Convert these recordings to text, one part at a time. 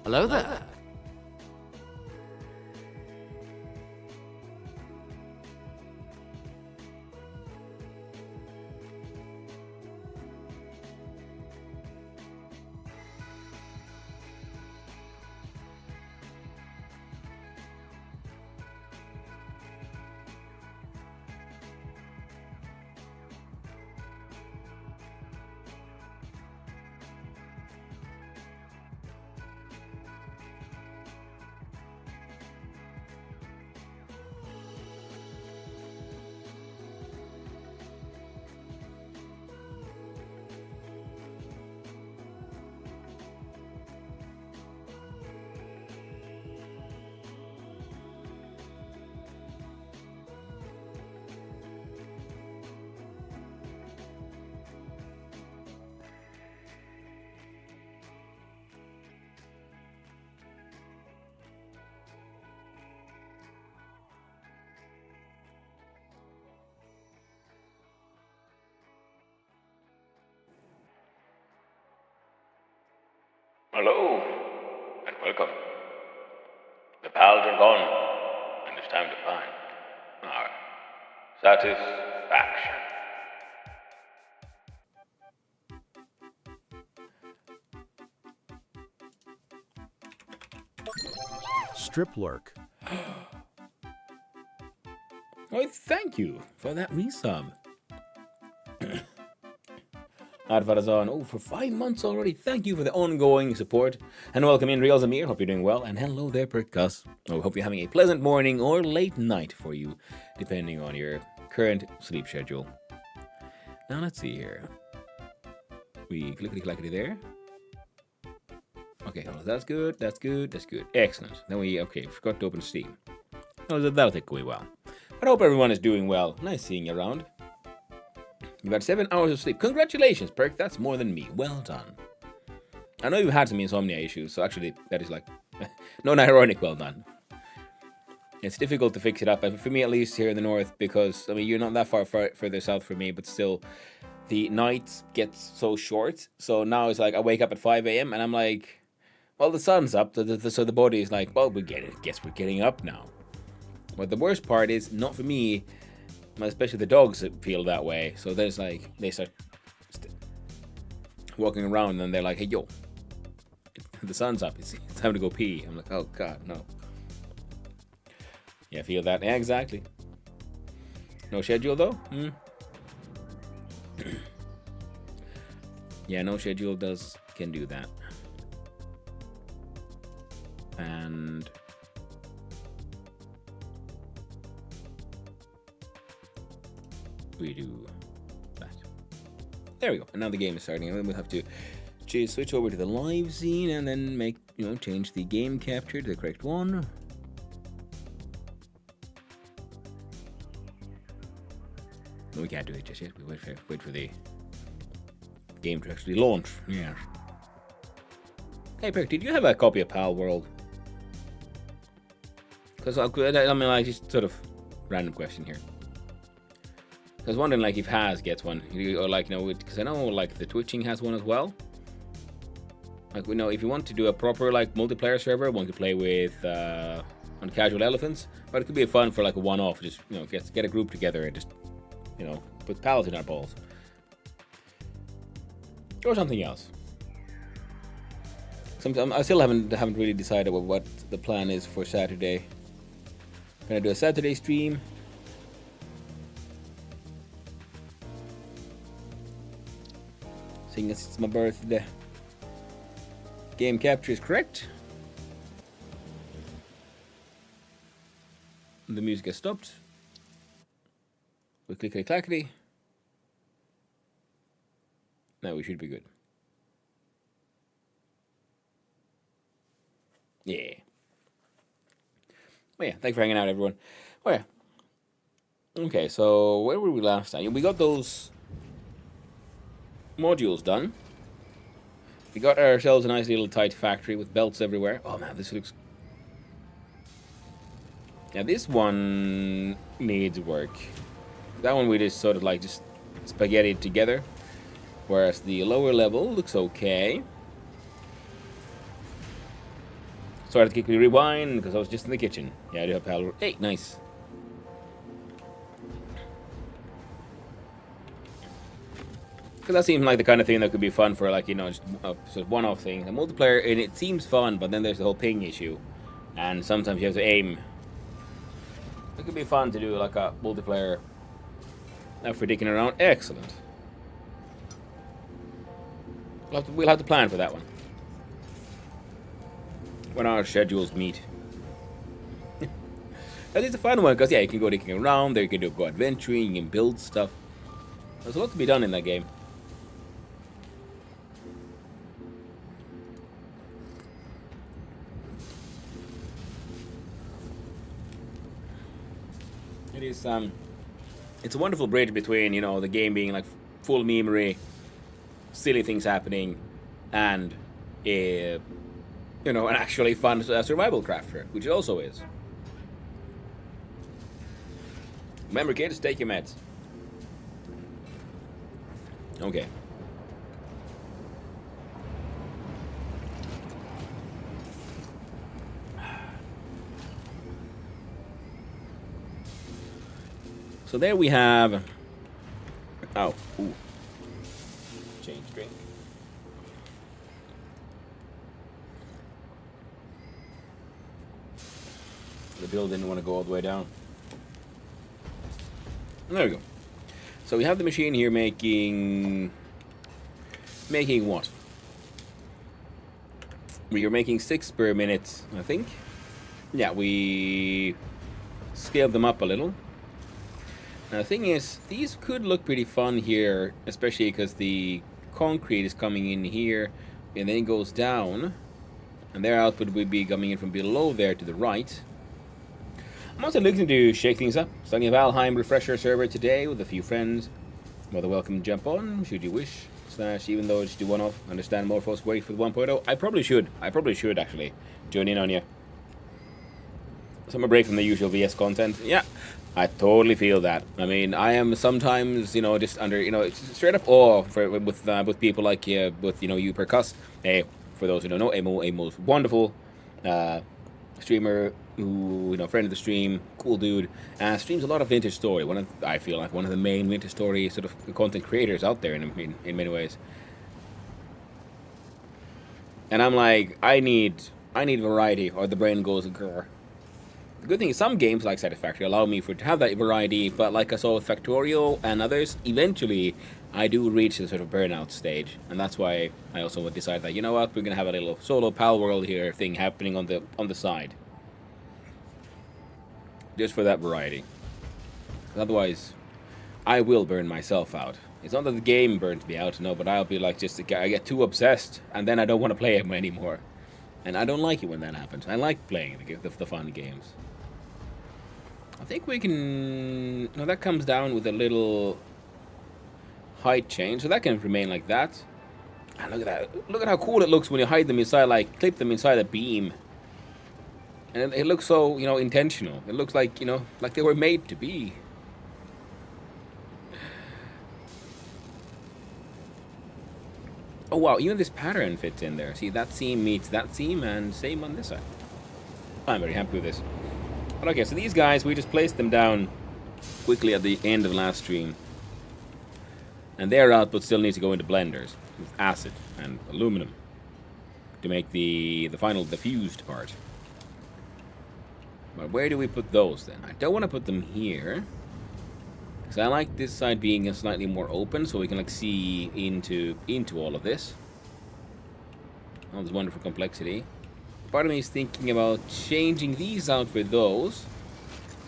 Hello there. Hello, and welcome. The pals are gone, and it's time to find our satisfaction. Strip lurk. Oh, thank you for that resub. Advarazon, oh, for 5 months already. Thank you for the ongoing support. And welcome in, Real Zamir. Hope you're doing well. And hello there, Perkus. Oh, hope you're having a pleasant morning or late night for you, depending on your current sleep schedule. Now, let's see here. We clickety-clackety there. Okay, hold on. That's good, that's good, that's good. Excellent. Then forgot to open Steam. Oh, that'll take away well. But I hope everyone is doing well. Nice seeing you around. You've had 7 hours of sleep. Congratulations, Perk. That's more than me. Well done. I know you've had some insomnia issues, so actually that is like non-ironic well done. It's difficult to fix it up, for me at least here in the north, because, I mean, you're not that far further south from me, but still, the nights get so short. So now it's like I wake up at 5 a.m. and I'm like, well, the sun's up, so the body is like, well, guess we're getting up now. But the worst part is, not for me, especially the dogs feel that way. So there's like, they start walking around and they're like, hey, yo, the sun's up. It's time to go pee. I'm like, oh, God, no. Yeah, feel that? Yeah, exactly. No schedule, though? Yeah, no schedule can do that. And we do that. There we go. And now the game is starting. And then we'll have to switch over to the live scene and then change the game capture to the correct one. No, we can't do it just yet. We wait for the game to actually launch. Yeah. Hey, Perk, did you have a copy of Pal World? Because I mean, like, just sort of random question here. I was wondering, like, if Haz gets one, or like, because I know, like, the Twitching has one as well. Like, we know if you want to do a proper, like, multiplayer server, one could play with on Casual Elephants, but it could be fun for like a one-off. Just get a group together and just put pals in our balls, or something else. I still haven't really decided what the plan is for Saturday. Gonna do a Saturday stream. Seeing as it's my birthday. Game capture is correct. The music has stopped. We clickety clackety. Now we should be good. Yeah. Oh yeah, thanks for hanging out, everyone. Oh yeah. Okay, so where were we last time? We got those modules done. We got ourselves a nice little tight factory with belts everywhere. Oh man, this looks... Yeah, this one needs work. That one we just sort of like just spaghettied together. Whereas the lower level looks okay. Sorry to quickly rewind because I was just in the kitchen. Yeah, I do have power. Hey, nice. Because that seems like the kind of thing that could be fun for, like, you know, just a sort of one-off thing. The multiplayer, and it seems fun, but then there's the whole ping issue. And sometimes you have to aim. It could be fun to do, like, a multiplayer for dicking around. Excellent. We'll have to plan for that one. When our schedules meet. That is a fun one, because, yeah, you can go dicking around, there you can go adventuring, you can build stuff. There's a lot to be done in that game. It is, it's a wonderful bridge between, you know, the game being like full memery, silly things happening, and you know, an actually fun survival crafter, which it also is. Remember, kids, take your meds. Okay. So there we have. Oh, ooh. Change drink. The bill didn't want to go all the way down. There we go. So we have the machine here making what? We are making 6 per minute, I think. Yeah, we scaled them up a little. Now the thing is, these could look pretty fun here, especially because the concrete is coming in here and then it goes down, and their output would be coming in from below there to the right. I'm also looking to shake things up, starting a Valheim refresher server today with a few friends. More than welcome to jump on, should you wish. Slash, even though just do one-off, understand more folks wait for the 1.0. I probably should actually join in on you. Summer break from the usual VS content. Yeah, I totally feel that. I mean, I am sometimes, you know, just under, you know, it's straight up awe with people like, with, you know, you Percuss. Hey, for those who don't know, a most wonderful streamer who, you know, friend of the stream, cool dude, streams a lot of vintage story. I feel like one of the main vintage story sort of content creators out there in many ways. And I'm like, I need variety, or the brain goes grrr. The good thing is some games like Satisfactory allow me to have that variety, but like I saw with Factorio and others, eventually I do reach the sort of burnout stage, and that's why I also would decide that, you know what, we're gonna have a little solo Pal World here thing happening on the side, just for that variety. Otherwise, I will burn myself out. It's not that the game burns me out, no, but I'll be like I get too obsessed, and then I don't want to play them anymore, and I don't like it when that happens. I like playing the fun games. I think we can. No, that comes down with a little height change, so that can remain like that. And look at that! Look at how cool it looks when you hide them inside, like clip them inside a beam. And it looks so, you know, intentional. It looks like, you know, like they were made to be. Oh wow! Even this pattern fits in there. See, that seam meets that seam, and same on this side. I'm very happy with this. But okay, so these guys, we just placed them down quickly at the end of the last stream. And their output still needs to go into blenders with acid and aluminum to make the final diffused part. But where do we put those then? I don't want to put them here, because I like this side being slightly more open, so we can like see into all of this. All this wonderful complexity. Part of me is thinking about changing these out for those,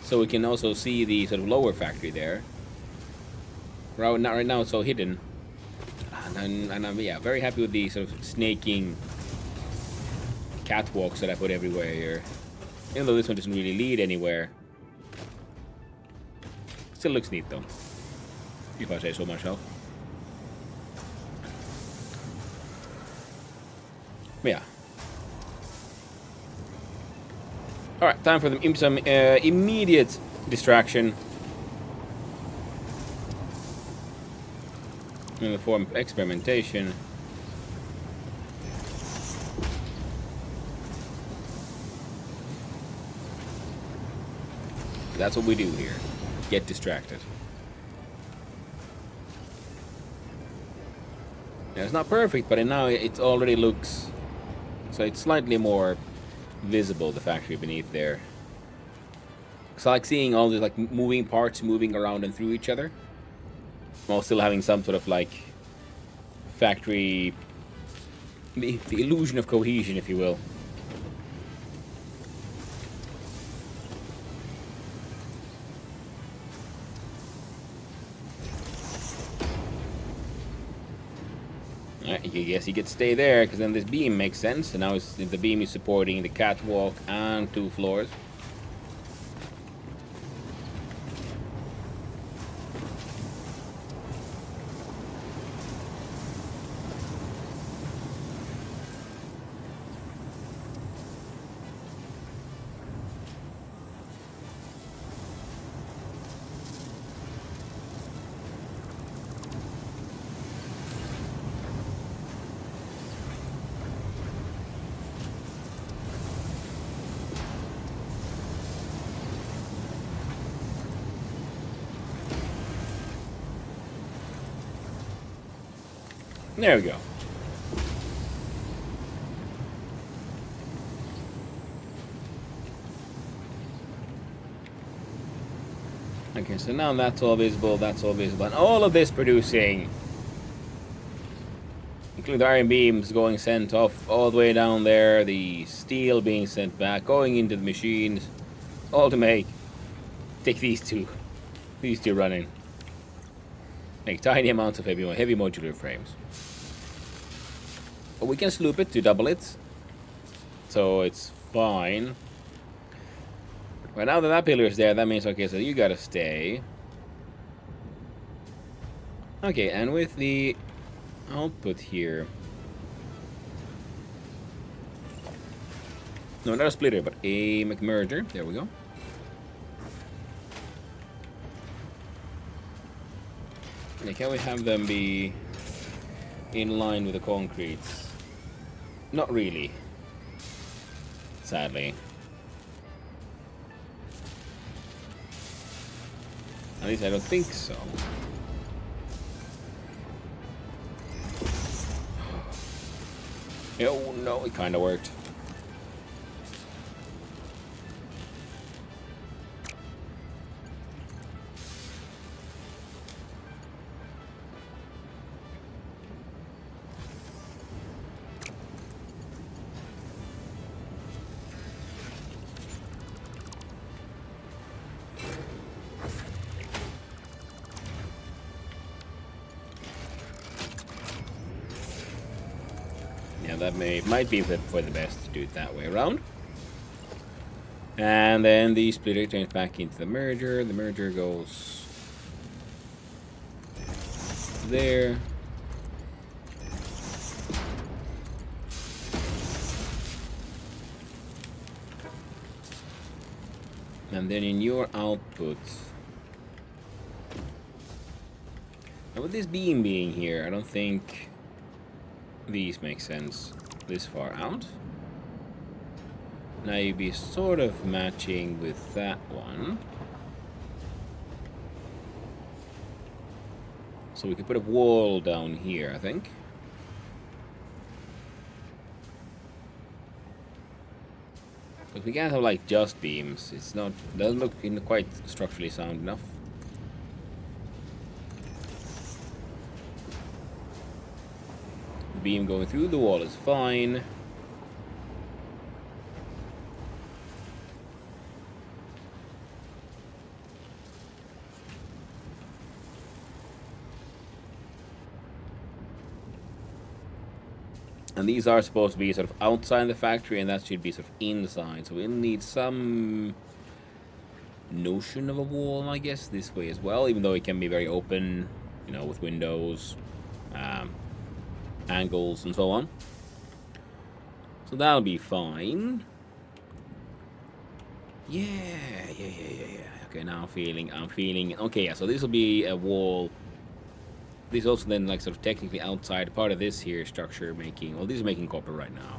so we can also see the sort of lower factory there. Right now it's so hidden, and I'm, yeah, very happy with the sort of snaking catwalks that I put everywhere here. Even though this one doesn't really lead anywhere, still looks neat though, if I say so myself. Yeah. Alright, time for some immediate distraction in the form of experimentation. That's what we do here. Get distracted. Yeah, it's not perfect, but now it already looks... So it's slightly more visible, the factory beneath there. It's like seeing all these like moving parts moving around and through each other, while still having some sort of like factory... The illusion of cohesion, if you will. I guess you could stay there, because then this beam makes sense. And now the beam is supporting the catwalk and 2 floors. There we go. Okay, so now that's all visible, and all of this producing, including the iron beams going sent off all the way down there, the steel being sent back, going into the machines, all to take these two running. Make tiny amounts of heavy modular frames. But we can sloop it to double it, so it's fine. But now that pillar is there, that means, okay, so you gotta stay. Okay, and with the output here... No, not a splitter, but a McMerger. There we go. Okay, can we have them be in line with the concretes? Not really. Sadly. At least I don't think so. Oh no, it kinda worked. That might be for the best to do it that way around. And then the splitter turns back into the merger. The merger goes there. And then in your output, now with this beam being here, I don't think these make sense this far out. Now you'd be sort of matching with that one. So we could put a wall down here, I think. But we can't have like just beams. It's not, doesn't look quite structurally sound enough. Beam going through the wall is fine. And these are supposed to be sort of outside the factory, and that should be sort of inside. So we'll need some notion of a wall, I guess, this way as well, even though it can be very open, you know, with windows, angles and so on. So that'll be fine. Yeah. Okay, now I'm feeling. Okay, yeah. So this will be a wall. This also then like sort of technically outside part of this here structure making. Well, this is making copper right now.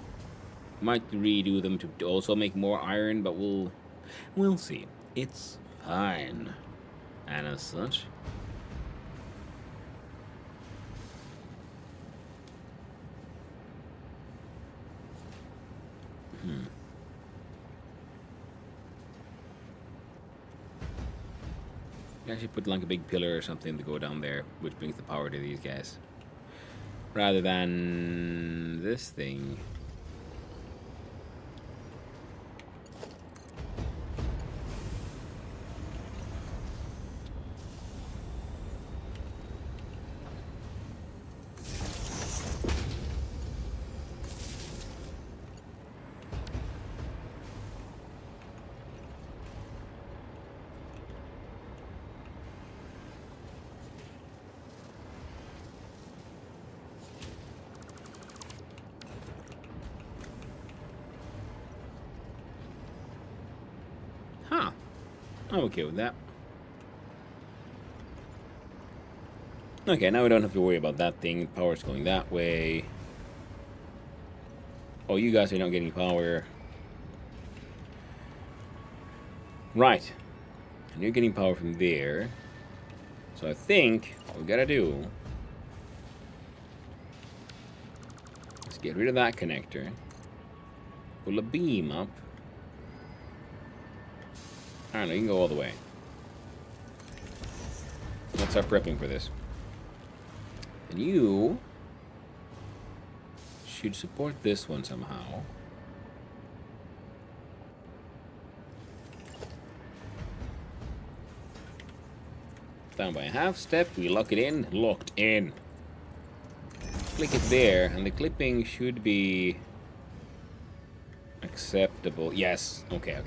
Might redo them to also make more iron, but we'll see. It's pine. And as such, you actually put like a big pillar or something to go down there, which brings the power to these guys. Rather than this thing. Huh. I'm okay with that. Okay, now we don't have to worry about that thing. Power's going that way. Oh, you guys are not getting power. Right. And you're getting power from there. So I think what we gotta do is get rid of that connector. Pull a beam up. I don't know, you can go all the way. Let's start prepping for this. And you should support this one somehow. Down by a half step, we lock it in. Locked in. Click it there, and the clipping should be acceptable. Yes, okay.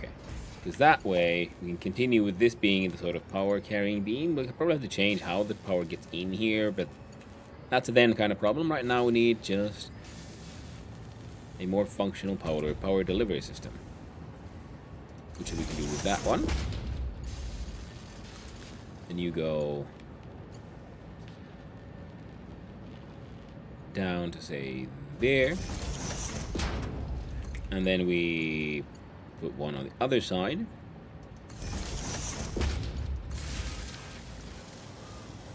Because that way, we can continue with this being the sort of power carrying beam. We'll probably have to change how the power gets in here, but that's a then kind of problem. Right now we need just a more functional power delivery system. Which we can do with that one. And you go down to say there. And then we put one on the other side.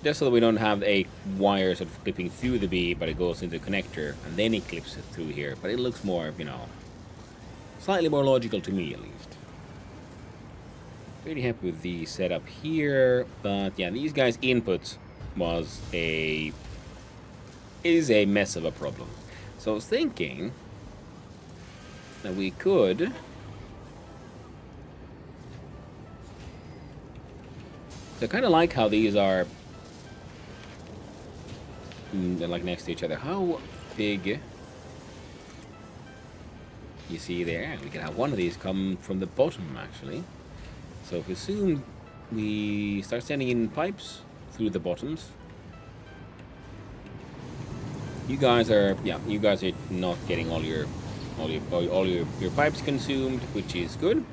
Just so that we don't have a wire sort of clipping through the bee, but it goes into the connector, and then it clips it through here. But it looks more, you know, slightly more logical to me, at least. Pretty happy with the setup here, but yeah, these guys' inputs is a mess of a problem. So I was thinking that we could I kind of like how these are they're like next to each other. How big? You see there, we can have one of these come from the bottom actually. So if we assume we start sending in pipes through the bottoms, you guys are not getting all your pipes consumed, which is good.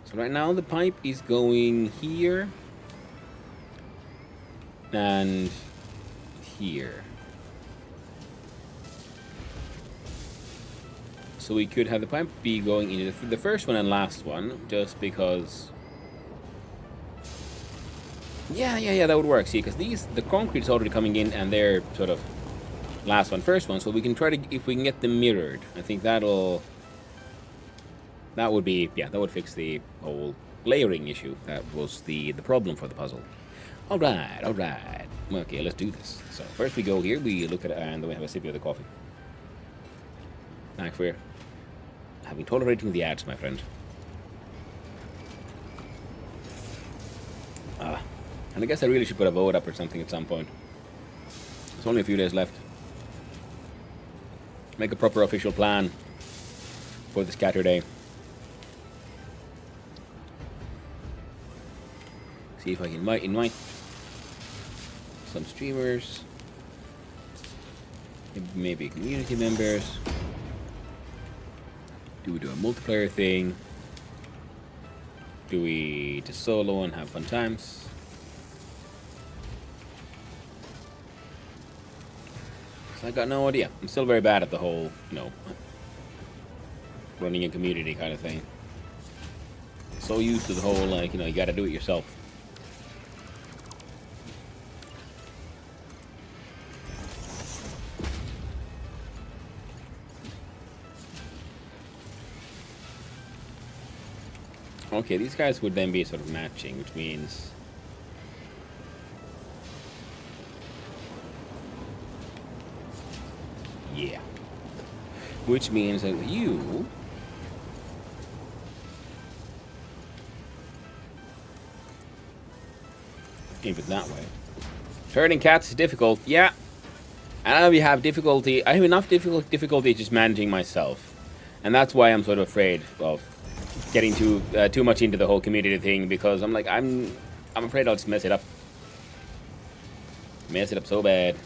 So right now the pipe is going here and here. So we could have the pipe be going into the first one and last one, just because. Yeah, that would work. See, because the concrete's already coming in, and they're sort of last one, first one. So we can try to, if we can get them mirrored, I think that would fix the whole layering issue. That was the problem for the puzzle. All right. Okay, let's do this. So first we go here, we look at it, and then we have a sip of the coffee. Thanks for having tolerating the ads, my friend. And I guess I really should put a vote up or something at some point. There's only a few days left. Make a proper official plan for the scatter day. See if I can invite some streamers, maybe community members. Do we do a multiplayer thing? Do we just solo and have fun times? So I got no idea. I'm still very bad at the whole, running a community kind of thing. so used to the whole, like, you gotta do it yourself. Okay, these guys would then be sort of matching, which means... Yeah. Which means that you... Aim it that way. Turning cats is difficult, yeah. And I have difficulty... I have enough difficulty just managing myself. And that's why I'm sort of afraid of getting too much into the whole community thing, because I'm like, I'm afraid I'll just mess it up. Mess it up so bad.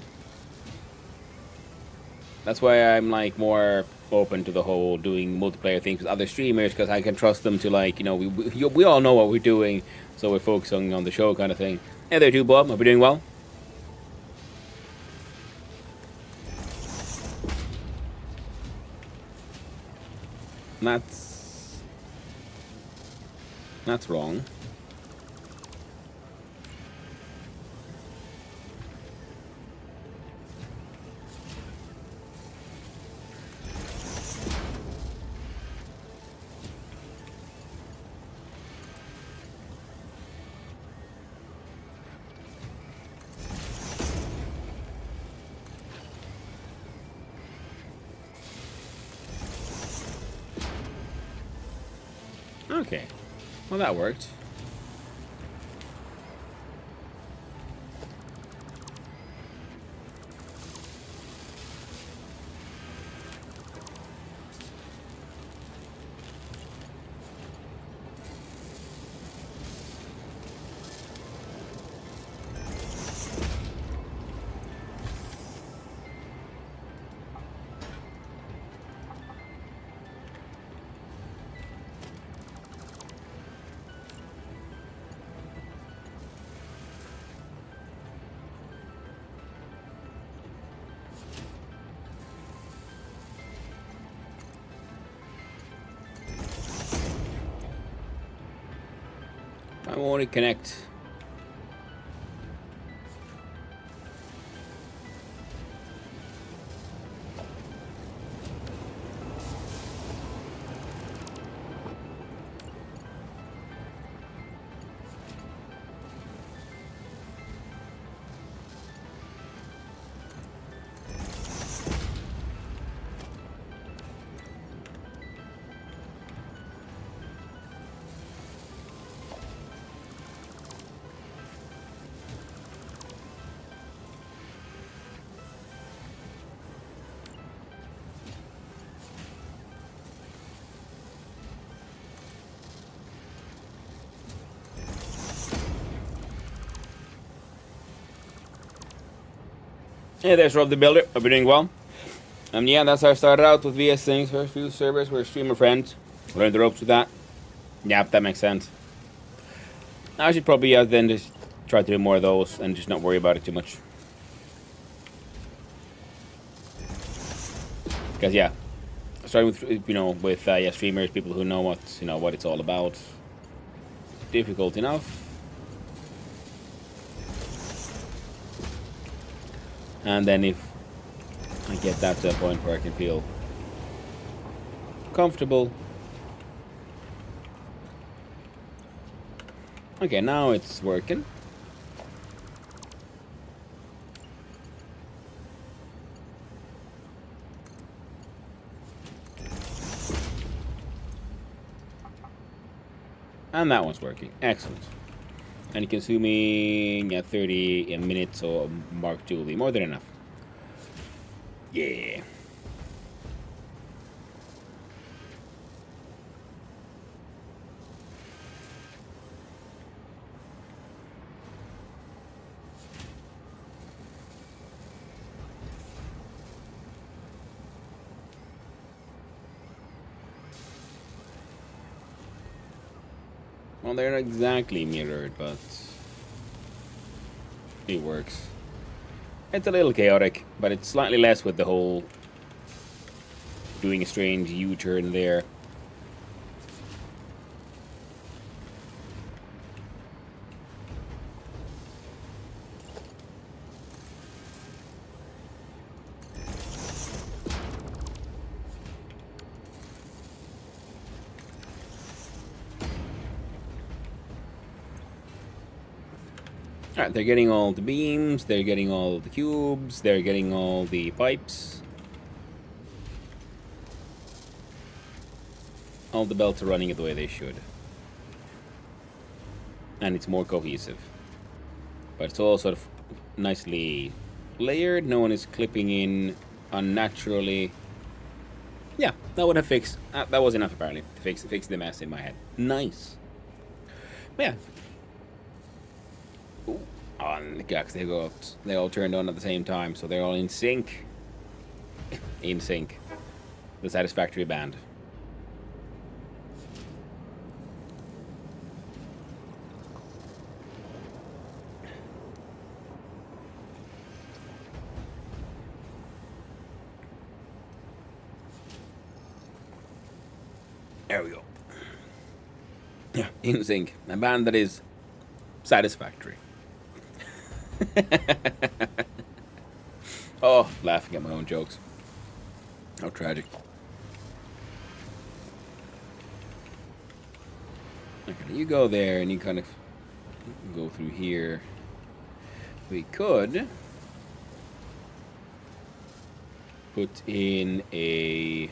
That's why I'm like more open to the whole doing multiplayer things with other streamers, because I can trust them to, like, we all know what we're doing, so we're focusing on the show kind of thing. Hey there, too, Bob. Hope you're doing well. That's wrong. Okay. Well, that worked. I want to connect. Hey, there's Rob the Builder. Hope you're doing well. Yeah, that's how I started out with VS things. First few servers were streamer friends. Learned the ropes with that. Yep, that makes sense. I should probably then just try to do more of those and just not worry about it too much. Because yeah, starting with streamers, people who know what it's all about. Difficult enough. And then if I get that to a point where I can feel comfortable. Okay, now it's working. And that one's working. Excellent. And consuming 30 minutes or Mark Julie. More than enough. Yeah. Well, they're not exactly mirrored, but it works. It's a little chaotic, but it's slightly less with the whole doing a strange U-turn there. Alright, they're getting all the beams, they're getting all the cubes, they're getting all the pipes. All the belts are running it the way they should. And it's more cohesive. But it's all sort of nicely layered. No one is clipping in unnaturally. Yeah, that would have fixed. That was enough apparently to fix the mess in my head. Nice. But yeah. Ooh. Oh, and the gags they all turned on at the same time, so they're all in sync. In sync. The Satisfactory band. There we go. Yeah, in sync. A band that is satisfactory. Oh, laughing at my own jokes. How tragic. Okay, you go there and you kind of go through here. We could put in a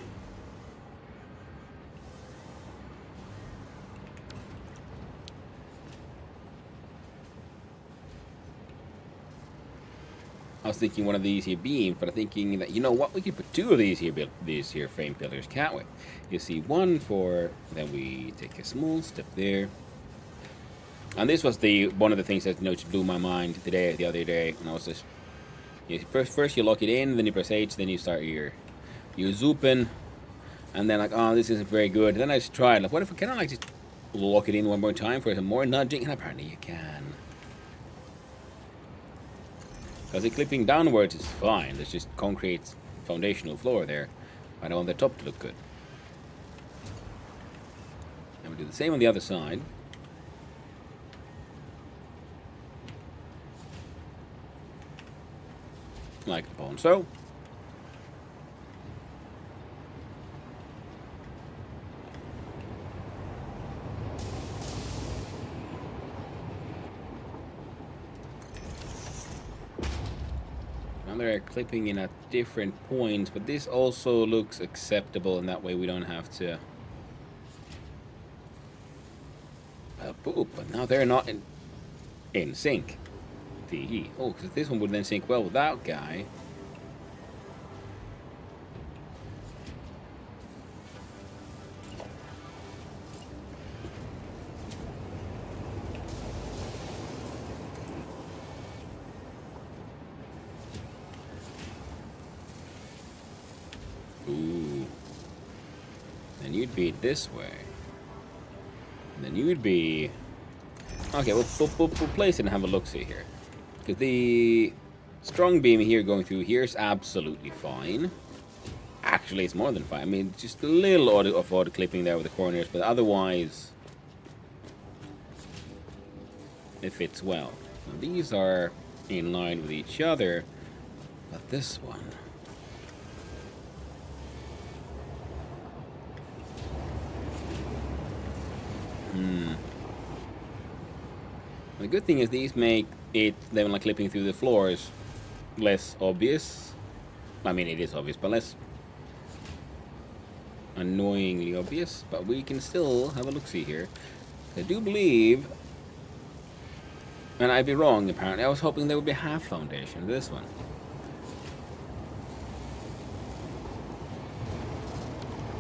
I was thinking one of these here beams, but I'm thinking that, you know what, we could put two of these here frame pillars, can't we? You see, one for, then we take a small step there. And this was one of the things that, you know, just blew my mind the other day, and I was just, first you lock it in, then you press H, then you start you zooping, and then like, oh, this isn't very good. Then I just tried, like, what if, can I like just lock it in one more time for some more nudging? And apparently you can. Because the clipping downwards is fine. There's just concrete foundational floor there. I don't want the top to look good. And we do the same on the other side. Like upon so. Now they're clipping in at different points, but this also looks acceptable, and that way we don't have to. Boop, but now they're not in sync. Oh, because this one would then sync well with that guy. Ooh. Then you'd be this way. And then you would be. Okay, we'll place it and have a look-see here. Because the strong beam here going through here is absolutely fine. Actually, it's more than fine. I mean, just a little auto clipping there with the corners, but otherwise, it fits well. Now, these are in line with each other, but this one. The good thing is these make it, then like clipping through the floors, less obvious. I mean, it is obvious, but less annoyingly obvious. But we can still have a look-see here. I do believe, and I'd be wrong apparently, I was hoping there would be half foundation, this one.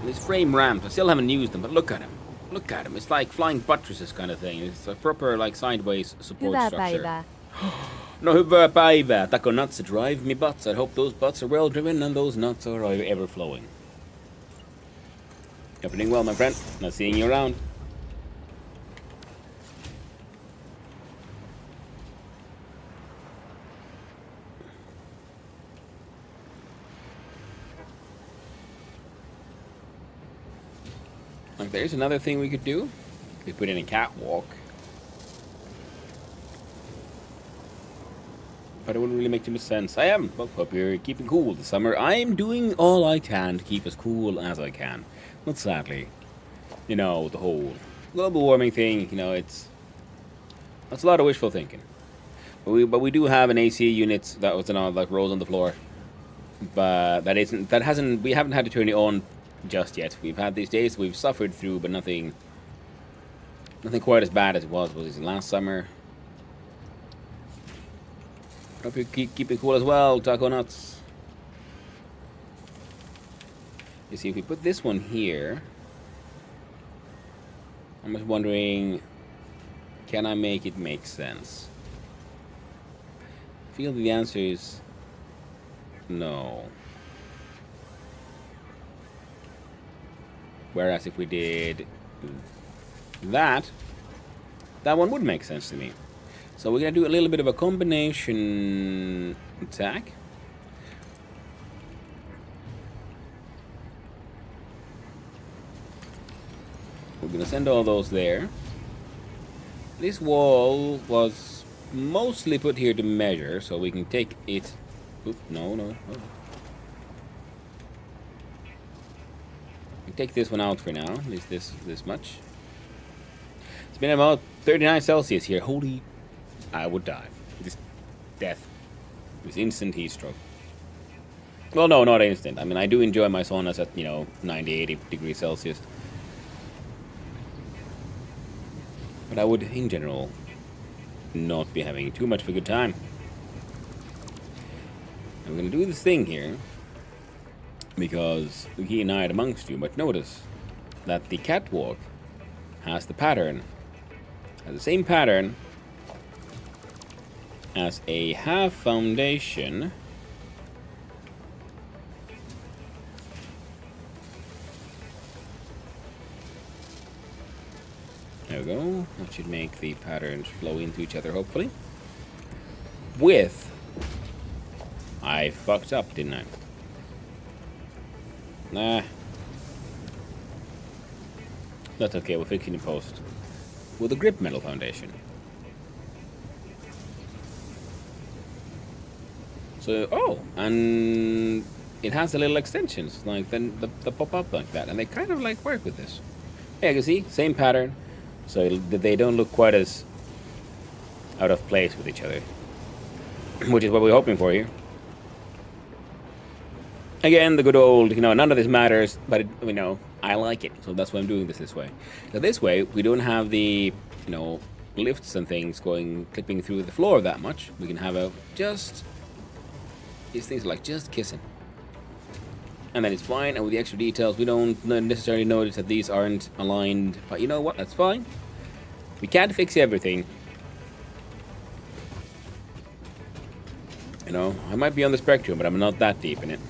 These frame ramps, I still haven't used them, but look at them. Look at them. It's like flying buttresses kind of thing. It's a proper like sideways support structure. No, hyvää päivää. Taco nuts to drive me butts. I hope those butts are well driven and those nuts are ever flowing. You're doing well, my friend. Not seeing you around. Like, there's another thing we could do. We put in a catwalk. But it wouldn't really make too much sense. I am. Well, hope you're keeping cool this summer. I'm doing all I can to keep as cool as I can. But sadly, you know, the whole global warming thing, you know, that's a lot of wishful thinking. But we do have an AC unit that was like rolls on the floor, but we haven't had to turn it on just yet. We've had these days we've suffered through, but nothing quite as bad as it was last summer. Hope you keep it cool as well, Taco Nuts. You see, if we put this one here, I'm just wondering, can I make it make sense? I feel the answer is no. Whereas if we did that one would make sense to me. So we're gonna do a little bit of a combination attack. We're gonna send all those there. This wall was mostly put here to measure, so we can take it. Oop, no. Oh. We take this one out for now. At least this much. It's been about 39 Celsius here. Holy, I would die. This death. This instant heat stroke. Well, no, not instant. I mean, I do enjoy my saunas at 90, 80 degrees Celsius. But I would, in general, not be having too much of a good time. I'm gonna do this thing here because he and I are amongst you. But notice that the catwalk has the same pattern as a half foundation. There we go. That should make the patterns flow into each other, hopefully. I fucked up, didn't I? Nah. That's okay, we'll fix it in post. With a grip metal foundation. So, and it has the little extensions, like the pop up like that, and they kind of like work with this. Yeah, you can see, same pattern. So they don't look quite as out of place with each other, which is what we're hoping for here. Again, the good old, none of this matters, but I like it, so that's why I'm doing this way. So this way, we don't have the, lifts and things clipping through the floor that much. We can have these things are like just kissing. And then it's fine, and with the extra details, we don't necessarily notice that these aren't aligned, but you know what, that's fine. We can't fix everything. I might be on the spectrum, but I'm not that deep in it.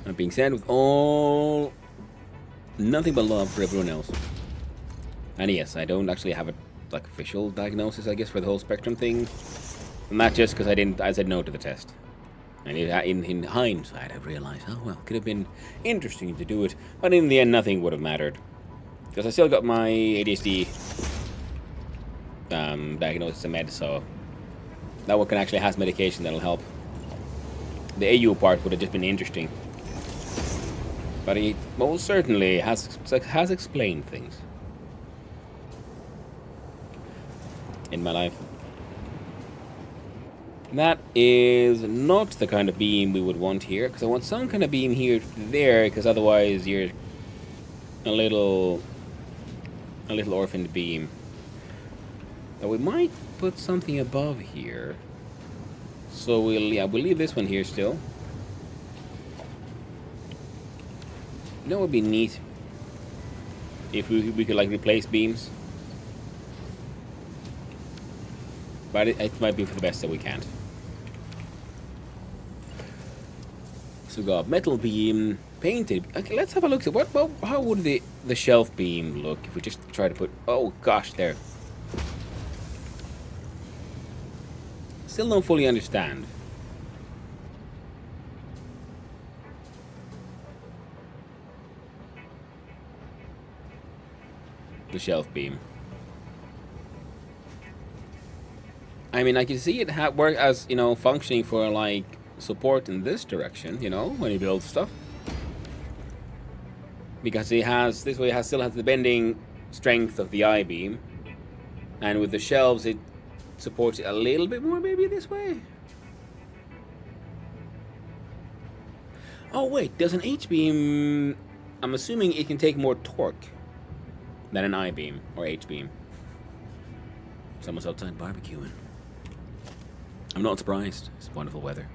That being said, with nothing but love for everyone else. And yes, I don't actually have a official diagnosis, I guess, for the whole spectrum thing. Not just because I said no to the test. And in hindsight, I realized, it could have been interesting to do it, but in the end, nothing would have mattered. Because I still got my ADHD diagnosis and med, so that one actually has medication that'll help. The AU part would have just been interesting. But it most certainly has explained things in my life. That is not the kind of beam we would want here, because I want some kind of beam here there, because otherwise you're a little orphaned beam. But we might put something above here. So we'll leave this one here still. That would be neat if we could replace beams. But it might be for the best that we can't. So we got metal beam, painted. Okay, let's have a look at how would the shelf beam look if we just try to put, oh gosh, there. Still don't fully understand. The shelf beam. I mean, I can see it work as, functioning for, support in this direction, when you build stuff. because it has this way still has the bending strength of the I-beam, and with the shelves it supports it a little bit more maybe this way. Oh wait, does an H-beam... I'm assuming it can take more torque than an I-beam or H-beam. Someone's outside barbecuing. I'm not surprised. It's wonderful weather.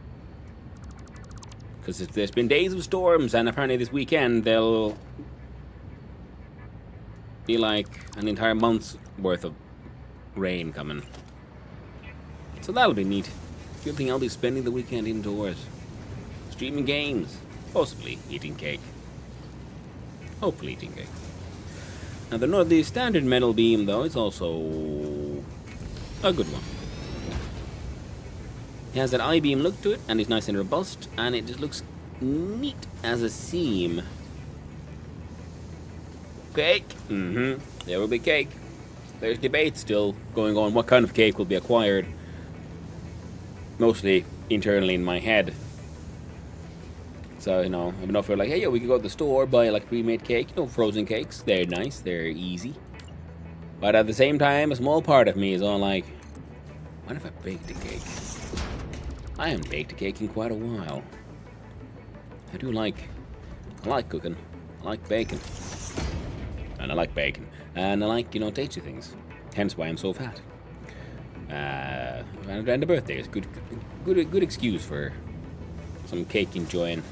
Because there's been days of storms, and apparently this weekend they'll be like an entire month's worth of rain coming. So that'll be neat. Good thing I'll be spending the weekend indoors. Streaming games. Possibly eating cake. Hopefully eating cake. Now the standard metal beam though is also a good one. It has that I-beam look to it, and it's nice and robust, and it just looks neat as a seam. Cake! There will be cake. There's debate still going on what kind of cake will be acquired. Mostly internally in my head. So, you know, I'm not for like, hey, yeah, we can go to the store, buy like pre-made cake. You know, frozen cakes. They're nice, they're easy. But at the same time, a small part of me is all like, what if I baked a cake? I haven't baked a cake in quite a while. I like cooking. I like baking. And I like bacon. And I like, you know, tasty things. Hence why I'm so fat. And the birthday is good excuse for some cake enjoying.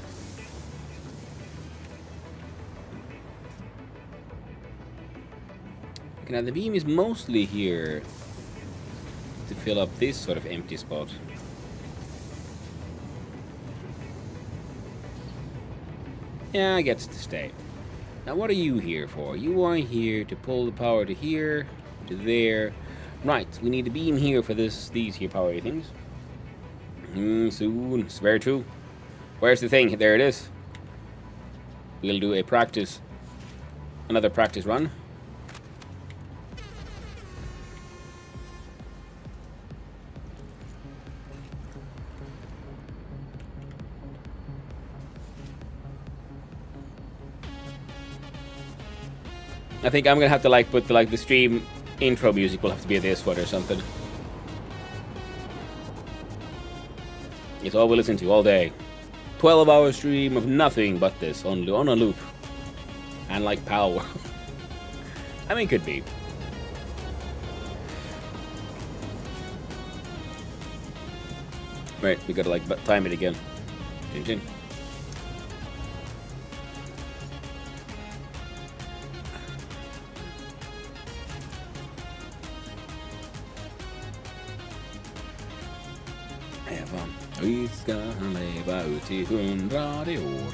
Okay, now the beam is mostly here to fill up this sort of empty spot. Yeah, I gets to stay. Now what are you here for? You are here to pull the power to here, to there. Right, we need a beam here for these here power things. Soon. It's very true. Where's the thing? There it is. We'll do another practice run. I think I'm gonna have to like put the stream intro music will have to be this one or something. It's all we listen to all day. 12-hour stream of nothing but this on a loop. And like power. I mean, could be. Right, we gotta like time it again. Chin chin. Vi ska leva ut i 100 år.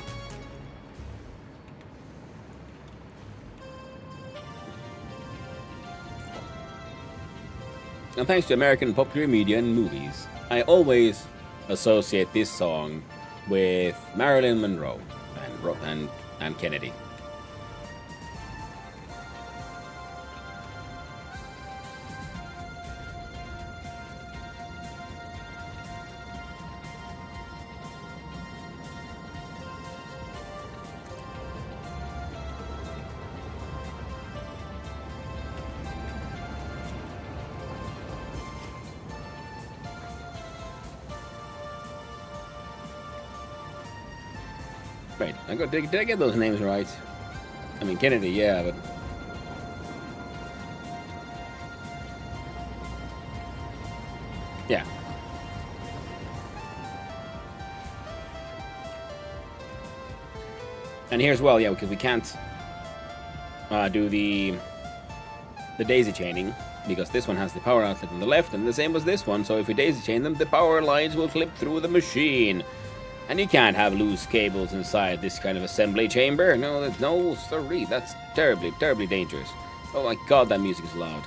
And thanks to American popular media and movies, I always associate this song with Marilyn Monroe and Kennedy. Right, did I get those names right? I mean, Kennedy, yeah, but... Yeah. And here as well, yeah, because we can't do the daisy chaining, because this one has the power outlet on the left, and the same as this one, so if we daisy chain them, the power lines will flip through the machine. And you can't have loose cables inside this kind of assembly chamber. No, sorry, that's terribly, terribly dangerous. Oh my god, that music is loud.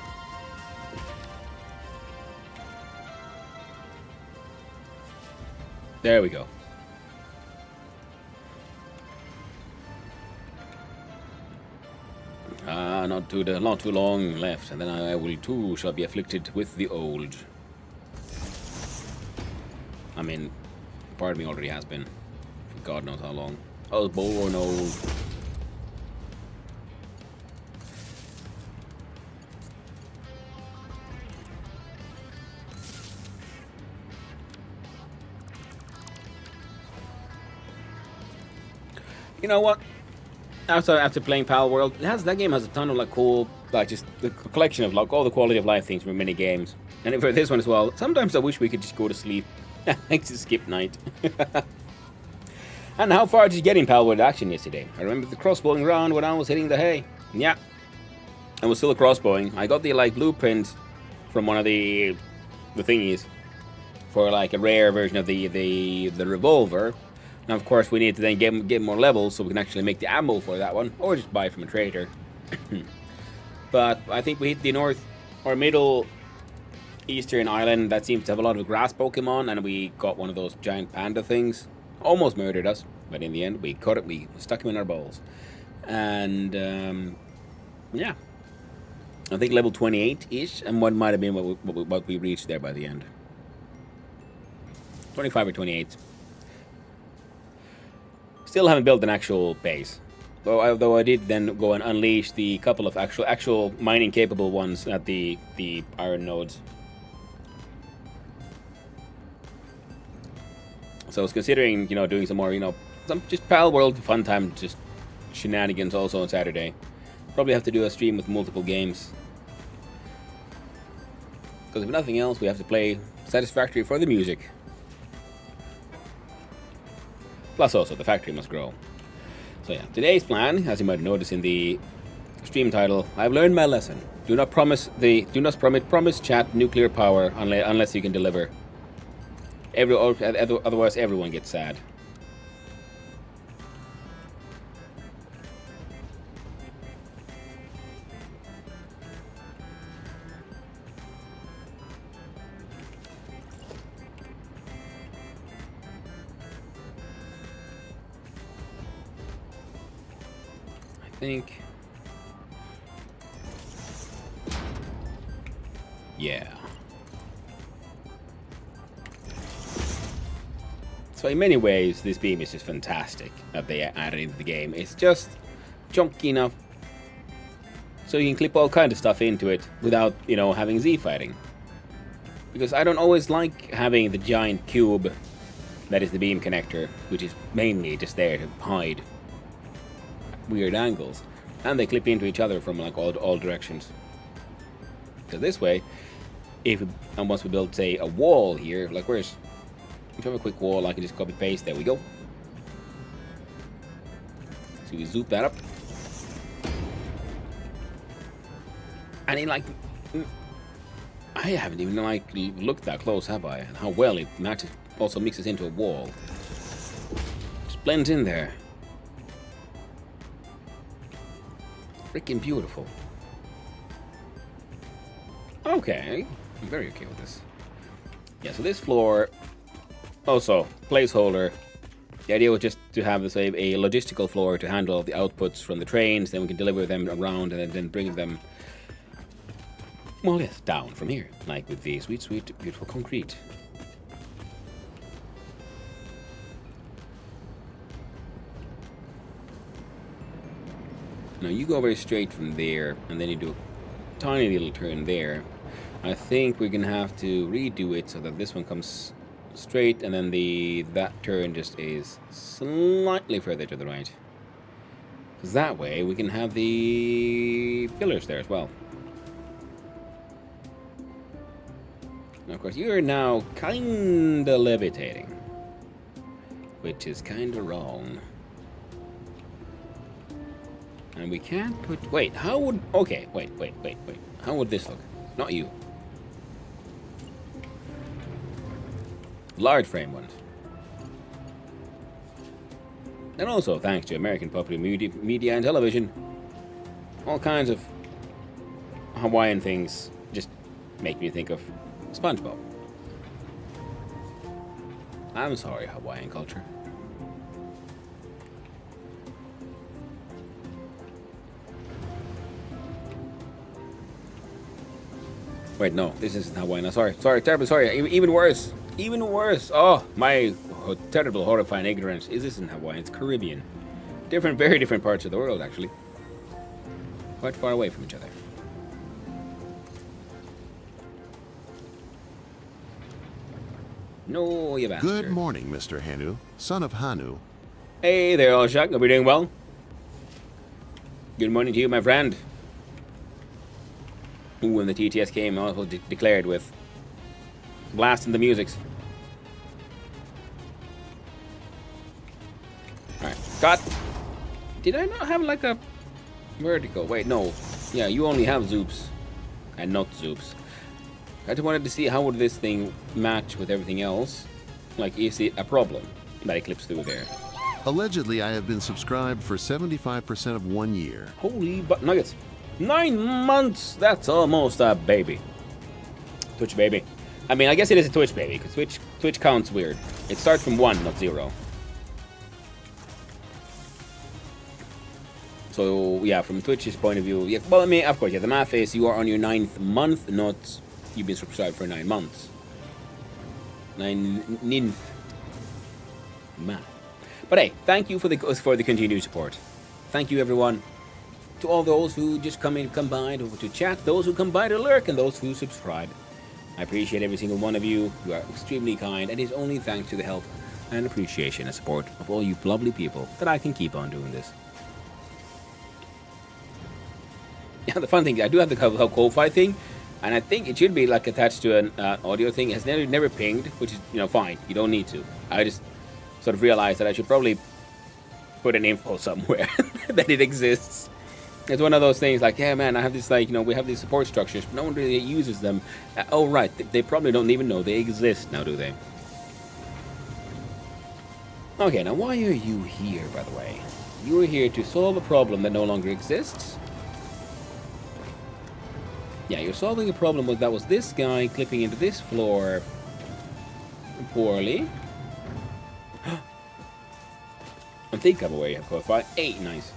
There we go. Not too long left, and then I will too shall be afflicted with the old. I mean, part of me already has been. For God knows how long. I was born old. You know what? After playing Pal World, that game has a ton of like cool, like just the collection of like all the quality of life things from many games. And for this one as well, sometimes I wish we could just go to sleep. Like to skip night. And how far did you get in Pal World action yesterday? I remember the crossbowing round when I was hitting the hay. Yeah, I was still a crossbowing. I got the like blueprint from one of the thingies for like a rare version of the revolver. Now, of course, we need to then get more levels so we can actually make the ammo for that one, or just buy it from a trader. But I think we hit the north or middle eastern island that seems to have a lot of grass Pokemon, and we got one of those giant panda things. Almost murdered us, but in the end, we caught it. We stuck him in our balls, and yeah, I think level 28-ish, and what might have been what we reached there by the end. 25 or 28. Still haven't built an actual base. Though I did then go and unleash the couple of actual mining capable ones at the iron nodes. So I was considering, doing some more, some just Pal World fun time, just shenanigans also on Saturday. Probably have to do a stream with multiple games. Because if nothing else, we have to play Satisfactory for the music. Plus also, the factory must grow. So yeah, today's plan, as you might notice in the stream title, I've learned my lesson. Do not promise chat nuclear power unless you can deliver. Otherwise, everyone gets sad. I think. Yeah. So in many ways, this beam is just fantastic that they added into the game. It's just chunky enough so you can clip all kinds of stuff into it without, having Z fighting. Because I don't always like having the giant cube that is the beam connector, which is mainly just there to hide weird angles. And they clip into each other from like all directions. Because this way, once we build, say, a wall here, like if you have a quick wall, I can just copy paste. There we go. So we zoop that up. And I haven't even looked that close, have I? And how well it matches, also mixes into a wall. Just blends in there. Freaking beautiful. Okay, I'm very okay with this. Yeah, so this floor, also placeholder. The idea was just to have this a logistical floor to handle the outputs from the trains. Then we can deliver them around and then bring them, well, yes, down from here, like with the sweet, beautiful concrete. Now you go very straight from there, and then you do a tiny little turn there. I think we're gonna have to redo it so that this one comes straight, and then that turn just is slightly further to the right. Because that way we can have the pillars there as well. Now, of course, you're now kinda levitating, which is kinda wrong. And we can't put... Wait, how would... Okay, wait. How would this look? Not you. Large frame ones. And also, thanks to American popular media and television, all kinds of Hawaiian things just make me think of SpongeBob. I'm sorry, Hawaiian culture. Wait, no, this isn't Hawaiian. Sorry, terribly sorry. Even worse. Oh, my terrible, horrifying ignorance. This isn't Hawaiian, it's Caribbean. Very different parts of the world, actually. Quite far away from each other. No, you bastard. Good morning, Mr. Hanu, son of Hanu. Hey there, Oshak. Hope you're doing well. Good morning to you, my friend. Ooh, when the TTS came, also declared with blasting the musics. Alright, got. Did I not have like a vertical? Wait, no. Yeah, you only have Zoops and not Zoops. I just wanted to see how would this thing match with everything else. Like, is it a problem that it clips through there? Allegedly, I have been subscribed for 75% of 1 year. Holy butt nuggets. 9 months! That's almost a baby. Twitch baby. I mean, I guess it is a Twitch baby, because Twitch counts weird. It starts from 1, not 0. So, yeah, from Twitch's point of view, yeah, well, I mean, of course, yeah, the math is you are on your 9th month, not you've been subscribed for 9 months. 9th math. But hey, thank you for the continued support. Thank you, everyone. To all those who just come by to chat, those who come by to lurk, and those who subscribe. I appreciate every single one of you. You are extremely kind, and it is only thanks to the help and appreciation and support of all you lovely people that I can keep on doing this. Yeah, the fun thing, I do have the Ko-Fi thing, and I think it should be like attached to an audio thing. It has never pinged, which is, you know, fine. You don't need to. I just sort of realized that I should probably put an info somewhere that it exists. It's one of those things like, yeah, man, I have this, like, you know, we have these support structures, but no one really uses them. Oh, right, they probably don't even know they exist now, do they? Okay, now why are you here, by the way? You are here to solve a problem that no longer exists? Yeah, you're solving a problem that was this guy clipping into this floor poorly. I think I'm aware you have Ko-Fi. 8, nice.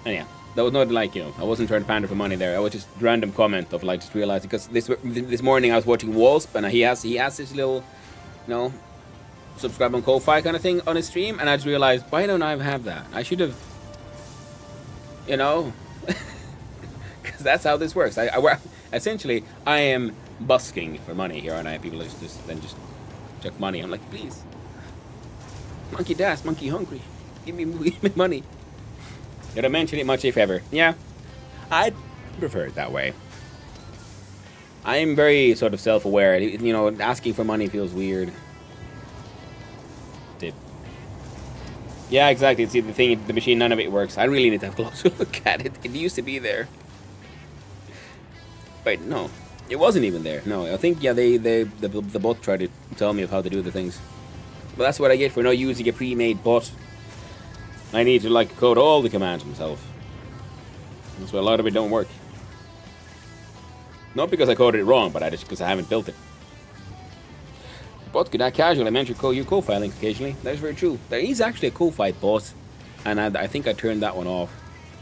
And yeah, that was not like, you know, I wasn't trying to pander for money there. I was just random comment of like just realizing, because this morning I was watching Wasp, and he has this little, you know, subscribe on Ko-Fi kind of thing on his stream, and I just realized, why don't I have that? I should have, you know, because that's how this works. Essentially, I am busking for money here, and people just chuck money. I'm like, please, monkey dash, monkey hungry, give me money. You don't mention it much, if ever. Yeah, I'd prefer it that way. I am very sort of self-aware. You know, asking for money feels weird. Yeah, exactly. See, the thing, the machine, none of it works. I really need to have a closer look at it. It used to be there. Wait, no. It wasn't even there. No, I think, yeah, the bot tried to tell me of how to do the things. But that's what I get for not using a pre-made bot. I need to, like, code all the commands myself. That's why a lot of it don't work. Not because I coded it wrong, but because I haven't built it. Bot could act casually mention your Ko-Fi link occasionally. That is very true. There is actually a Ko-Fi bot, and I think I turned that one off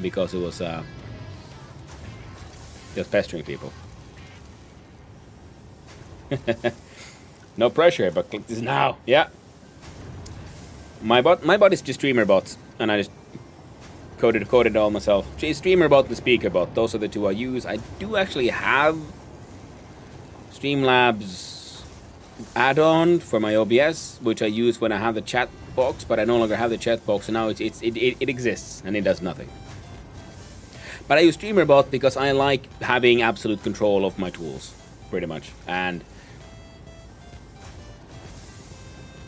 because it was just pestering people. No pressure, but click this now. Yeah. My bot is just streamer bots, and I just coded it all myself. Streamer bot, the speaker bot. Those are the two I use. I do actually have Streamlabs add-on for my OBS, which I use when I have the chat box, but I no longer have the chat box, and now it exists and it does nothing. But I use StreamerBot because I like having absolute control of my tools, pretty much. And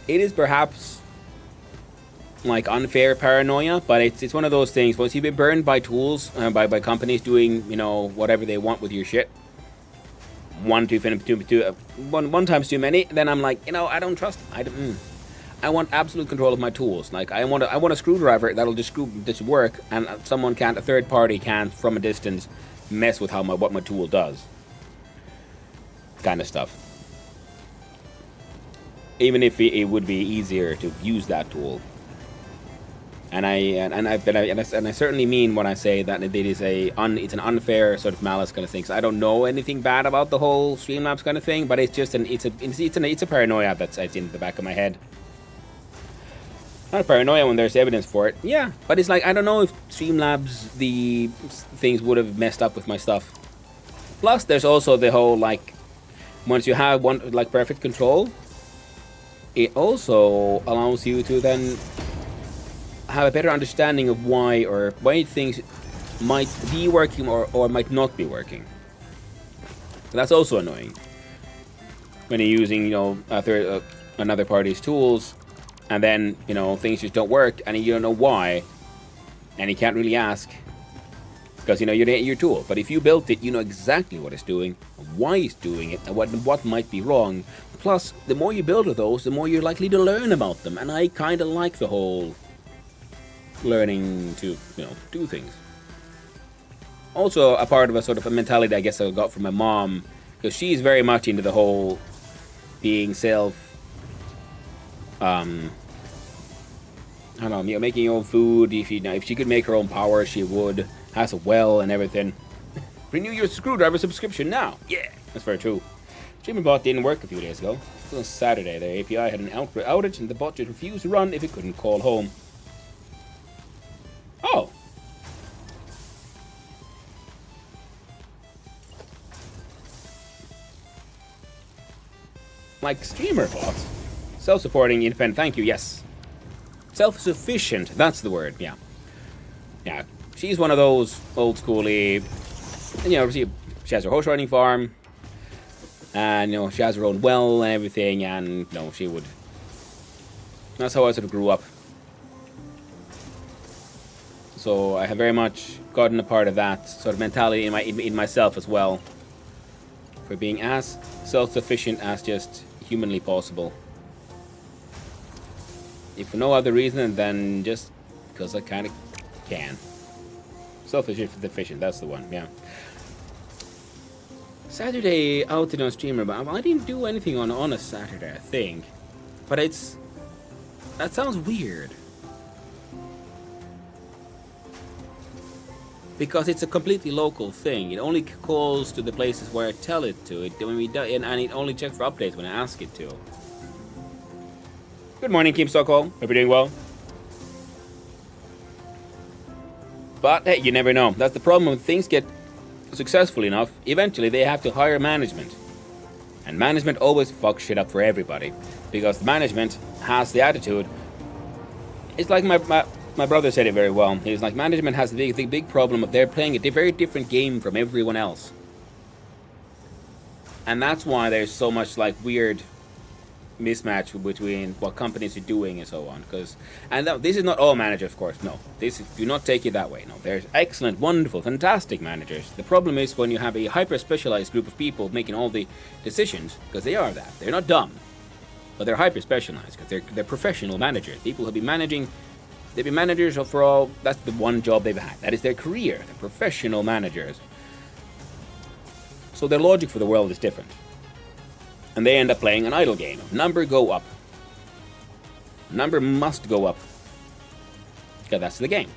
it is perhaps like unfair paranoia, but it's one of those things. Once you've been burned by tools, by companies doing, you know, whatever they want with your shit, one times too many, then I'm like, you know, I don't trust them. I want absolute control of my tools. Like, I want a screwdriver that'll just work, and a third party can't from a distance mess with what my tool does. Kind of stuff. Even if it would be easier to use that tool. And I certainly mean when I say that it's an unfair sort of malice kind of thing. So I don't know anything bad about the whole Streamlabs kind of thing, but it's just it's a paranoia that's in the back of my head. Not a paranoia when there's evidence for it. Yeah, but it's like, I don't know if Streamlabs the things would have messed up with my stuff. Plus, there's also the whole like, once you have one like perfect control, it also allows you to then have a better understanding of why things might be working or might not be working. So that's also annoying when you're using another party's tools, and then things just don't work and you don't know why, and you can't really ask because you're your tool. But if you built it, you know exactly what it's doing, why it's doing it, and what might be wrong. Plus, the more you build of those, the more you're likely to learn about them, and I kind of like the whole learning to do things. Also, a part of a sort of a mentality I guess I got from my mom, because she's very much into the whole being I don't know, making your own food. If she could make her own power, she would. Has a well and everything. Renew your screwdriver subscription now. Yeah, that's very true. Streaming bot didn't work a few days ago. It was on Saturday. The API had an outage and the bot just refused to run if it couldn't call home. Oh. Like streamer bots. Self-supporting, independent. Thank you, yes. Self-sufficient, that's the word, yeah. Yeah, she's one of those old schooly, she has her horse riding farm, and, she has her own well and everything, and, she would. That's how I sort of grew up. So I have very much gotten a part of that sort of mentality in myself as well, for being as self-sufficient as just humanly possible. If for no other reason than just because I kind of can. Self-sufficient, that's the one, yeah. Saturday outed on streamer, but I didn't do anything on a Saturday, I think. But that sounds weird. Because it's a completely local thing. It only calls to the places where I tell it to. And it only checks for updates when I ask it to. Good morning, Kim Stockholm. Hope you're doing well. But hey, you never know. That's the problem when things get successful enough. Eventually, they have to hire management. And management always fucks shit up for everybody. Because the management has the attitude. It's like my brother said it very well. He's like, management has the big problem of they're playing a very different game from everyone else. And that's why there's so much like weird mismatch between what companies are doing and so on. This is not all managers, of course. No, do not take it that way. No, there's excellent, wonderful, fantastic managers. The problem is when you have a hyper-specialized group of people making all the decisions, because they are that. They're not dumb, but they're hyper-specialized because they're professional managers. People who have been managing. They've been managers for all. That's the one job they've had. That is their career. They're professional managers. So their logic for the world is different. And they end up playing an idle game. Number go up. Number must go up. Because that's the game.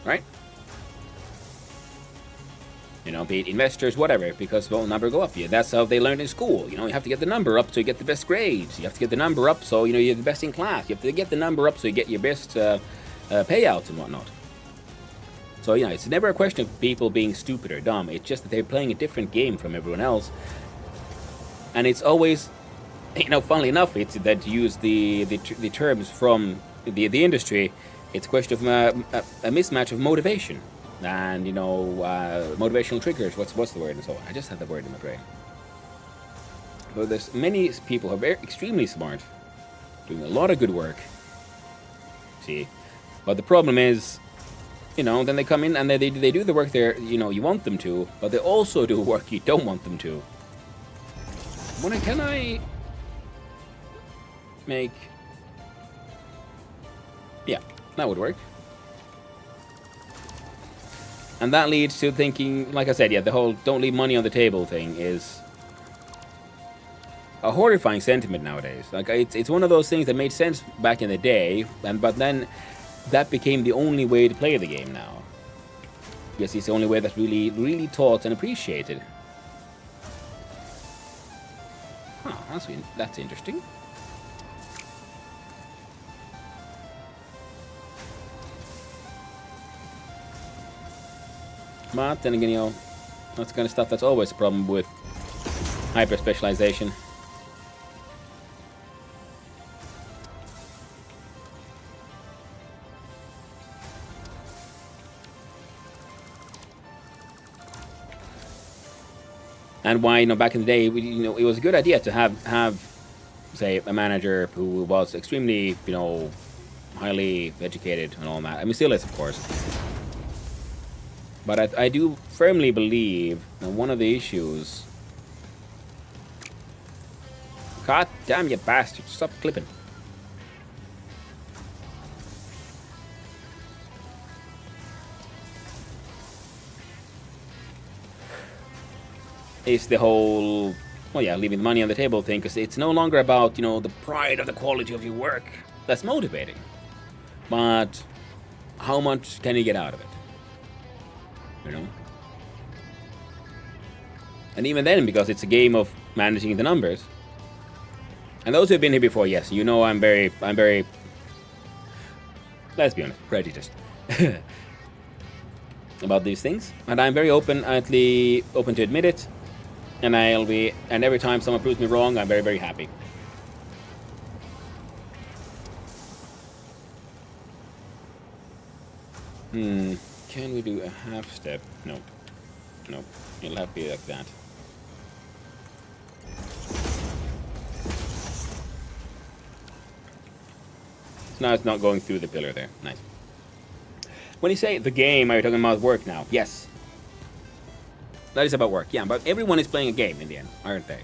Right? Be it investors, whatever. Because, number go up. Yeah, that's how they learned in school. You have to get the number up so you get the best grades. You have to get the number up so, you're the best in class. You have to get the number up so you get your best payouts and whatnot. So, it's never a question of people being stupid or dumb. It's just that they're playing a different game from everyone else. And it's always, funnily enough, it's that you use the terms from the industry. It's a question of a mismatch of motivation and motivational triggers. What's the word and so on. I just had the word in my brain. But there's many people who are extremely smart, doing a lot of good work. See, but the problem is, then they come in and they do the work there you want them to, but they also do work you don't want them to. Can I make... Yeah, that would work. And that leads to thinking, like I said, the whole don't leave money on the table thing is a horrifying sentiment nowadays. Like, it's one of those things that made sense back in the day, but then that became the only way to play the game now. Because it's the only way that's really, really taught and appreciated. Huh, that's interesting. But then again, That's the kind of stuff that's always a problem with hyper specialization. And why, back in the day, it was a good idea to have, say, a manager who was extremely, highly educated and all that. I mean, still is, of course. But I do firmly believe that one of the issues... God damn you bastard, stop clipping. Is the whole, leaving the money on the table thing, because it's no longer about, the pride of the quality of your work. That's motivating. But how much can you get out of it? And even then, because it's a game of managing the numbers. And those who've been here before, yes, I'm very, let's be honest, prejudiced about these things. And I'm very open to admit it. And every time someone proves me wrong, I'm very, very happy. Can we do a half step? No. No. It'll have to be like that. So now it's not going through the pillar there. Nice. When you say the game, are you talking about work now? Yes. That is about work, yeah. But everyone is playing a game in the end, aren't they?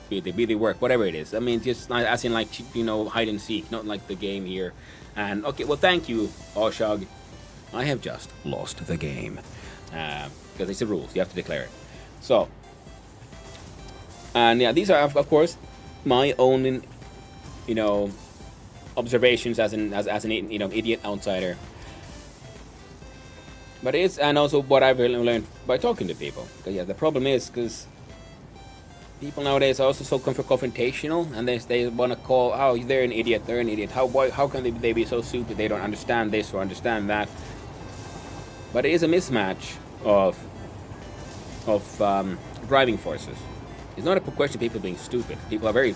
Be they work, whatever it is. I mean, just as in like, hide and seek, not like the game here. And, okay, well, thank you, Oshog. I have just lost the game. Because it's the rules, you have to declare it. So, and yeah, these are, of course, my own, observations as an idiot outsider. But it's, and also what I've learned by talking to people. Because, yeah, the problem is, because people nowadays are also so confrontational, and they want to call, oh, they're an idiot, how can they be so stupid, they don't understand this or understand that. But it is a mismatch of driving forces. It's not a question of people being stupid. People are very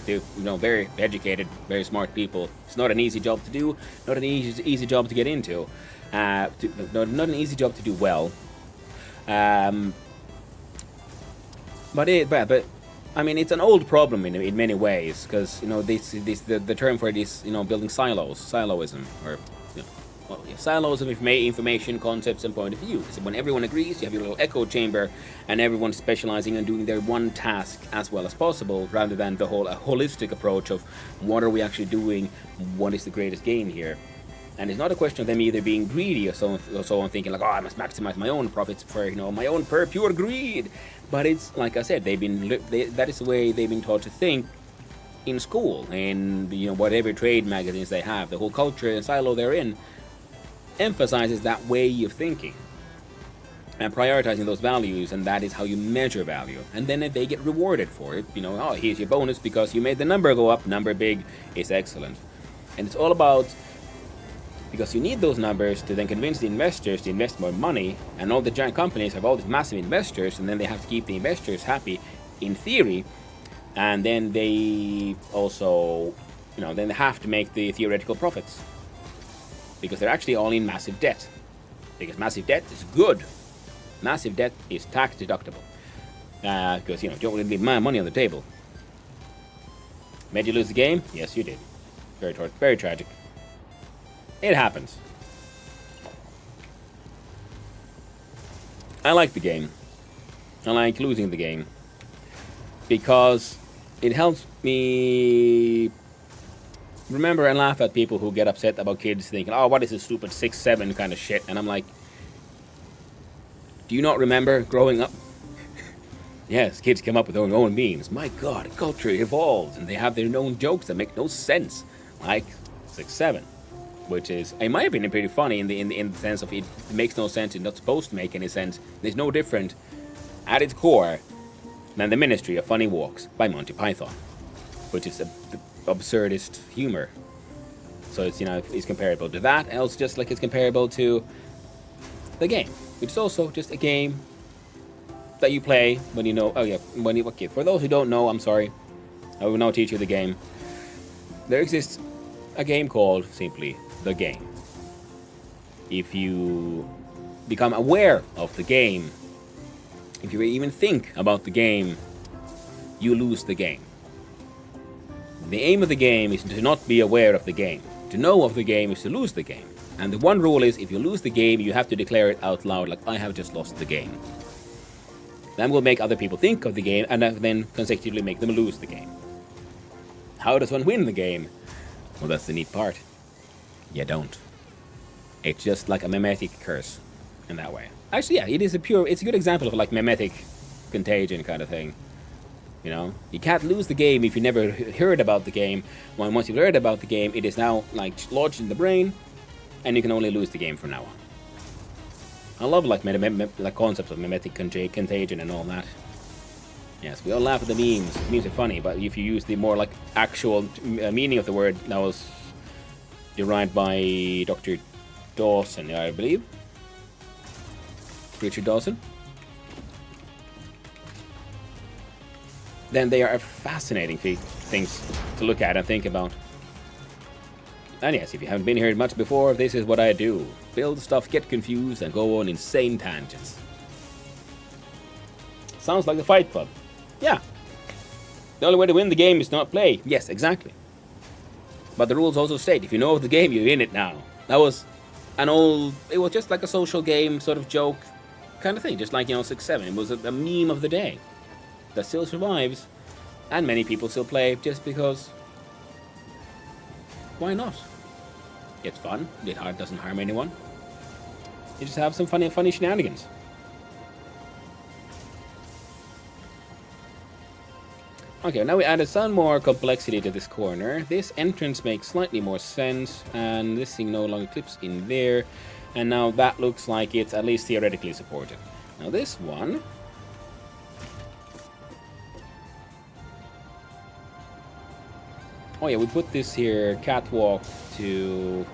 educated, very smart people. It's not an easy job to do, not an easy job to get into. Not an easy job to do well. But I mean, it's an old problem in many ways, because the term for it is building siloism, or silos of information, concepts, and point of view. So when everyone agrees, you have your little echo chamber, and everyone's specializing and doing their one task as well as possible, rather than the whole holistic approach of what are we actually doing, what is the greatest gain here. And it's not a question of them either being greedy or so on, thinking like, oh, I must maximize my own profits for my own pure greed. But it's like I said, that is the way they've been taught to think in school, and whatever trade magazines they have. The whole culture and silo they're in emphasizes that way of thinking and prioritizing those values, and that is how you measure value. And then if they get rewarded for it, oh, here's your bonus because you made the number go up. Number big is excellent, and it's all about. Because you need those numbers to then convince the investors to invest more money, and all the giant companies have all these massive investors, and then they have to keep the investors happy, in theory, and then they also, then they have to make the theoretical profits. Because they're actually all in massive debt. Because massive debt is good. Massive debt is tax deductible. Because, you don't want to leave money on the table. Made you lose the game? Yes, you did. Very tragic. It happens. I like the game. I like losing the game. Because it helps me remember and laugh at people who get upset about kids thinking, oh, what is this stupid 6-7 kind of shit? And I'm like, do you not remember growing up? Yes, kids come up with their own memes. My God, culture evolves, and they have their own jokes that make no sense. Like 6-7. Which is, in my opinion, pretty funny in the sense of it makes no sense. It's not supposed to make any sense. It's no different at its core than The Ministry of Funny Walks by Monty Python, which is the absurdist humor. So it's it's comparable to that, else just like it's comparable to the game, which is also just a game that you play when you know. Oh yeah, when you okay. For those who don't know, I'm sorry. I will now teach you the game. There exists a game called simply the game. If you become aware of the game, if you even think about the game, you lose the game. The aim of the game is to not be aware of the game. To know of the game is to lose the game. And the one rule is if you lose the game, you have to declare it out loud, like, I have just lost the game. That will make other people think of the game and then consecutively make them lose the game. How does one win the game? Well, that's the neat part. You don't. It's just like a mimetic curse in that way. Actually, yeah, it's a good example of like mimetic contagion kind of thing. You know, you can't lose the game if you never heard about the game. Once you've heard about the game, it is now like lodged in the brain, and you can only lose the game from now on. I love like concepts of mimetic contagion and all that. Yes, we all laugh at the memes. Memes are funny, but if you use the more like actual meaning of the word, that was derived by Dr. Dawson, I believe. Richard Dawson. Then they are fascinating things to look at and think about. And yes, if you haven't been here much before, this is what I do. Build stuff, get confused, and go on insane tangents. Sounds like the Fight Club. Yeah. The only way to win the game is to not play. Yes, exactly. But the rules also state, if you know of the game, you're in it now. That was it was just like a social game, sort of joke kind of thing. Just like, 6-7. It was a meme of the day that still survives, and many people still play just because. Why not? It's fun. It doesn't harm anyone. You just have some funny shenanigans. Okay, now we added some more complexity to this corner. This entrance makes slightly more sense, and this thing no longer clips in there. And now that looks like it's at least theoretically supported. Now this one. Oh yeah, we put this here, catwalk to...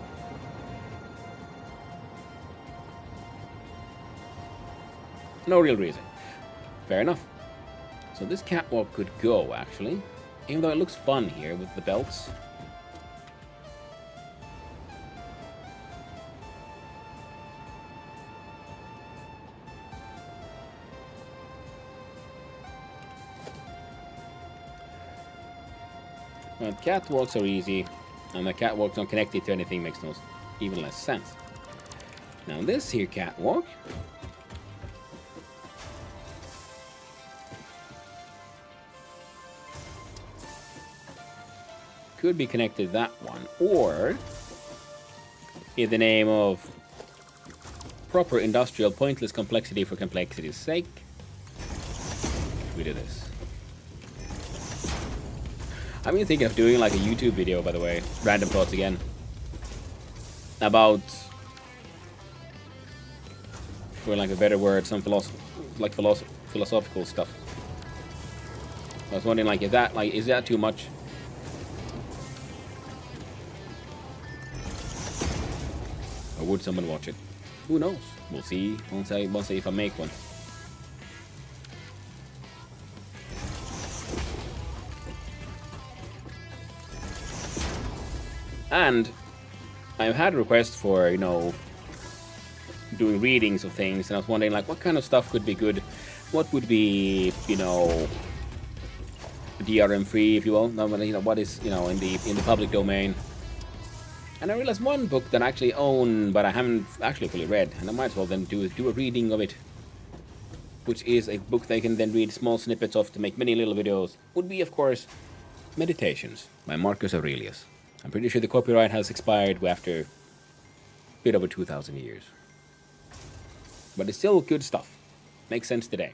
No real reason. Fair enough. So this catwalk could go, actually. Even though it looks fun here with the belts. Well, catwalks are easy, and the catwalks not connected to anything makes no even less sense. Now this here catwalk could be connected to that one, or in the name of proper industrial pointless complexity for complexity's sake, we do this. I've been thinking of doing like a YouTube video, by the way, random thoughts again, about, for like a better word, some philosophical stuff. I was wondering, like, is that too much? Or would someone watch it? Who knows? We'll see once I if I make one. And I've had requests for, doing readings of things, and I was wondering, like, what kind of stuff could be good? What would be, DRM free, if you will? What is, in the public domain? And I realized one book that I actually own, but I haven't actually fully read, and I might as well then do a reading of it, which is a book they can then read small snippets of to make many little videos, would be, of course, Meditations by Marcus Aurelius. I'm pretty sure the copyright has expired after a bit over 2,000 years. But it's still good stuff. Makes sense today.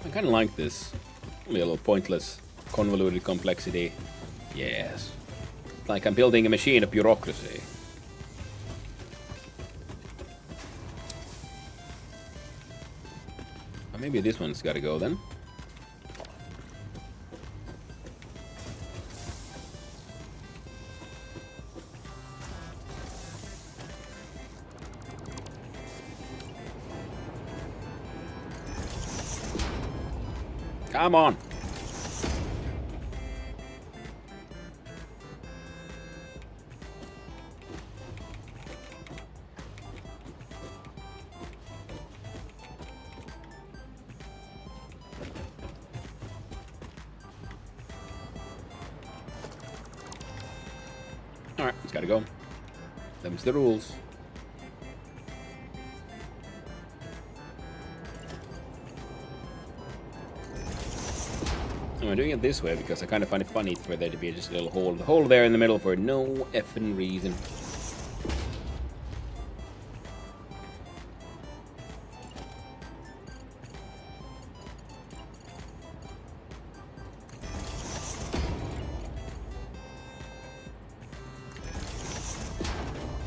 I kind of like this little pointless, convoluted complexity Yes. Like I'm building a machine of bureaucracy. Or maybe this one's gotta go then. Come on! Alright, it's gotta go. Them's the rules. I'm doing it this way because I kind of find it funny for there to be just a little hole there in the middle for no effing reason.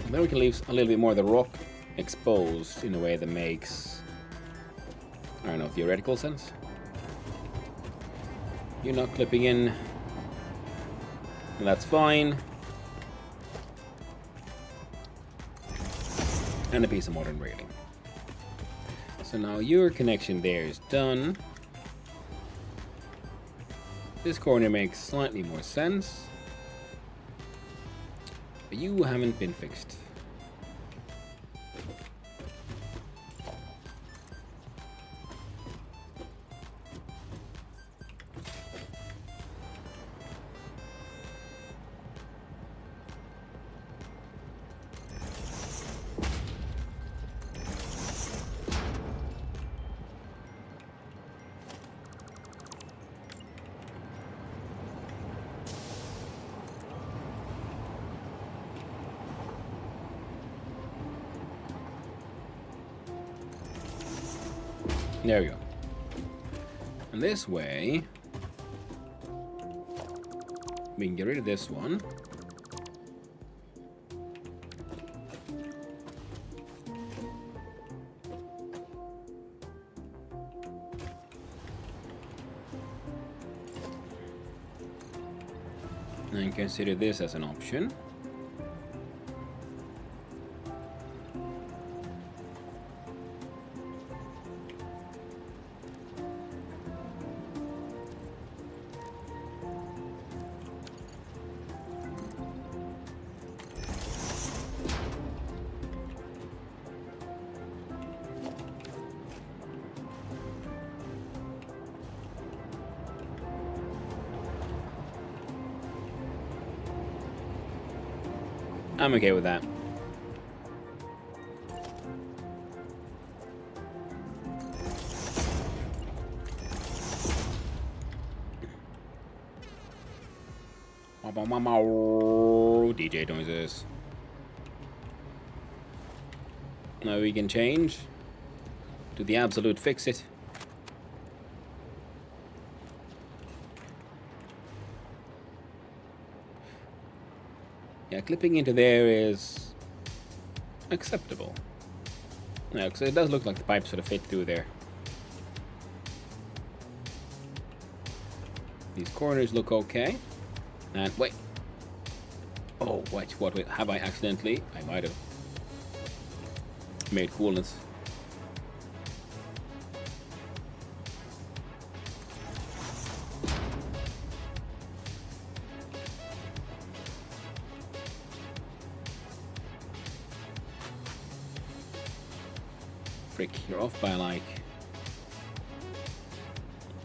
And then we can leave a little bit more of the rock exposed in a way that makes, I don't know, theoretical sense. You're not clipping in. And that's fine. And a piece of modern railing. So now your connection there is done. This corner makes slightly more sense. But you haven't been fixed. There we go. And this way, we can get rid of this one. And consider this as an option. I'm okay with that. DJ noises. Now we can change to the absolute fix-it. Yeah, clipping into there is acceptable. Yeah, because it does look like the pipe sort of fit through there. These corners look okay. And wait. Oh, wait, what have I accidentally? I might have made coolness. Frick, you're off by like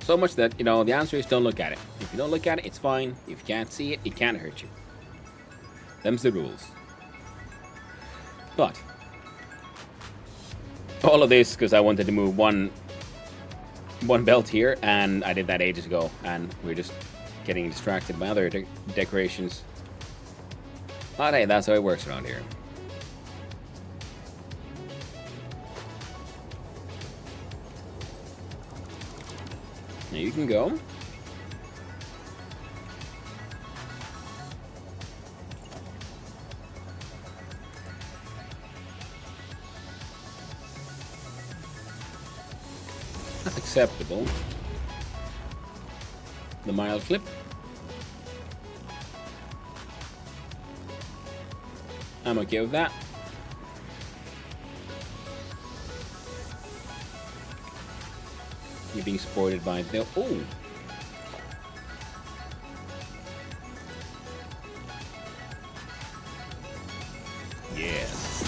so much that, you know, the answer is don't look at it. If you don't look at it, it's fine. If you can't see it, it can't hurt you. Them's the rules. But all of this because I wanted to move one belt here, and I did that ages ago, and we're just getting distracted by other decorations. But hey, that's how it works around here. Now you can go. That's acceptable. The mild clip. I'm okay with that. You're being supported by the... Oh! Yes.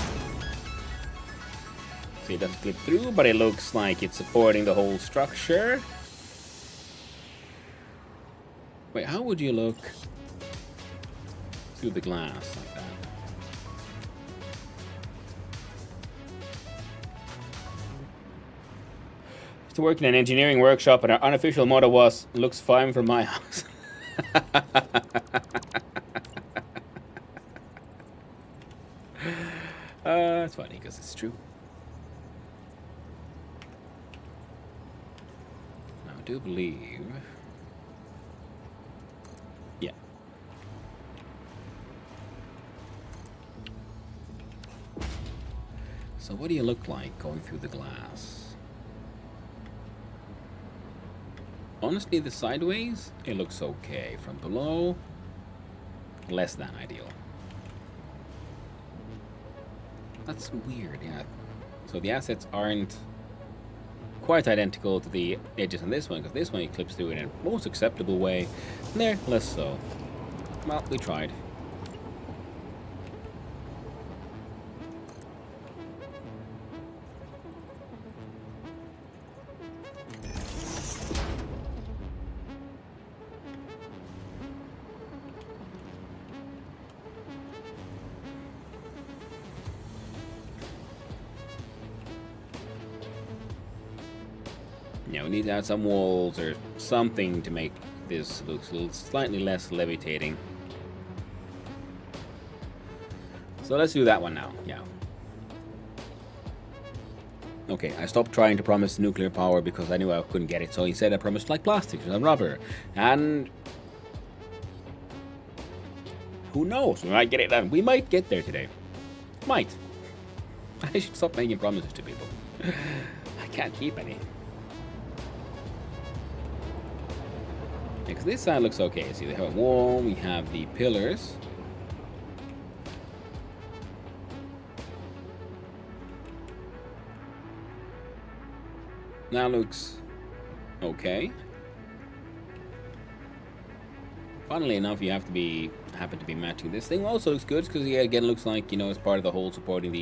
So it doesn't clip through, but it looks like it's supporting the whole structure. Wait, how would you look through the glass like that? To work in an engineering workshop, and our unofficial motto was, looks fine from my house. It's funny because it's true. Now, I do believe... Yeah. So what do you look like going through the glass? Honestly, the sideways, it looks okay. From below, less than ideal. That's weird, yeah. So the assets aren't quite identical to the edges on this one, because this one it clips through in a most acceptable way. And there, less so. Well, we tried. Yeah, we need to add some walls or something to make this look a little slightly less levitating. So let's do that one now, yeah. Okay, I stopped trying to promise nuclear power because I knew I couldn't get it, so instead I promised like plastics and rubber. And... who knows, we might get it done. We might get there today. Might. I should stop making promises to people. I can't keep any. Because this side looks okay. See, they have a wall, we have the pillars. That looks okay. Funnily enough, you have to happen to be matching this thing. Also looks good because yeah, again looks like, you know, it's part of the whole supporting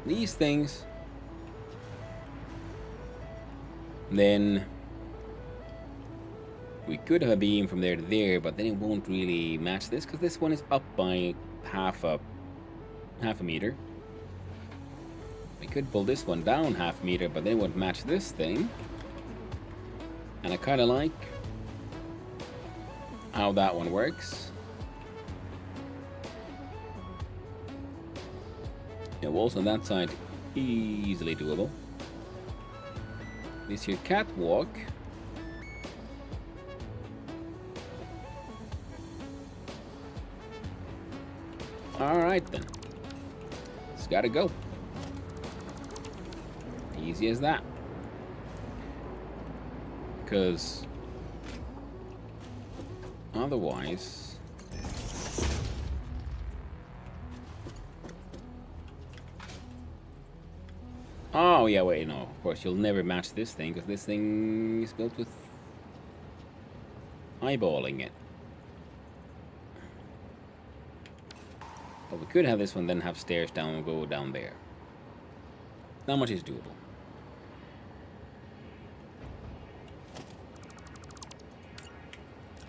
these things. And then we could have a beam from there to there, but then it won't really match this because this one is up by half a meter. We could pull this one down half a meter, but then it won't match this thing. And I kind of like how that one works. Yeah, walls on that side easily doable. This here catwalk. Alright then. It's gotta go. Easy as that. Because otherwise... oh yeah, wait, no. Of course, you'll never match this thing, because this thing is built with eyeballing it. But we could have this one, then have stairs down and go down there. Not much is doable.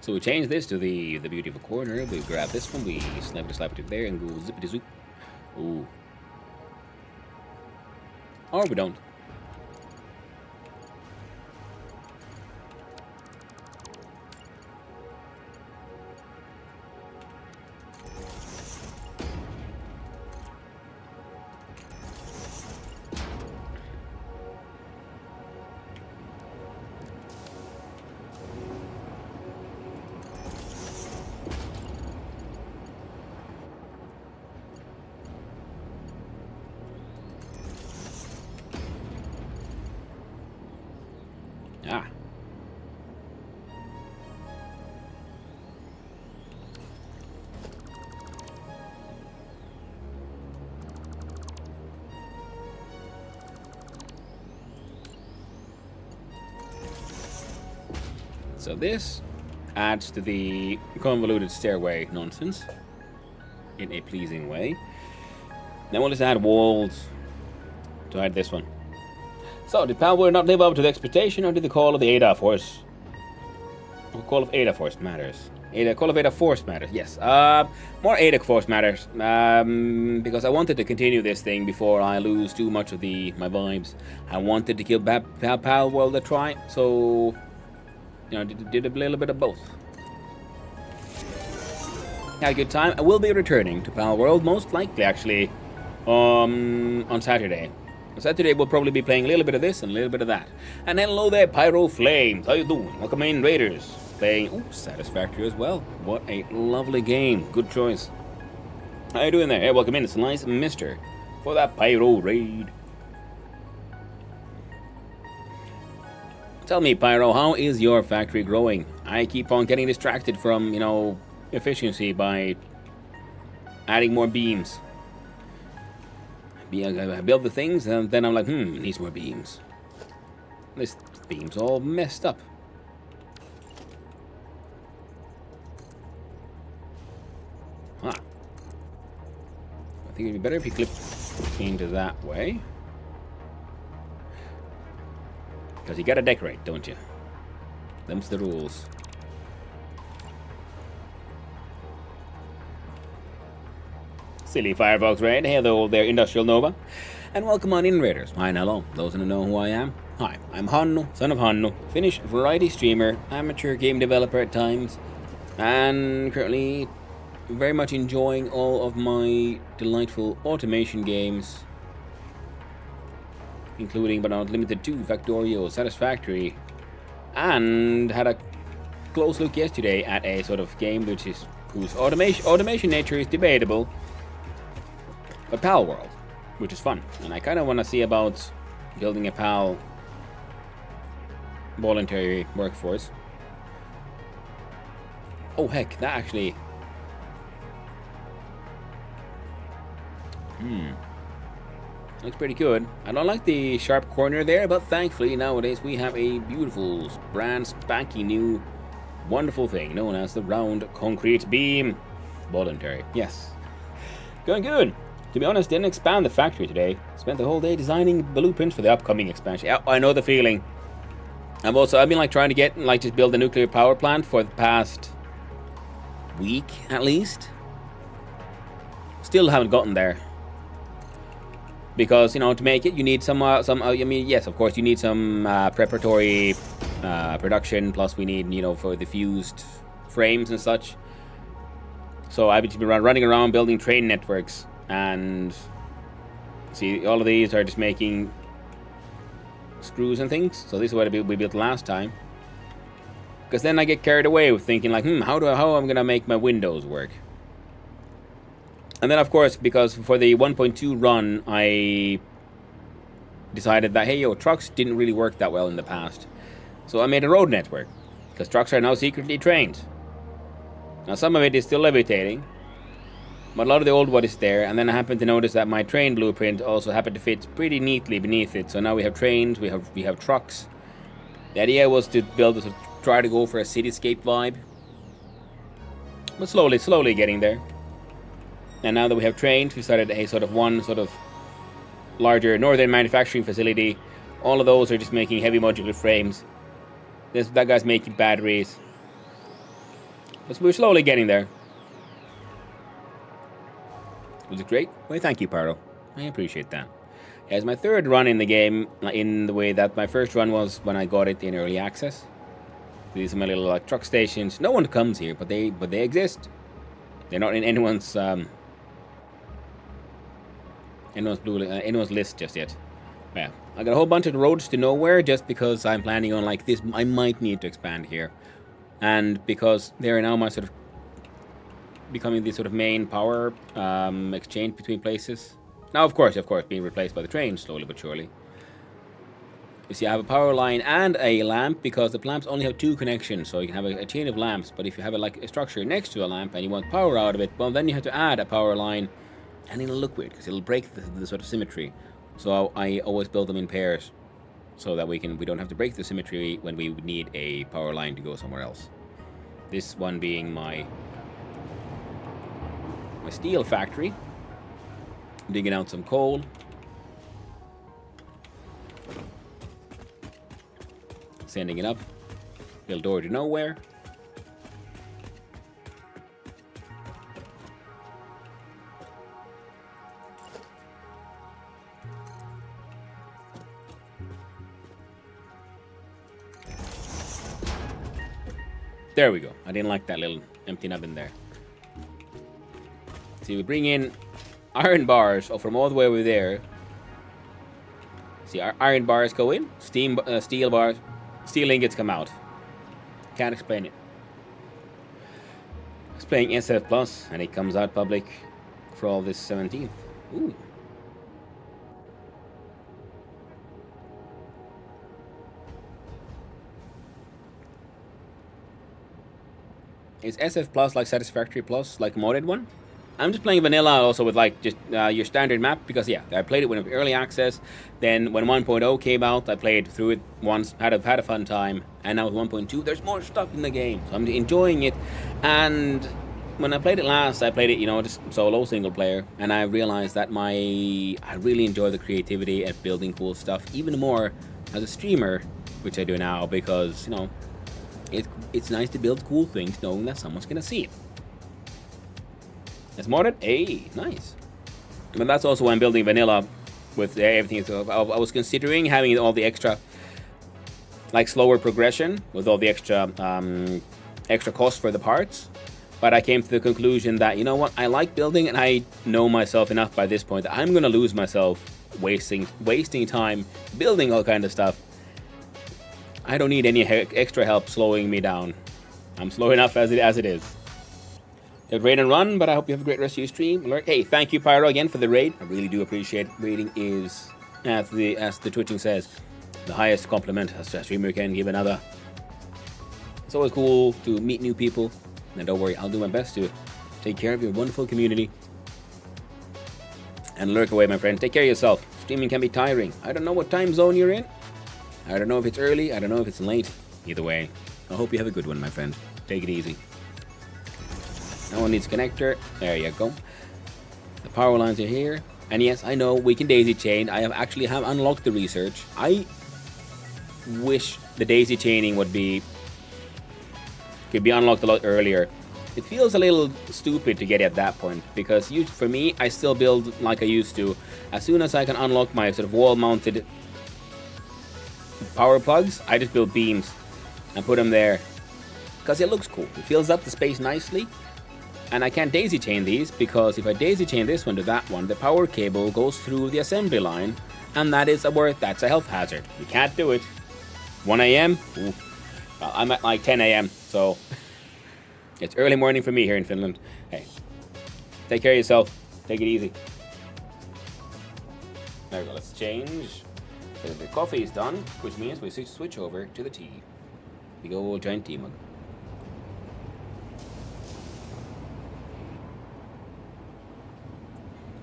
So we change this to the beauty of a corner. We grab this one, we slap it there, and go zippity zoop. Ooh. Or we don't. So this adds to the convoluted stairway nonsense in a pleasing way. Then we'll just add walls to hide this one. So, did Palworld not live up to the expectation, or did the call of the Ada Force? The call of Ada Force matters. Call of Ada Force matters, yes. More Ada Force matters. Because I wanted to continue this thing before I lose too much of my vibes. I wanted to give Palworld a try, so you know, did a little bit of both. Had a good time. I will be returning to Palworld, most likely actually, on Saturday. On Saturday we'll probably be playing a little bit of this and a little bit of that. And hello there, Pyro Flames. How you doing? Welcome in, Raiders. Playing Satisfactory as well. What a lovely game. Good choice. How you doing there? Hey, welcome in. It's a nice mister for that Pyro raid. Tell me, Pyro, how is your factory growing? I keep on getting distracted from, you know, efficiency by adding more beams. I build the things and then I'm like, it needs more beams. This beam's all messed up. I think it'd be better if you clip into that way. Because you gotta decorate, don't you? Them's the rules. Silly Firefox Raid, hello there, Industrial Nova. And welcome on in, Raiders. Hi and hello, those who know who I am. Hi, I'm Hanno, son of Hanno, Finnish variety streamer, amateur game developer at times, and currently very much enjoying all of my delightful automation games, including but not limited to Factorio, Satisfactory, and had a close look yesterday at a sort of game whose automation nature is debatable, but Palworld, which is fun, and I kind of want to see about building a PAL voluntary workforce. Oh heck, that actually looks pretty good. I don't like the sharp corner there, but thankfully nowadays we have a beautiful, brand spanking new, wonderful thing known as the round concrete beam. Voluntary, yes. Going good. To be honest, didn't expand the factory today. Spent the whole day designing blueprints for the upcoming expansion. Yeah, I know the feeling. I've been like trying to get just build a nuclear power plant for the past week at least. Still haven't gotten there. Because, you know, to make it, you need some I mean, yes, of course, you need some preparatory production, plus we need, you know, for the fused frames and such. So I've been running around building train networks, and see, all of these are just making screws and things. So this is what we built last time. Because then I get carried away with thinking like, how am I gonna make my windows work? And then, of course, because for the 1.2 run, I decided that, hey, trucks didn't really work that well in the past. So I made a road network, because trucks are now secretly trained. Now, some of it is still levitating, but a lot of the old one is there. And then I happened to notice that my train blueprint also happened to fit pretty neatly beneath it. So now we have trains, we have trucks. The idea was to try to go for a cityscape vibe, but slowly getting there. And now that we have trains, we started a one larger northern manufacturing facility. All of those are just making heavy modular frames. That guy's making batteries. But we're slowly getting there. Was it great? Well, thank you, Paro. I appreciate that. It's my third run in the game, in the way that my first run was when I got it in early access. These are my little truck stations. No one comes here, but they exist. They're not in anyone's list just yet. Yeah, I got a whole bunch of roads to nowhere just because I'm planning on this. I might need to expand here, and because they are now my becoming the main power exchange between places. Now, of course, being replaced by the train slowly but surely. You see, I have a power line and a lamp because the lamps only have 2 connections, so you can have a chain of lamps. But if you have a structure next to a lamp and you want power out of it, well, then you have to add a power line. And it'll look weird, because it'll break the symmetry. So I always build them in pairs. so that we don't have to break the symmetry when we would need a power line to go somewhere else. This one being my steel factory. Digging out some coal. Sending it up. Little door to nowhere. There we go. I didn't like that little empty nub in there. See, we bring in iron bars from all the way over there. See, our iron bars go in, steel bars, steel ingots come out. Can't explain it. It's playing SF Plus, and it comes out public for all this 17th. Ooh. Is SF Plus like Satisfactory Plus, like a modded one? I'm just playing vanilla also with like just your standard map because yeah, I played it when it was early access. Then when 1.0 came out, I played through it once, had a fun time, and now with 1.2, there's more stuff in the game, so I'm enjoying it. And when I played it last, I played it, just solo single player, and I realized that I really enjoy the creativity and building cool stuff even more as a streamer, which I do now because it's nice to build cool things knowing that someone's gonna see it. It's modded? Hey, nice. But that's also why I'm building vanilla with everything. So I was considering having all the extra, like slower progression with all the extra cost for the parts. But I came to the conclusion that, you know what, I like building and I know myself enough by this point that I'm going to lose myself wasting time building all kind of stuff. I don't need any extra help slowing me down. I'm slow enough as it is. It raid and run, but I hope you have a great rest of your stream. Hey, thank you, Pyro, again for the raid. I really do appreciate it. Raiding is, as the twitching says, the highest compliment a streamer can give another. It's always cool to meet new people. And don't worry, I'll do my best to take care of your wonderful community. And lurk away, my friend. Take care of yourself. Streaming can be tiring. I don't know what time zone you're in. I don't know if it's early. I don't know if it's late. Either way, I hope you have a good one, my friend. Take it easy. No one needs a connector. There you go. The power lines are here. And yes, I know we can daisy chain. I have unlocked the research. I wish the daisy chaining could be unlocked a lot earlier. It feels a little stupid to get at that point because for me, I still build like I used to. As soon as I can unlock my sort of wall-mounted power plugs, I just build beams and put them there because it looks cool. It fills up the space nicely. And I can't daisy chain these because if I daisy chain this one to that one, the power cable goes through the assembly line, and that's a health hazard. You can't do it. 1 a.m. Well, I'm at like 10 a.m. So it's early morning for me here in Finland. Hey, take care of yourself. Take it easy. There we go. Let's change. So the coffee is done, which means we switch over to the tea. Big old giant tea mug.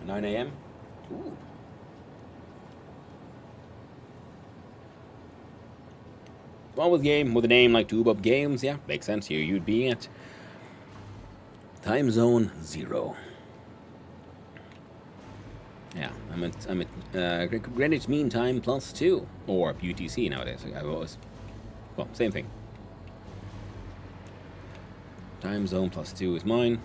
9 a.m. Ooh. Well, with a name like Tube Games, yeah, makes sense here. You'd be at time zone 0. Yeah, I'm at Greenwich Mean Time +2, or UTC nowadays. Same thing. Time zone +2 is mine.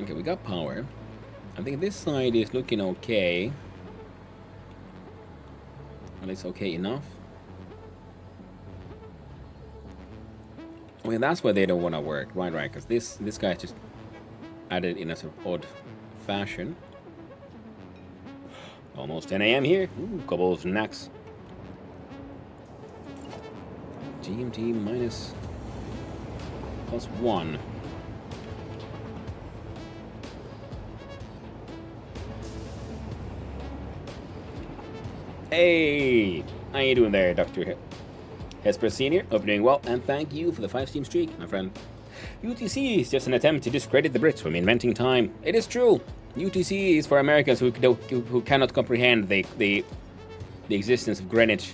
Okay, we got power. I think this side is looking okay. At least okay enough. I mean, that's why they don't want to work. Right, because this guy just added in a sort of odd fashion. Almost 10 a.m. here. Ooh, couple of snacks. GMT minus +1. Hey, how you doing there, Dr. Hesper Senior? Hope you're doing well, and thank you for the 5 Steam streak, my friend. UTC is just an attempt to discredit the Brits from inventing time. It is true. UTC is for Americans who cannot comprehend the existence of Greenwich.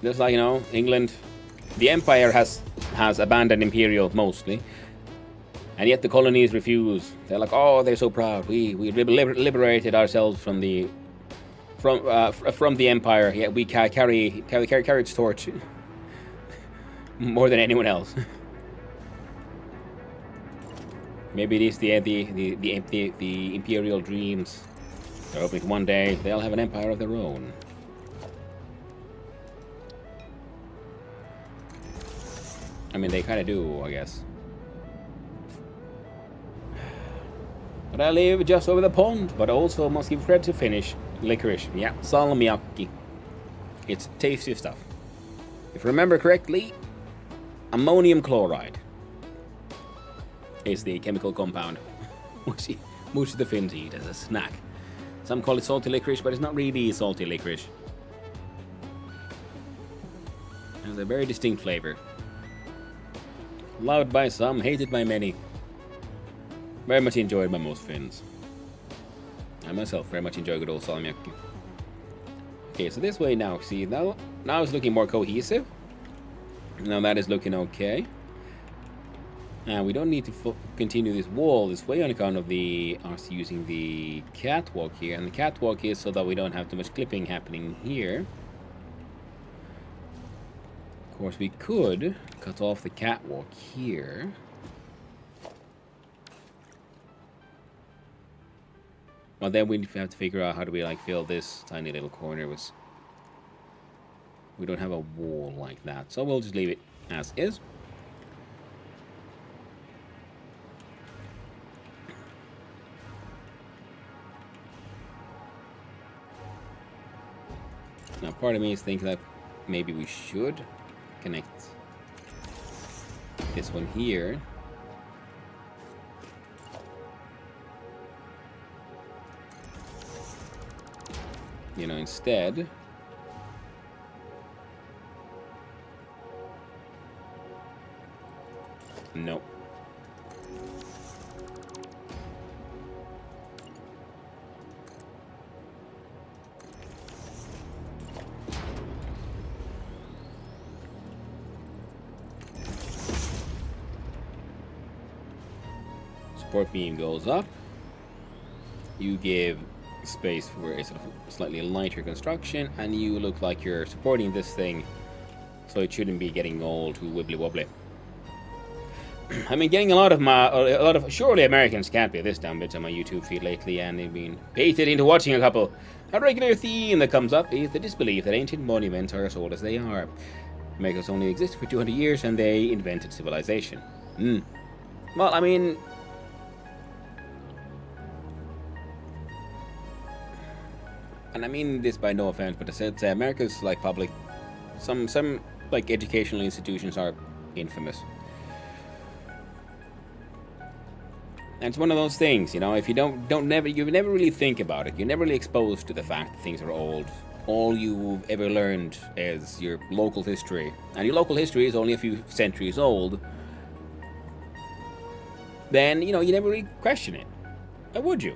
Just like, England, the empire has abandoned imperial mostly, and yet the colonies refuse. They're like, oh, they're so proud. We liberated ourselves from the empire. Yeah, we carry its torch more than anyone else. Maybe it is the imperial dreams. They're hoping one day they'll have an empire of their own. I mean, they kind of do, I guess. But I live just over the pond, but also must give credit to Finnish licorice. Yeah, salmiakki. It's tasty stuff. If I remember correctly, ammonium chloride is the chemical compound which the Finns eat as a snack. Some call it salty licorice, but it's not really salty licorice. It has a very distinct flavor. Loved by some, hated by many. Very much enjoyed by most Finns. I myself very much enjoy good old salmiakki. Okay, so this way now. See, now it's looking more cohesive. Now that is looking okay. And we don't need to continue this wall this way on account of us using the catwalk here. And the catwalk is so that we don't have too much clipping happening here. Of course, we could cut off the catwalk here. Well, then we have to figure out how do we fill this tiny little corner with. We don't have a wall like that, so we'll just leave it as is. Now, part of me is thinking that maybe we should connect this one here. Instead. Nope. Support beam goes up. You give space for a sort of slightly lighter construction, and you look like you're supporting this thing, so it shouldn't be getting all too wibbly wobbly. I've been getting a lot of surely Americans can't be this dumb bits on my YouTube feed lately, and they've been baited into watching a couple. A regular theme that comes up is the disbelief that ancient monuments are as old as they are. Americans only existed for 200 years, and they invented civilization. Well, I mean, and I mean this by no offense, but I said America's public, some educational institutions are infamous. And it's one of those things, if you you never really think about it, you're never really exposed to the fact that things are old. All you've ever learned is your local history, and your local history is only a few centuries old. Then, you never really question it. Why would you?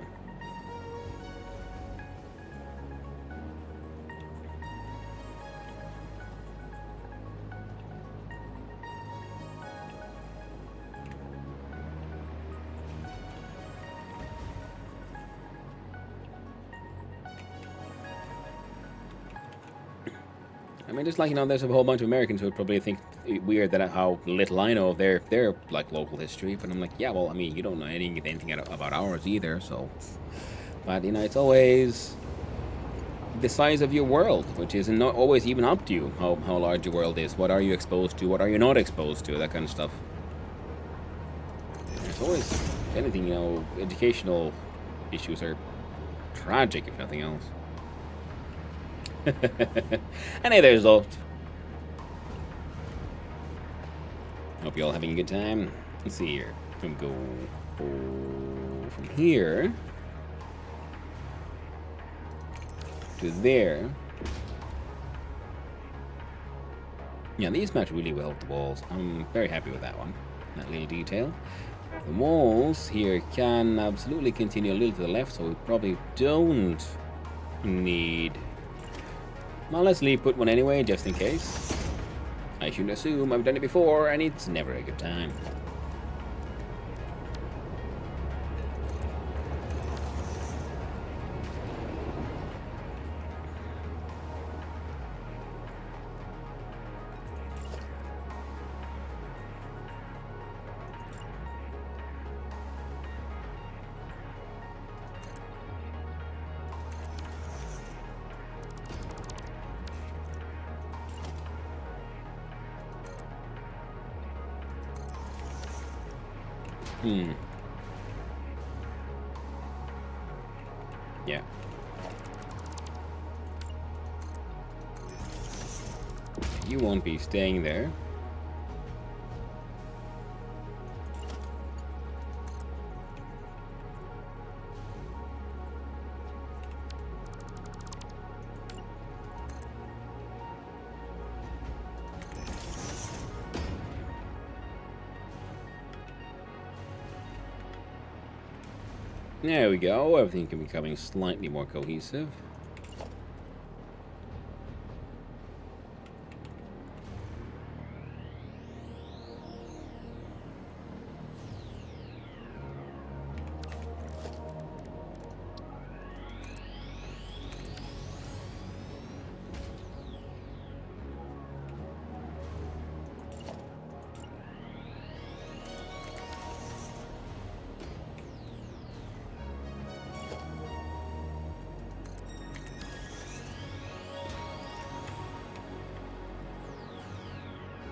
I mean, just there's a whole bunch of Americans who would probably think weird that how little I know of their local history. But I'm like, yeah, well, I mean, you don't know anything about ours either, so. But it's always the size of your world, which is not always even up to you how large your world is. What are you exposed to? What are you not exposed to? That kind of stuff. It's always, if anything, educational issues are tragic, if nothing else. And hey there, Zolt. Hope you're all having a good time. Let's see here. I'm gonna go from here to there. Yeah, these match really well with the walls. I'm very happy with that one. That little detail. The walls here can absolutely continue a little to the left, so we probably don't need... Well, let's put one anyway, just in case. I should assume I've done it before, and it's never a good time. Yeah. You won't be staying there. There we go. Everything can be becoming slightly more cohesive.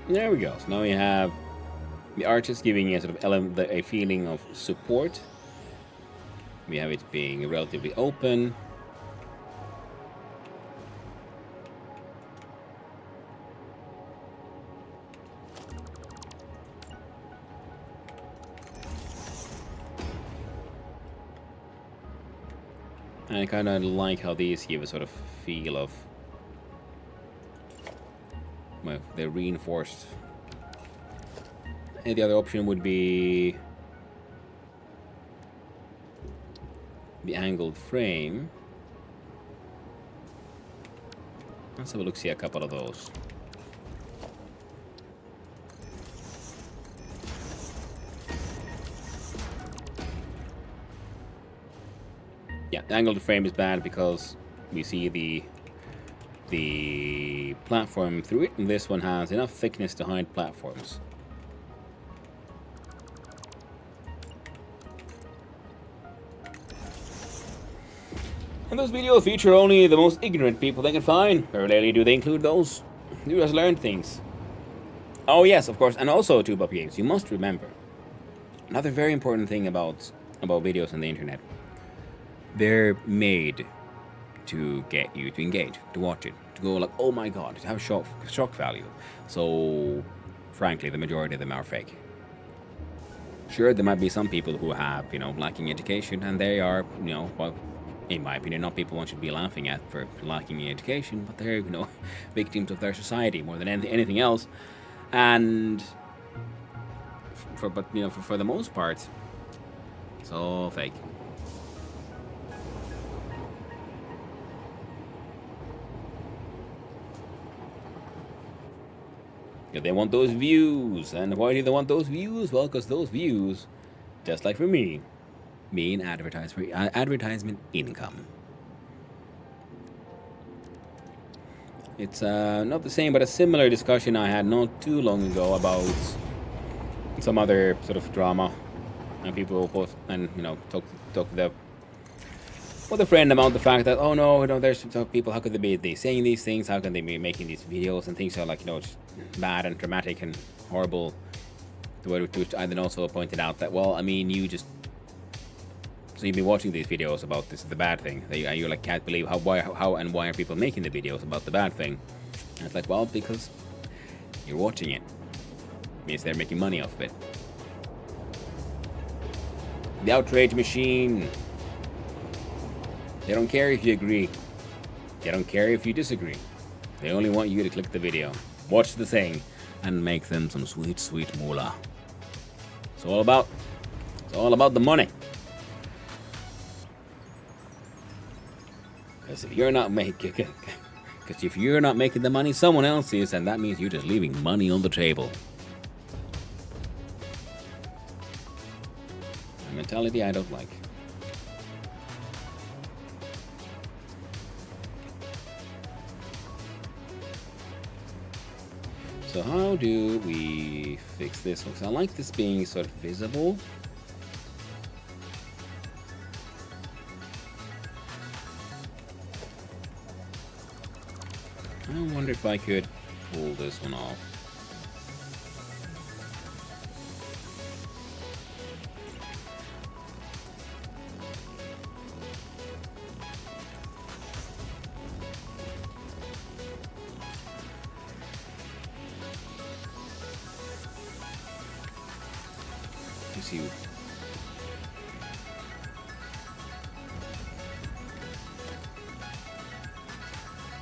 There we go. So now we have the arches giving a sort of a feeling of support. We have it being relatively open. And I kind of like how these give a sort of feel of, well, they're reinforced. And the other option would be the angled frame. Let's have a look, see a couple of those. Yeah, the angled frame is bad because we see the platform through it, and this one has enough thickness to hide platforms. And those videos feature only the most ignorant people they can find. Very rarely do they include those who just learn things. Oh yes, of course, and also Tube Up Games, you must remember another very important thing about videos on the internet. They're made to get you to engage, to watch it, to go like, oh my god, to have shock value. So, frankly, the majority of them are fake. Sure, there might be some people who have, lacking education, and they are, well, in my opinion, not people one should be laughing at for lacking education, but they're, victims of their society more than anything else. And for the most part, it's all fake. Yeah, they want those views. And why do they want those views? Well, because those views, just like for me, mean advertisement income. It's not the same, but a similar discussion I had not too long ago about some other sort of drama. And people post and talk with a friend about the fact that, oh no, there's some people, how could they be saying these things? How can they be making these videos and things are like, just bad and dramatic and horrible? To which I then also pointed out that, well, I mean, so you've been watching these videos about this, the bad thing. You like can't believe how and why are people making the videos about the bad thing? And it's like, well, because you're watching it. It means they're making money off of it. The outrage machine. They don't care if you agree. They don't care if you disagree. They only want you to click the video. watch the thing, and make them some sweet, sweet moolah. It's all about the money. Because if you're not making the money, someone else is, and that means you're just leaving money on the table. A mentality I don't like. So how do we fix this? Because I like this being sort of visible. I wonder if I could pull this one off. Let's see.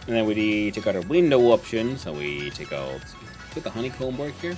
And then we take out our window option, so we take out, put the honeycomb work here.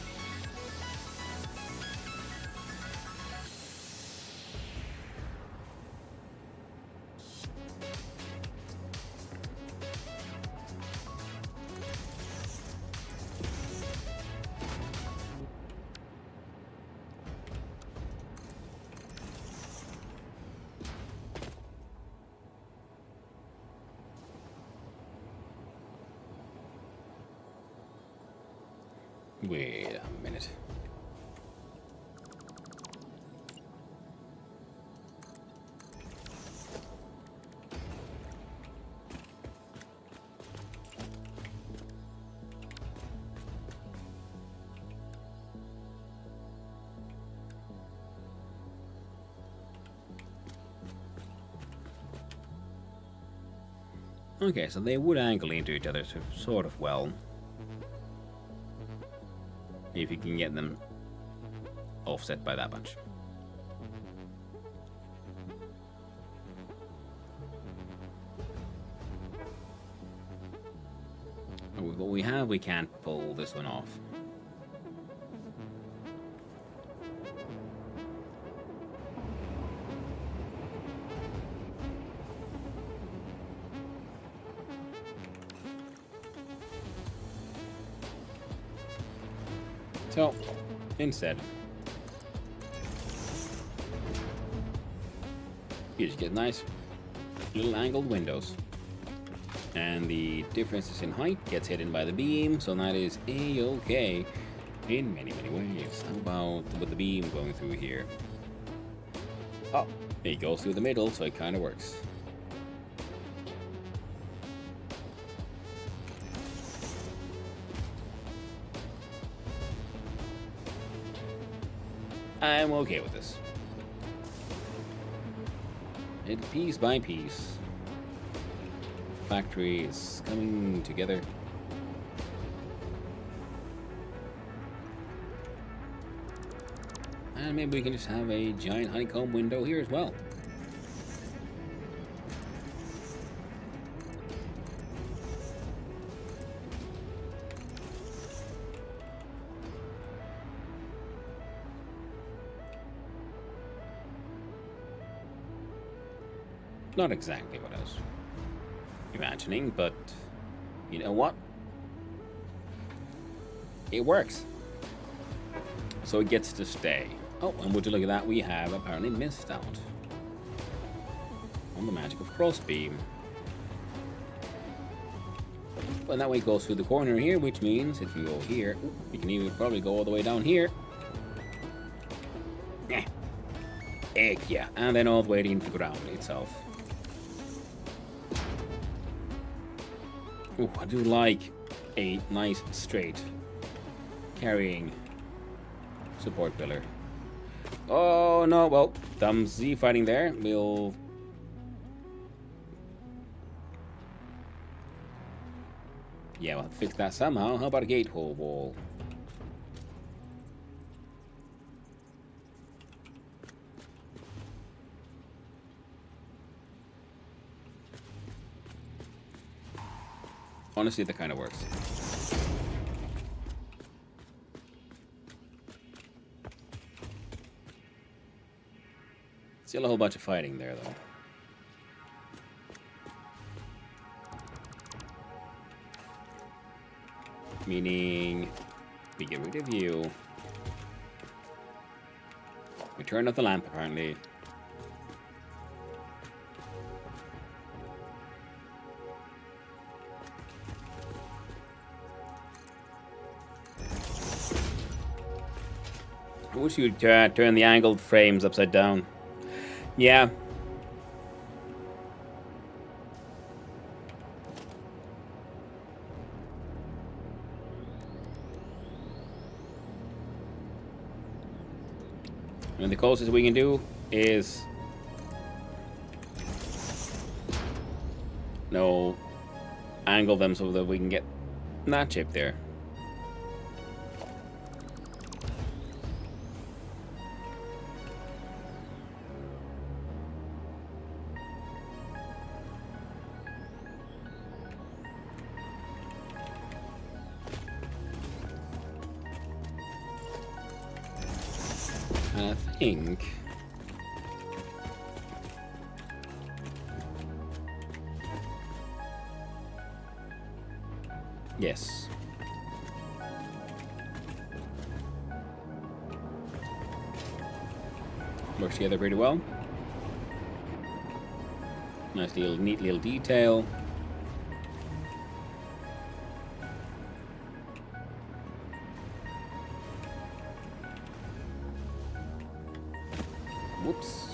Wait a minute. Okay, so they would angle into each other sort of well. If you can get them offset by that much. What we have, we can't pull this one off. So, instead, you just get nice little angled windows. And the differences in height gets hidden by the beam, so that is a-okay in many, many ways. How about with the beam going through here? Oh, it goes through the middle, so it kind of works. I'm okay with this. And piece by piece, factory is coming together. And maybe we can just have a giant honeycomb window here as well. Not exactly what I was imagining, but you know what? It works. So it gets to stay. Oh, and would you look at that, we have apparently missed out on the magic of crossbeam. But that way it goes through the corner here, which means if you go here, you can even probably go all the way down here. Heck yeah, and then all the way into the ground itself. Ooh, I do like a nice straight carrying support pillar. Oh no, well, dumb Z fighting there. We'll we'll fix that somehow. How about a gate hole wall? Honestly, that kind of works. Still a whole bunch of fighting there, though. Meaning, we get rid of you. We turned off the lamp, apparently. I wish you'd turn the angled frames upside down. Yeah. And the closest we can do is angle them so that we can get that chip there. And I think yes. Works together pretty well. Nice little, neat little detail. Whoops.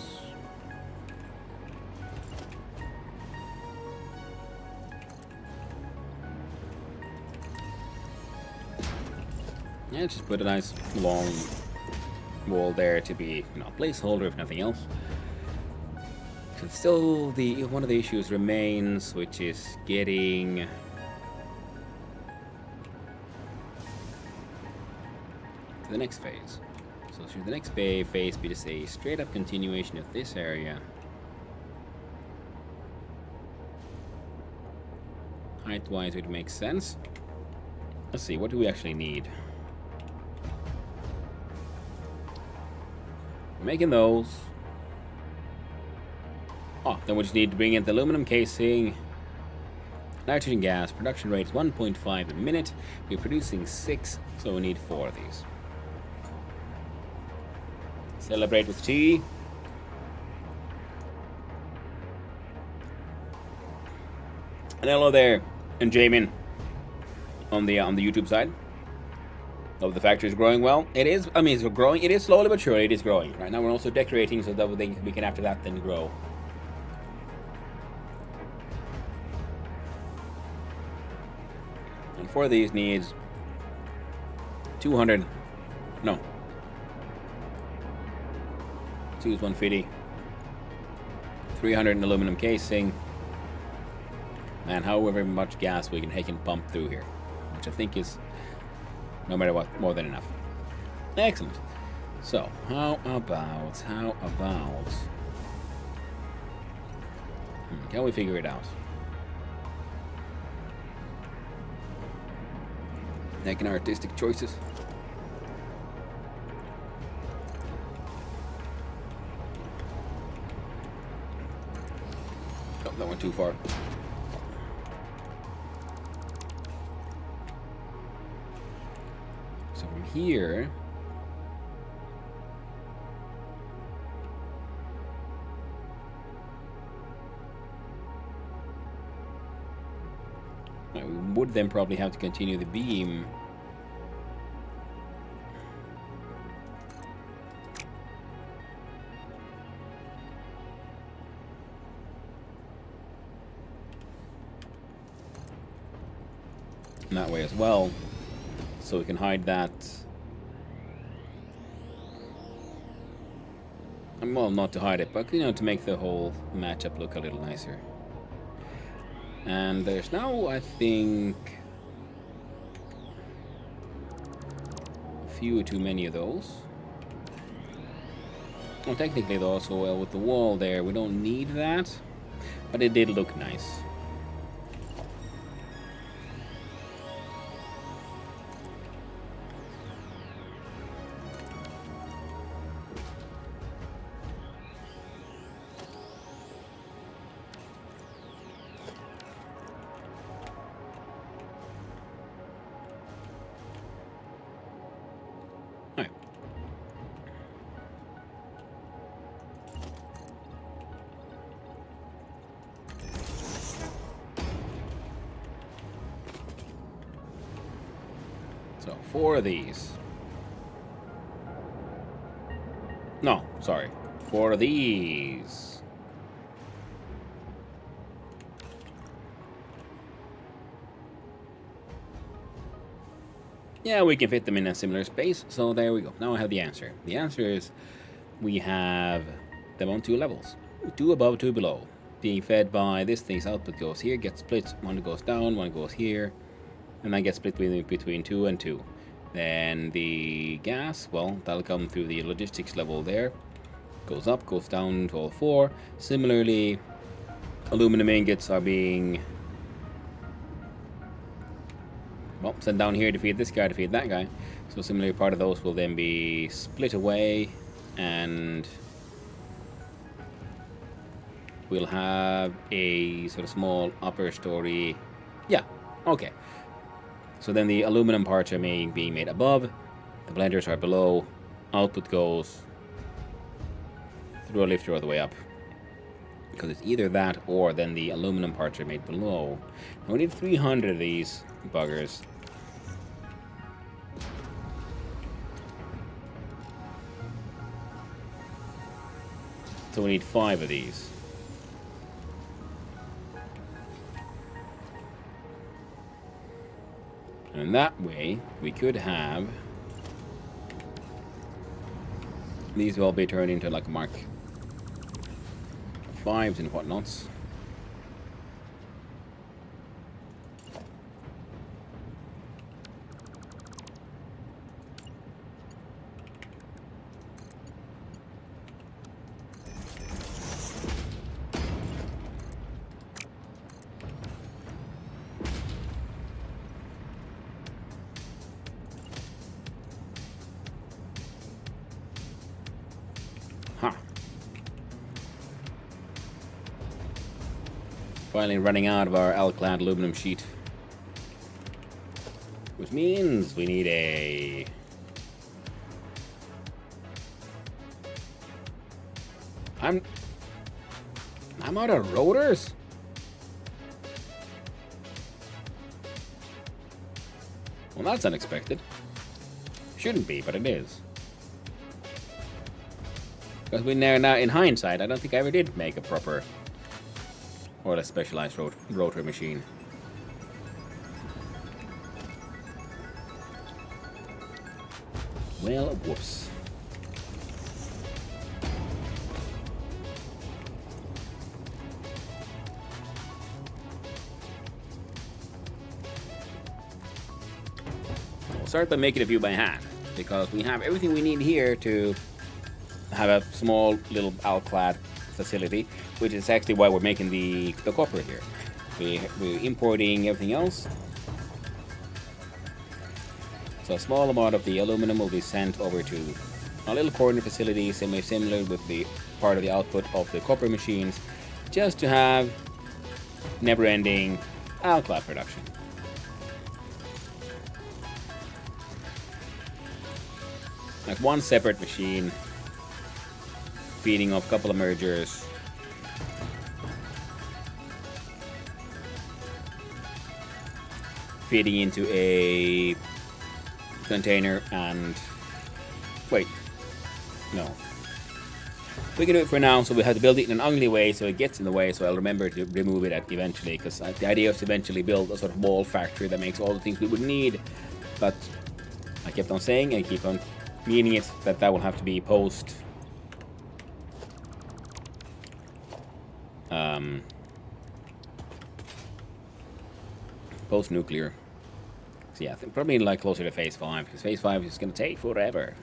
Yeah, just put a nice long wall there to be, placeholder if nothing else. So still, one of the issues remains, which is getting to the next phase. So should the next phase be just a straight up continuation of this area? Height-wise, it makes sense. Let's see, what do we actually need? We're making those. Oh, then we just need to bring in the aluminum casing. Nitrogen gas, production rate is 1.5 a minute. We're producing 6, so we need 4 of these. Celebrate with tea. And hello there, and Jamin on the YouTube side. Hope the factory is growing well. It is. I mean, it's growing. It is slowly but surely. It is growing. Right now, we're also decorating so that we can after that then grow. And for these needs 200. No. 2 is 150. 300 in aluminum casing. And however much gas we can pump through here, which I think is, no matter what, more than enough. Excellent. So, how about... can we figure it out? Making artistic choices. Oh, that went too far. So from here... we would then probably have to continue the beam. In that way as well, so we can hide that. Well, not to hide it, but to make the whole matchup look a little nicer. And there's now, I think, a few too many of those. Well, technically, though, also well with the wall there, we don't need that, but it did look nice. So 4 of these. No, sorry. 4 of these. Yeah, we can fit them in a similar space, so there we go. Now I have the answer. The answer is we have them on 2 levels. 2 above, 2 below. Being fed by this thing's output goes here, gets split. One goes down, one goes here. And then gets split between 2 and 2. Then the gas, well, that'll come through the logistics level there. Goes up, goes down to all 4. Similarly, aluminum ingots are being sent down here to feed this guy, to feed that guy. So similarly, part of those will then be split away, and we'll have a sort of small upper story. Yeah, okay. So then the aluminum parts are being made above, the blenders are below, output goes through a lifter all the way up. Because it's either that or then the aluminum parts are made below. And we need 300 of these buggers. So we need 5 of these. And in that way, we could have these will be turned into like Mark 5s and whatnots. Huh. Finally running out of our alclad aluminum sheet. Which means we need a... I'm out of rotors? Well, that's unexpected. Shouldn't be, but it is. Because we now, in hindsight, I don't think I ever did make a proper or a specialized rotor machine. Well, whoops. We'll start by making a few by hand, because we have everything we need here to have a small little alclad facility, which is actually why we're making the copper here. We're importing everything else. So a small amount of the aluminum will be sent over to a little corner facility, similar with the part of the output of the copper machines, just to have never-ending alclad production. Like one separate machine feeding off a couple of mergers. Feeding into a container and... Wait. No. We can do it for now, so we have to build it in an ugly way so it gets in the way, so I'll remember to remove it eventually, because the idea is to eventually build a sort of wall factory that makes all the things we would need. But I kept on saying, and keep on meaning it, that will have to be post... post-nuclear. So yeah, I think probably like closer to phase 5, because phase 5 is going to take forever.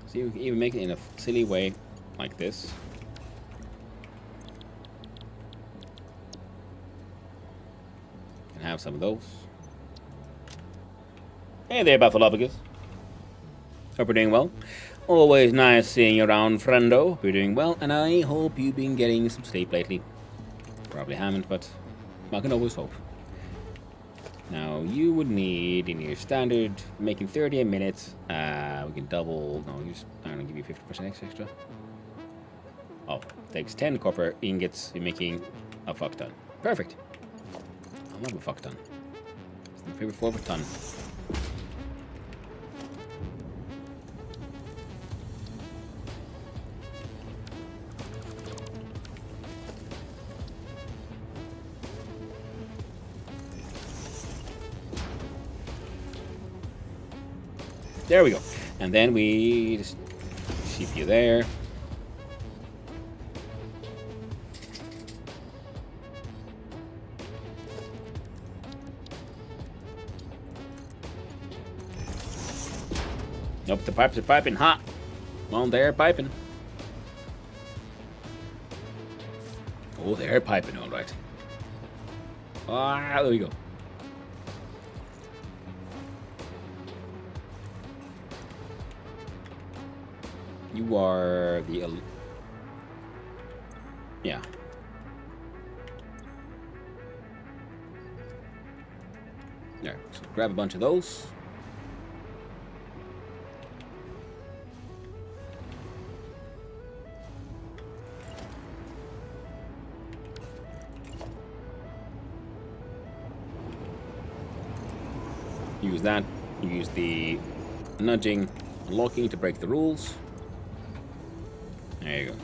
So you can even make it in a silly way like this. And have some of those. Hey there, Buffalophagus. Hope you're doing well. Always nice seeing you around, friendo. Hope you're doing well, and I hope you've been getting some sleep lately. Probably haven't, but I can always hope. Now you would need in your standard making 30 a minute. We can double. No, I'm gonna give you 50% extra. Oh, takes 10 copper ingots. You're making a fuck ton. Perfect. I love a fuck ton. It's my favorite form of ton. There we go. And then we just sheep you there. Nope, the pipes are piping hot. Well, they're piping. Oh, they're piping, all right. Ah, there we go. You are the... Yeah. There, so grab a bunch of those. Use that. Use the nudging, unlocking to break the rules. There you go.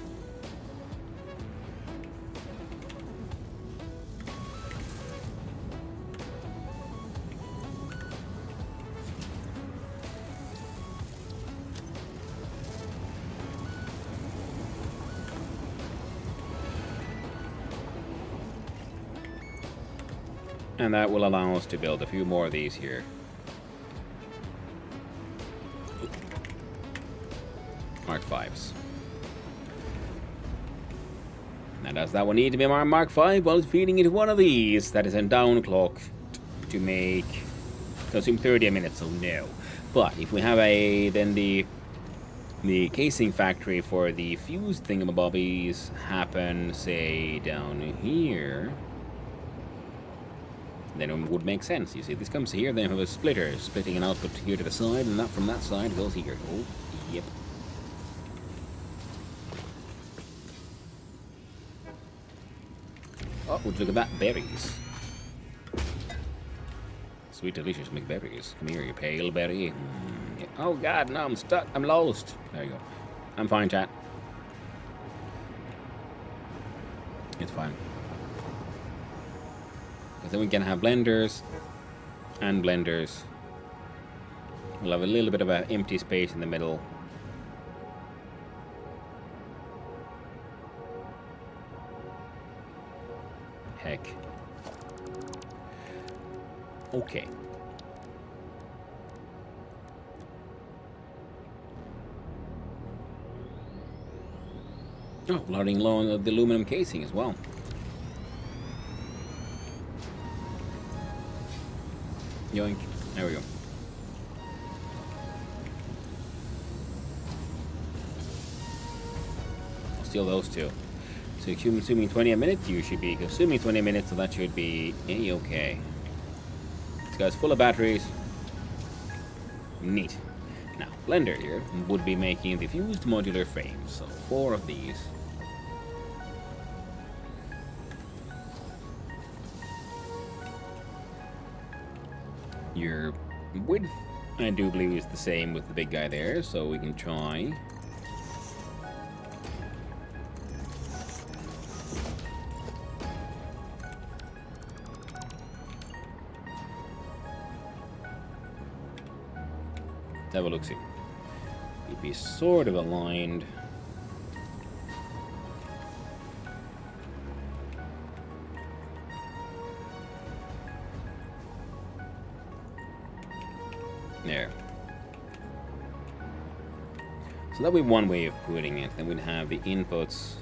And that will allow us to build a few more of these here. Mark 5s. And does that one need to be a Mark 5? Well, it's feeding into one of these that is in down clock to make consume 30 a minute, so no. But if we have then the casing factory for the fuse thingamabobbies happen, say, down here, then it would make sense. You see, this comes here, then we have a splitter splitting an output here to the side, and that from that side goes here. Oh, yep. Oh, would you look at that? Berries. Sweet, delicious McBerries. Come here, you pale berry. Yeah. Oh, God, no, I'm stuck. I'm lost. There you go. I'm fine, chat. It's fine. Because then we can have blenders and blenders. We'll have a little bit of an empty space in the middle. Heck. Okay. Oh, running low on the aluminum casing as well. Yoink. There we go. I'll steal those two. So you're consuming 20 a minute, you should be consuming 20 a minute, so that should be A-okay. This guy's full of batteries. Neat. Now, Blender here would be making the fused modular frames, so 4 of these. Your width, I do believe, is the same with the big guy there, so we can try. Let's have a look-see. It'd be sort of aligned. There. So that'll be one way of putting it. Then we'd have the inputs.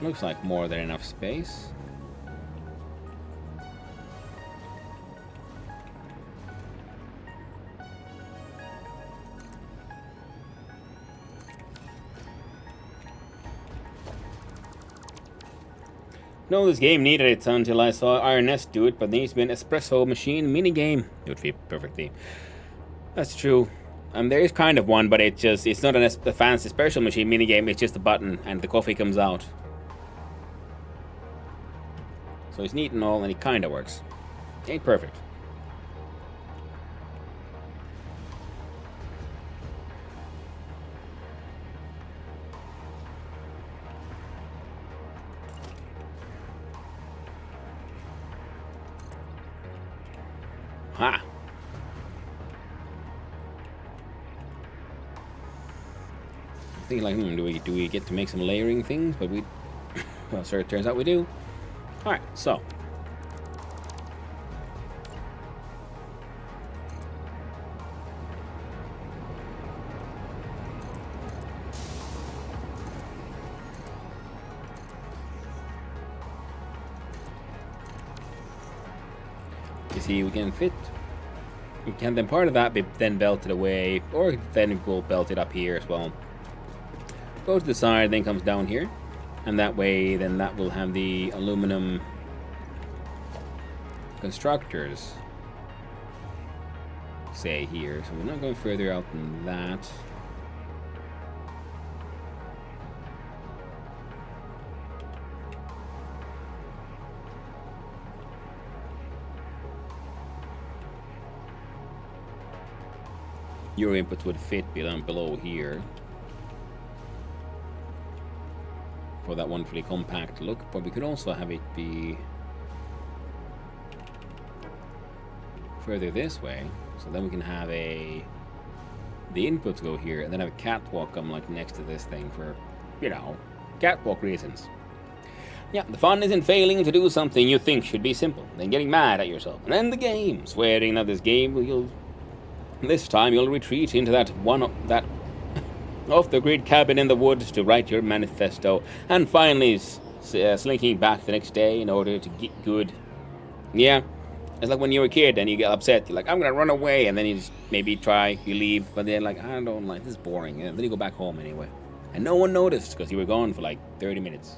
Looks like more than enough space. No, this game needed it until I saw RNS do it, but there needs to be an espresso machine minigame. It would fit perfectly. That's true. There is kind of one, but it's not a fancy special machine minigame, it's just a button and the coffee comes out. So it's neat and all, and it kinda works. Ain't perfect. Ha! I think like, do we get to make some layering things? But we, well, sir, it turns out we do. All right, so. You see, we can fit. We can then part of that be then belted away, or then we'll belt it up here as well. Goes to the side, then comes down here, and that way, then that will have the aluminum constructors, say here. So we're not going further out than that. Your inputs would fit below here for that wonderfully compact look, but we could also have it be further this way, so then we can have the inputs go here, and then have a catwalk come like next to this thing for, you know, catwalk reasons. Yeah, the fun is in failing to do something you think should be simple, then getting mad at yourself, and then the game, swearing that this game this time you'll retreat into that off-the-grid cabin in the woods to write your manifesto, and finally slinking back the next day in order to get good. Yeah, it's like when you were a kid and you get upset, you're like, I'm gonna run away, and then you just maybe try, you leave, but then like, I don't like this, is boring, and then you go back home anyway. And no one noticed because you were gone for like 30 minutes.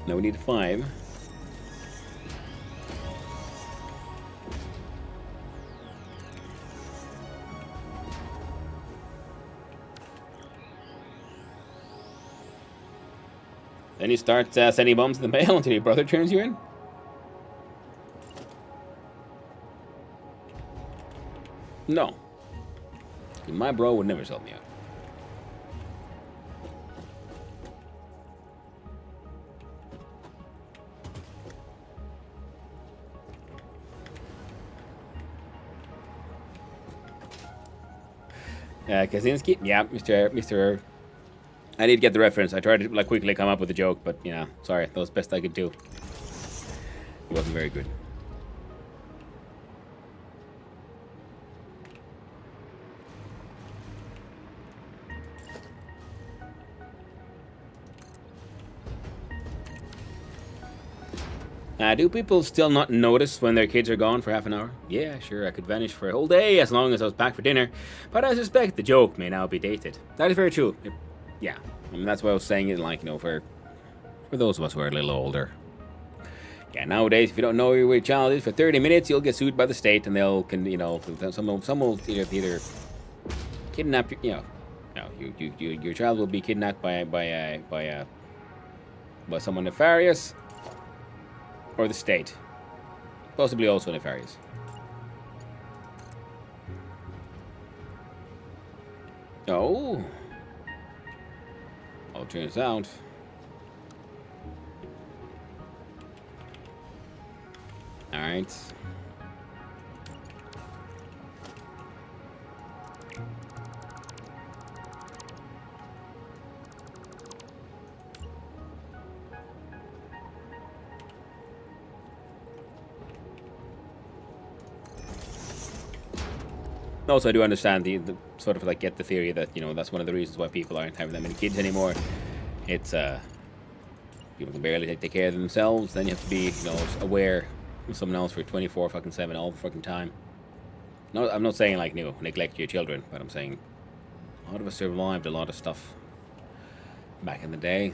Now we need 5. Then you start sending bombs in the mail until your brother turns you in? No. My bro would never sell me out. Kaczynski? Yeah, Mr. I did get the reference. I tried to like quickly come up with a joke, but yeah, sorry, that was the best I could do. It wasn't very good. Do people still not notice when their kids are gone for half an hour? Yeah, sure, I could vanish for a whole day as long as I was back for dinner, but I suspect the joke may now be dated. That is very true. Yeah, I mean, that's why I was saying it, like, you know, for those of us who are a little older. Yeah, nowadays, if you don't know where your child is for 30 minutes, you'll get sued by the state, and they'll, you know, someone will either kidnap you, you know, your child will be kidnapped by someone nefarious, or the state, possibly also nefarious. Oh, all turns out. All right. Also, I do understand the sort of like get the theory that, you know, that's one of the reasons why people aren't having that many kids anymore. It's people can barely take care of themselves. Then you have to be, you know, aware of someone else for 24/7 all the fucking time. No, I'm not saying like, you know, neglect your children, but I'm saying A lot of us survived a lot of stuff back in the day.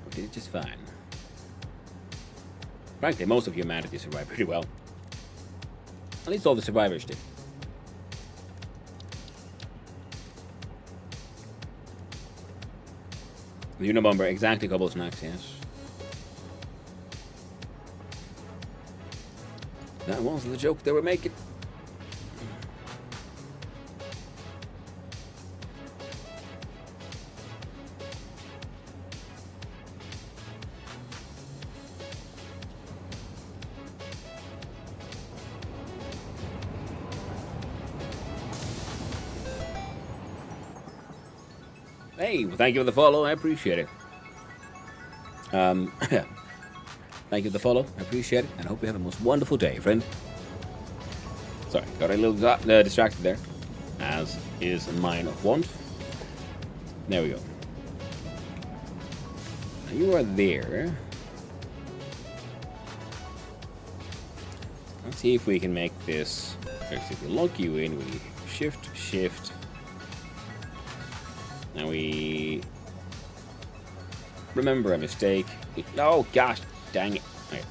We did just fine. Frankly, most of humanity survived pretty well. At least all the survivors did. The Unabomber, exactly, couple snacks, yes. That was the joke they were making. Hey, well, thank you for the follow. I appreciate it. Thank you for the follow. I appreciate it. And I hope you have a most wonderful day, friend. Sorry, got a little distracted there. As is mine of wont. There we go. Now you are there. Let's see if we can make this. If we lock you in, we shift. Now we remember a mistake. Oh gosh, dang it. Okay.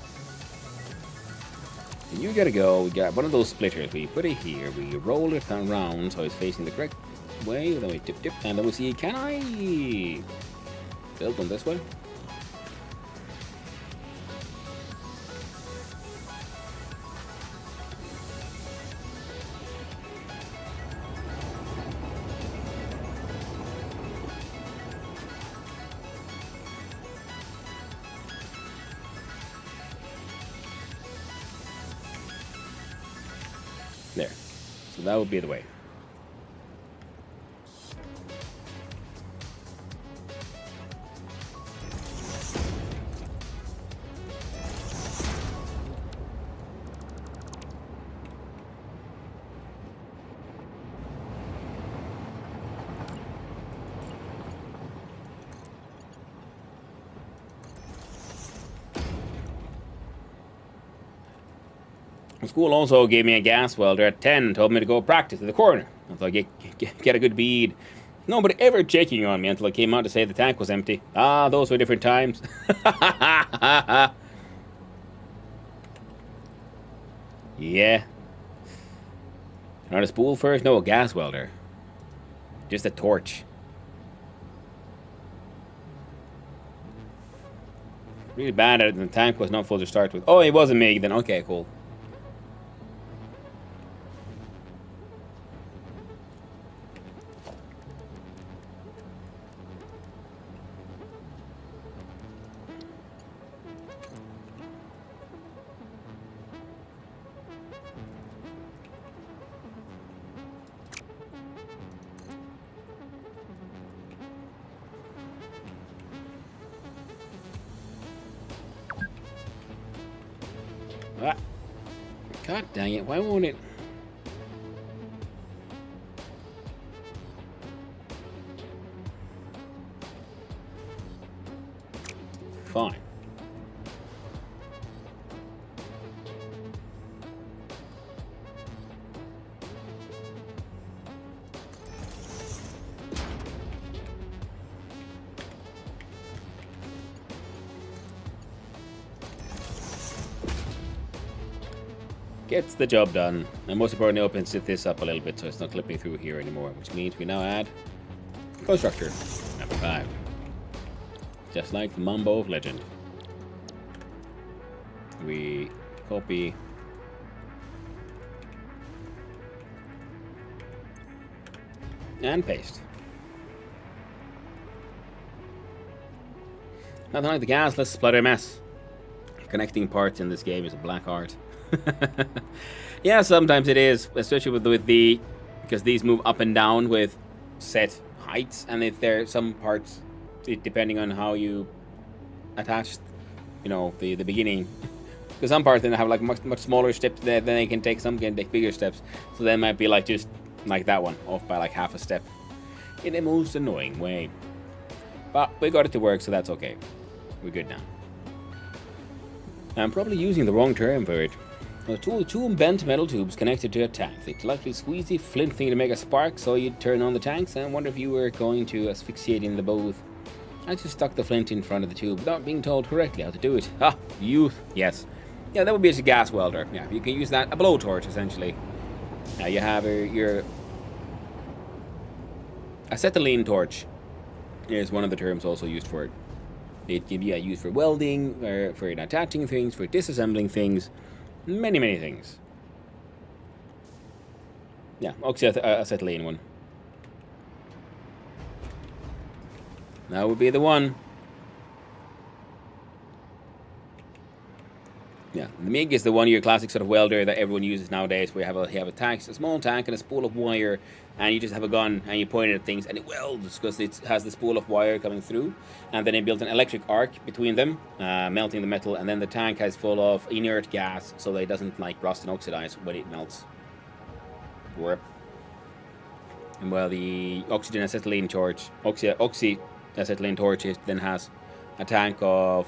You gotta go. We got one of those splitters. We put it here. We roll it around so it's facing the correct way. Then we tip, and then we see, can I build one this way? There. So that would be the way. School also gave me a gas welder at 10 and told me to go practice at the corner until I get a good bead. Nobody ever checking on me until I came out to say the tank was empty. Ah, those were different times. Yeah. Not a spool first? No, a gas welder. Just a torch. Really bad at it, and the tank was not full to start with. Oh, it wasn't me then. Okay, cool. Ah. God dang it, why won't it? Fine. Gets the job done. And most importantly, opens this up a little bit so it's not clipping through here anymore, which means we now add constructor number 5. Just like the Mambo of Legend. We copy and paste. Nothing like the gasless splatter mess. Connecting parts in this game is a black art. Yeah, sometimes it is, especially with the because these move up and down with set heights, and if there are some parts, depending on how you attach, you know, the beginning. Because some parts then have like much smaller steps, then they can take some can take bigger steps, so they might be like just like that one off by like half a step in a most annoying way. But we got it to work, so that's okay. We're good now. I'm probably using the wrong term for it. Two bent metal tubes connected to a tank. They lightly squeeze the flint thing to make a spark, so you turn on the tanks and wonder if you were going to asphyxiate in the both. I just stuck the flint in front of the tube without being told correctly how to do it. Ah, youth. Yes. Yeah, that would be a gas welder. Yeah, you can use that, a blowtorch, essentially. Now you have your acetylene torch is one of the terms also used for it. It can be used for welding, or for attaching things, for disassembling things, many things. Yeah, oxyacetylene one. That would be the one. Yeah, the MIG is the one, your classic sort of welder that everyone uses nowadays, where you have a tank, a small tank and a spool of wire, and you just have a gun and you point it at things and it welds because it has the spool of wire coming through, and then it built an electric arc between them, melting the metal, and then the tank is full of inert gas so that it doesn't like rust and oxidize when it melts. And while the oxygen acetylene torch, oxyacetylene torch, then has a tank of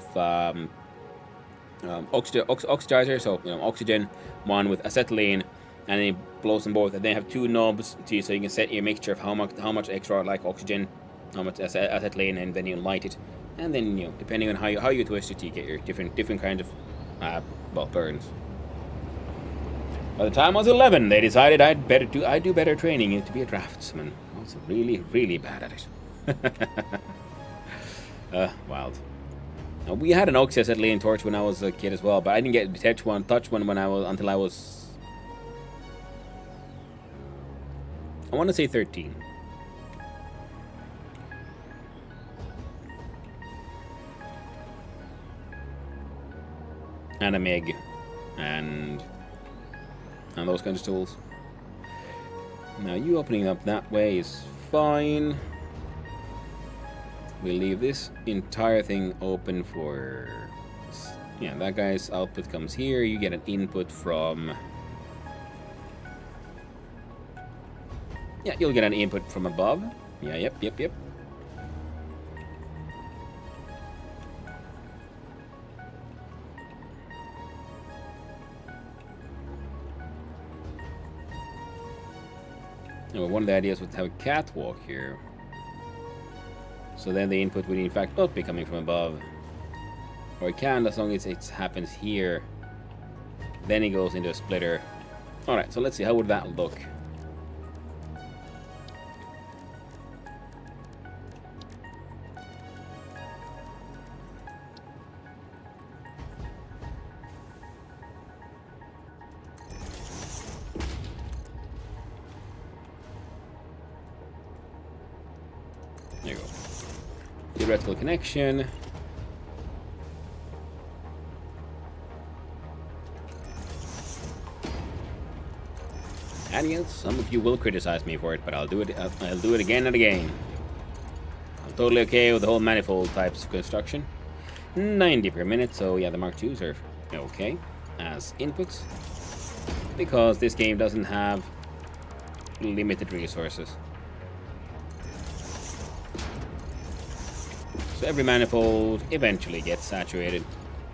oxidizer, so oxygen, one with acetylene, and then it blows them both. And then you have two knobs so you can set your mixture of how much extra like oxygen, how much acetylene, and then you light it. And then depending on how you twist it, you get your different kinds of burns. By the time I was 11, they decided I'd do better training to be a draftsman. I was really bad at it. Wild. Now, we had an oxyacetylene torch when I was a kid as well, but I didn't get to touch one until I was, I want to say 13. And a MIG, and those kinds of tools. Now, you opening up that way is fine. We'll leave this entire thing open for... Yeah, that guy's output comes here. You get an input from... Yeah, you'll get an input from above. Yeah, yep. Now, one of the ideas was to have a catwalk here. So then the input would in fact not be coming from above. Or it can, as long as it happens here. Then it goes into a splitter. Alright, so let's see, how would that look? There you go. Theoretical connection. And yes, some of you will criticize me for it, but I'll do it. I'll do it again and again. I'm totally okay with the whole manifold types of construction. 90 per minute, so yeah, the Mark IIs are okay as inputs because this game doesn't have limited resources. So every manifold eventually gets saturated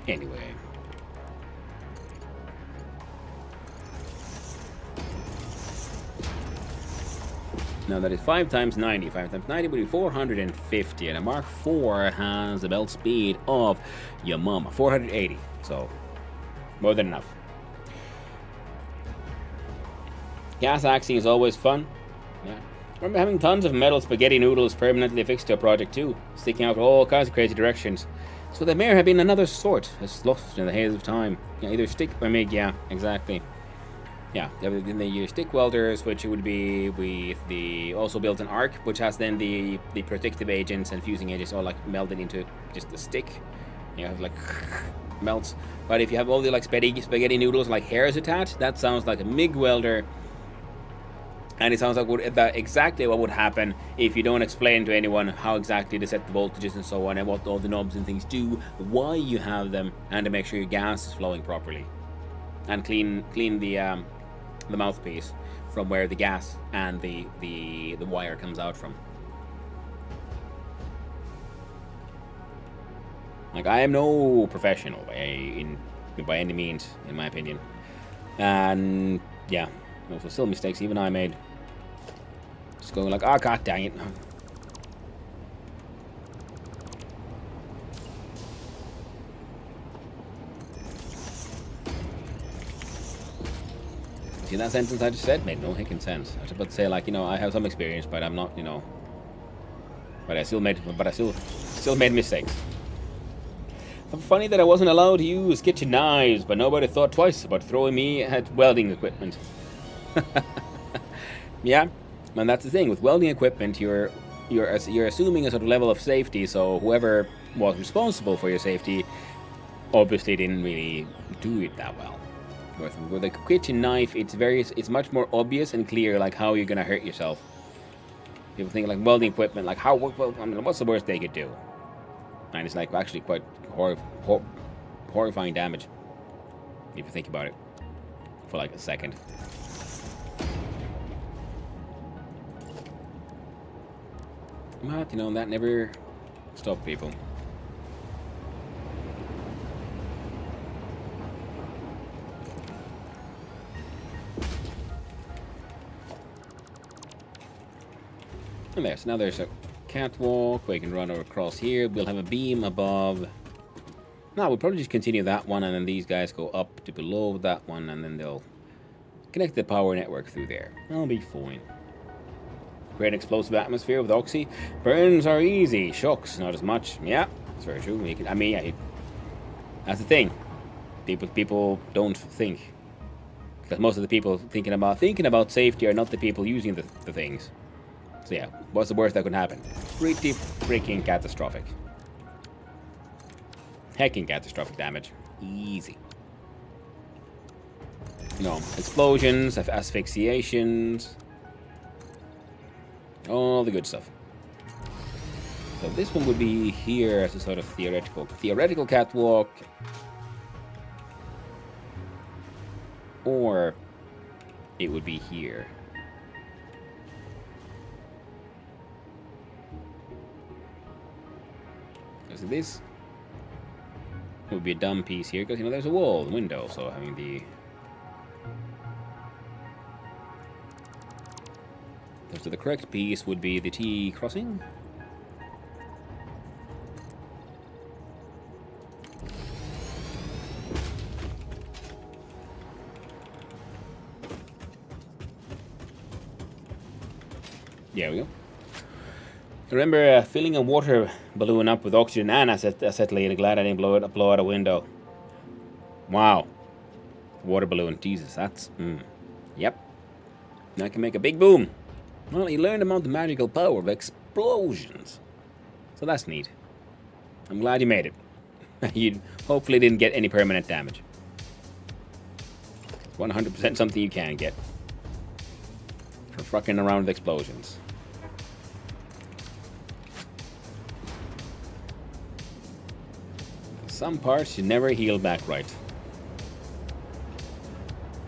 anyway. Now that is 5 times 90. 5 times 90 would be 450, and a Mark IV has a belt speed of your mama, 480. So more than enough. Gas axing is always fun. Yeah. I remember having tons of metal spaghetti noodles permanently fixed to a project too, sticking out all kinds of crazy directions. So there may have been another sort, as lost in the haze of time. Yeah, either stick or MIG, yeah, exactly. Yeah, then they use stick welders, which would be with the also built an arc, which has then the protective agents and fusing agents all like melded into just the stick. You have like melts. But if you have all the like spaghetti noodles like hairs attached, that sounds like a MIG welder. And it sounds like exactly what would happen if you don't explain to anyone how exactly to set the voltages and so on, and what all the knobs and things do, why you have them, and to make sure your gas is flowing properly, and clean the mouthpiece from where the gas and the wire comes out from. Like, I am no professional by any means, in my opinion. And yeah, those were still mistakes even I made. Just going like, oh god dang it. See that sentence I just said? Made no heckin' sense. I was about to say, like, you know, I have some experience, but I'm not, you know. But I still made mistakes. Funny that I wasn't allowed to use kitchen knives, but nobody thought twice about throwing me at welding equipment. Yeah, and that's the thing with welding equipment. You're assuming a sort of level of safety, so whoever was responsible for your safety obviously didn't really do it that well. With a kitchen knife, it's much more obvious and clear, like how you're gonna hurt yourself. People think like welding equipment, like what's the worst they could do? And it's like actually quite horrifying damage if you think about it for like a second. But you know, that never stopped people. And there, so now there's a catwalk where you can run across here. We'll have a beam above. No, we'll probably just continue that one, and then these guys go up to below that one, and then they'll connect the power network through there. That'll be fine. Great explosive atmosphere with Oxy. Burns are easy. Shocks, not as much. Yeah, that's very true. That's the thing. People don't think. Because most of the people thinking about safety are not the people using the things. So yeah, what's the worst that could happen? Pretty freaking catastrophic. Hecking catastrophic damage. Easy. You know, explosions, asphyxiations, all the good stuff. So this one would be here as a sort of theoretical catwalk. Or it would be here. So this would be a dumb piece here, because, you know, there's a wall, a window, so having the... So the correct piece would be the T crossing. There we go. Remember filling a water balloon up with oxygen and acetylene. Glad I didn't blow out a window. Wow. Water balloon. Jesus, that's... Yep. Now I can make a big boom. Well, you learned about the magical power of explosions. So that's neat. I'm glad you made it. You hopefully didn't get any permanent damage. 100% something you can get. For fucking around with explosions. Some parts you never heal back right.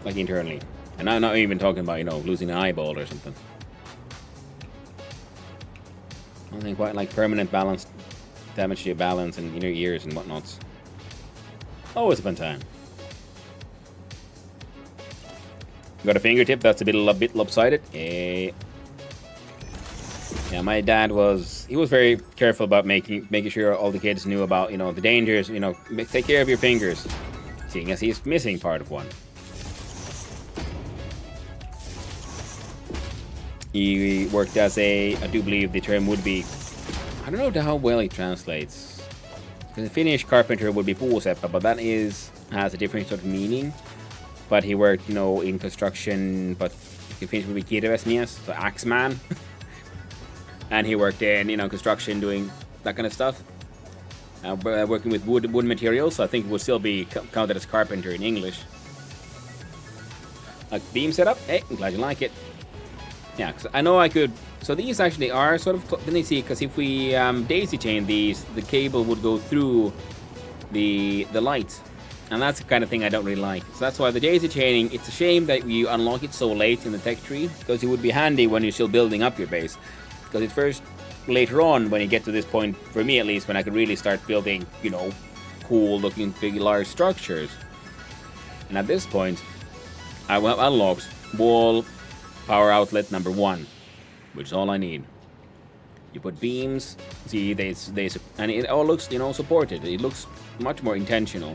Like internally. And I'm not even talking about, you know, losing an eyeball or something. Nothing quite like permanent balance damage to your balance and inner ears and whatnots. Always a fun time. Got a fingertip that's a bit lopsided. Yeah, my dad was very careful about making sure all the kids knew about, you know, the dangers, you know, take care of your fingers, seeing as he's missing part of one. He worked as I do believe the term would be, I don't know how well it translates. Because the Finnish carpenter would be puuseppä, but that has a different sort of meaning. But he worked, you know, in construction, but in Finnish would be kirvesmies, so axeman. And he worked in, you know, construction, doing that kind of stuff. Working with wood materials, so I think it would still be counted as carpenter in English. Like beam setup, hey, I'm glad you like it. Yeah, cause I know I could. So these actually are sort of. Let me see, because if we daisy chain these, the cable would go through the light, and that's the kind of thing I don't really like. So that's why the daisy chaining. It's a shame that you unlock it so late in the tech tree, because it would be handy when you're still building up your base. Because at first, later on, when you get to this point, for me at least, when I could really start building, you know, cool-looking, big, large structures. And at this point, I will have unlocked wall power outlet number 1, which is all I need. You put beams, see, they and it all looks, supported. It looks much more intentional,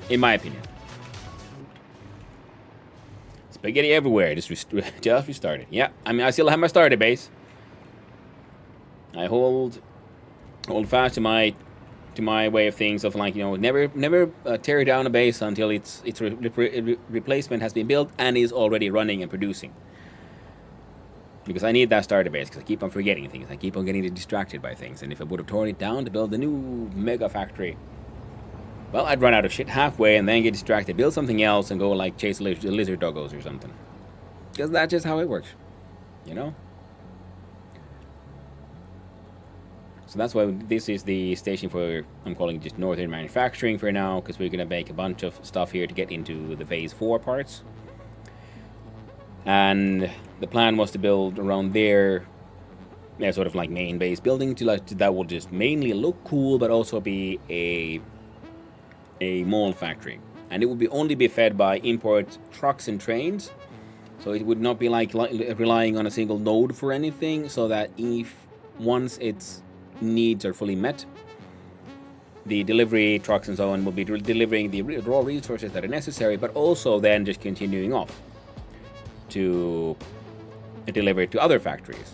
in my opinion. Spaghetti everywhere. Just restarted. Yeah, I mean, I still have my starter base. I hold fast to my way of things of, like, never tear down a base until its replacement has been built and is already running and producing. Because I need that starter base, because I keep on forgetting things. I keep on getting distracted by things. And if I would have torn it down to build the new mega factory, well, I'd run out of shit halfway and then get distracted, build something else, and go, like, chase lizard doggos or something. Because that's just how it works, So that's why this is the station for, I'm calling it just Northern Manufacturing for now, because we're going to make a bunch of stuff here to get into the Phase 4 parts. And the plan was to build around there, sort of like main base building, that will just mainly look cool, but also be a mall factory. And it would only be fed by import trucks and trains. So it would not be like relying on a single node for anything, so that once its needs are fully met, the delivery trucks and so on will be delivering the raw resources that are necessary, but also then just continuing off to deliver it to other factories.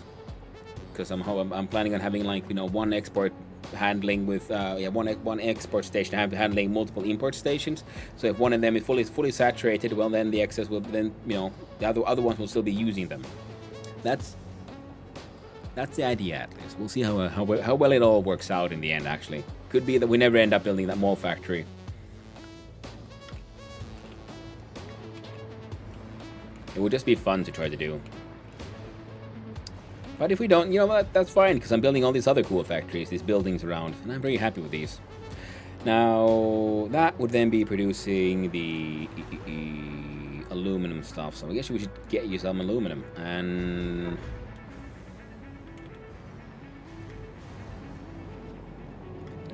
Because I'm planning on having, like, one export handling with one export station handling multiple import stations. So if one of them is fully saturated, well, then the excess will the other ones will still be using them. That's the idea, at least. We'll see how well it all works out in the end. Actually, could be that we never end up building that mall factory. It would just be fun to try to do. But if we don't, that's fine, because I'm building all these other cool factories, these buildings around, and I'm very happy with these. Now, that would then be producing the aluminum stuff, so I guess we should get you some aluminum. And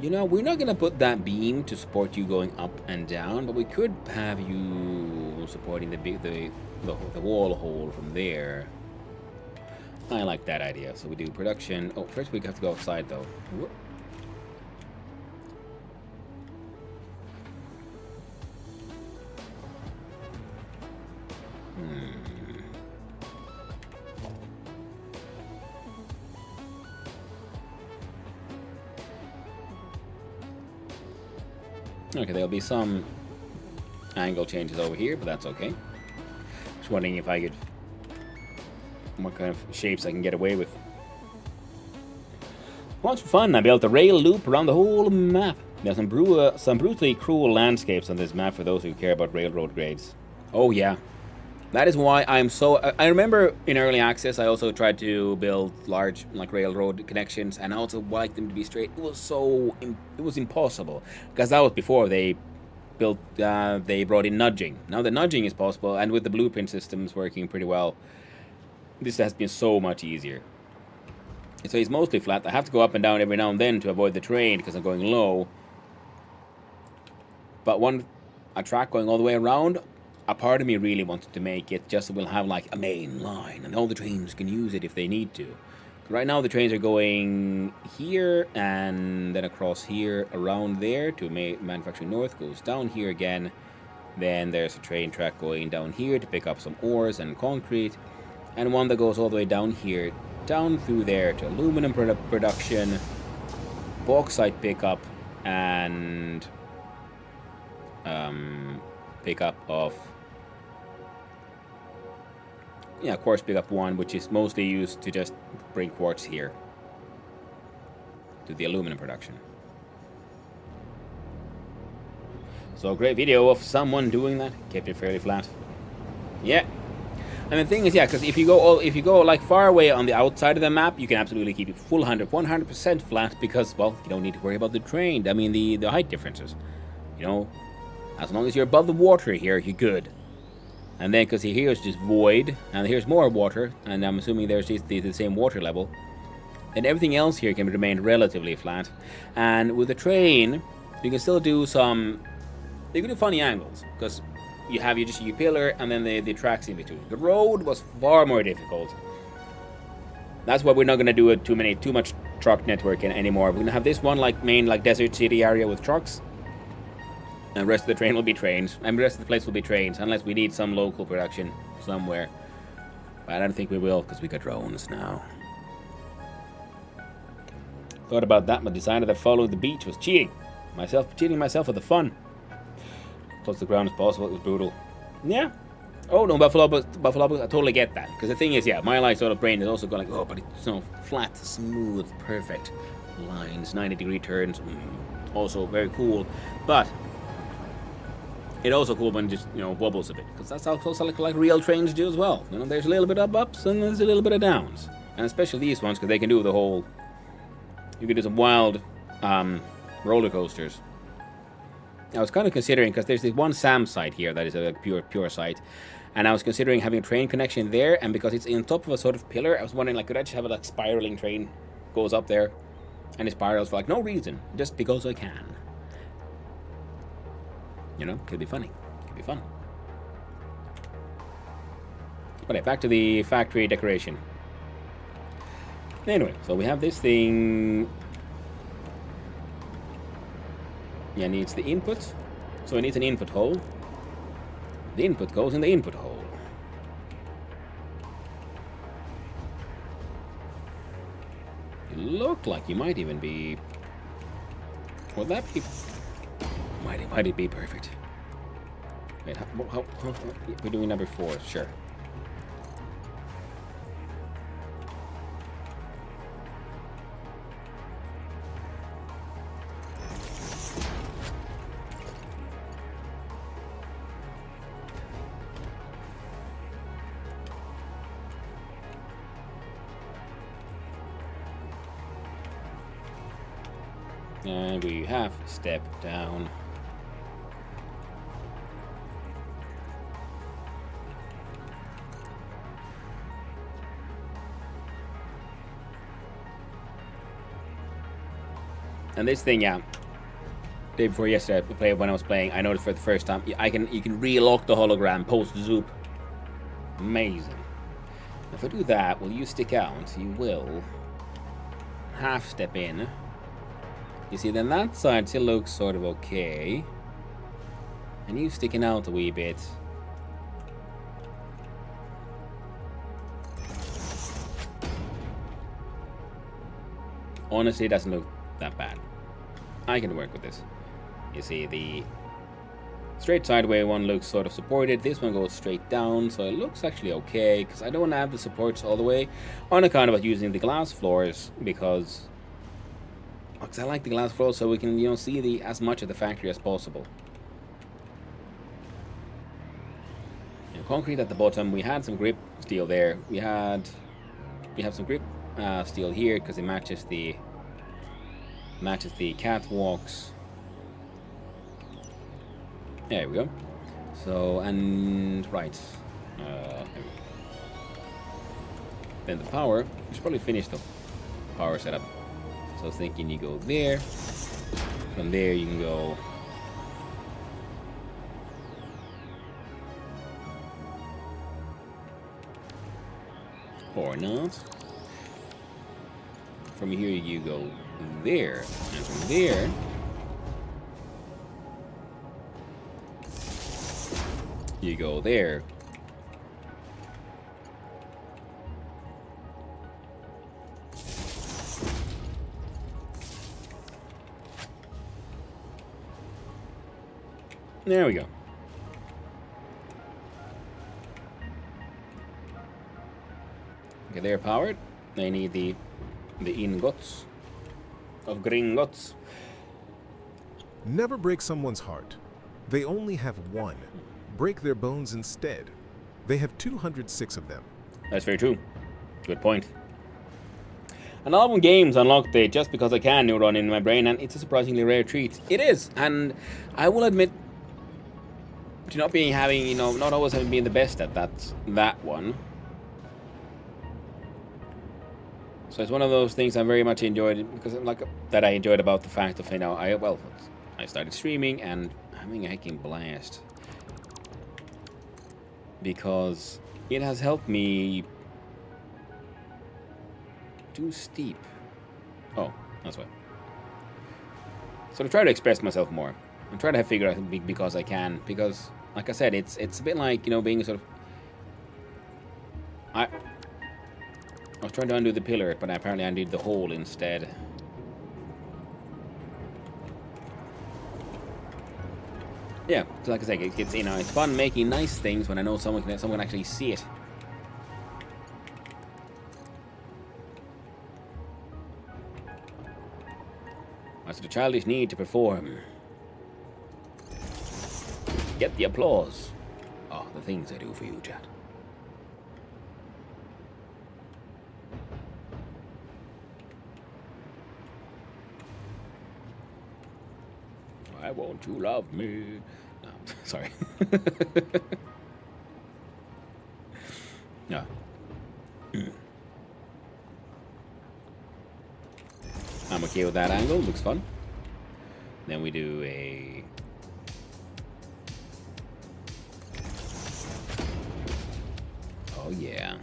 we're not going to put that beam to support you going up and down, but we could have you supporting the wall hole from there. I like that idea. So we do production. Oh, first we have to go outside, though. Whoop. Okay, there'll be some angle changes over here, but that's okay. Just wondering if I could, what kind of shapes I can get away with. Once for fun, I built a rail loop around the whole map. There's some brutally cruel landscapes on this map for those who care about railroad grades. Oh yeah, that is why I'm so. I remember in early access I also tried to build large, like, railroad connections, and I also liked them to be straight. It was impossible, because that was before they brought in nudging. Now the nudging is possible, and with the blueprint systems working pretty well, this has been so much easier. So it's mostly flat. I have to go up and down every now and then to avoid the terrain because I'm going low. But a track going all the way around, a part of me really wanted to make it just so we'll have, like, a main line and all the trains can use it if they need to. Right now the trains are going here and then across here, around there to Manufacturing North, goes down here again. Then there's a train track going down here to pick up some ores and concrete, and one that goes all the way down here, down through there to aluminum production, bauxite pickup, and pickup of quartz pickup 1, which is mostly used to just bring quartz here to the aluminum production. So a great video of someone doing that. Kept it fairly flat. Yeah. And the thing is, because if you go like far away on the outside of the map, you can absolutely keep it full 100% flat, because, well, you don't need to worry about the terrain. I mean, the height differences. As long as you're above the water here, you're good. And then, because here is just void, and here's more water, and I'm assuming there's just the same water level, then everything else here can remain relatively flat. And with the train, you can still do you can do funny angles, because you have just your pillar and then the tracks in between. The road was far more difficult. That's why we're not gonna do too much truck network anymore. We're gonna have this one main desert city area with trucks, and the rest of the train will be trains, and the rest of the place will be trains, unless we need some local production somewhere. But I don't think we will, because we got drones now. Thought about that, but decided that following the beach was cheating myself with the fun. Close to the ground as possible. It was brutal. Yeah. Oh no, Buffalo, I totally get that. Because the thing is, yeah, my sort of brain is also going oh, but it's flat, smooth, perfect lines, 90-degree turns. Also very cool. But it's also cool when it just wobbles a bit, because that's also like real trains do as well. There's a little bit of ups and there's a little bit of downs, and especially these ones, because they can do the whole. You can do some wild roller coasters. I was kind of considering, because there's this one SAM site here that is a pure site, and I was considering having a train connection there, and because it's on top of a sort of pillar, I was wondering could I just have a spiraling train goes up there, and it spirals for no reason, just because I can. Could be funny. Could be fun. Okay, back to the factory decoration. Anyway, so we have this thing. Yeah, it needs the input. So it needs an input hole. The input goes in the input hole. You look like you might even be. Would that be? Might it be perfect? Wait, how we're doing number 4, sure. And we have step down. And this thing, yeah. Day before yesterday, when I was playing, I noticed for the first time, you can relock the hologram post zoop. Amazing. If I do that, will you stick out? You will. Half step in. You see, then that side still looks sort of okay. And you sticking out a wee bit. Honestly, it doesn't look that bad. I can work with this. You see, the straight sideway one looks sort of supported. This one goes straight down, so it looks actually okay, because I don't want to have the supports all the way. On account of using the glass floors, because I like the glass floors, so we can see as much of the factory as possible. Concrete at the bottom. We had some grip steel there. We have some grip steel here because it matches the catwalks. There we go. So, and right. Then the power. We should probably finish the power setup. So I was thinking you go there. From there you can go. Or not. From here you go there. And from there you go there. There we go. Okay, they're powered. They need the ingots of Gringotts. Never break someone's heart. They only have one. Break their bones instead. They have 206 of them. That's very true. Good point. An album games unlocked it just because I can neuron in my brain, and it's a surprisingly rare treat. It is, and I will admit to not always having been the best at that one. So it's one of those things I very much enjoyed, because I enjoyed about the fact of I started streaming and having a hecking blast. because it has helped me. Too steep. Oh, that's why. So to try to express myself more, and try to figure out because I can. Because, like I said, it's a bit like, you know, being sort of. I was trying to undo the pillar, but I apparently undid the hole instead. Yeah, so like I say, it's, you know, it's fun making nice things when I know someone can actually see it. That's the childish need to perform. Get the applause. Oh, the things I do for you, chat. Why won't you love me? No, sorry. No. I'm okay with that angle, looks fun. Then we do a... Oh yeah.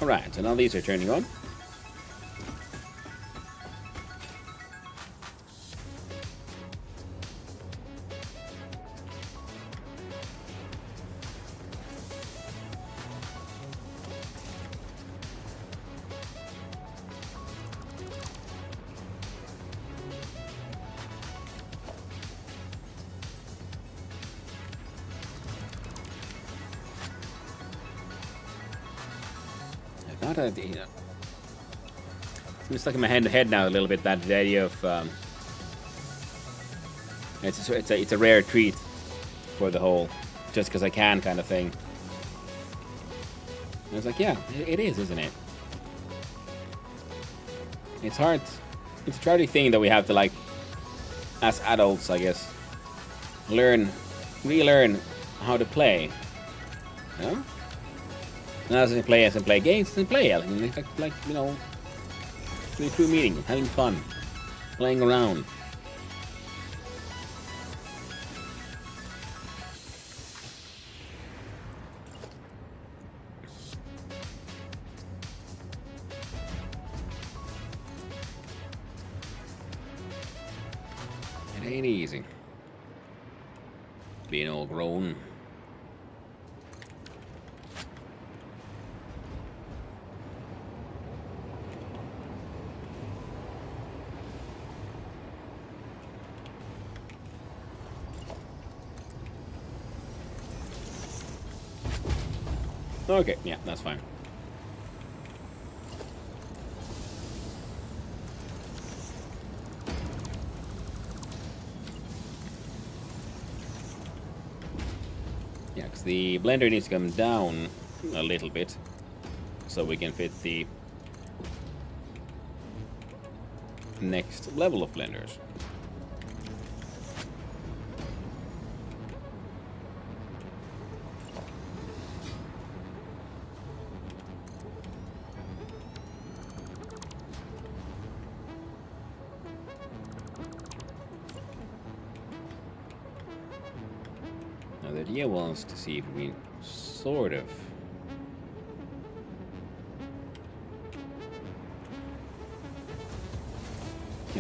Alright, so now these are turning on. You know, I'm stuck in my head now a little bit, that the idea of it's a rare treat for the whole just because I can kind of thing. And it's like, yeah, it is, isn't it? It's hard. It's a tragic thing that we have to, like, as adults, I guess, relearn how to play. You know? And as I play games, and play, like, you know, the true meaning, having fun, playing around. It ain't easy being all grown. Okay, yeah, that's fine. Yeah, because the blender needs to come down a little bit so we can fit the next level of blenders. The idea was to see if we sort of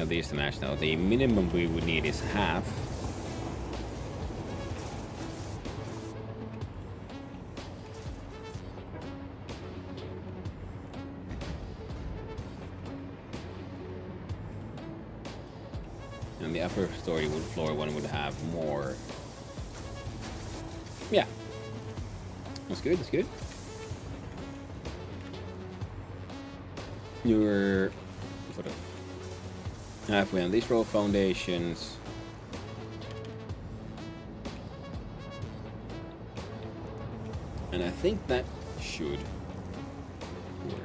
these to match now. The minimum we would need is half. And the upper story floor one would have more. Yeah. That's good, that's good. You're sort of halfway on these row of foundations. And I think that should work.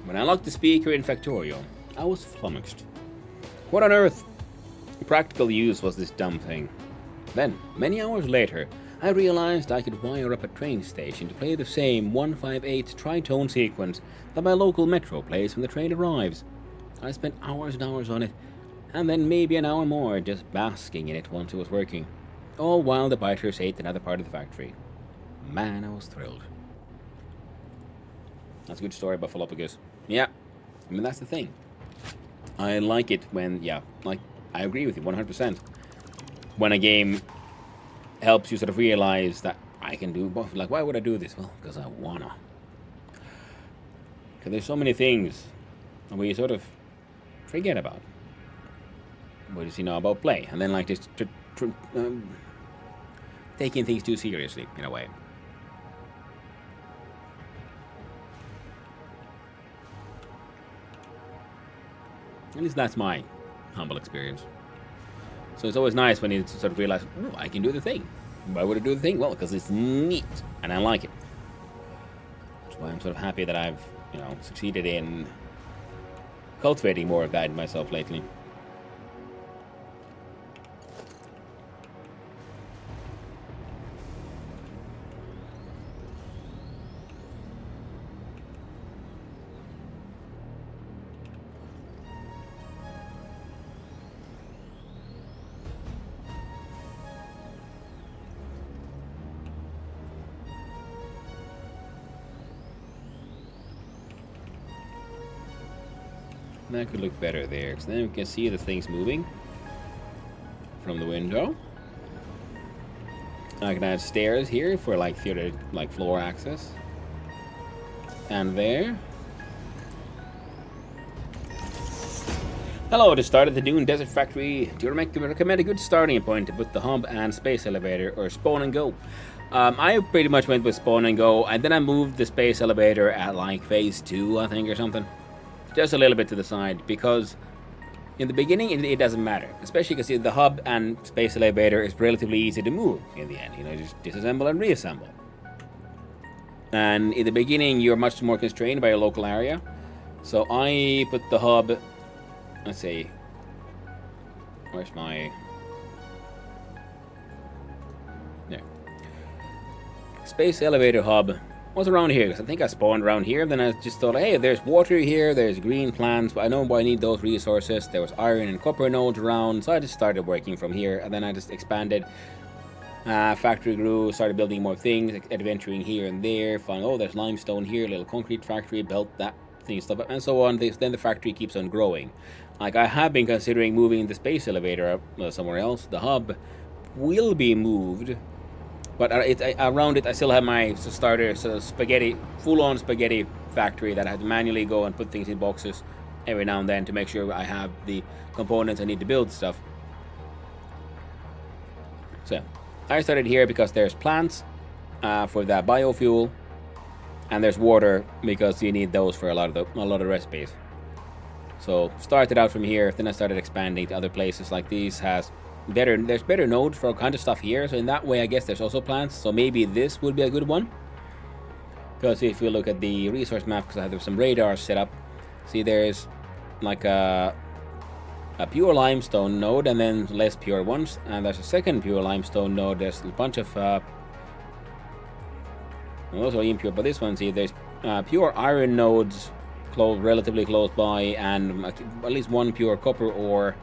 When I unlocked the speaker in Factorio, I was flummoxed. What on earth practical use was this dumb thing? Then, many hours later, I realized I could wire up a train station to play the same 158 tritone sequence that my local metro plays when the train arrives. I spent hours and hours on it, and then maybe an hour more just basking in it once it was working, all while the biters ate another part of the factory. Man, I was thrilled. That's a good story about Fallopagus. Yeah, I mean, that's the thing. I like it when, I agree with you 100%. When a game helps you sort of realize that I can do both. Like, why would I do this? Well, because I wanna. Because there's so many things where you sort of forget about. What does he know about play? And then, like, just taking things too seriously, in a way. At least that's my humble experience. So it's always nice when you sort of realize, oh, I can do the thing. Why would I do the thing? Well, because it's neat, and I like it. That's why I'm sort of happy that I've, succeeded in cultivating more of that in myself lately. That could look better there, because then we can see the things moving from the window. I can add stairs here for like theater, like floor access. And there. Hello, to start at the Dune Desert Factory. Do you recommend a good starting point to put the hub and space elevator, or spawn and go? I pretty much went with spawn and go, and then I moved the space elevator at like phase 2, I think, or something. Just a little bit to the side, because in the beginning it doesn't matter, especially because the hub and space elevator is relatively easy to move in the end. Just disassemble and reassemble. And in the beginning you're much more constrained by your local area. So I put the hub, let's see, where's my, there, space elevator hub was around here, because I think I spawned around here. Then I just thought, hey, there's water here, there's green plants, but I know I need those resources. There was iron and copper nodes around, so I just started working from here, and then I just expanded. Factory grew, started building more things, adventuring here and there, found, oh, there's limestone here, little concrete factory, built that thing, stuff, and so on. Then the factory keeps on growing. Like, I have been considering moving the space elevator up somewhere else. The hub will be moved, but around it, I still have my starter spaghetti, full-on spaghetti factory that I have to manually go and put things in boxes every now and then to make sure I have the components I need to build stuff. So, I started here because there's plants for that biofuel, and there's water because you need those for a lot of the recipes. So, started out from here, then I started expanding to other places. Like these there's better nodes for all kind of stuff here, so in that way I guess there's also plants, so maybe this would be a good one. Because if you look at the resource map, because I have some radars set up, see there's like a pure limestone node and then less pure ones, and there's a second pure limestone node. There's a bunch of also impure, but this one, see, there's pure iron nodes relatively close by, and at least one pure copper ore,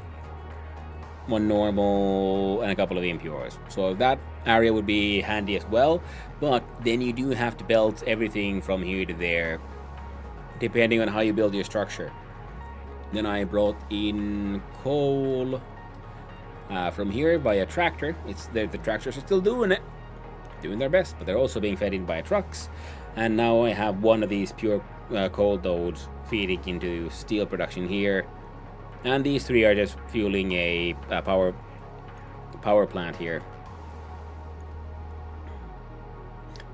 one normal, and a couple of impures. So that area would be handy as well, but then you do have to belt everything from here to there, depending on how you build your structure. Then I brought in coal from here by a tractor. The tractors are still doing their best, but they're also being fed in by trucks. And now I have one of these pure coal nodes feeding into steel production here, and these three are just fueling a power plant here.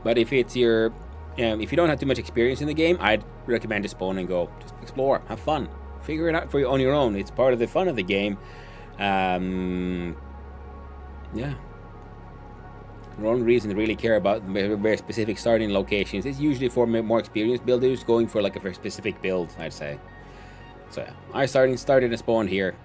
But if it's if you don't have too much experience in the game, I'd recommend to spawn and go. Just explore, have fun, figure it out on your own. It's part of the fun of the game. Yeah. The only reason to really care about very specific starting locations is usually for more experienced builders going for like a very specific build, I'd say. So yeah, I started and spawned here.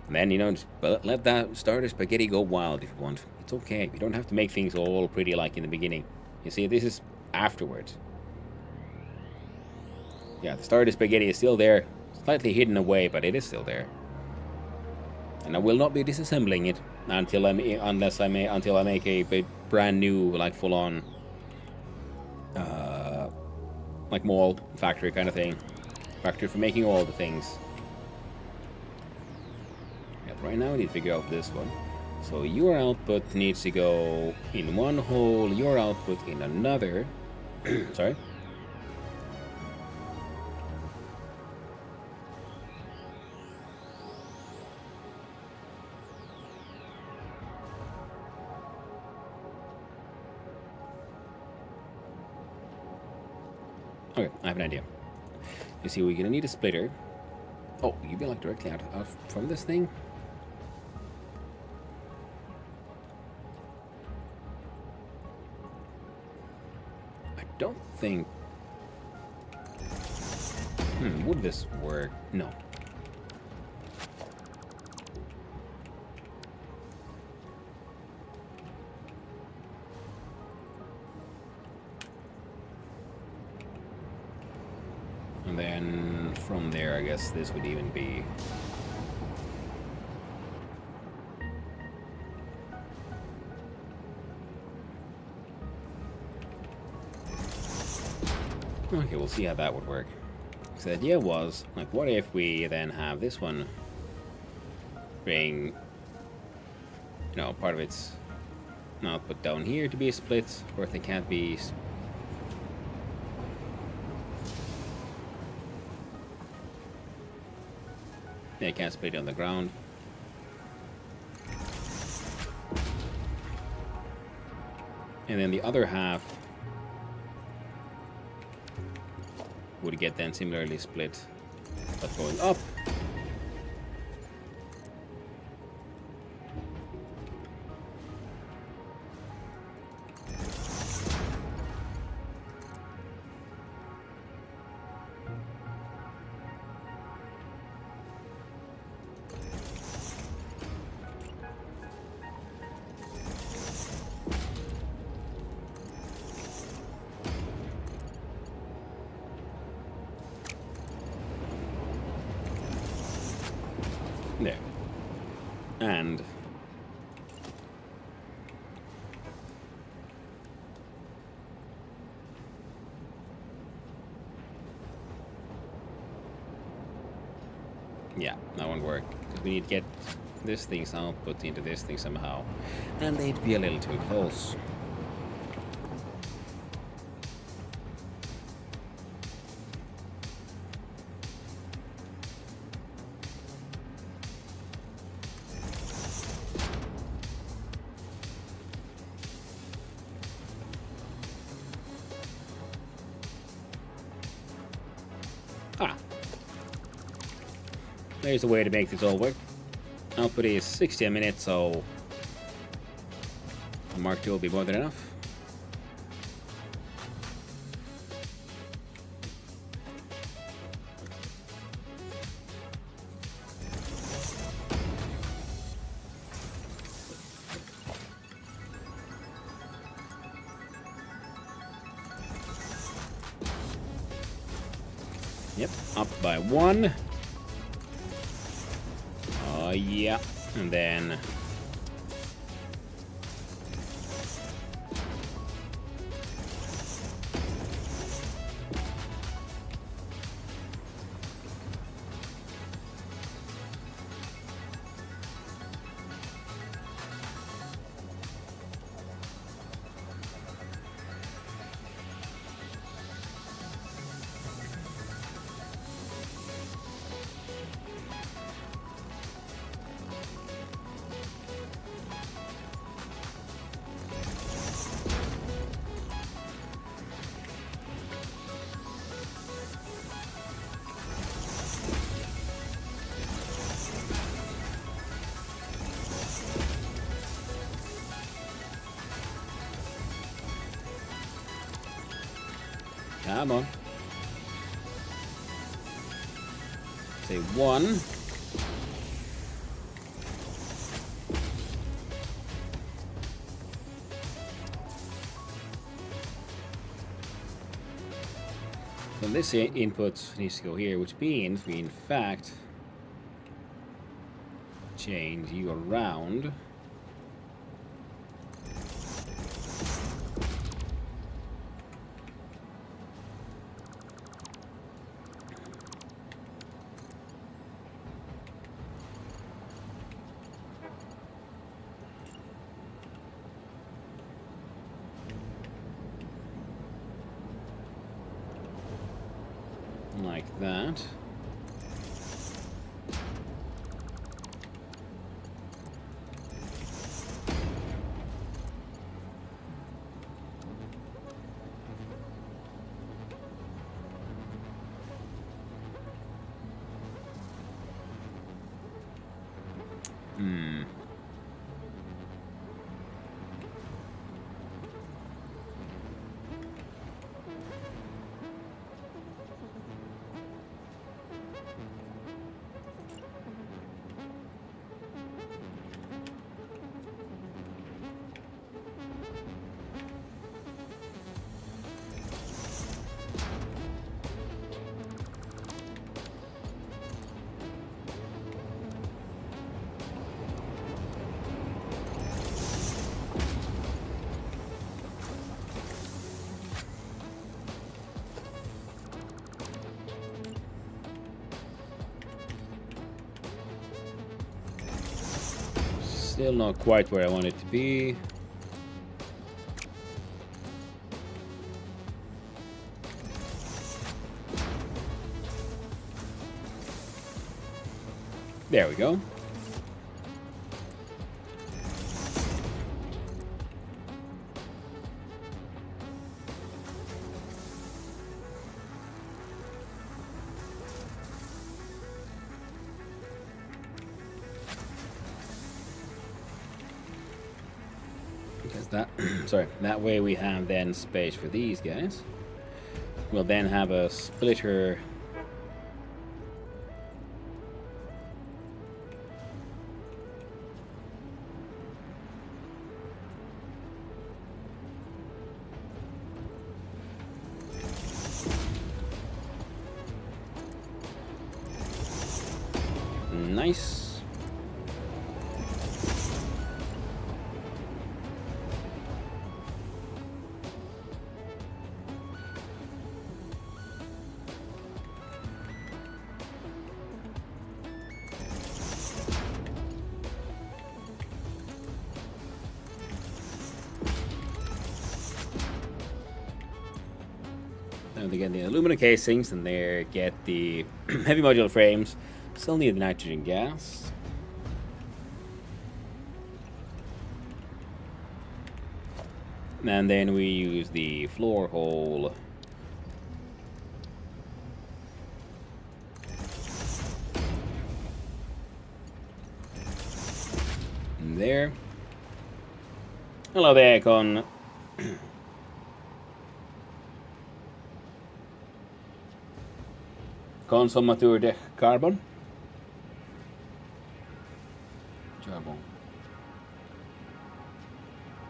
And then, just let that starter spaghetti go wild if you want. It's okay. You don't have to make things all pretty like in the beginning. You see, this is afterwards. Yeah, the starter spaghetti is still there. Slightly hidden away, but it is still there. And I will not be disassembling it until I make a brand new, like full-on, like mold factory kind of thing. Factory for making all the things. Yep, right now we need to figure out this one. So your output needs to go in one hole, your output in another. Sorry. Okay, I have an idea. You see, we're gonna need a splitter. Oh, you'd be like directly out from this thing? I don't think... would this work? No. And then from there, I guess this would even be... Okay, we'll see how that would work. So the idea was, like, what if we then have this one bring, part of its output down here to be split. Of course, they can't be... They can't split it on the ground. And then the other half would get then similarly split, but going up. There. And yeah, that won't work. Because we need to get this thing's output into this thing somehow. And they'd be a little too close. There's a way to make this all work. Output is 60 a minute, so Mark II will be more than enough. Yep, up by 1. Oh, yeah. And then... Come on. Say 1. So this input needs to go here, which means we in fact change you around. Like that. Still not quite where I want it to be. There we go. Because that, sorry, that way we have then space for these guys. We'll then have a splitter. Nice. Then they get the aluminum casings, and they get the heavy modular frames. Still need the nitrogen gas. And then we use the floor hole. There. Hello there, con. Consommateur de carbon. Charbon.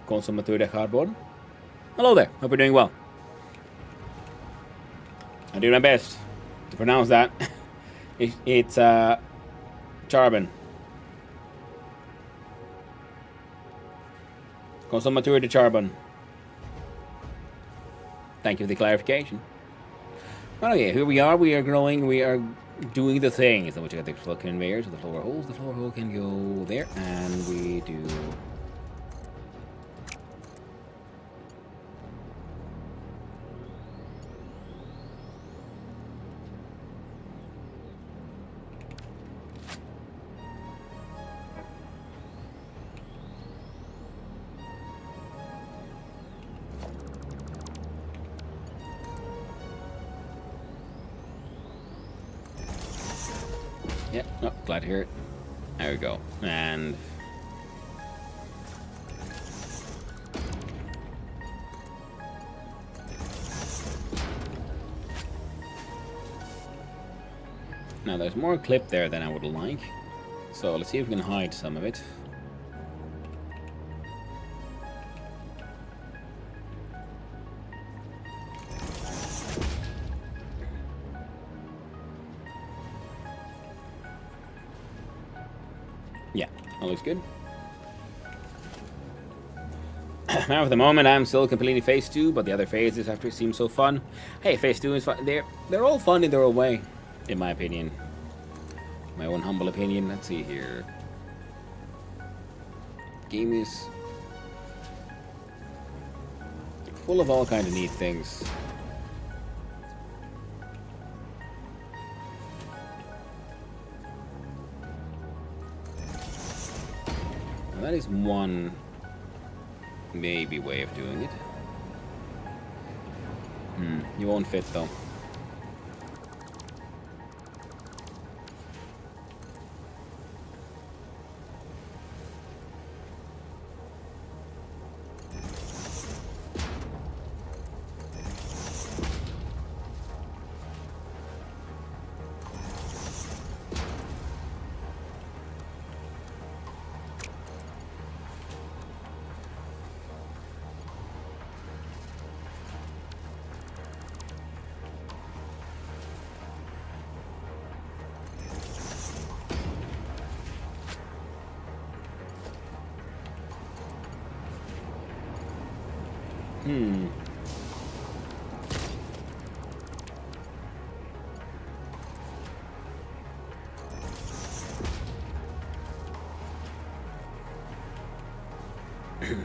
Consommateur de carbon. Hello there. Hope you're doing well. I do my best. to pronounce that. It's Charbon. Consomateur de Charbon. Thank you for the clarification. Well, okay, here we are. We are growing. We are doing the thing. So we got the floor conveyor to the floor holes. The floor hole can go there, and we do. Yeah, oh, glad to hear it. There we go. And now there's more clip there than I would like. So let's see if we can hide some of it. Yeah, that looks good. Now, for the moment, I'm still completely phase 2, but the other phases after it seem so fun. Hey, phase 2 is fun. They're all fun in their own way, in my opinion. My own humble opinion. Let's see here. Game is full of all kinds of neat things. Now, that is one maybe way of doing it. You won't fit though.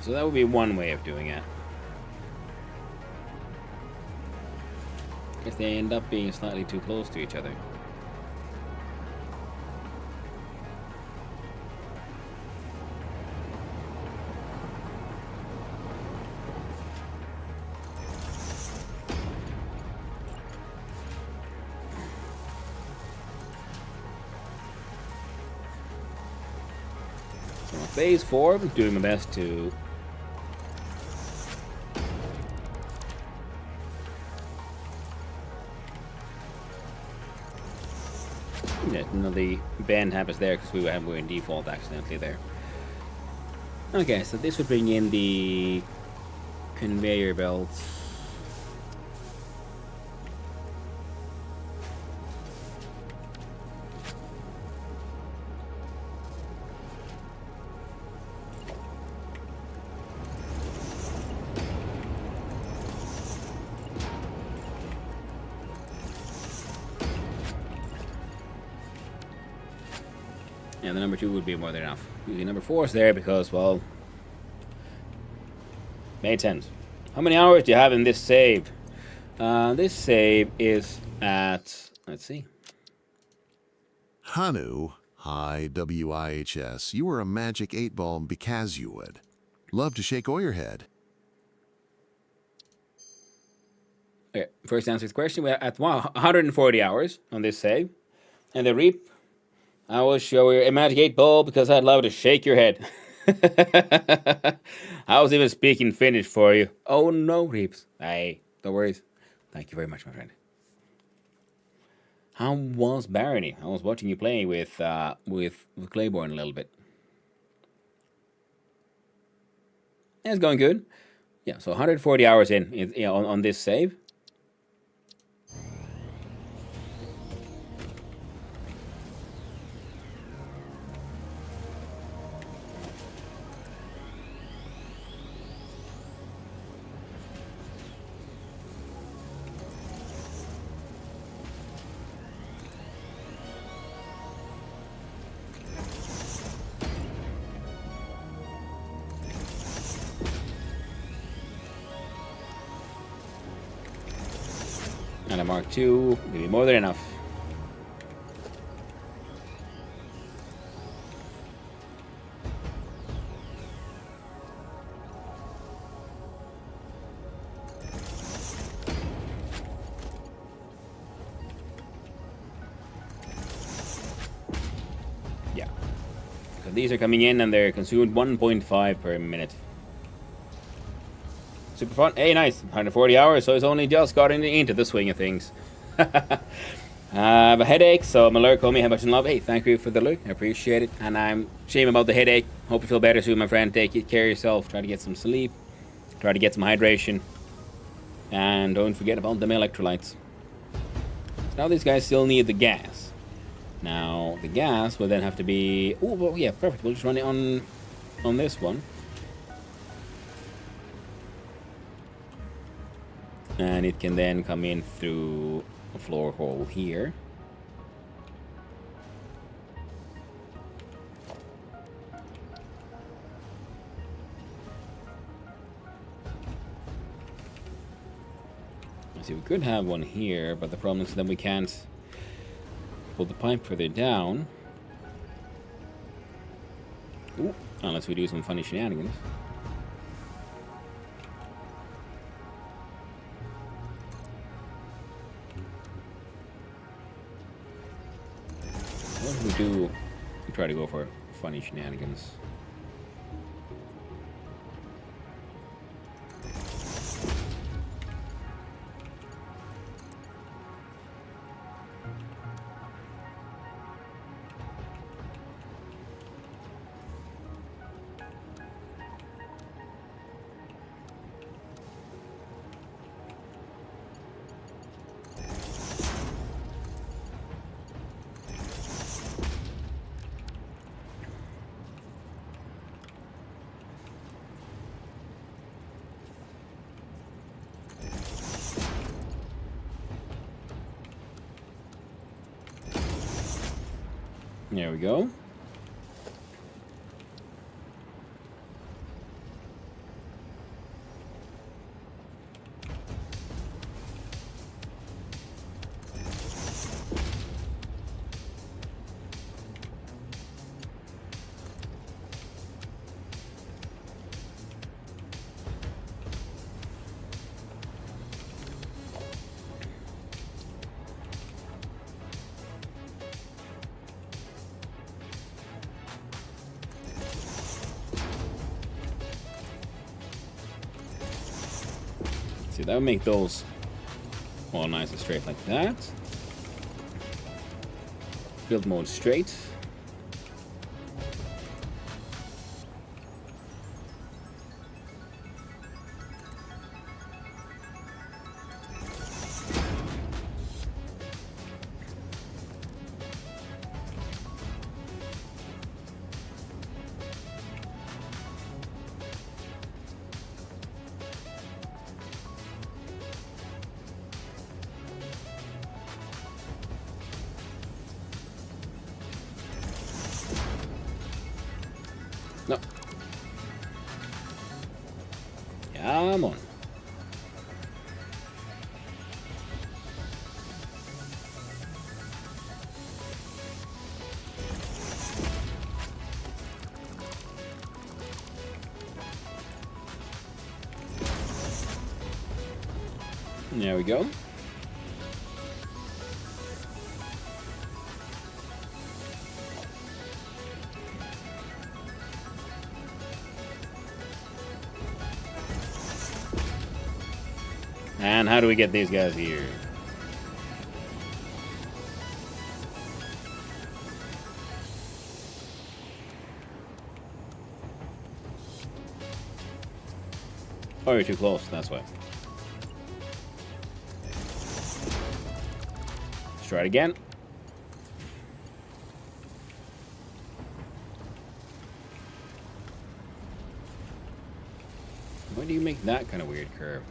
So that would be one way of doing it. If they end up being slightly too close to each other. So phase 4, I'm doing my best to the bend happens there because we were in default accidentally there. Okay, so this would bring in the conveyor belts. Yeah, the number 2 would be more than enough. Usually number 4 is there because, well, made sense. How many hours do you have in this save? This save is at, let's see. Hanu, hi, W-I-H-S, you were a magic 8-ball because you would. Love to shake all your head. Okay, first answer to the question, we're at 140 hours on this save. And the reap, I will show you a magic 8-ball because I'd love to shake your head. I was even speaking Finnish for you. Oh no, Reeps. Hey, no worries. Thank you very much, my friend. How was Barony? I was watching you play with Claiborne a little bit. Yeah, it's going good. Yeah, so 140 hours in on this save. And a Mark II will be more than enough. Yeah. So these are coming in and they're consumed 1.5 per minute. Super fun. Hey, nice. 140 hours, so it's only just gotten into the swing of things. I have a headache, so Malur called me how much in love. Hey, thank you for the look. I appreciate it. And I'm shame about the headache. Hope you feel better soon, my friend. Take care of yourself. Try to get some sleep. Try to get some hydration. And don't forget about them electrolytes. So now these guys still need the gas. Now, the gas will then have to be... Oh, well, yeah, perfect. We'll just run it on this one. And it can then come in through a floor hole here. See, we could have one here, but the problem is that we can't pull the pipe further down. Ooh, unless we do some funny shenanigans. What if we do? We try to go for funny shenanigans. There we go. See, that would make those all nice and straight like that. Build mode straight. No. Come on. There we go. And how do we get these guys here? Oh, you're too close, that's why. Let's try it again. Why do you make that kind of weird curve?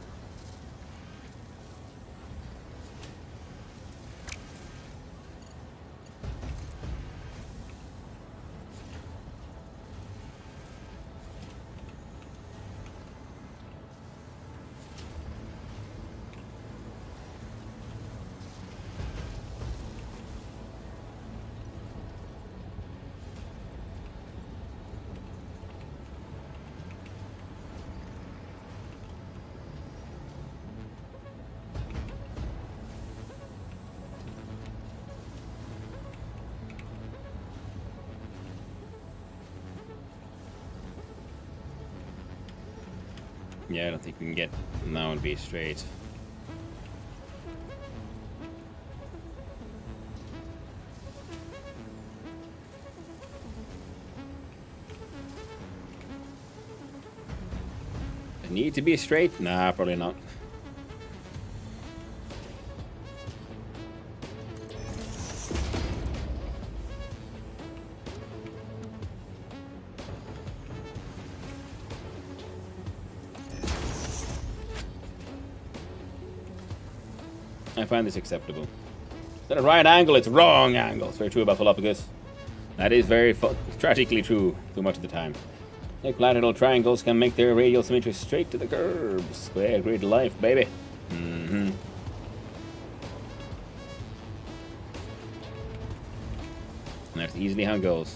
Yeah, I don't think we can get now and be straight. I need to be straight? Nah, probably not. I find this acceptable. Is that a right angle? It's wrong angle. It's very true about Philophagus. That is very tragically true too much of the time. Equilateral triangles can make their radial symmetry straight to the curves. Yeah, great life, baby. That's easily how it goes.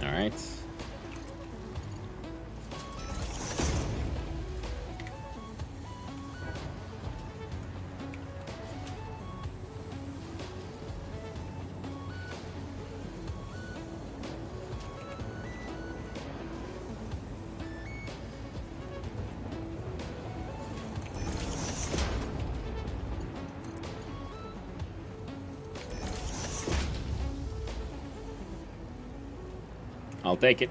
Alright. I'll take it.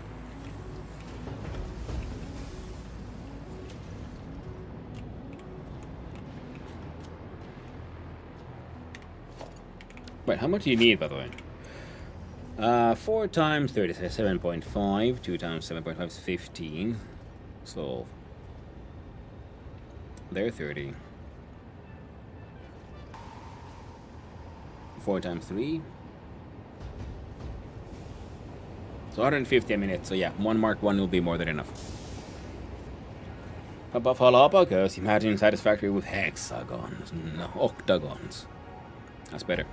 Wait, how much do you need, by the way? 4 times 30 is 7.5. 2 times 7.5 is 15. So they're 30. 4 times 3. So 150 a minute. So yeah, 1 Mark 1 will be more than enough. Philophagus, imagine Satisfactory with hexagons, no, octagons. That's better.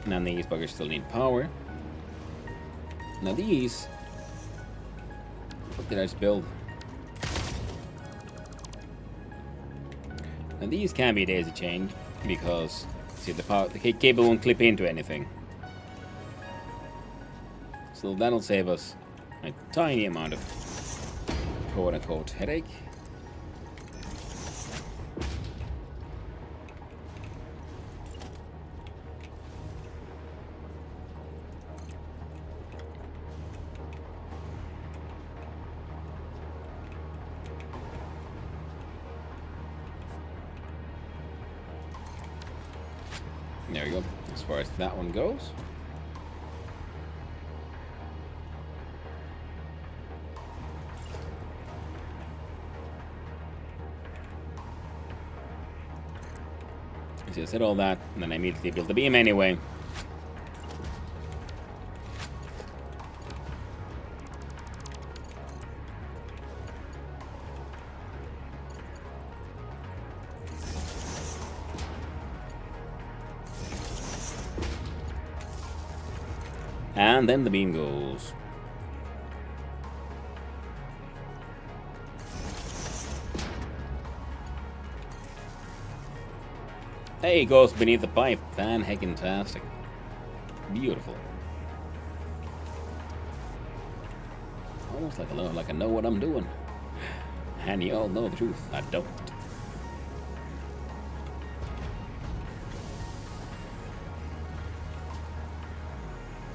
Now these buggers still need power. Now these, what did I just build? Now these can be daisy chained because see the cable won't clip into anything. So that'll save us a tiny amount of quote-unquote headache. There we go. As far as that one goes. So I said all that, and then I immediately built the beam anyway. And then the beam goes. Hey, it goes beneath the pipe. Fan-heckin-tastic. Beautiful. Almost like I know what I'm doing. And you all know the truth. I don't.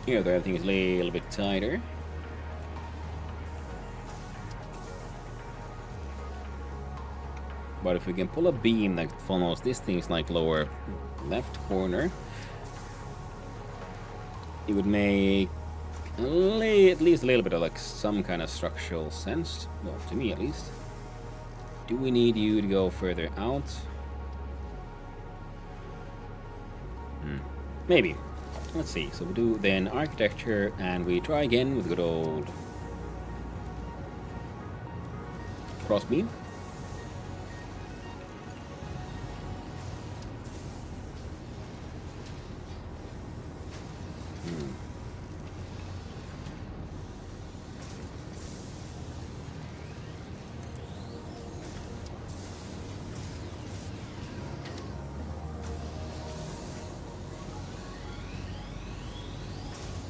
Here, though, everything is a little bit tighter. But if we can pull a beam that follows this thing's like lower left corner, it would make at least a little bit of like some kind of structural sense. Well, to me at least. Do we need you to go further out? Maybe. Let's see. So we do then architecture, and we try again with good old cross beam.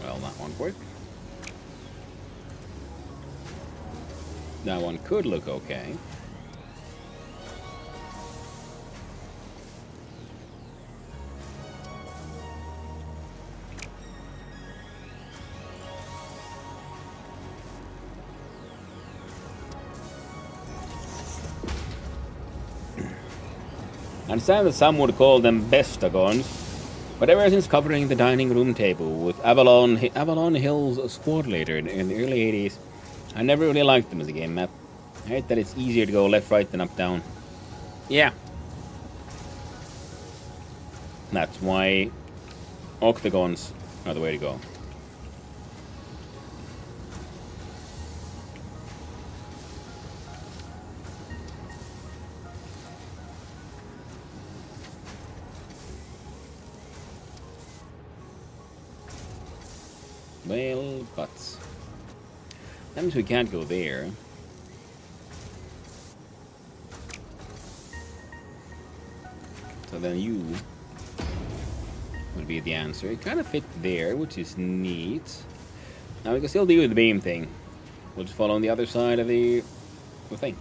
Well, that won't work. That one could look okay. I understand that some would call them bestagons, but ever since covering the dining room table with Avalon Hill's Squad later in the early 80s, I never really liked them as a game map. I hate that it's easier to go left, right than up, down. Yeah. That's why octagons are the way to go. Well, guts. That means we can't go there. So then you would be the answer. It kind of fit there, which is neat. Now we can still do the beam thing. We'll just follow on the other side of the thing.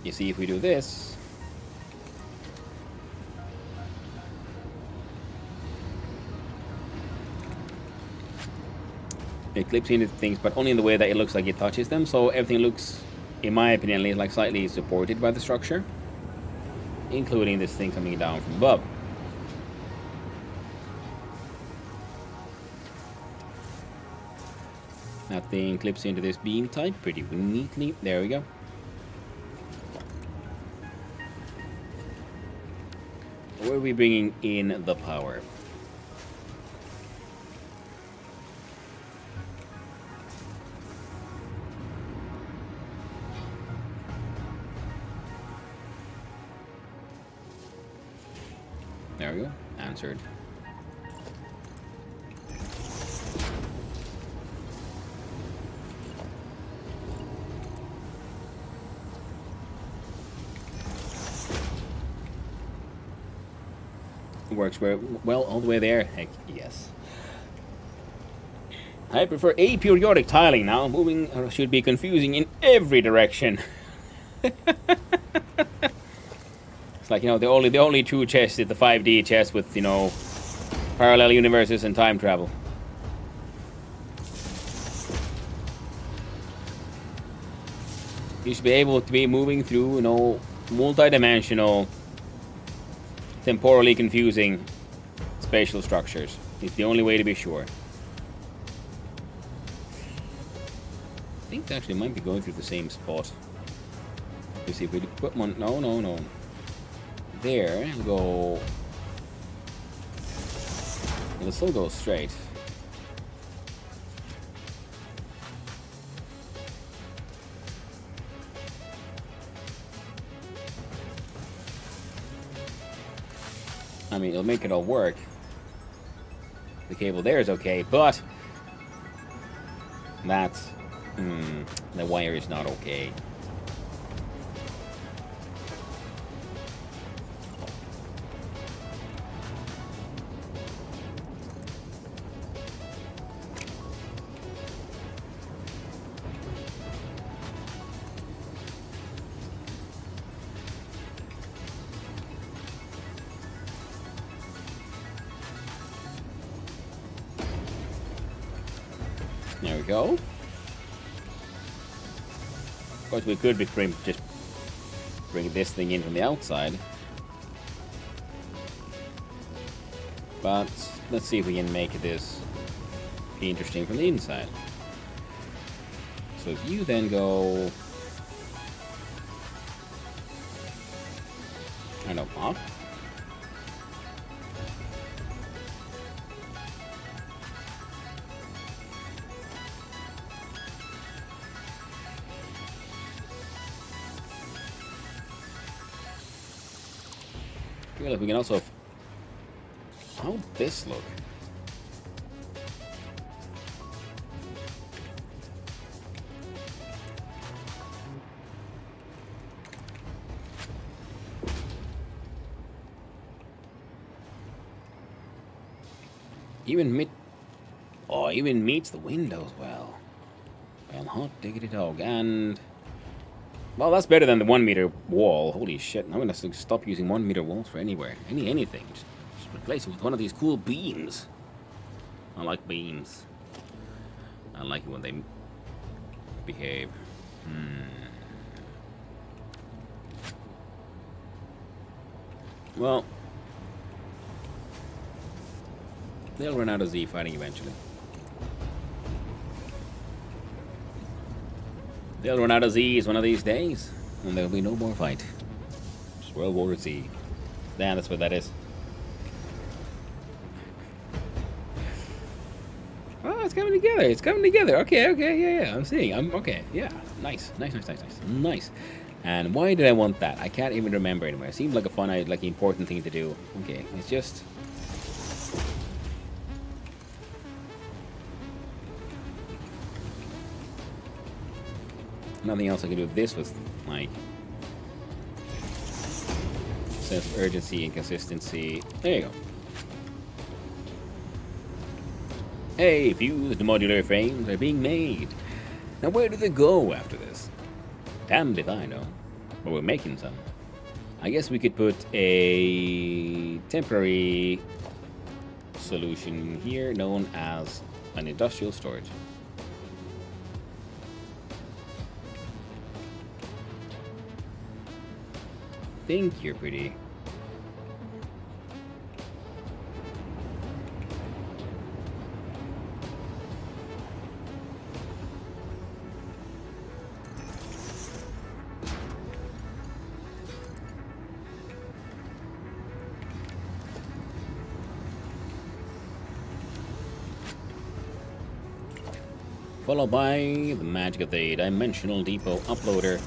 You see, if we do this, it clips into things, but only in the way that it looks like it touches them. So everything looks, in my opinion, at least, like slightly supported by the structure, including this thing coming down from above. That thing clips into this beam type pretty neatly. There we go. Where are we bringing in the power? There we go. Answered. Works very well all the way there. Heck yes. I prefer aperiodic tiling now. Moving should be confusing in every direction. It's like, you know, the only true chess is the 5D chess with, you know, parallel universes and time travel. You should be able to be moving through, you know, multi-dimensional temporally confusing spatial structures. It's the only way to be sure. I think actually might be going through the same spot. Let's see if we put one. No, no, no. There, and go. It'll still go straight. I mean, it'll make it all work. The cable there is okay, but that's the wire is not okay. There we go. Of course, we could be just bring this thing in from the outside. But let's see if we can make this interesting from the inside. So if you then go... I don't know, pop. I feel like we can also... How would this look? Even meets the windows well. Well, hot diggity dog, and... Well, that's better than the 1 meter wall. Holy shit, I'm gonna stop using 1 meter walls for anywhere. Anything. Just replace it with one of these cool beams. I like beams. I like it when they behave. Well, they'll run out of Z fighting eventually. They'll run out of Z's one of these days, and there'll be no more fight. Just World War Z. Yeah, that's what that is. Oh, it's coming together. It's coming together. Okay, yeah. I'm seeing. Okay. Yeah. Nice. Nice. And why did I want that? I can't even remember anymore. It seemed like a fun, like important thing to do. Okay, it's just... Nothing else I can do with this was like sense of urgency and consistency. There you go. Hey, fused modular frames are being made. Now where do they go after this? Damned if I know. But we're making some. I guess we could put a temporary solution here known as an industrial storage. Think you're pretty. Followed by the magic of the Dimensional Depot uploader.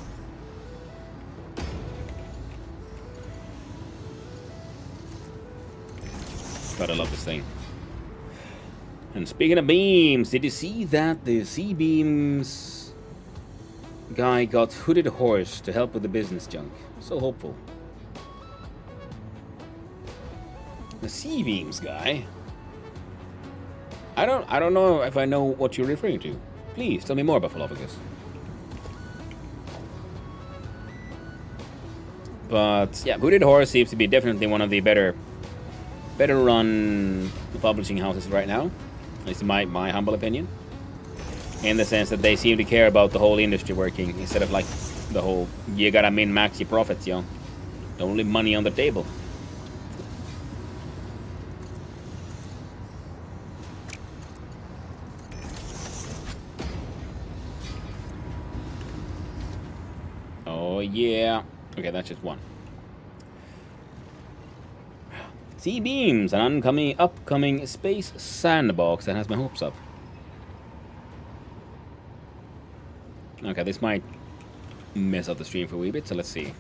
God, I love this thing. And speaking of beams, did you see that the C-beams guy got Hooded Horse to help with the business junk? So hopeful. The C-beams guy? I don't know if I know what you're referring to. Please tell me more about Philophagus. But yeah, Hooded Horse seems to be definitely one of the better run publishing houses right now. At least in my humble opinion. In the sense that they seem to care about the whole industry working instead of like the whole you gotta min-max your profits, yo. Don't leave money on the table. So yeah, okay, that's just one. Sea Beams, an upcoming space sandbox that has my hopes up. Okay, this might mess up the stream for a wee bit, so let's see.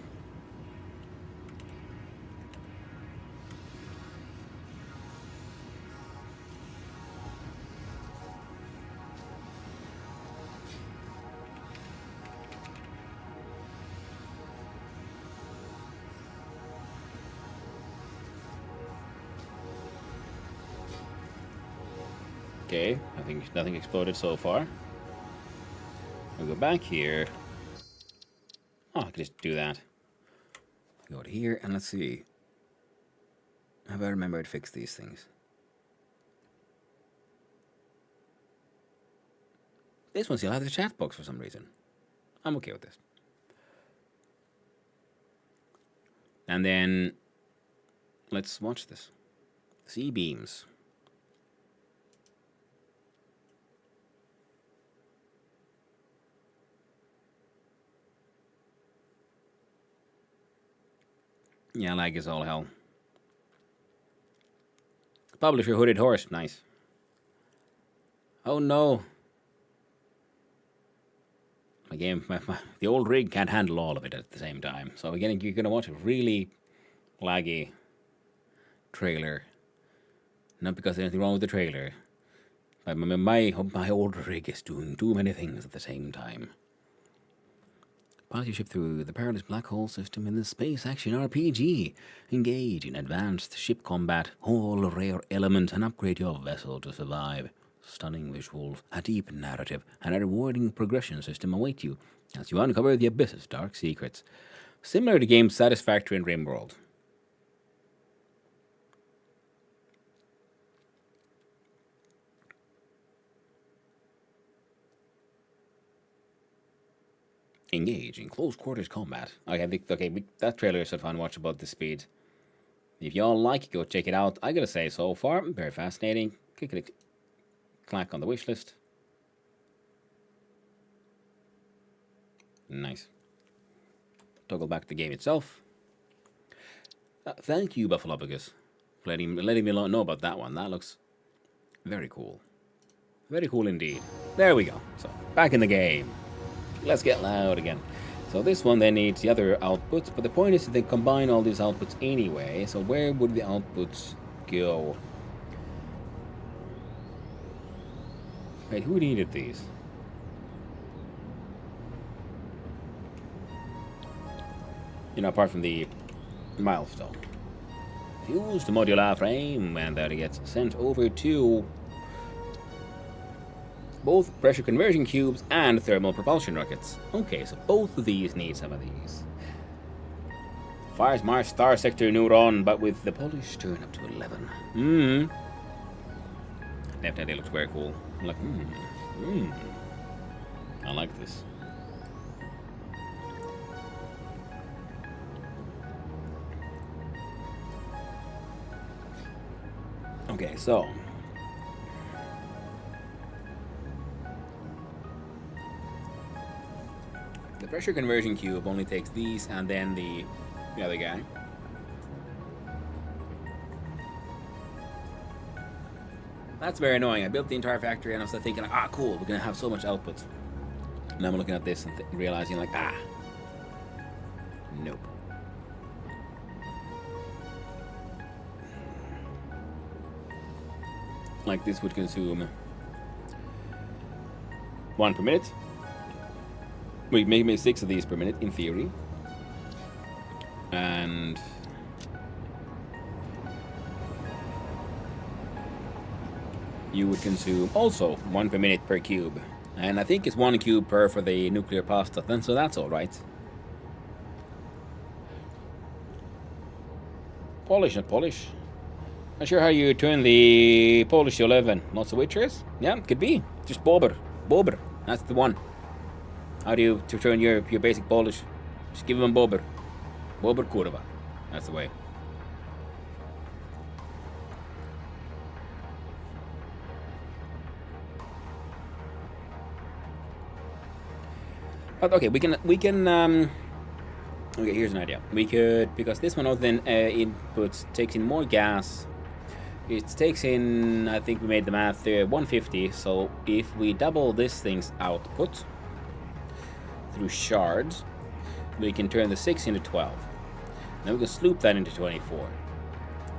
Okay, I think nothing exploded so far. We'll go back here. Oh, I can just do that. Go to here, and let's see. Have I remembered to fix these things? This one still has the chat box for some reason. I'm okay with this. And then, let's watch this. Sea Beams. Yeah, lag is all hell. Publisher Hooded Horse, nice. Oh no. My game, the old rig can't handle all of it at the same time. So again, you're gonna watch a really laggy trailer. Not because there's anything wrong with the trailer. But my old rig is doing too many things at the same time. Pilot your ship through the perilous black hole system in the space action RPG. Engage in advanced ship combat, haul a rare element, and upgrade your vessel to survive. Stunning visuals, a deep narrative, and a rewarding progression system await you as you uncover the abyss's dark secrets. Similar to games Satisfactory and RimWorld. Engage in close quarters combat. Okay, that trailer is so fun. Watch about the speed. If y'all like it, go check it out. I gotta say, so far, very fascinating. Click, clack on the wish list. Nice. Toggle back to the game itself. Thank you, Buffalopagus, for letting me know about that one. That looks very cool. Very cool indeed. There we go. So, back in the game. Let's get loud again. So this one then needs the other outputs, but the point is that they combine all these outputs anyway, so where would the outputs go? Wait, who needed these? You know, apart from the milestone. Fuse the modular frame, and that gets sent over to both pressure conversion cubes and thermal propulsion rockets. Okay, so both of these need some of these. Fires Mars Star Sector Neuron, but with the polish turn up to 11. Definitely looks very cool. I'm like, I like this. Okay, so the pressure conversion cube only takes these and then the other guy. That's very annoying. I built the entire factory and I was thinking, cool, we're gonna have so much output. And I'm looking at this and realizing, like, nope. Like, this would consume 1 per minute. We make 6 of these per minute, in theory. And you would consume also 1 per minute per cube. And I think it's 1 cube per for the nuclear pasta, then, so that's alright. Polish, not polish. Not sure how you turn the Polish to 11. Lots of waitress? Yeah, could be. Just bober. Bober. That's the one. How do you turn your basic Polish? Just give them bober. Bober kurwa. That's the way. But okay, we can Okay, here's an idea. We could, because this one then takes in more gas. It takes in, I think we made the math there, 150. So if we double this thing's output through shards, we can turn the 6 into 12. Then we can sloop that into 24.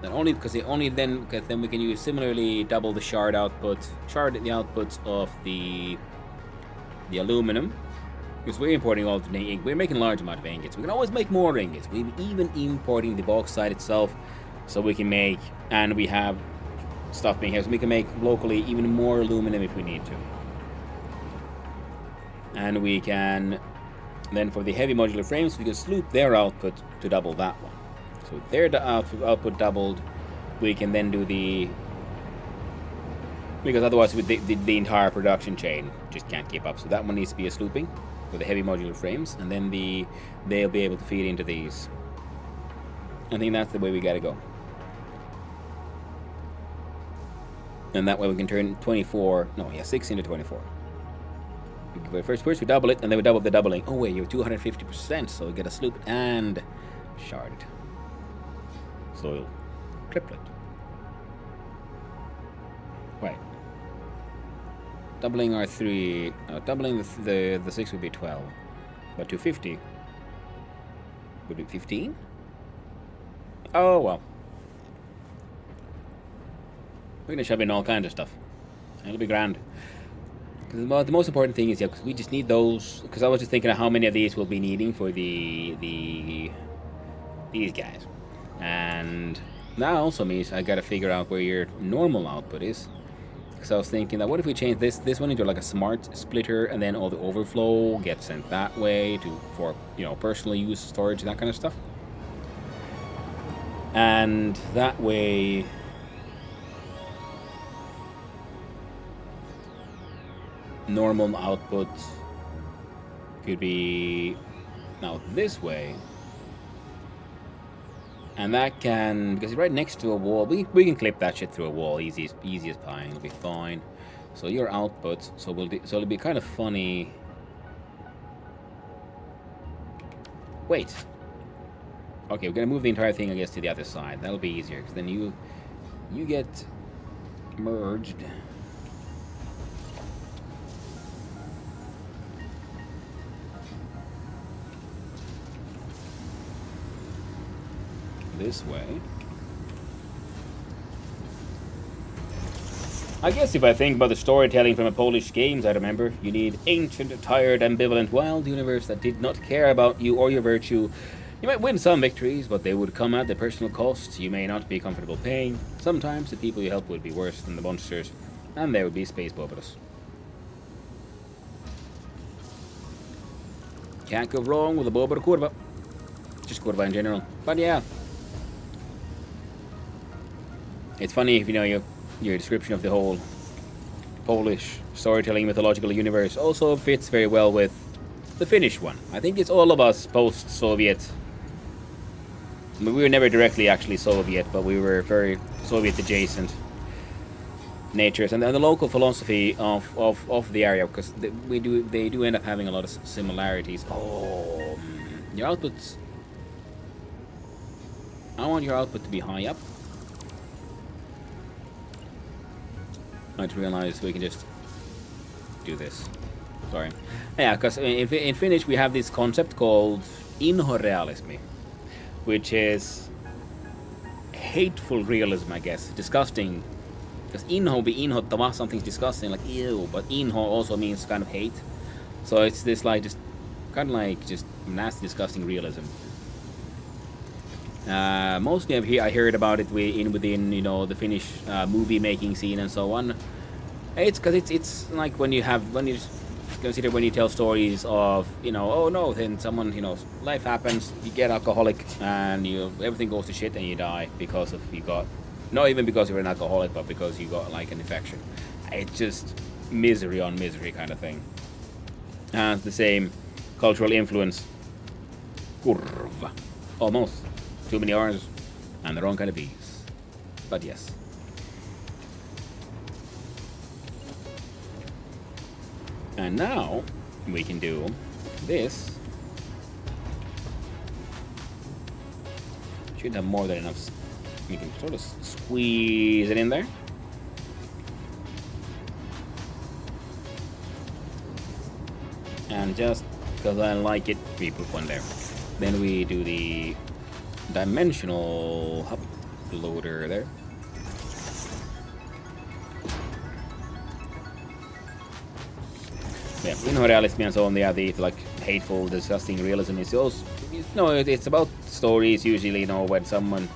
Then only because then we can use similarly double the shard the outputs of the aluminum. Because we're importing all the ingots. We're making a large amount of ingots. We can always make more ingots. We're even importing the bauxite itself, so we can make, and we have stuff being here, so we can make locally even more aluminum if we need to. And we can, then for the heavy modular frames, we can sloop their output to double that one. So with their output doubled, we can then do because otherwise with the entire production chain just can't keep up. So that one needs to be a slooping for the heavy modular frames, and then they'll be able to feed into these. I think that's the way we gotta go. And that way we can turn 6 into 24. First we double it, and then we double the doubling. Oh wait, you're 250%, so we get a sloop and shard. Soil triplet. Right. Doubling our 3, doubling the 6 would be 12, but 250 would be 15. Oh well. We're gonna shove in all kinds of stuff. It'll be grand. Because the most important thing is, because we just need those. Because I was just thinking of how many of these we'll be needing for these guys, and that also means I gotta figure out where your normal output is. Because I was thinking that what if we change this one into like a smart splitter, and then all the overflow gets sent that way for personal use, storage, that kind of stuff. And that way, normal output could be now this way, and that can, because it's right next to a wall, we can clip that shit through a wall easy as pie. It'll be fine. So your output, so it'll be kind of funny. Wait. Okay, we're gonna move the entire thing, I guess, to the other side. That'll be easier, because then you get merged. This way. I guess if I think about the storytelling from a Polish games I remember, you need ancient, tired, ambivalent, wild universe that did not care about you or your virtue. You might win some victories, but they would come at the personal cost you may not be comfortable paying. Sometimes the people you help would be worse than the monsters, and there would be space bobbers. Can't go wrong with a bob or a kurva. Just kurva in general. But yeah. It's funny if your description of the whole Polish storytelling mythological universe also fits very well with the Finnish one. I think it's all of us post-Soviet. I mean, we were never directly actually Soviet, but we were very Soviet-adjacent natures, and the local philosophy of the area, because they do end up having a lot of similarities. Oh, your outputs. I want your output to be high up. I just realized we can just do this. Sorry. Yeah, because in Finnish we have this concept called inhorealismi, which is hateful realism, I guess. Disgusting. Because inho be inhottava, something's disgusting, like ew, but inho also means kind of hate. So it's this like just kind of like just nasty, disgusting realism. Mostly I heard about it within the Finnish movie making scene and so on. It's because it's like when you consider when you tell stories of oh no, then someone life happens, you get alcoholic and everything goes to shit and you die because of not even because you're an alcoholic, but because you got like an infection. It's just misery on misery kind of thing. And the same cultural influence. Kurva. Almost. Too many R's and the wrong kind of B's. But yes. And now we can do this Should have more than enough. You can sort of squeeze it in there. And just because I like it, we put one there. Then we do the dimensional hub loader there. Yeah, you know, realism and so on. Yeah, the like hateful, disgusting realism is also, it's about stories usually. When someone,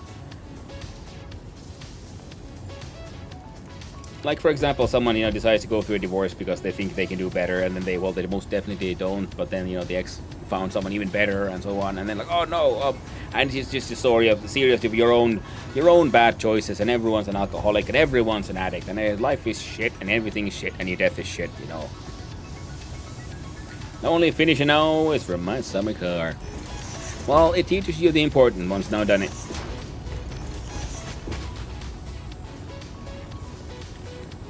like for example, someone decides to go through a divorce because they think they can do better, and then they most definitely don't. But then the ex found someone even better, and so on. And then like, oh no, and it's just a story of the series of your own bad choices, and everyone's an alcoholic, and everyone's an addict, and life is shit, and everything is shit, and your death is shit. The only finisher now is from my summer car. Well, it teaches you the important once now done it.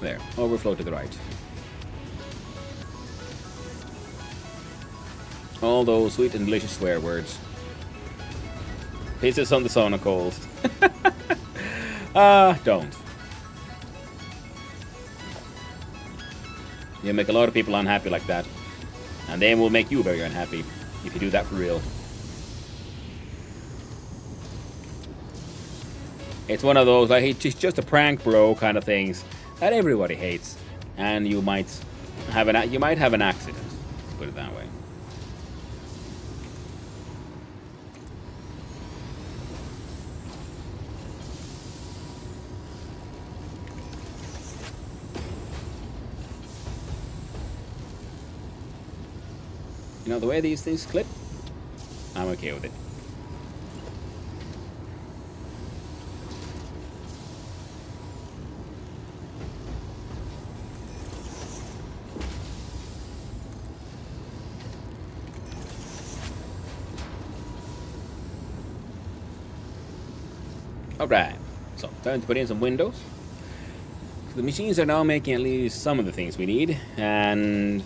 There, overflow to the right. All those sweet and delicious swear words. Pisses on the sauna cold. Don't. You make a lot of people unhappy like that. And they will make you very unhappy if you do that for real. It's one of those, like, it's just a prank, bro, kind of things that everybody hates, and you might have an accident. Let's put it that way. The way these things clip, I'm okay with it. Alright, so time to put in some windows. So the machines are now making at least some of the things we need, and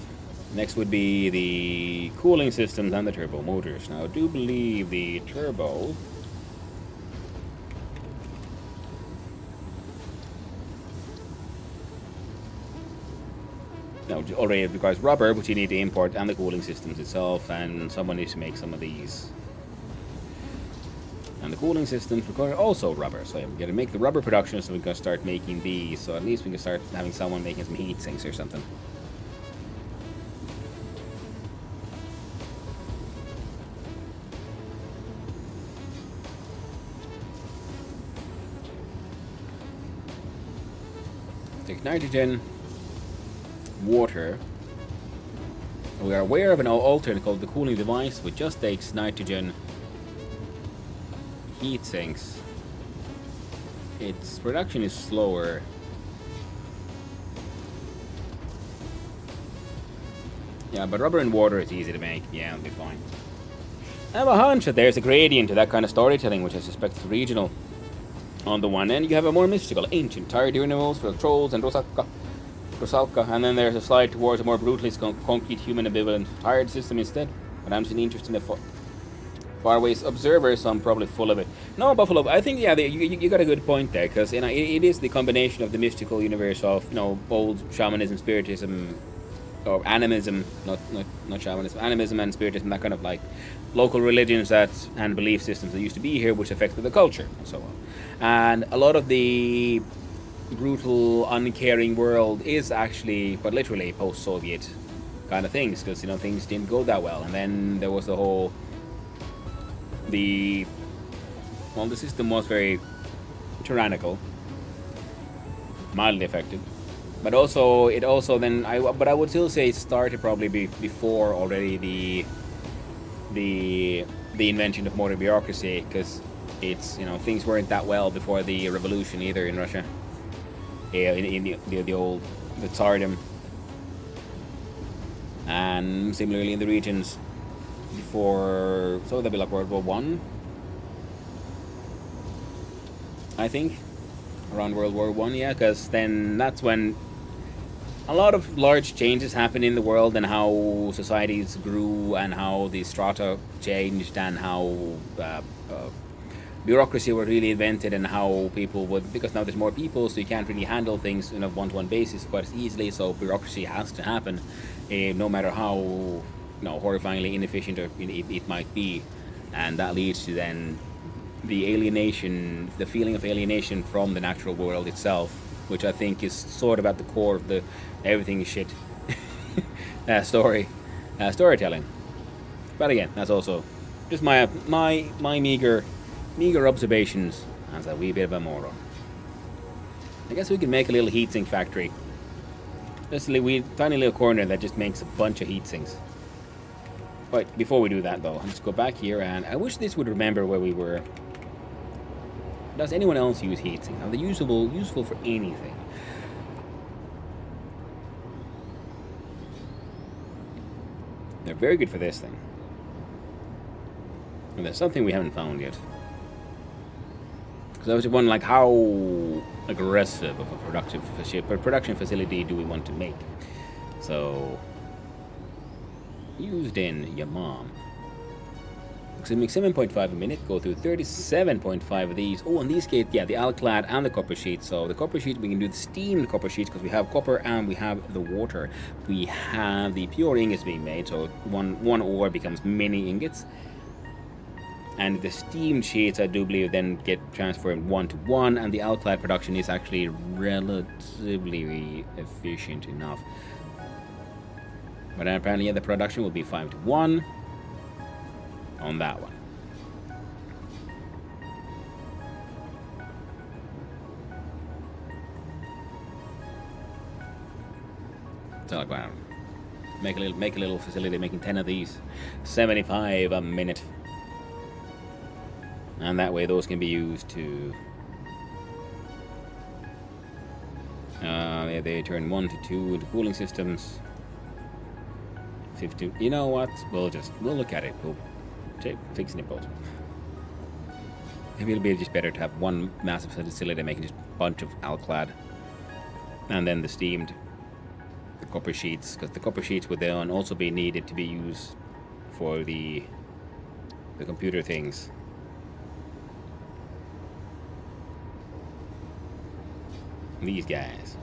next would be the cooling systems and the turbo motors. Now, I do believe the turbo... No, already it requires rubber, which you need to import, and the cooling systems itself, and someone needs to make some of these. And the cooling systems require also rubber, so we're going to make the rubber production so we can start making these, so at least we can start having someone making some heat sinks or something. Take nitrogen, water. We are aware of an alternate called the cooling device, which just takes nitrogen, heat sinks. Its production is slower. Yeah, but rubber and water is easy to make. Yeah, it'll be fine. I have a hunch that there's a gradient to that kind of storytelling, which I suspect is regional. On the one end, you have a more mystical, ancient, tired animals for trolls and Rosalka, and then there's a slide towards a more brutally concrete, human, ambivalent, tired system instead. But I'm seeing interest in the Farways observer, so I'm probably full of it. No, Buffalo, I think, yeah, you got a good point there, because it is the combination of the mystical universe of, old shamanism, spiritism, or animism, not shamanism, animism and spiritism, that kind of like local religions and belief systems that used to be here, which affected the culture, and so on. And a lot of the brutal, uncaring world is actually, quite literally, post-Soviet kind of things, because, things didn't go that well. And then there was the whole... The system was very tyrannical, mildly effective, but also I would still say it started probably before already the invention of modern bureaucracy, because it's things weren't that well before the revolution either in Russia, in the Tsardom, and similarly in the regions before, so that'd be like World War One, I think, around World War One, yeah, because then that's when a lot of large changes happened in the world, and how societies grew, and how the strata changed, and how bureaucracy was really invented and how people would, because now there's more people, so you can't really handle things on a one-to-one basis quite as easily. So bureaucracy has to happen, no matter how horrifyingly inefficient it might be, and that leads to then the alienation, the feeling of alienation from the natural world itself, which I think is sort of at the core of the everything is shit storytelling. But again, that's also just my meager observations as a wee bit of a moron. I guess we could make a little heatsink factory. Just a tiny little corner that just makes a bunch of heatsinks. But before we do that though, let's go back here, and I wish this would remember where we were. Does anyone else use heatsinks? Are they useful for anything? They're very good for this thing. And there's something we haven't found yet. Because I was wondering, like, how aggressive of a production facility do we want to make? So, used in your mom. So we make 7.5 a minute, go through 37.5 of these. Oh, in these cases, yeah, the alclad and the copper sheet. So the copper sheet, we can do the steamed copper sheets because we have copper and we have the water. We have the pure ingots being made, so one ore becomes many ingots. And the steamed sheets, I do believe, then get transferred 1-to-1, and the alclad production is actually relatively efficient enough. But apparently, yeah, the production will be 5-to-1 on that one. So like, wow, make a little facility making 10 of these, 75 a minute, and that way those can be used to. They turn 1 to 2 into cooling systems. 50. You know what? We'll look at it. We'll fix it in post. Maybe it'll be just better to have one massive facility making just a bunch of alclad, and then the steamed, the copper sheets, because the copper sheets would then also be needed to be used for the computer things. These guys.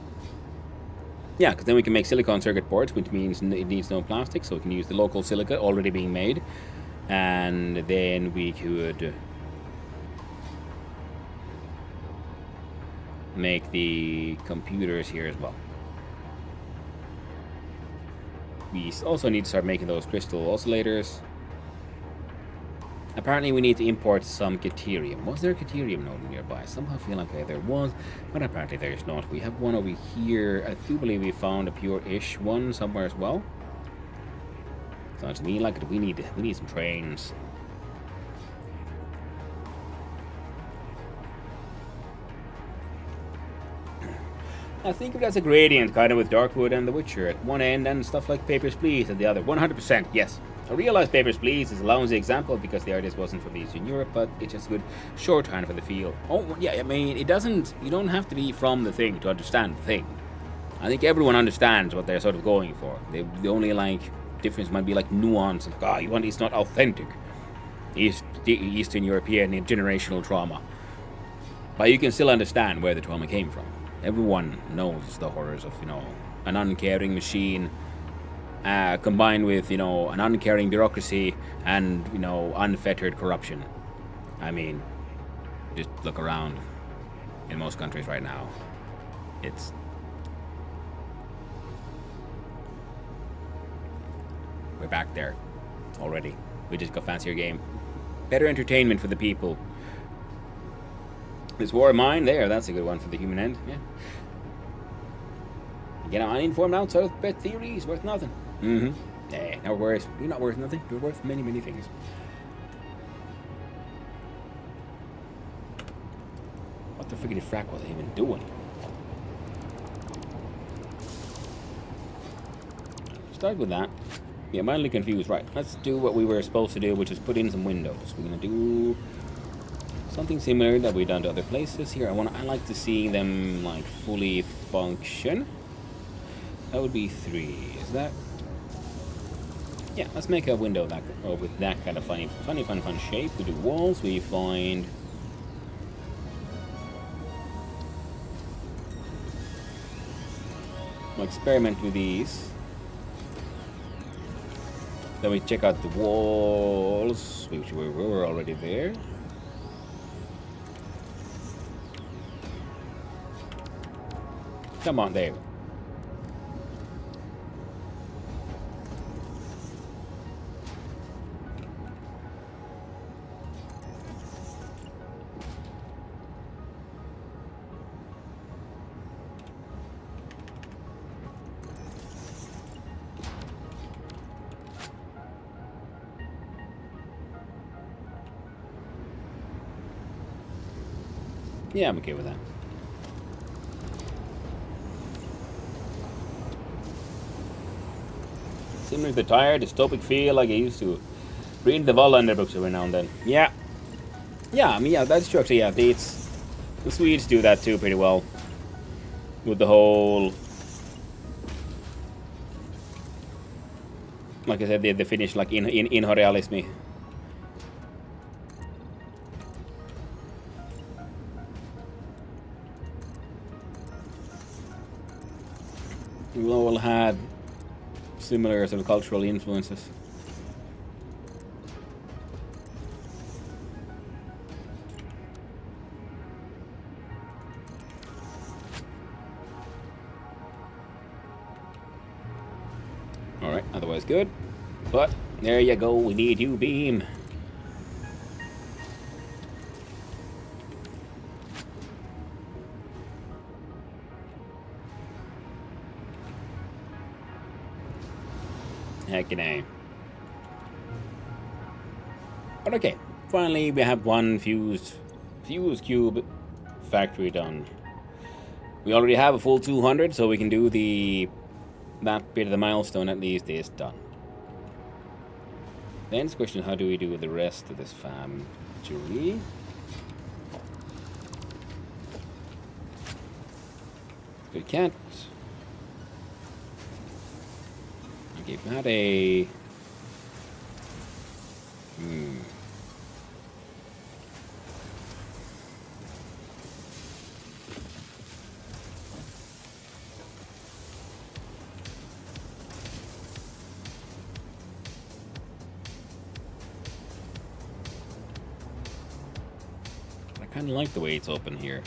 Yeah, because then we can make silicon circuit boards, which means it needs no plastic, so we can use the local silica already being made. And then we could make the computers here as well. We also need to start making those crystal oscillators. Apparently we need to import some deuterium. Was there a deuterium node nearby? Somehow feel like there was, but apparently there is not. We have one over here. I do believe we found a pure-ish one somewhere as well. Sounds to me like we need some trains. I think that's a gradient, kind of with Darkwood and The Witcher at one end and stuff like Papers, Please at the other. 100%, yes. I realize Papers, Please is a lousy example because the artist wasn't from Eastern Europe, but it's just a good shorthand for the feel. Oh, yeah, I mean, you don't have to be from the thing to understand the thing. I think everyone understands what they're sort of going for. The only, like, difference might be, like, nuance. Like, it's not authentic. Eastern European generational trauma. But you can still understand where the trauma came from. Everyone knows the horrors of, an uncaring machine combined with, an uncaring bureaucracy and, unfettered corruption. I mean, just look around in most countries right now. We're back there already. We just got fancier game. Better entertainment for the people. This war of mine, that's a good one for the human end, yeah. Get uninformed outside of pet theories, worth nothing. Yeah, no worries. You're not worth nothing. You're worth many, many things. What the friggin' frack was I even doing? Start with that. Yeah, mildly confused. Right, let's do what we were supposed to do, which is put in some windows. We're gonna do something similar that we've done to other places here. I like to see them like fully function. That would be 3. Is that? Yeah, let's make a window with that kind of funny shape. We do walls. We find We'll experiment with these. Then we check out the walls, which we were already there. Come on, there. Yeah, I'm okay with that. Similar to the tired, dystopic feel like I used to. Read the Wallander books every now and then. Yeah. Yeah, I mean, yeah, that's true actually, yeah. The Swedes do that too pretty well. With the whole... Like I said, the Finnish, like, in inhorealismi. We all had similar sort of cultural influences. Alright, otherwise good. But there you go, we need you, beam. Heck no. But okay, finally we have one fuse cube factory done. We already have a full 200, so we can do that bit of the milestone at least is done. Then the question, how do we do the rest of this factory? We can't. Okay, we had a... I kind of like the way it's open here.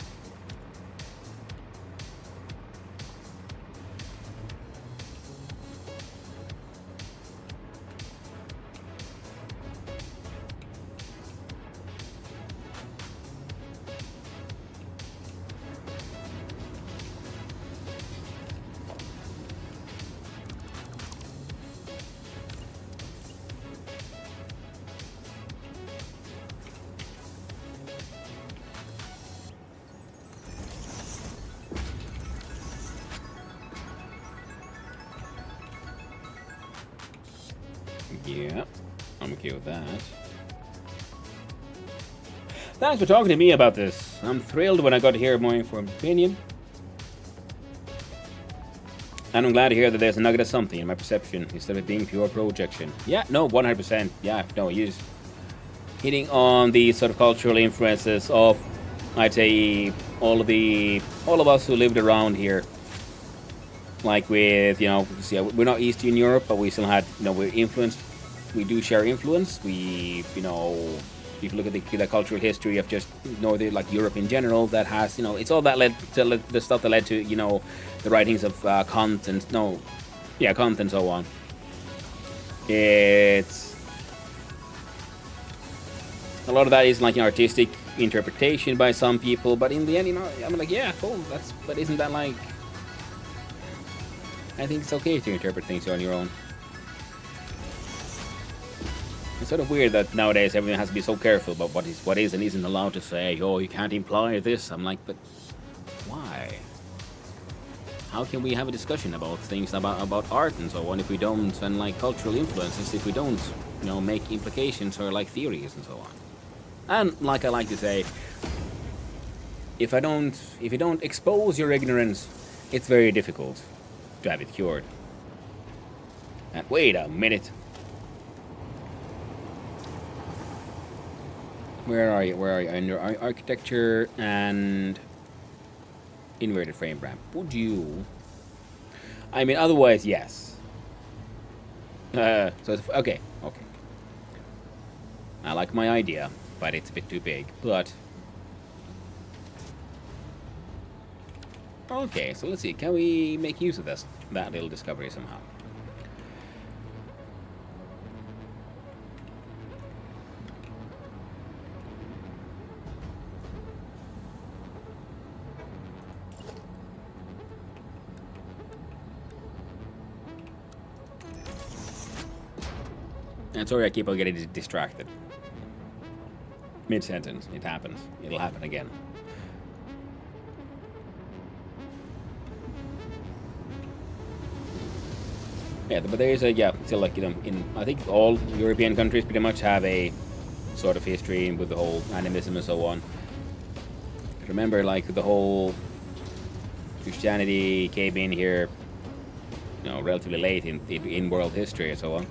Yeah, I'm okay with that. Thanks for talking to me about this. I'm thrilled when I got to hear more informed opinion. And I'm glad to hear that there's a nugget of something in my perception instead of it being pure projection. Yeah, no, 100%. Yeah, no, you're just hitting on the sort of cultural influences of, I'd say, all of us who lived around here. Like with, see, we're not Eastern Europe, but we still had, we're influenced. We do share influence. We, if you look at the cultural history of just Northern, like Europe in general, that has, it's all that led to the stuff that led to, the writings of Kant and, Kant and so on. It's, a lot of that is like an artistic interpretation by some people, but in the end, I'm like, yeah, cool, but isn't that like, I think it's okay to interpret things on your own. It's sort of weird that nowadays everyone has to be so careful about what is and isn't allowed to say. Oh, you can't imply this. I'm like, but why? How can we have a discussion about things about art and so on if we don't, and like cultural influences, if we don't, make implications or like theories and so on? And like I like to say, if you don't expose your ignorance, it's very difficult to have it cured. And wait a minute. Where are you? Under architecture and inverted frame ramp. Would you? I mean, otherwise, yes. So it's, okay. I like my idea, but it's a bit too big. But okay, so let's see. Can we make use of that little discovery somehow? And sorry, I keep on getting distracted. Mid-sentence, it happens. It'll happen again. Yeah, but there is still like, in I think all European countries pretty much have a sort of history with the whole animism and so on. Remember, like, the whole Christianity came in here, relatively late in world history and so on,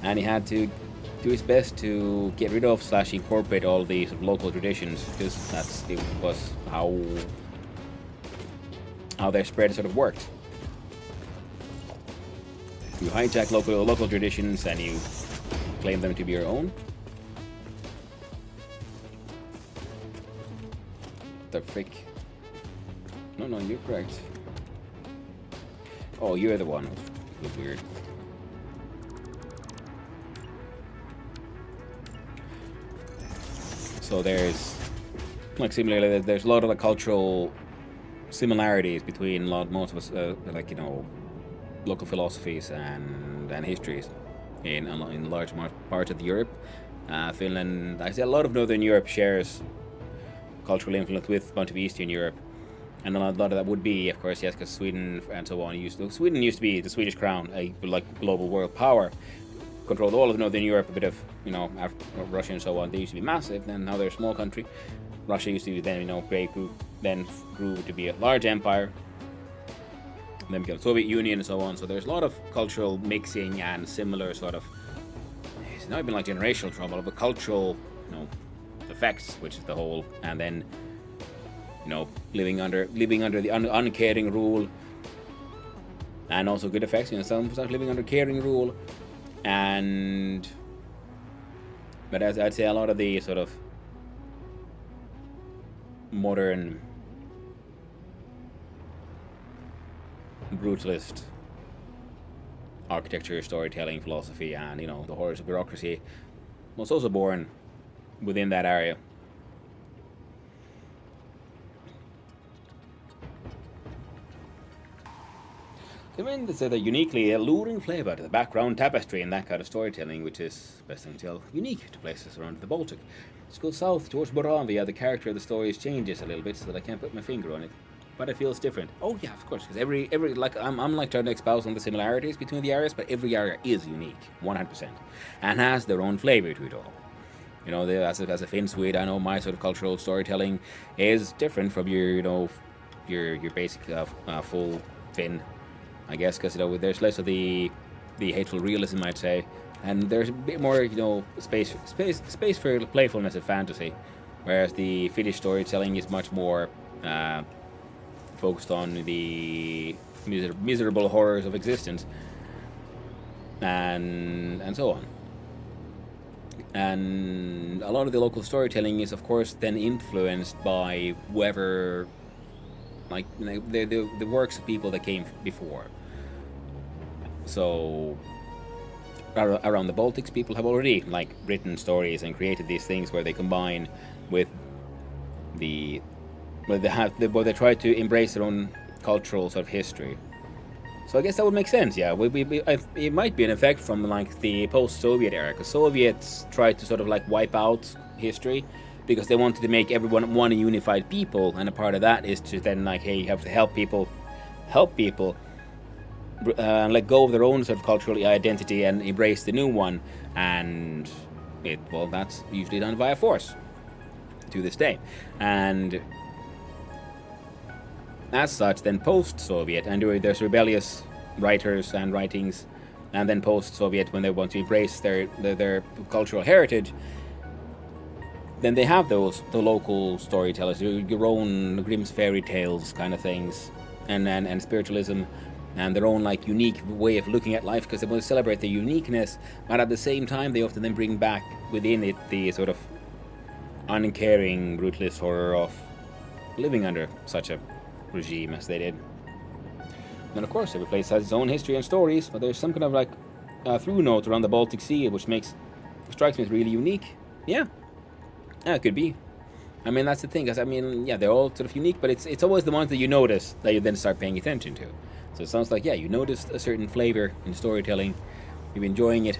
and he had to do his best to get rid of / incorporate all these local traditions, because it was how their spread sort of worked. You hijack local traditions and you claim them to be your own. The frick? No, you're correct. Oh, you're the one who's weird. So there's, like, similarly, there's a lot of the cultural similarities between most of us, local philosophies and histories in large parts of Europe. Finland, I say a lot of Northern Europe shares cultural influence with a bunch of Eastern Europe, and a lot of that would be, of course, yes, because Sweden and so on Sweden used to be the Swedish crown, a global world power, controlled all of Northern Europe, a bit of Russia and so on. They used to be massive, then now they're a small country. Russia used to be then grew to be a large empire, then became the Soviet Union and so on. So there's a lot of cultural mixing and similar sort of, it's not even like generational trouble, but cultural effects, which is the whole, and then living under the uncaring rule, and also good effects. Some start living under caring rule, but as I'd say, a lot of the sort of modern brutalist architecture, storytelling, philosophy, and the horrors of bureaucracy was also born within that area. I mean, there's a uniquely alluring flavor to the background tapestry and that kind of storytelling, which is, best thing to tell, unique to places around the Baltic. Let's go south towards Moravia. The character of the stories changes a little bit, so that I can't put my finger on it, but it feels different. Oh yeah, of course, because every like I'm like trying to espouse on the similarities between the areas, but every area is unique, 100%, and has their own flavor to it all. As a Finn Swede, I know my sort of cultural storytelling is different from your basic full Finn, I guess, because there's less of the hateful realism, I'd say, and there's a bit more space for playfulness and fantasy, whereas the Finnish storytelling is much more focused on the miserable horrors of existence, and so on. And a lot of the local storytelling is, of course, then influenced by whoever, like, the works of people that came before. So around the Baltics, people have already written stories and created these things where they combine with where they try to embrace their own cultural sort of history. So I guess that would make sense, yeah. It might be an effect from the post-Soviet era, because Soviets tried to sort of wipe out history because they wanted to make everyone one unified people, and a part of that is to then hey, you have to help people let go of their own sort of cultural identity and embrace the new one, and that's usually done via force to this day. And as such, then post-Soviet, and there's rebellious writers and writings, and then post-Soviet, when they want to embrace their cultural heritage, then they have the local storytellers, your own Grimm's fairy tales kind of things, and spiritualism, and their own like unique way of looking at life, because they want to celebrate their uniqueness, but at the same time they often then bring back within it the sort of uncaring, ruthless horror of living under such a regime as they did. And of course, every place has its own history and stories, but there's some kind of like through note around the Baltic Sea, which strikes me as really unique. Yeah, it could be. I mean, that's the thing, because I mean, yeah, they're all sort of unique, but it's always the ones that you notice that you then start paying attention to. So it sounds like, yeah, you noticed a certain flavor in storytelling, you're enjoying it,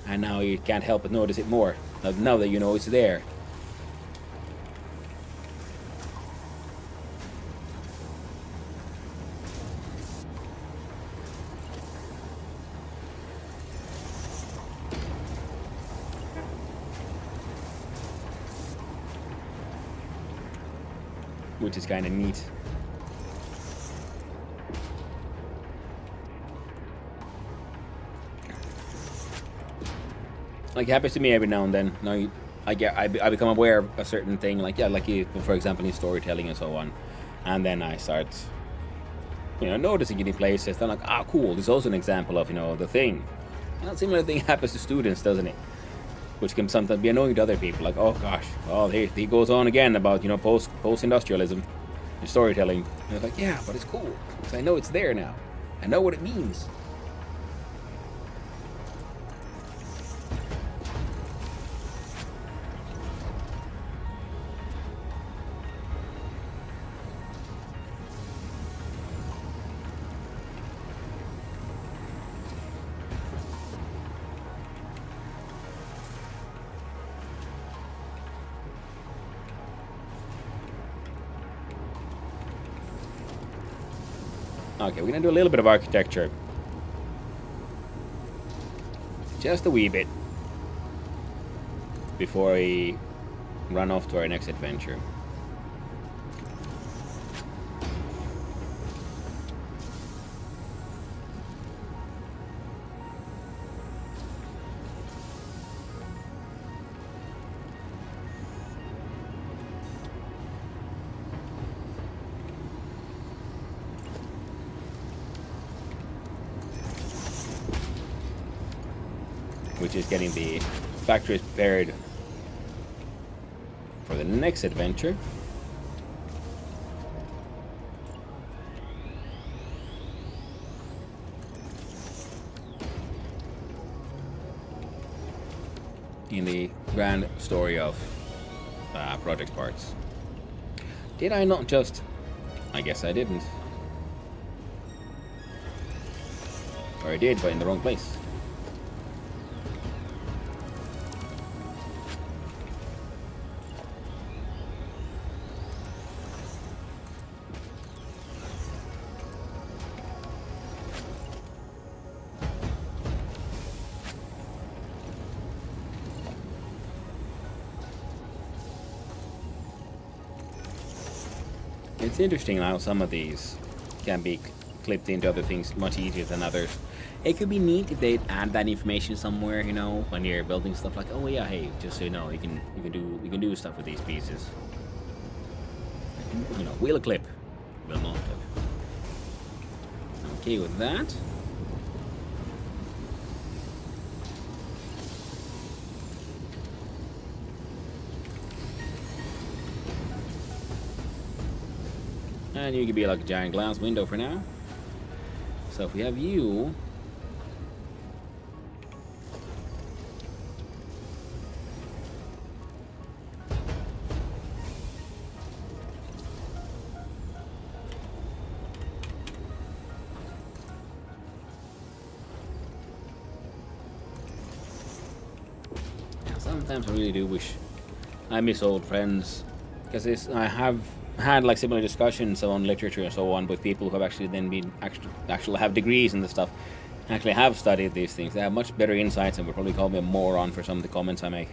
and now you can't help but notice it more. Now that you know it's there. Which is kind of neat. Like, it happens to me every now and then. Now I become aware of a certain thing, like, yeah, like you, for example, in storytelling and so on, and then I start, noticing it in places. Then I'm like, ah, cool. This is also an example of, the thing. And a similar thing happens to students, doesn't it? Which can sometimes be annoying to other people. Like, oh gosh, he goes on again about post-industrialism and storytelling. And it's like, yeah, but it's cool because I know it's there now. I know what it means. Okay, we're gonna do a little bit of architecture. Just a wee bit. Before we run off to our next adventure. Which is getting the factories prepared for the next adventure. In the grand story of Project Parts. Did I not just... I guess I didn't. Or I did, but in the wrong place. It's interesting how some of these can be clipped into other things much easier than others. It could be neat if they add that information somewhere, when you're building stuff like, oh yeah, hey, just so you know, you can do stuff with these pieces. Wheel a clip, will not clip. Okay with that. And you could be like a giant glass window for now. So if we have you... Sometimes I really do wish I miss old friends, because I have had like similar discussions on literature and so on with people who have actually then been actually have degrees and the stuff, actually have studied these things. They have much better insights and would probably call me a moron for some of the comments I make.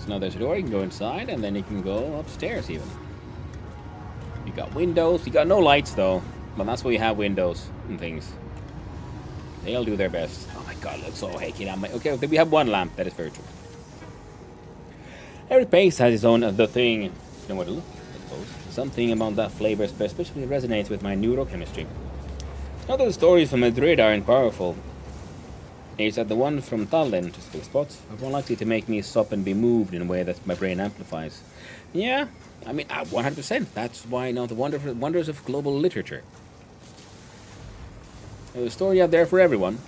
So now there's a door, you can go inside and then you can go upstairs even. You got windows, you got no lights though, but that's why you have windows and things. They'll do their best. Oh my god, looks so hacky now. Okay, we have one lamp. That is very true. Every paste has its own the thing. You know what to do, I suppose. Something about that flavor especially resonates with my neurochemistry. Not that the stories from Madrid aren't powerful. It's that the ones from Tallinn, just big spots, are more likely to make me stop and be moved in a way that my brain amplifies. Yeah, I mean, 100%. That's why I know the wonders of global literature. There's a story out there for everyone,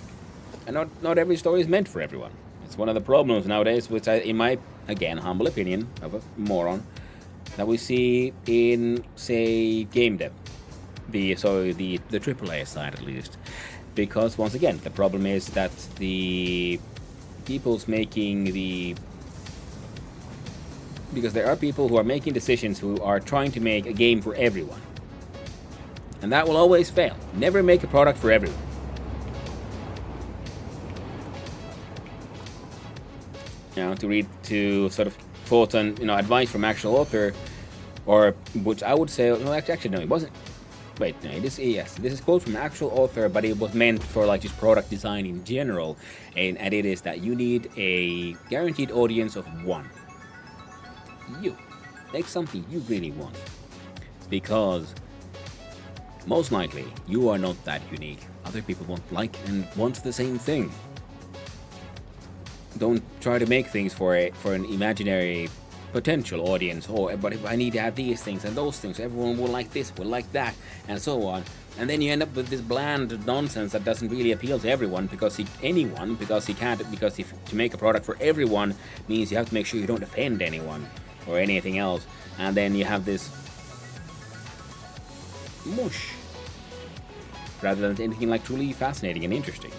and not every story is meant for everyone. It's one of the problems nowadays, which in my, again, humble opinion of a moron, that we see in, say, game dev. The AAA side, at least. Because, once again, the problem is that the people's making the... Because there are people who are making decisions who are trying to make a game for everyone. And that will always fail. Never make a product for everyone. You know, to sort of quote on, advice from actual author, or which I would say, no, actually no, it wasn't. Wait, no, this is a quote from an actual author, but it was meant for like just product design in general, and it is that you need a guaranteed audience of one. You make something you really want, because most likely you are not that unique. Other people won't like and want the same thing. Don't try to make things for an imaginary potential audience. But if I need to have these things and those things, everyone will like this, will like that, and so on. And then you end up with this bland nonsense that doesn't really appeal to everyone, because to make a product for everyone means you have to make sure you don't offend anyone or anything else. And then you have this mush rather than anything like truly fascinating and interesting.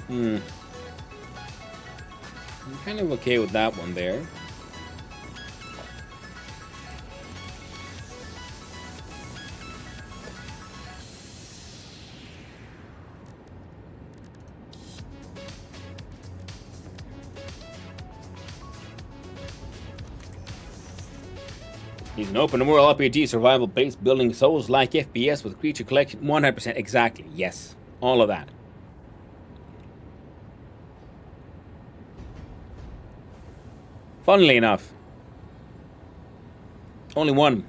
I'm kind of okay with that one there. He's an open world RPG survival based building souls like FPS with creature collection. 100% exactly. Yes. All of that. Funnily enough, only one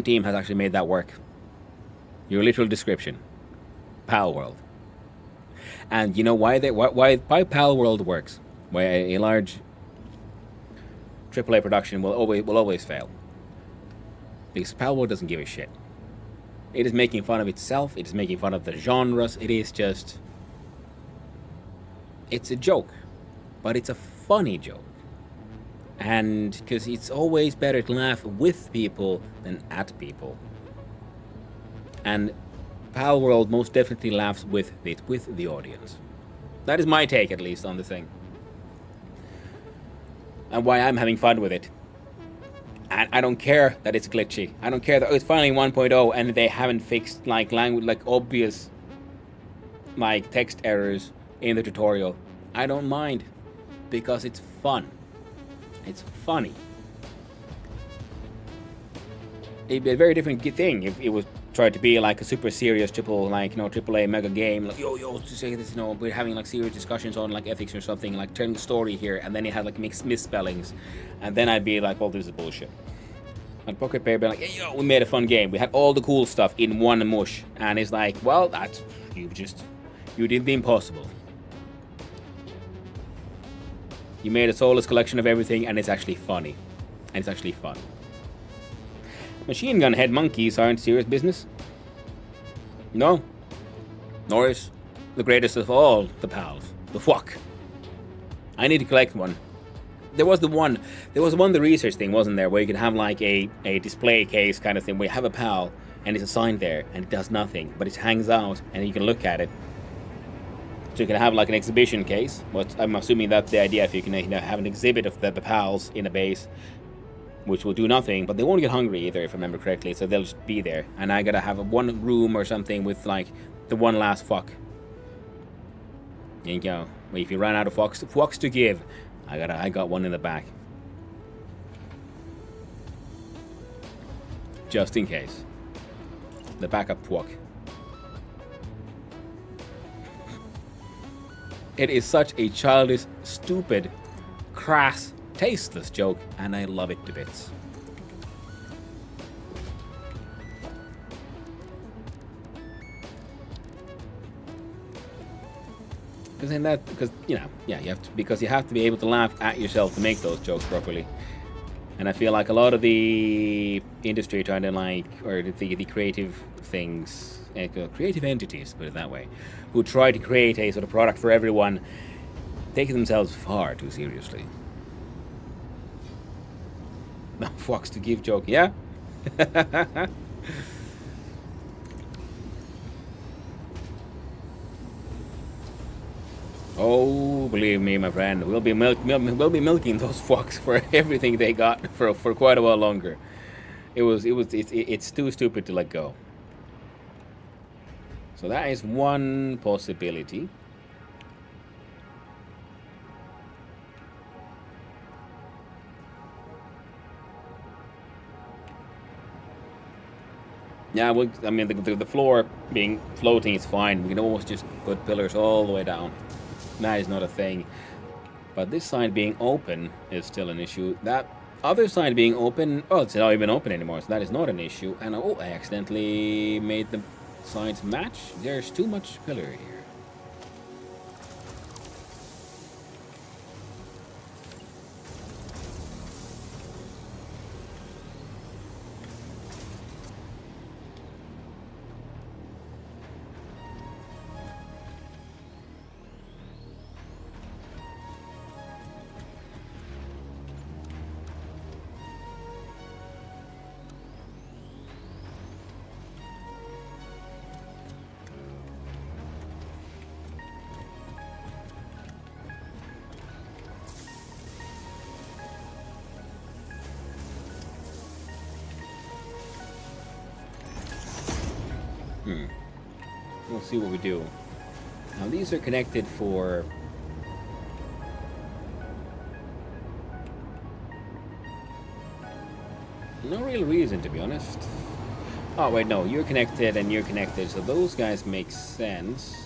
team has actually made that work. Your literal description. Pal World. And you know why Pal World works? Why a large AAA production will always fail. Because Pal World doesn't give a shit. It is making fun of itself, it is making fun of the genres, it's a joke. But it's a funny joke. And because it's always better to laugh with people than at people. And Pal World most definitely laughs with the audience. That is my take, at least, on the thing. And why I'm having fun with it. And I don't care that it's glitchy. I don't care that it's finally 1.0 and they haven't fixed obvious text errors in the tutorial. I don't mind, because it's fun. It's funny. It'd be a very different thing if it was tried to be like a super serious AAA mega game. Like, yo, to say this, we're having serious discussions on ethics or something, turn the story here, and then it had mixed misspellings, and then I'd be like, well, this is bullshit. And Pocket Pair be like, hey, yo, we made a fun game. We had all the cool stuff in one mush, and it's like, well, that's you did the impossible. You made a soulless collection of everything, and it's actually funny. And it's actually fun. Machine gun head monkeys aren't serious business. No. Nor is the greatest of all the pals, the fuck. I need to collect one. There was one the research thing, wasn't there, where you could have a display case kind of thing, where you have a pal, and it's assigned there, and it does nothing, but it hangs out, and you can look at it. So you can have an exhibition case, but I'm assuming that's the idea, if you can have an exhibit of the pals in a base, which will do nothing, but they won't get hungry either, if I remember correctly, so they'll just be there. And I gotta have one room or something with the one last fuck. You know, if you ran out of fucks to give, I got one in the back. Just in case. The backup fuck. It is such a childish, stupid, crass, tasteless joke, and I love it to bits. Because you know, yeah, you have to be able to laugh at yourself to make those jokes properly. And I feel like a lot of the industry trying to or the creative things, creative entities, put it that way, who try to create a sort of product for everyone, take themselves far too seriously. No fucks to give joke, yeah? Oh, believe me, my friend, we'll be milking those fucks for everything they got for quite a while longer. It's too stupid to let go. So that is one possibility. Yeah, well, I mean, the floor being floating is fine. We can almost just put pillars all the way down. That is not a thing. But this side being open is still an issue. That other side being open, well, it's not even open anymore, so that is not an issue. And oh, I accidentally made the sides match. There's too much pillar here. We'll see what we do. Now these are connected for... no real reason, to be honest. Oh, wait, no. You're connected and you're connected, so those guys make sense.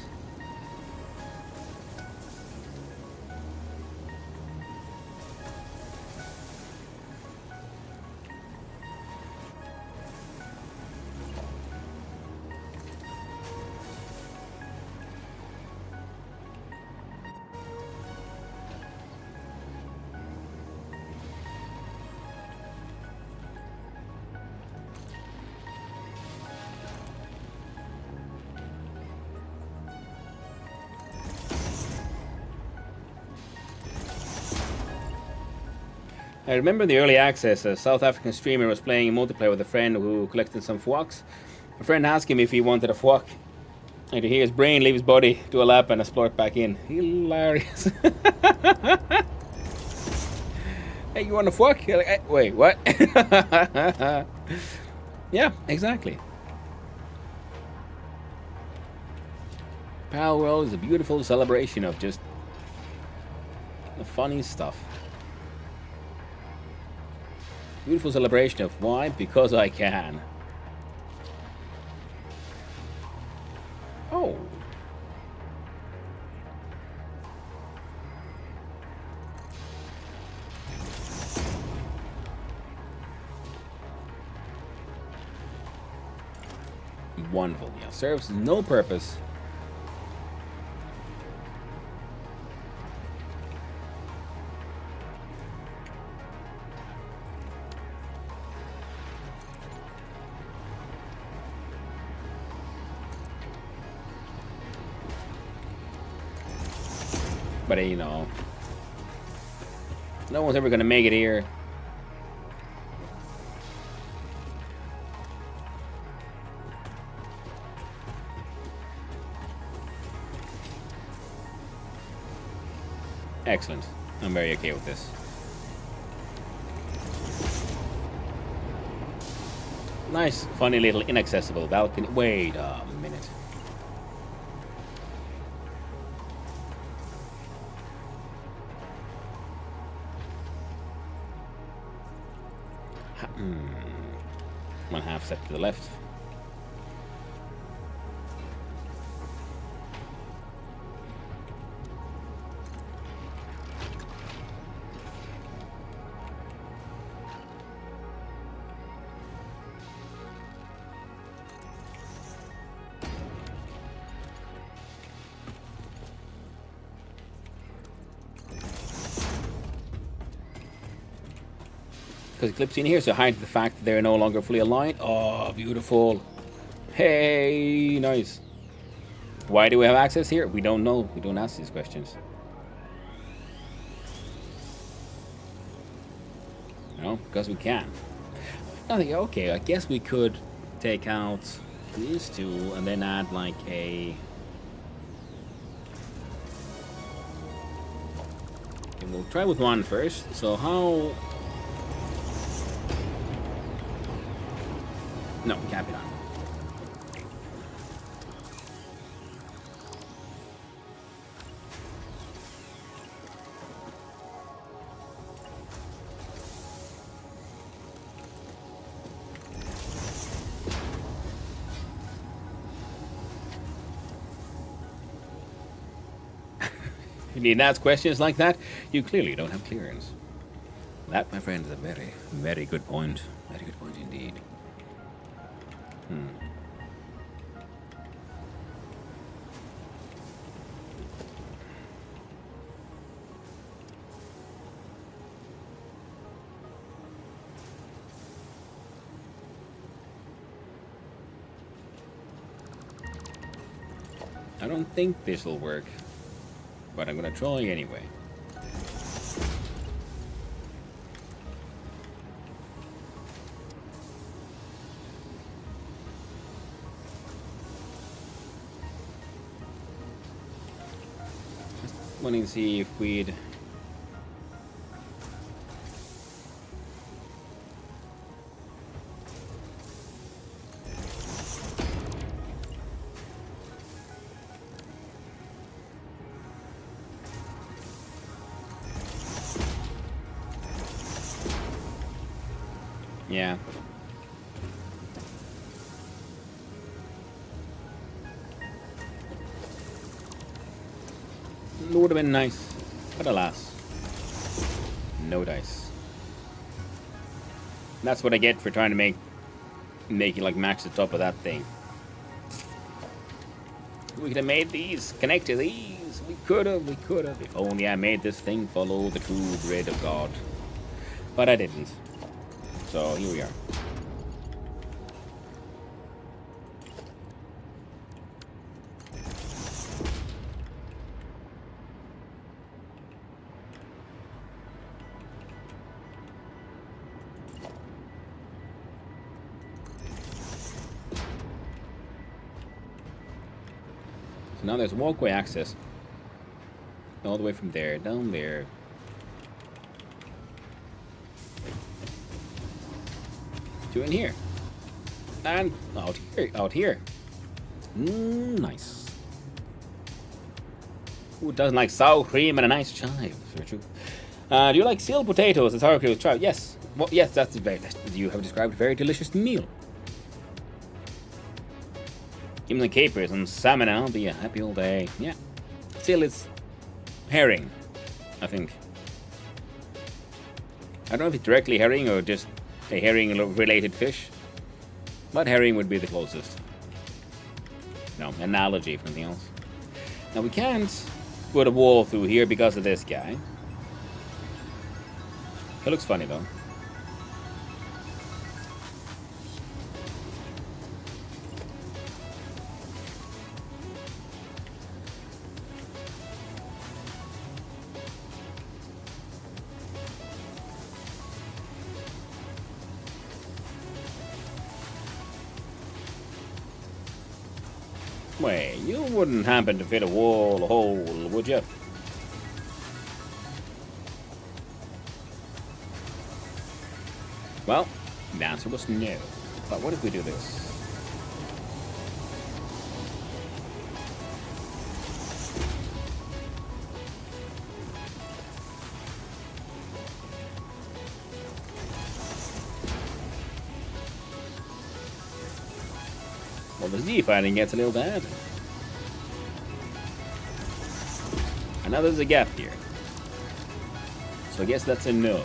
I remember in the early access, a South African streamer was playing multiplayer with a friend who collected some fwaks. A friend asked him if he wanted a fwak, and to hear his brain leave his body to a lap and explode back in. Hilarious. Hey, you want a fwak? You're like, hey, wait, what? Yeah, exactly. Pal World is a beautiful celebration of just the funny stuff. Beautiful celebration of why? Because I can. Oh. Wonderful. Yeah, serves no purpose. But you know, no one's ever gonna make it here. Excellent. I'm very okay with this. Nice, funny little inaccessible balcony. Wait a minute. One half step to the left. Because it clips in here, so hide the fact that they're no longer fully aligned. Oh, beautiful. Hey, nice. Why do we have access here? We don't know. We don't ask these questions. No, because we can. Okay, I guess we could take out these two and then add like a... Okay, we'll try with one first. So how... No, can't be done. You need to ask questions like that? You clearly don't have clearance. That, my friend, is a very, very good point. Very good point indeed. I don't think this will work, but I'm gonna try anyway. Just wanting to see if we'd... Yeah. It would have been nice, but alas, no dice. That's what I get for trying to make it like match the top of that thing. We could have made these, connect to these. We could have. If only I made this thing follow the true grid of God. But I didn't. So here we are. So now there's walkway access all the way from there down there. To in here. And out here. Nice. Who doesn't like sour cream and a nice chive? Very true. Do you like steel potatoes and sour cream with chive? Yes. Well, yes, that's very. You have described a very delicious meal. Give me the capers and salmon, and I'll be a happy old day. Yeah. Still, it's herring, I think. I don't know if it's directly herring or just a herring-related fish, but herring would be the closest. No, analogy, if nothing else. Now we can't put a wall through here because of this guy. It looks funny though. Wait, you wouldn't happen to fit a hole, would you? Well, the answer was no. But what if we do this? Well, the Z fighting gets a little bad. And now there's a gap here. So I guess that's a no.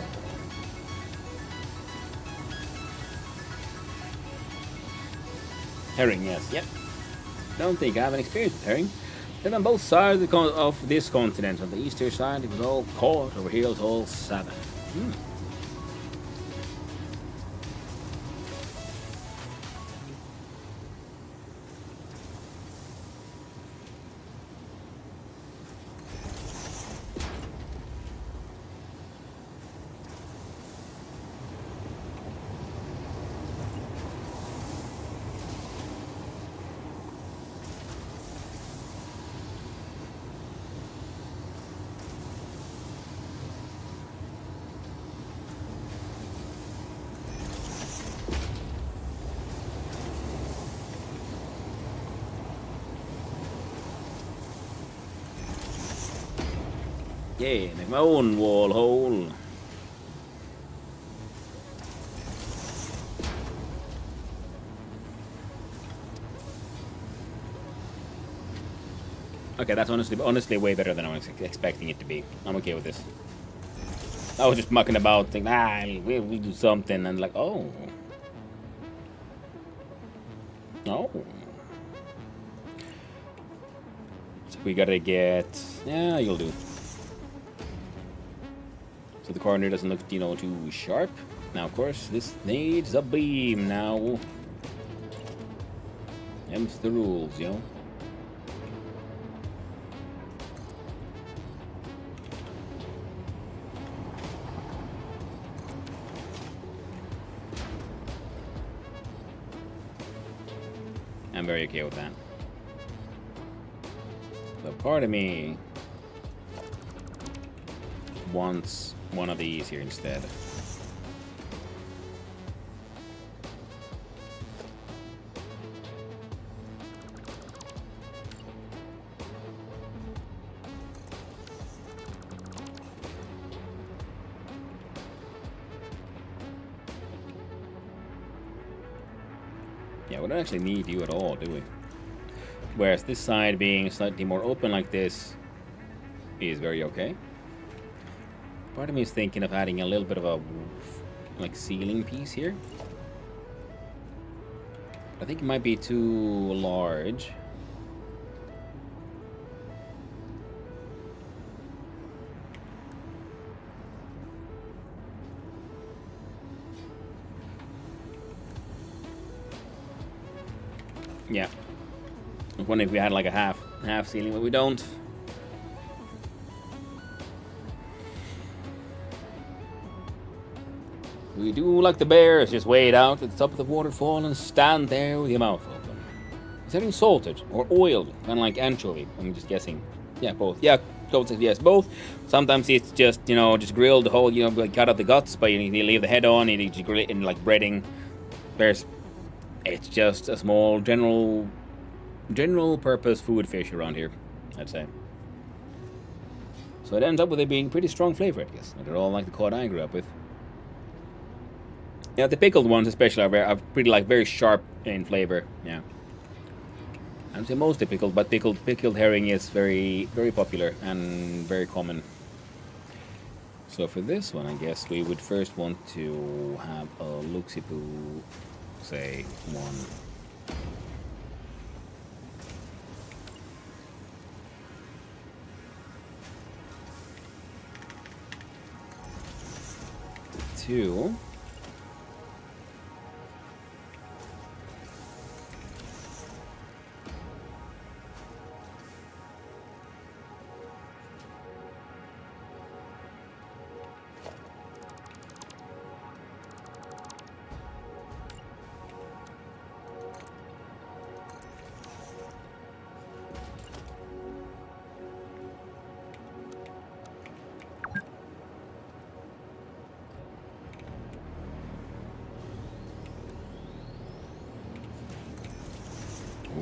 Herring, yes. Yep. Don't think I have an experience with herring. Then on both sides of this continent, on the eastern side, it was all cod. Over here, it was all salmon. Yeah, make my own wall hole. Okay, that's honestly way better than I was expecting it to be. I'm okay with this. I was just mucking about, thinking, we'll do something, and like, oh. Oh. So we gotta get... Yeah, you'll do. So the corner doesn't look, too sharp. Now, of course, this needs a beam now. Them's the rules, I'm very okay with that. So part of me wants one of these here instead. Yeah, we don't actually need you at all, do we? Whereas this side being slightly more open like this is very okay. Part of me is thinking of adding a little bit of a ceiling piece here. I think it might be too large. Yeah. I was wondering if we had like a half ceiling, but we don't. We do like the bears, just wade out at the top of the waterfall and stand there with your mouth open. Is that salted or oiled? Kind of like anchovy, I'm just guessing. Yeah, both. Yeah, Goat says yes, both. Sometimes it's just, just grilled the whole, cut out the guts, but you leave the head on, and you grill it in like breading. It's just a small general purpose food fish around here, I'd say. So it ends up with it being pretty strong flavor, I guess. They're all like the cod I grew up with. Yeah, the pickled ones especially are pretty very sharp in flavor. Yeah. I don't say mostly pickled, but pickled herring is very, very popular and very common. So for this one, I guess we would first want to have a look-see-poo, say, one. Two.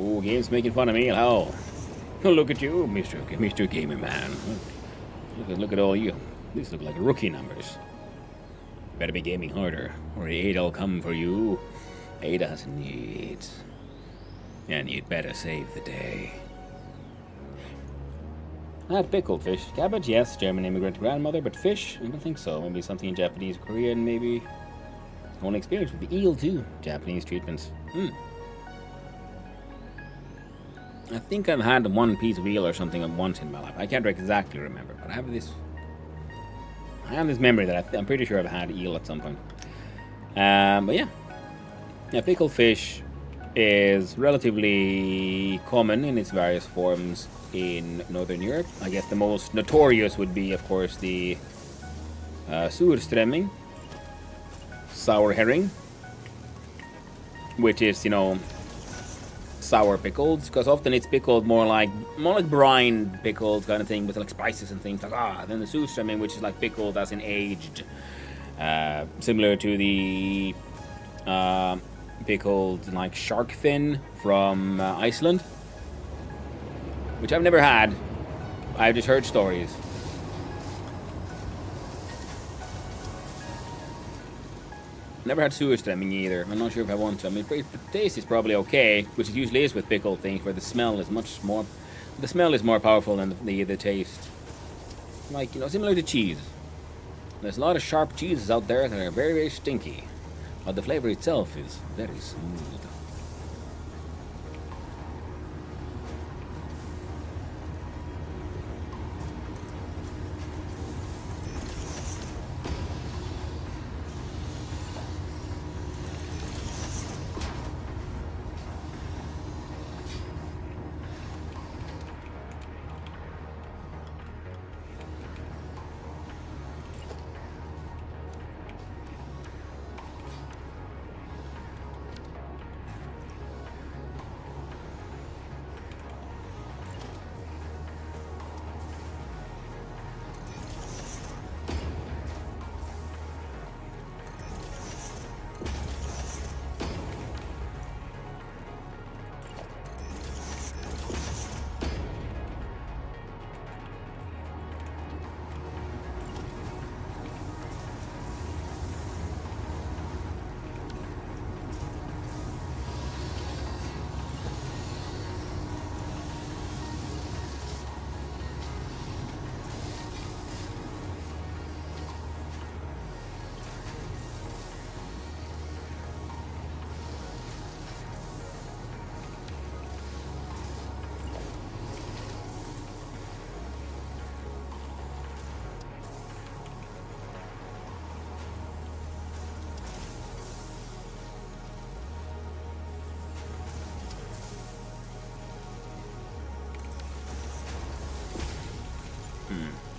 Oh, game's making fun of me. How? Oh, look at you, Mr. Gamer Man. Look at all you. These look like rookie numbers. Better be gaming harder, or Ada'll come for you. Ada has needs. And you'd better save the day. I had pickled fish. Cabbage, yes. German immigrant grandmother, but fish? I don't think so. Maybe something in Japanese, Korean, maybe. Only experience with the eel, too. Japanese treatments. I think I've had one piece of eel or something once in my life. I can't exactly remember, but I have this memory that I'm pretty sure I've had eel at some point. But yeah. Yeah, pickled fish is relatively common in its various forms in Northern Europe. I guess the most notorious would be, of course, the surströmming, sour herring, which is, you know, sour pickled, because often it's pickled more like brine pickled kind of thing with like spices and things like then the surströmming, which is like pickled as in aged, similar to the pickled like shark fin from Iceland, which I've never had. I've just heard stories. Never had surströmming either. I'm not sure if I want to. I mean, the taste is probably okay, which it usually is with pickled things, where the smell is much more. The smell is more powerful than the taste. Like, you know, similar to cheese. There's a lot of sharp cheeses out there that are very, very stinky, but the flavor itself is very smooth.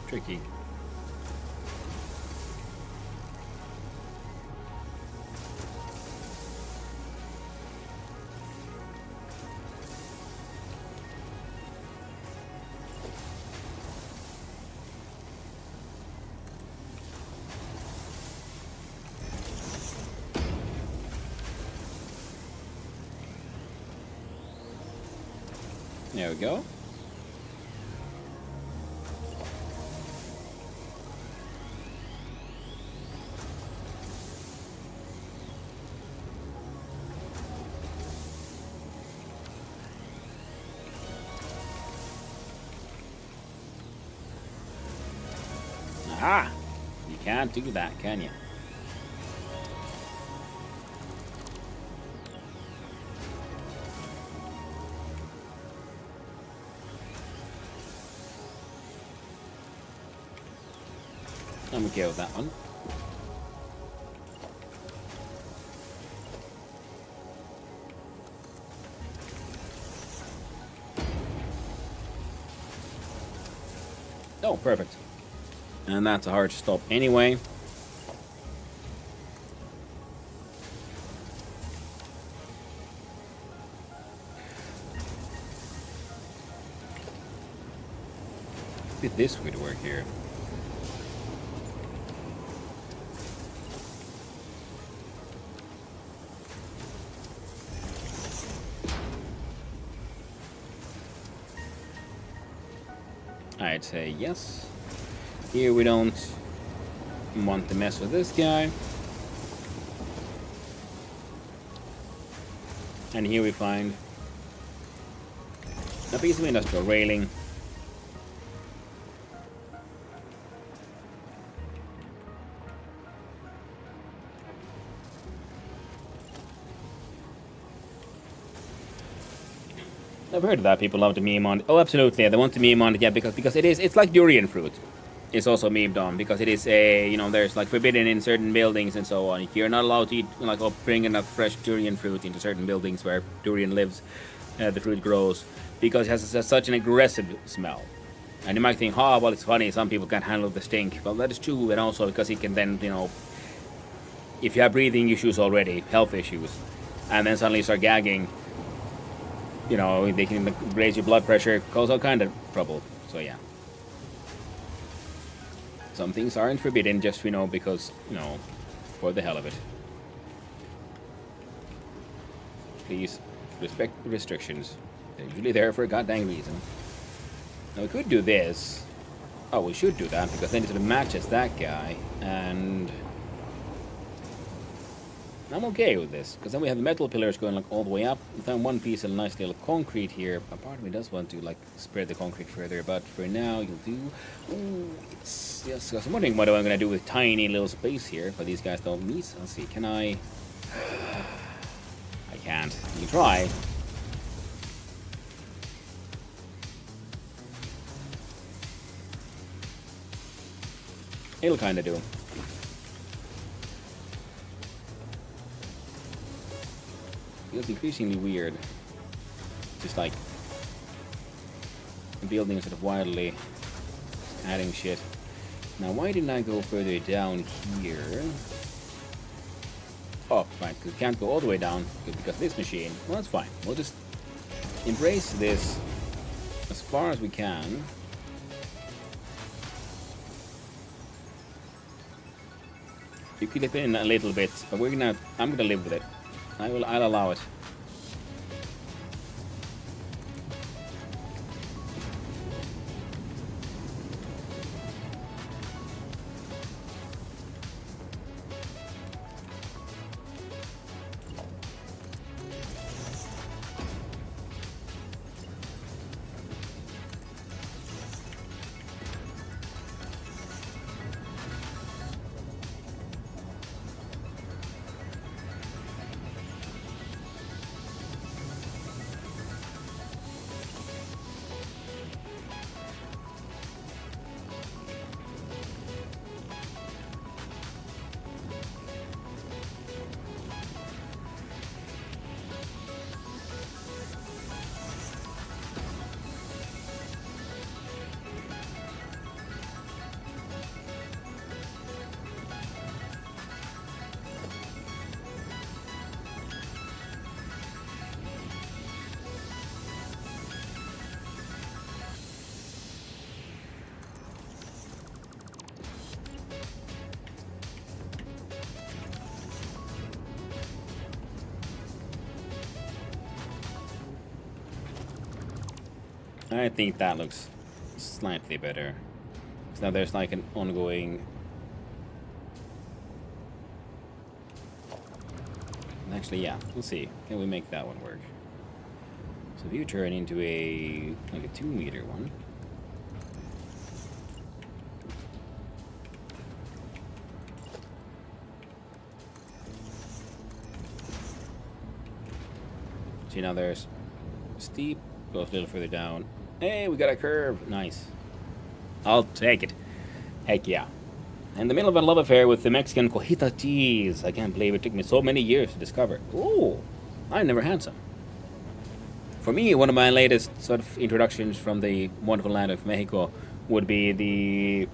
Tricky. There we go. Aha! You can't do that, can you? I'm okay with that one. Oh, perfect. And that's a hard stop anyway. Maybe this would work here. I'd say yes. Here we don't want to mess with this guy. And here we find A piece of industrial railing. I've heard that people love to meme on it. Oh, absolutely, they want to meme on it, yeah, because it's like durian fruit. It's also memed on because it is a, there's like forbidden in certain buildings and so on. You're not allowed to eat, like, or bring enough fresh durian fruit into certain buildings where durian lives, the fruit grows, because it has such an aggressive smell. And you might think, oh, well, it's funny, some people can't handle the stink. Well, that is true, and also because it can then, if you have breathing issues already, health issues, and then suddenly start gagging, they can raise your blood pressure, cause all kind of trouble. So yeah. Some things aren't forbidden just, because, for the hell of it. Please respect the restrictions. They're usually there for a goddamn reason. Now we could do this. Oh, we should do that, because then it sort of matches that guy, and I'm okay with this, because then we have the metal pillars going like all the way up. We found one piece of nice little concrete here. A part of me does want to like spread the concrete further, but for now you'll do. Ooh, yes, because I'm wondering what I'm going to do with tiny little space here, but these guys don't meet. Let's see, can I? I can't. You try. It'll kind of do. Feels increasingly weird. Just like building sort of wildly adding shit. Now, why didn't I go further down here? Oh, right, because we can't go all the way down because of this machine. Well, that's fine. We'll just embrace this as far as we can. You could dip in a little bit, but I'm gonna live with it. I'll allow it. I think that looks slightly better. So now there's like an ongoing... Actually, yeah, we'll see. Can we make that one work? So if you turn into like a 2-meter one. See, now there's steep, goes a little further down. Hey, we got a curve. Nice. I'll take it. Heck yeah. In the middle of a love affair with the Mexican cojita cheese. I can't believe it took me so many years to discover. Ooh, I've never had some. For me, one of my latest sort of introductions from the wonderful land of Mexico would be the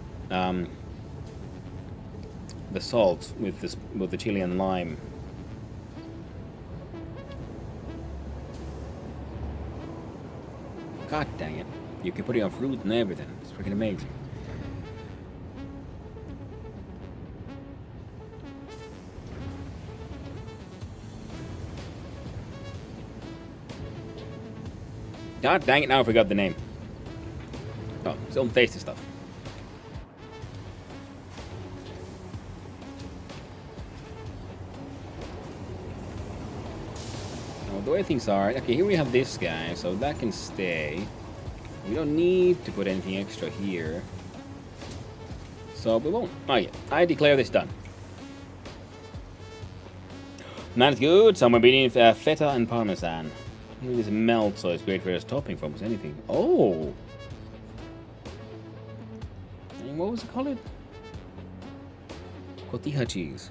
salt with the chili and lime. God dang it. You can put it on fruit and everything. It's freaking amazing. God dang it, now I forgot the name. Oh, some tasty stuff. Now the way things are, okay, here we have this guy, so that can stay. We don't need to put anything extra here. So we won't. Okay, I declare this done. That's good. Somewhere between feta and parmesan. This melts, so it's great for just topping from anything. Oh! And what was it called? Cotija cheese.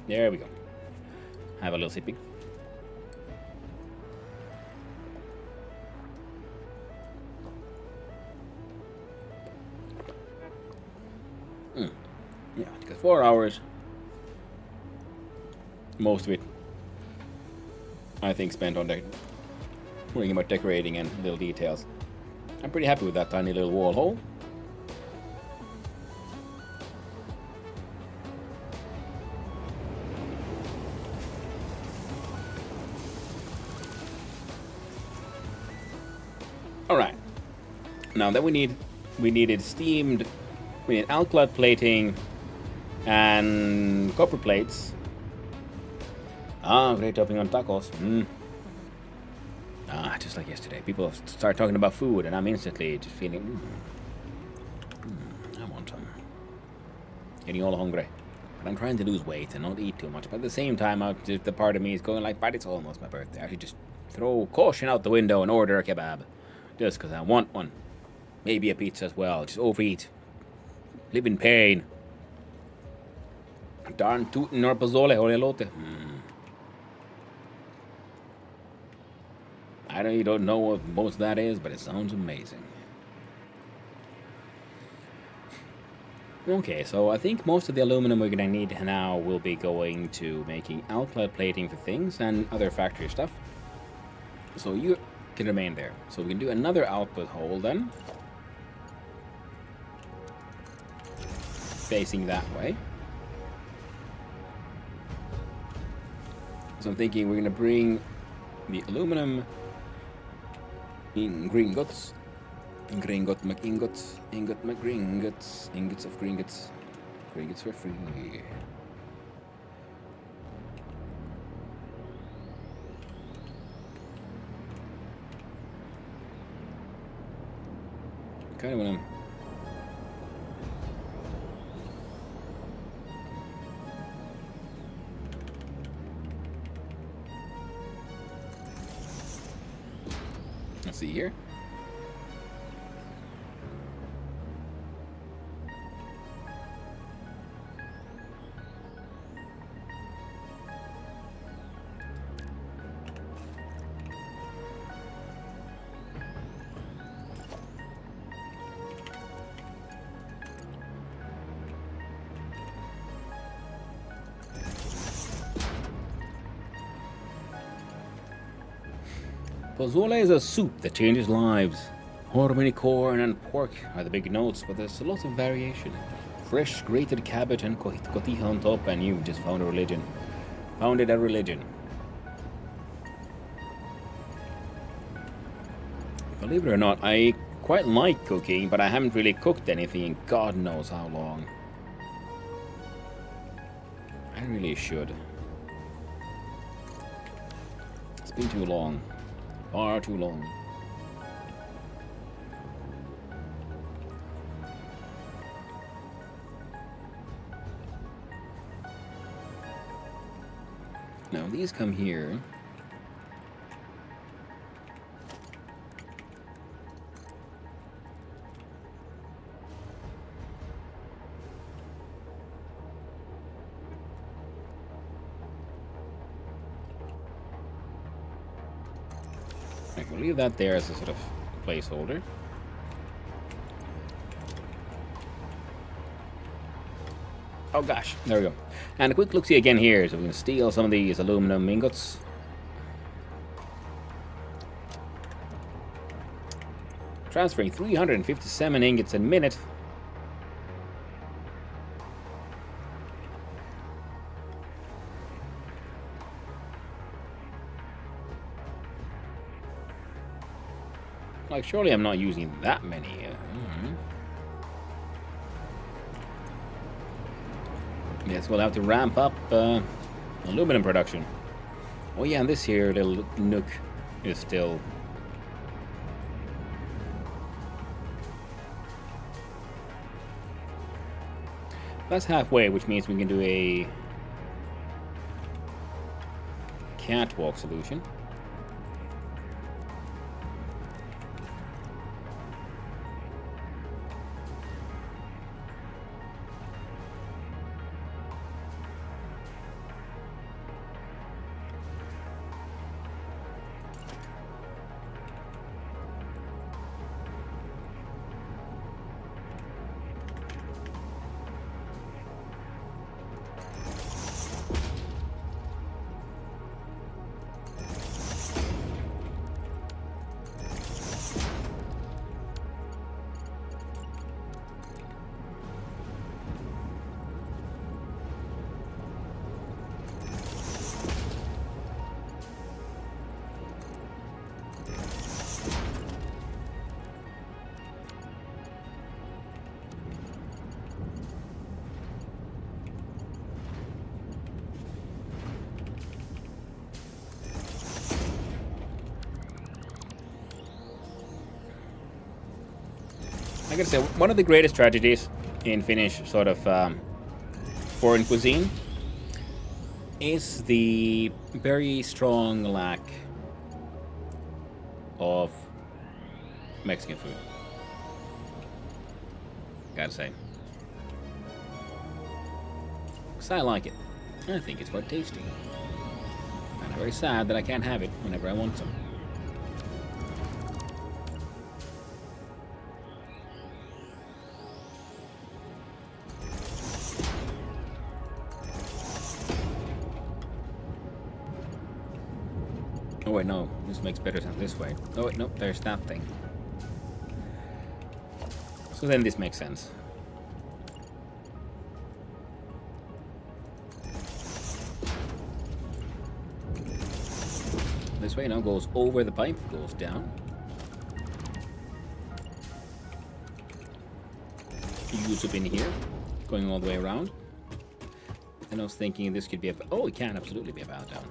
There we go. Have a little sipping. Yeah, it got 4 hours. Most of it, I think, spent on worrying about decorating and little details. I'm pretty happy with that tiny little wall hole. Alright. Now that we needed steamed, we need alkali plating and copper plates. Ah, great topping on tacos. Ah, just like yesterday. People start talking about food and I'm instantly just feeling, I want some. Getting all hungry. But I'm trying to lose weight and not eat too much. But at the same time, the part of me is going like, but it's almost my birthday. I should just throw caution out the window and order a kebab. Just because I want one. Maybe a pizza as well. Just overeat. Live in pain. Darn tootin' or pozole or elote. I know you don't know what most of that is, but it sounds amazing. Okay, so I think most of the aluminum we're gonna need now will be going to making alkali plating for things and other factory stuff. So you can remain there. So we can do another output hole then. Facing that way. So I'm thinking we're gonna bring the aluminum in green guts. Gringot McIngots, ingot McGringots, ingots of gringots, gringots for free. Kind of wanna. Let's see here. Pozole is a soup that changes lives. Hormone corn and pork are the big notes, but there's a lot of variation. Fresh grated cabbage and cotija on top, and you've just found a religion. Founded a religion. Believe it or not, I quite like cooking, but I haven't really cooked anything in God knows how long. I really should. It's been too long. Far too long. Now these come here. I can leave that there as a sort of placeholder. Oh gosh, there we go. And a quick look-see again here. So we can steal some of these aluminum ingots. Transferring 357 ingots a minute. Like, surely I'm not using that many. Yes, we'll have to ramp up aluminum production. Oh yeah, and this here little nook is still... That's halfway, which means we can do a catwalk solution. I gotta say, one of the greatest tragedies in Finnish sort of foreign cuisine is the very strong lack of Mexican food. Gotta say. Because I like it. I think it's quite tasty. And I'm very sad that I can't have it whenever I want some. Oh wait, no, this makes better sense this way. Oh wait, no, there's that thing. So then this makes sense. This way now goes over the pipe, goes down. Use up in here, going all the way around. And I was thinking this could be a... Oh, it can absolutely be a pallet down.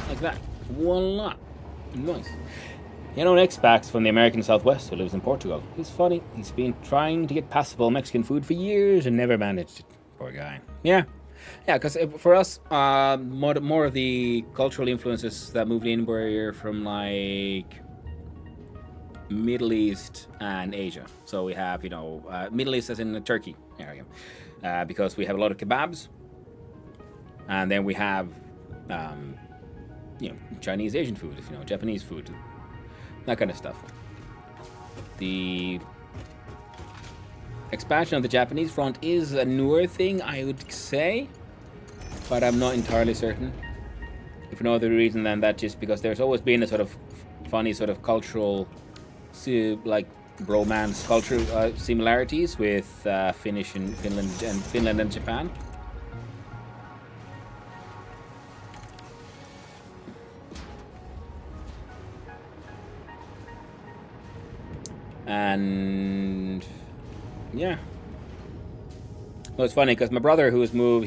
Like that. Voila. Nice. You know, X-Pax from the American Southwest who lives in Portugal. He's funny. He's been trying to get passable Mexican food for years and never managed it. Poor guy. Yeah. Yeah, because for us, more of the cultural influences that moved in were from, like, Middle East and Asia. So we have, you know, Middle East as in the Turkey area. Because we have a lot of kebabs. And then we have... you know, Chinese, Asian food, you know, Japanese food, that kind of stuff. The expansion of the Japanese front is a newer thing, I would say, but I'm not entirely certain. If for no other reason than that, just because there's always been a sort of funny sort of cultural, like romance cultural similarities with Finnish and Finland and Japan. And yeah, well, it's funny because my brother, who's moved,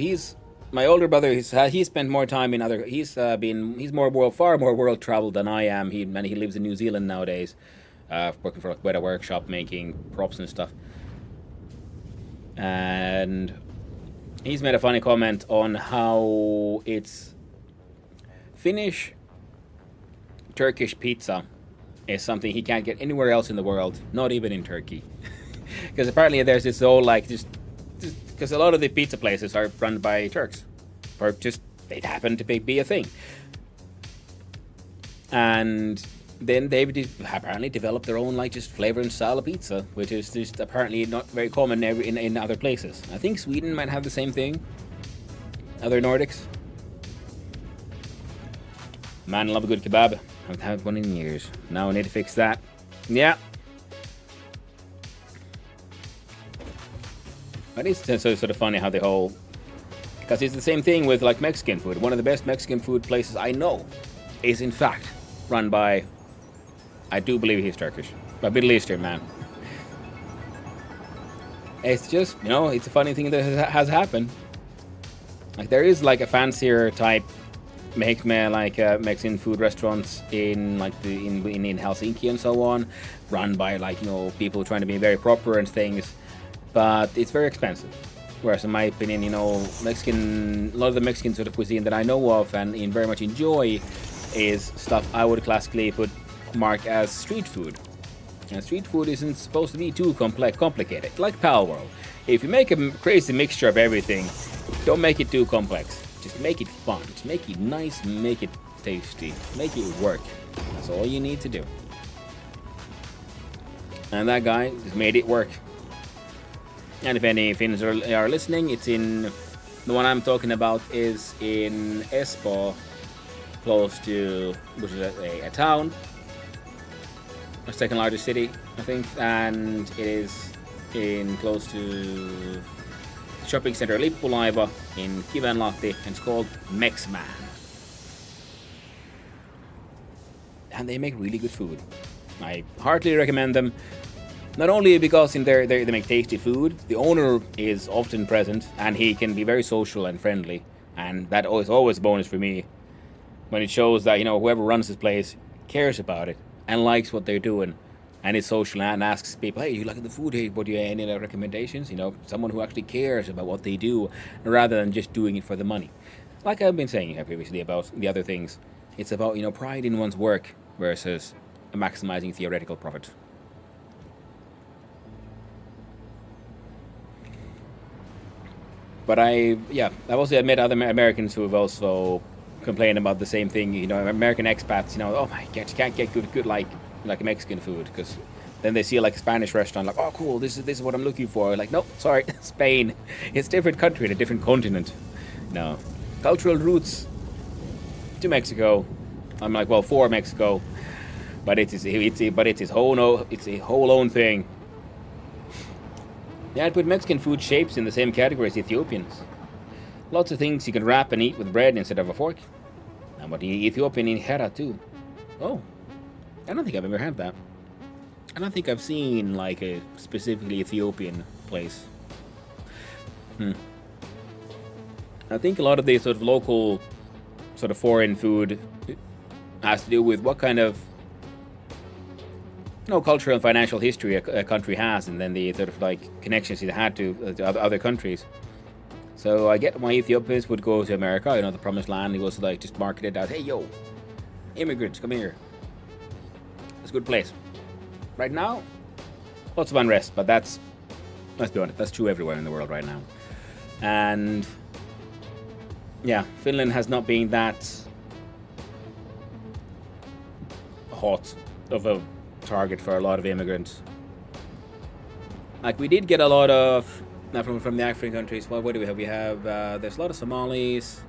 my older brother. He spent more time in other. He's far more world traveled than I am. He lives in New Zealand nowadays, working for like a workshop, making props and stuff. And he's made a funny comment on how it's Finnish Turkish pizza is something he can't get anywhere else in the world, not even in Turkey. Because apparently there's this whole, like, just because a lot of the pizza places are run by Turks, or just they happen to be a thing. And then they apparently developed their own, like, just flavor and style of pizza, which is just apparently not very common in other places. I think Sweden might have the same thing. Other Nordics. Man, I love a good kebab. I haven't had one in years. Now I need to fix that. Yeah. But it's sort of funny how the whole Because it's the same thing with like Mexican food. One of the best Mexican food places I know is in fact run by, I do believe he's Turkish, a Middle Eastern man. It's just, it's a funny thing that has happened. Like there is like a fancier type Mexican food restaurants in like in Helsinki and so on, run by like people trying to be very proper and things, but it's very expensive. Whereas in my opinion, a lot of the Mexican sort of cuisine that I know of and very much enjoy is stuff I would classically mark as street food. And street food isn't supposed to be too complicated, like Pal World. If you make a crazy mixture of everything, don't make it too complex. Just make it fun. Just make it nice, make it tasty, make it work. That's all you need to do. And that guy just made it work. And if any Finns are listening, it's in... The one I'm talking about is in Espoo, close to... which is a town. The second largest city, I think. And it is in close to... shopping center Lippulaiva in Kivenlahti, and it's called Mexman. And they make really good food. I heartily recommend them. Not only because they make tasty food, the owner is often present and he can be very social and friendly, and that is always a bonus for me when it shows that whoever runs this place cares about it and likes what they're doing and is social and asks people, hey, you like the food here? What do you have any recommendations? Someone who actually cares about what they do rather than just doing it for the money. Like I've been saying here previously about the other things, it's about pride in one's work versus maximizing theoretical profit. But I've also met other Americans who have also complained about the same thing. American expats, oh my god, you can't get good like Mexican food, because then they see like a Spanish restaurant, like, oh cool, this is what I'm looking for. Like, nope, sorry, Spain, it's a different country and a different continent. No, cultural roots to Mexico. I'm like, well, for Mexico, but it's its whole own thing. Yeah, I'd put Mexican food shapes in the same category as Ethiopians. Lots of things you can wrap and eat with bread instead of a fork. And what the Ethiopian injera too. Oh, I don't think I've ever had that. I don't think I've seen like a specifically Ethiopian place. I think a lot of the sort of local, sort of foreign food has to do with what kind of cultural and financial history a country has, and then the sort of like connections it had to other countries. So I get why Ethiopians would go to America, the promised land. He was like just marketed out, hey yo, immigrants, come here. It's a good place. Right now, lots of unrest, but let's be honest, that's true everywhere in the world right now. And yeah, Finland has not been that hot of a target for a lot of immigrants. Like we did get a lot of from the African countries. What do we have? We have there's a lot of Somalis.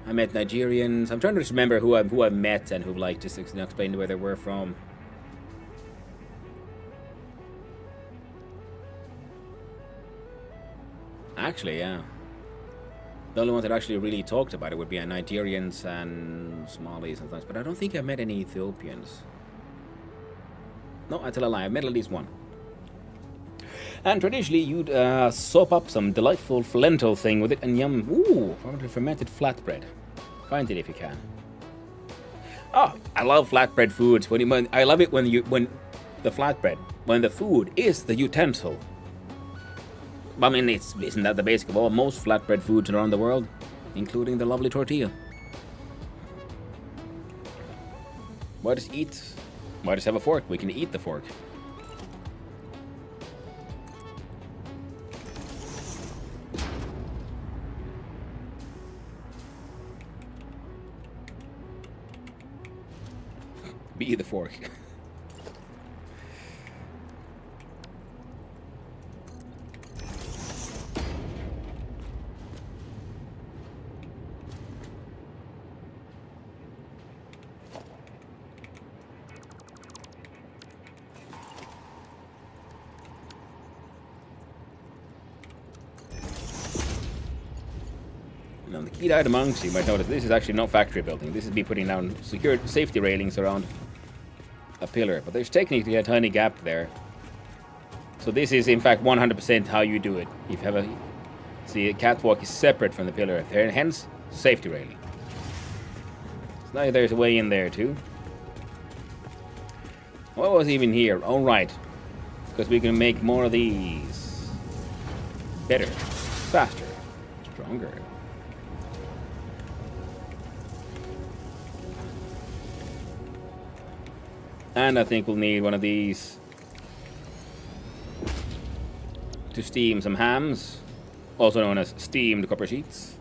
I met Nigerians. I'm trying to just remember who I met and who like just explained where they were from. Actually, yeah. The only ones that actually really talked about it would be Nigerians and Somalis and things, but I don't think I met any Ethiopians. No, I tell a lie. I met at least one. And traditionally, you'd sop up some delightful lentil thing with it and yum. Ooh, fermented flatbread. Find it if you can. Oh, I love flatbread foods. I love it when the food is the utensil. I mean, isn't that the basic of all most flatbread foods around the world, including the lovely tortilla? Why just eat? Why just have a fork? We can eat the fork. Be the fork. Now, the key item amongst you might notice this is actually not factory building. This is me putting down secure safety railings around a pillar. But there's technically a tiny gap there. So this is, in fact, 100% how you do it. If you have a... See, the catwalk is separate from the pillar. Hence, safety railing. So now there's a way in there, too. What was even here? Oh, right. Because we can make more of these. Better. Faster. Stronger. And I think we'll need one of these to steam some hams, also known as steamed copper sheets.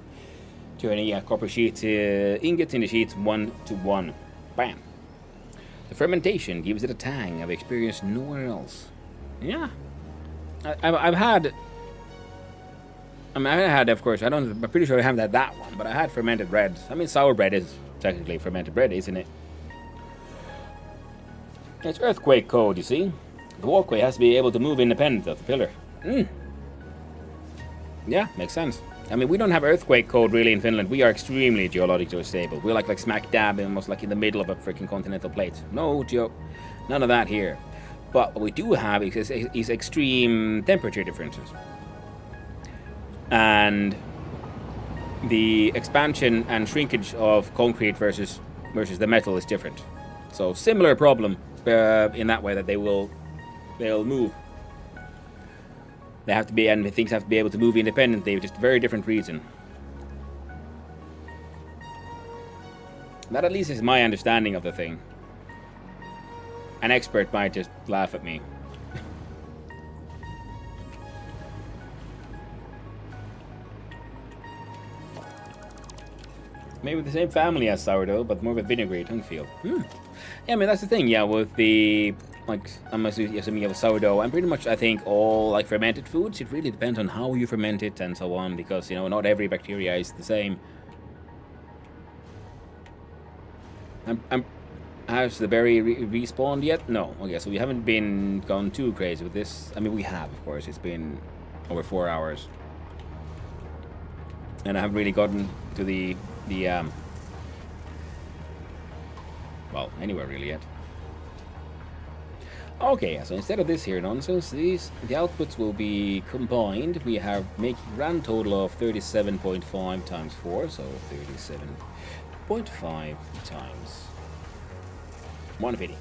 Turning copper sheet ingots into sheets 1 to 1. Bam. The fermentation gives it a tang I've experienced nowhere else. Yeah. I've had... I mean, I had, of course, I'm pretty sure I haven't had that one, but I had fermented bread. I mean, sour bread is technically fermented bread, isn't it? It's earthquake code, you see. The walkway has to be able to move independent of the pillar. Yeah, makes sense. I mean, we don't have earthquake code really in Finland. We are extremely geologically stable. We're like smack dab, almost like in the middle of a freaking continental plate. No joke. None of that here. But what we do have is extreme temperature differences. And the expansion and shrinkage of concrete versus the metal is different. So similar problem in that way that they'll move. They have to be, and things have to be able to move independently, just a very different reason. That at least is my understanding of the thing. An expert might just laugh at me. Maybe the same family as sourdough, but more of a vinegary tongue feel. Yeah, I mean, that's the thing, yeah, with the... Like, I'm assuming you have a sourdough, and pretty much, I think, all, like, fermented foods, it really depends on how you ferment it and so on, because, you know, not every bacteria is the same. Has the berry respawned yet? No. Okay, so we haven't gone too crazy with this. I mean, we have, of course. It's been over 4 hours. And I haven't really gotten to well, anywhere really yet. Okay, so instead of this here nonsense, the outputs will be combined. We have making grand total of 37.5 times 4, so 37.5 times 150.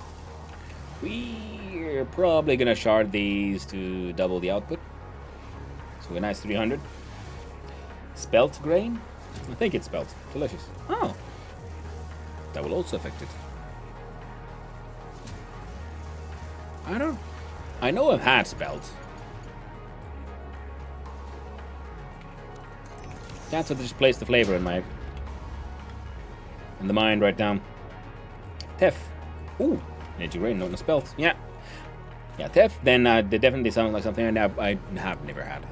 We're probably gonna shard these to double the output. So a nice 300. Spelt grain? I think it's spelt. Delicious. Oh. That will also affect it. I know I've had spelt. That's what just placed the flavor in the mind right now. Tef. Ooh. Energy grain, not spelt. Yeah. Yeah, Tef, then they definitely sound like something I have never had.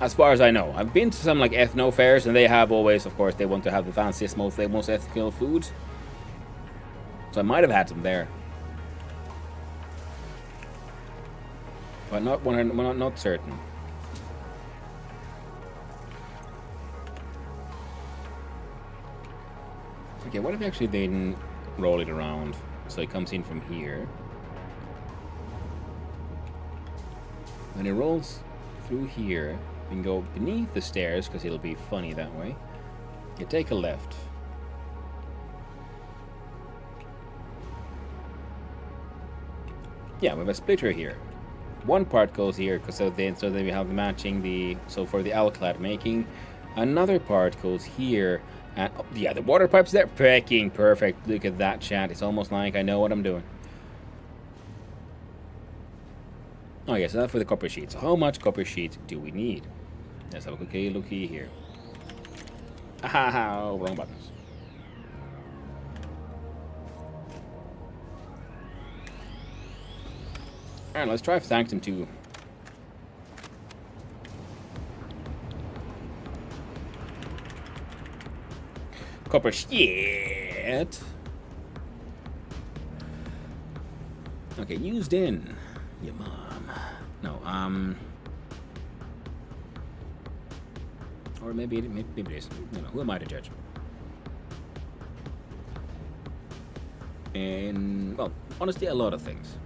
As far as I know. I've been to some like ethno fairs, and they have always, of course, they want to have the fanciest, most ethical foods. So I might have had some there. But not certain. Okay, what if actually they didn't roll it around so it comes in from here? When it rolls through here, we can go beneath the stairs because it'll be funny that way. You take a left. Yeah, we have a splitter here. One part goes here because so then we have the matching for the alclad making. Another part goes here, and yeah, the water pipes there, freaking perfect. Look at that, chat. It's almost like I know what I'm doing. Oh yeah, so that's for the copper sheet. So how much copper sheet do we need? Let's have a quick look here. Ah, wrong buttons. Alright, let's try Thankton 2. Copper shit. Okay, used in. Your mom. No, Or maybe it is. You know, who am I to judge? And, well, honestly, a lot of things.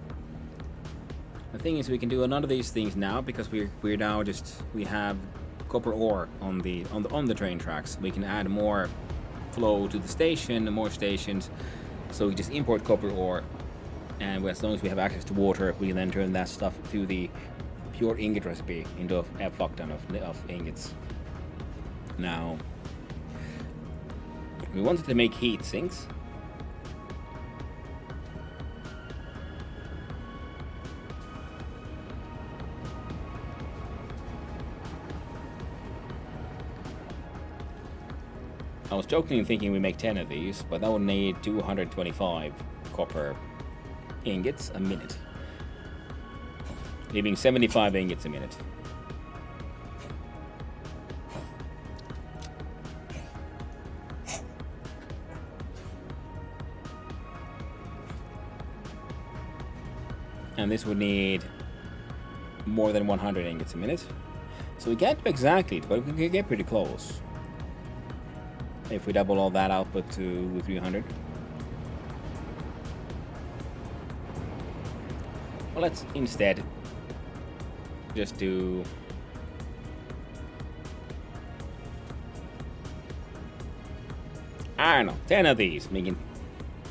The thing is, we can do a lot of these things now because we're now we have copper ore on the train tracks. We can add more flow to the station and more stations. So we just import copper ore, and as long as we have access to water, we can then turn that stuff through the pure ingot recipe into a fuck ton of ingots. Now, we wanted to make heat sinks. I was jokingly thinking we make 10 of these, but that would need 225 copper ingots a minute, leaving 75 ingots a minute. And this would need more than 100 ingots a minute. So we can't do exactly, but we can get pretty close. If we double all that output to 300. Well, let's instead just do I don't know, 10 of these, making,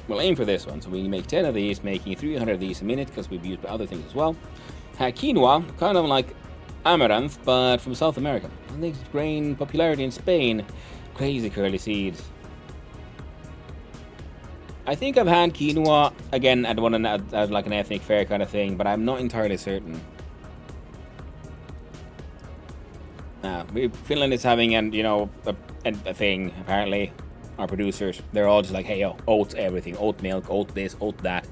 we'll aim for this one, so we can make 10 of these, making 300 of these a minute, because we've used other things as well. Quinoa, kind of like amaranth, but from South America. I think it's gained popularity in Spain. Crazy curly seeds. I think I've had quinoa, again, at one as like an ethnic fair kind of thing, but I'm not entirely certain. Finland is having a thing, apparently. Our producers, they're all just like, hey, yo, oats everything, oat milk, oat this, oat that.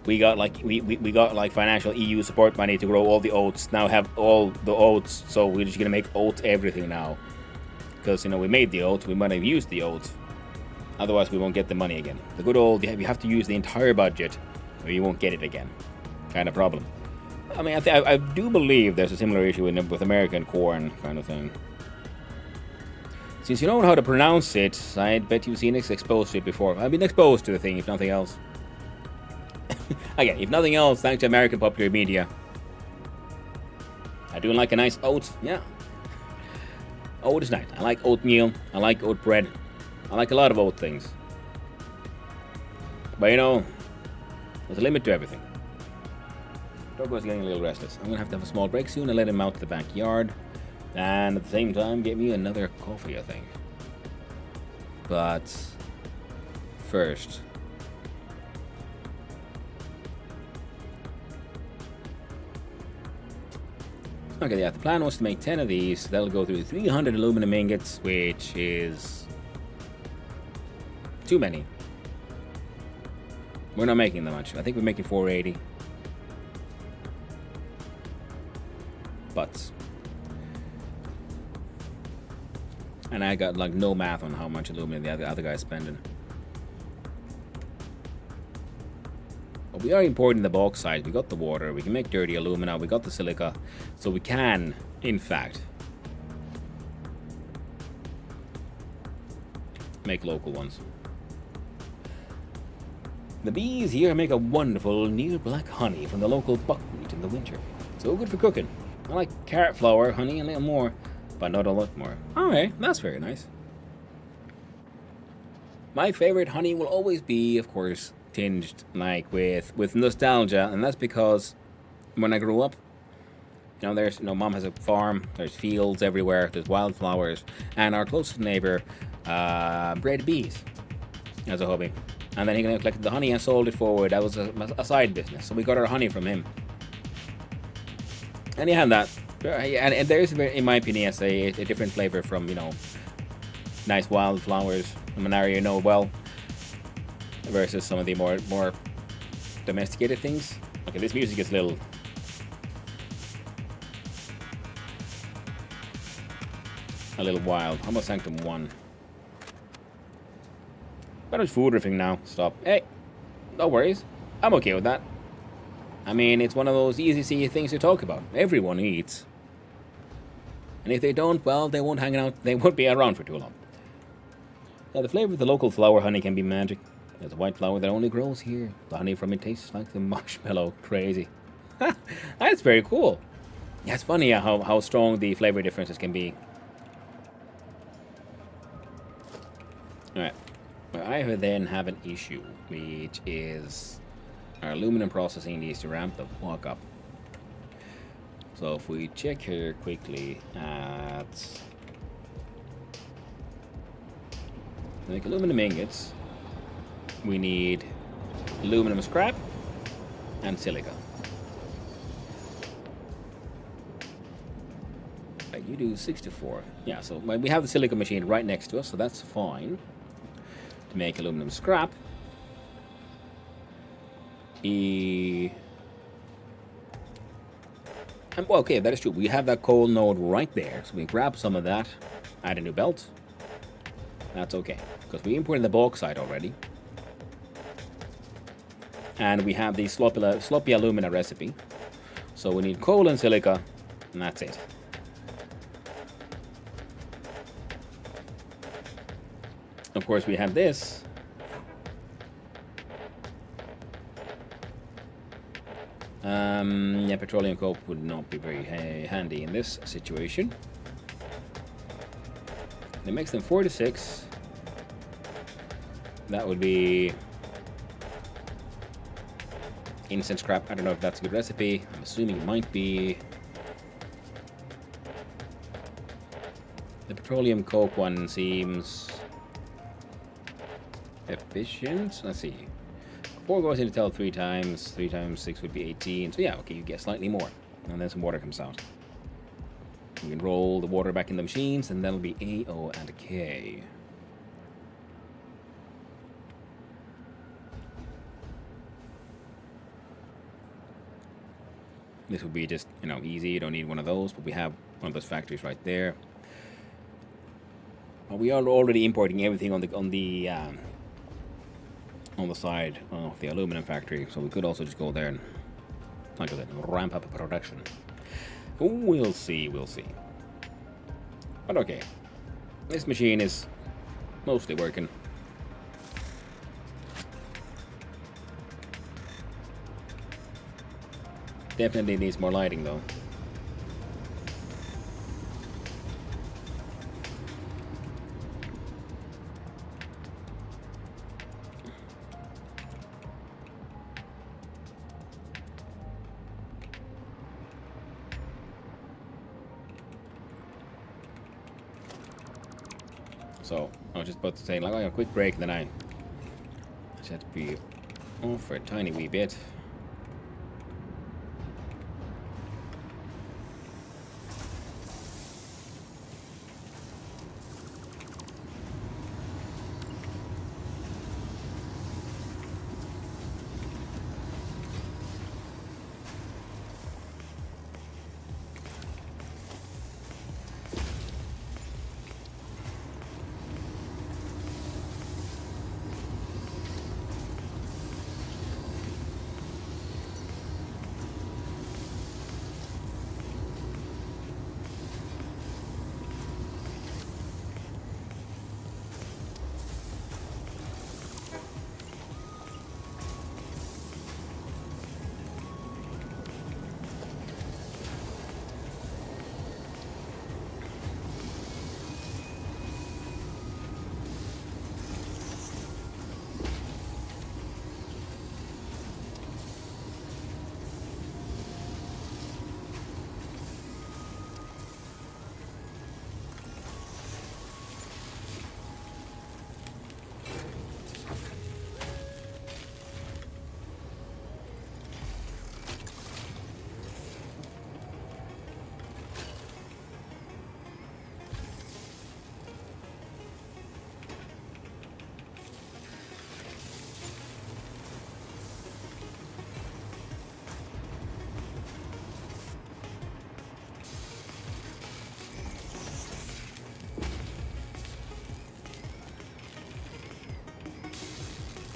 We got like financial EU support money to grow all the oats. Now have all the oats, so we're just gonna make oats everything now. Because we made the oats, we might have used the oats. Otherwise, we won't get the money again. The good old, you have to use the entire budget, or you won't get it again, kind of problem. I mean, I do believe there's a similar issue with American corn kind of thing. Since you don't know how to pronounce it, I bet you've seen it exposed to it before. I've been exposed to the thing, if nothing else. Again, if nothing else, thanks to American popular media. I do like a nice oat, yeah. Oat is nice. I like oatmeal. I like oat bread. I like a lot of oat things. But there's a limit to everything. Doggo's getting a little restless. I'm gonna have to have a small break soon and let him out to the backyard. And at the same time, get me another coffee, I think. But first, okay, yeah, the plan was to make 10 of these. That'll go through 300 aluminum ingots, which is too many. We're not making that much. I think we're making 480. But, and I got like no math on how much aluminum the other guy's spending. But we are importing the bauxite. We got the water. We can make dirty alumina. We got the silica. So we can, in fact, make local ones. The bees here make a wonderful near black honey from the local buckwheat in the winter. So good for cooking. I like carrot flour, honey, a little more, but not a lot more. Alright, that's very nice. My favorite honey will always be, of course, tinged like with nostalgia, and that's because when I grew up, there's mom has a farm, there's fields everywhere, there's wildflowers, and our closest neighbor bred bees as a hobby. And then he collected the honey and sold it forward. That was a side business. So we got our honey from him. And he had that. And there is, in my opinion, yes, a different flavor from, nice wildflowers from an area you know well, versus some of the more domesticated things. Okay, this music is a little wild. Almost Sanctum 1. But it's food riffing now. Stop. Hey, no worries. I'm okay with that. I mean, it's one of those easy things to talk about. Everyone eats. And if they don't, well, they won't hang out. They won't be around for too long. Yeah, the flavor of the local flower honey can be magic. There's a white flower that only grows here. The honey from it tastes like the marshmallow. Crazy. That's very cool. Yeah, it's funny how strong the flavor differences can be. Alright. Well, I then have an issue, which is our aluminum processing needs to ramp the fuck up. So if we check here quickly at... to make aluminum ingots, we need aluminum scrap and silica. Right, you do 64. Yeah, so we have the silica machine right next to us, so that's fine. To make aluminum scrap, well, okay, that is true. We have that coal node right there, so we grab some of that, add a new belt. That's okay, because we imported the bauxite already. And we have the sloppy alumina recipe. So we need coal and silica, and that's it. Of course, we have this. Yeah, petroleum coke would not be very handy in this situation. It makes them 4 to 6. That would be instant scrap. I don't know if that's a good recipe. I'm assuming it might be. The petroleum coke one seems efficient. Let's see. 4 goes into tell 3 times. 3 times 6 would be 18. So yeah, okay, you get slightly more. And then some water comes out. We can roll the water back in the machines, and that'll be A, O, and a K. This would be just, easy. You don't need one of those, but we have one of those factories right there. Well, we are already importing everything on the side of the aluminum factory, so we could also just go there and, like I said, ramp up production. We'll see. But okay, this machine is mostly working. Definitely needs more lighting though. So, I was just about to say, like, a quick break, and then I just had to be off for a tiny wee bit.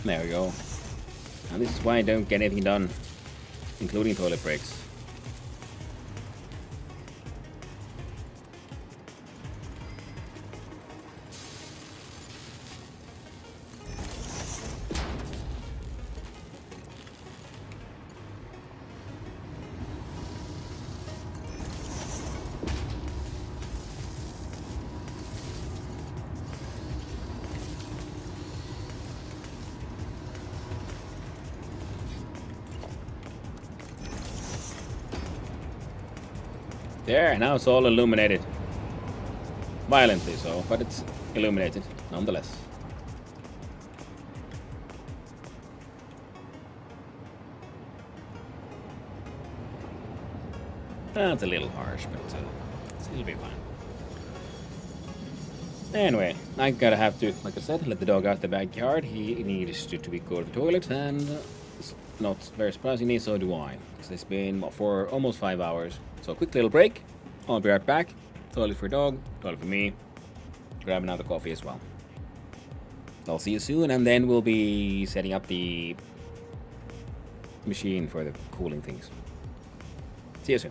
There we go. And this is why I don't get anything done, including toilet breaks. There, now it's all illuminated. Violently so, but it's illuminated nonetheless. That's a little harsh, but it'll be fine. Anyway, I gotta have to, like I said, let the dog out the backyard. He needs to go to the toilet, and it's not very surprisingly, so do I. Because it's been for almost 5 hours. So a quick little break. I'll be right back. Toilet for dog, toilet for me. Grab another coffee as well. I'll see you soon, and then we'll be setting up the machine for the cooling things. See you soon.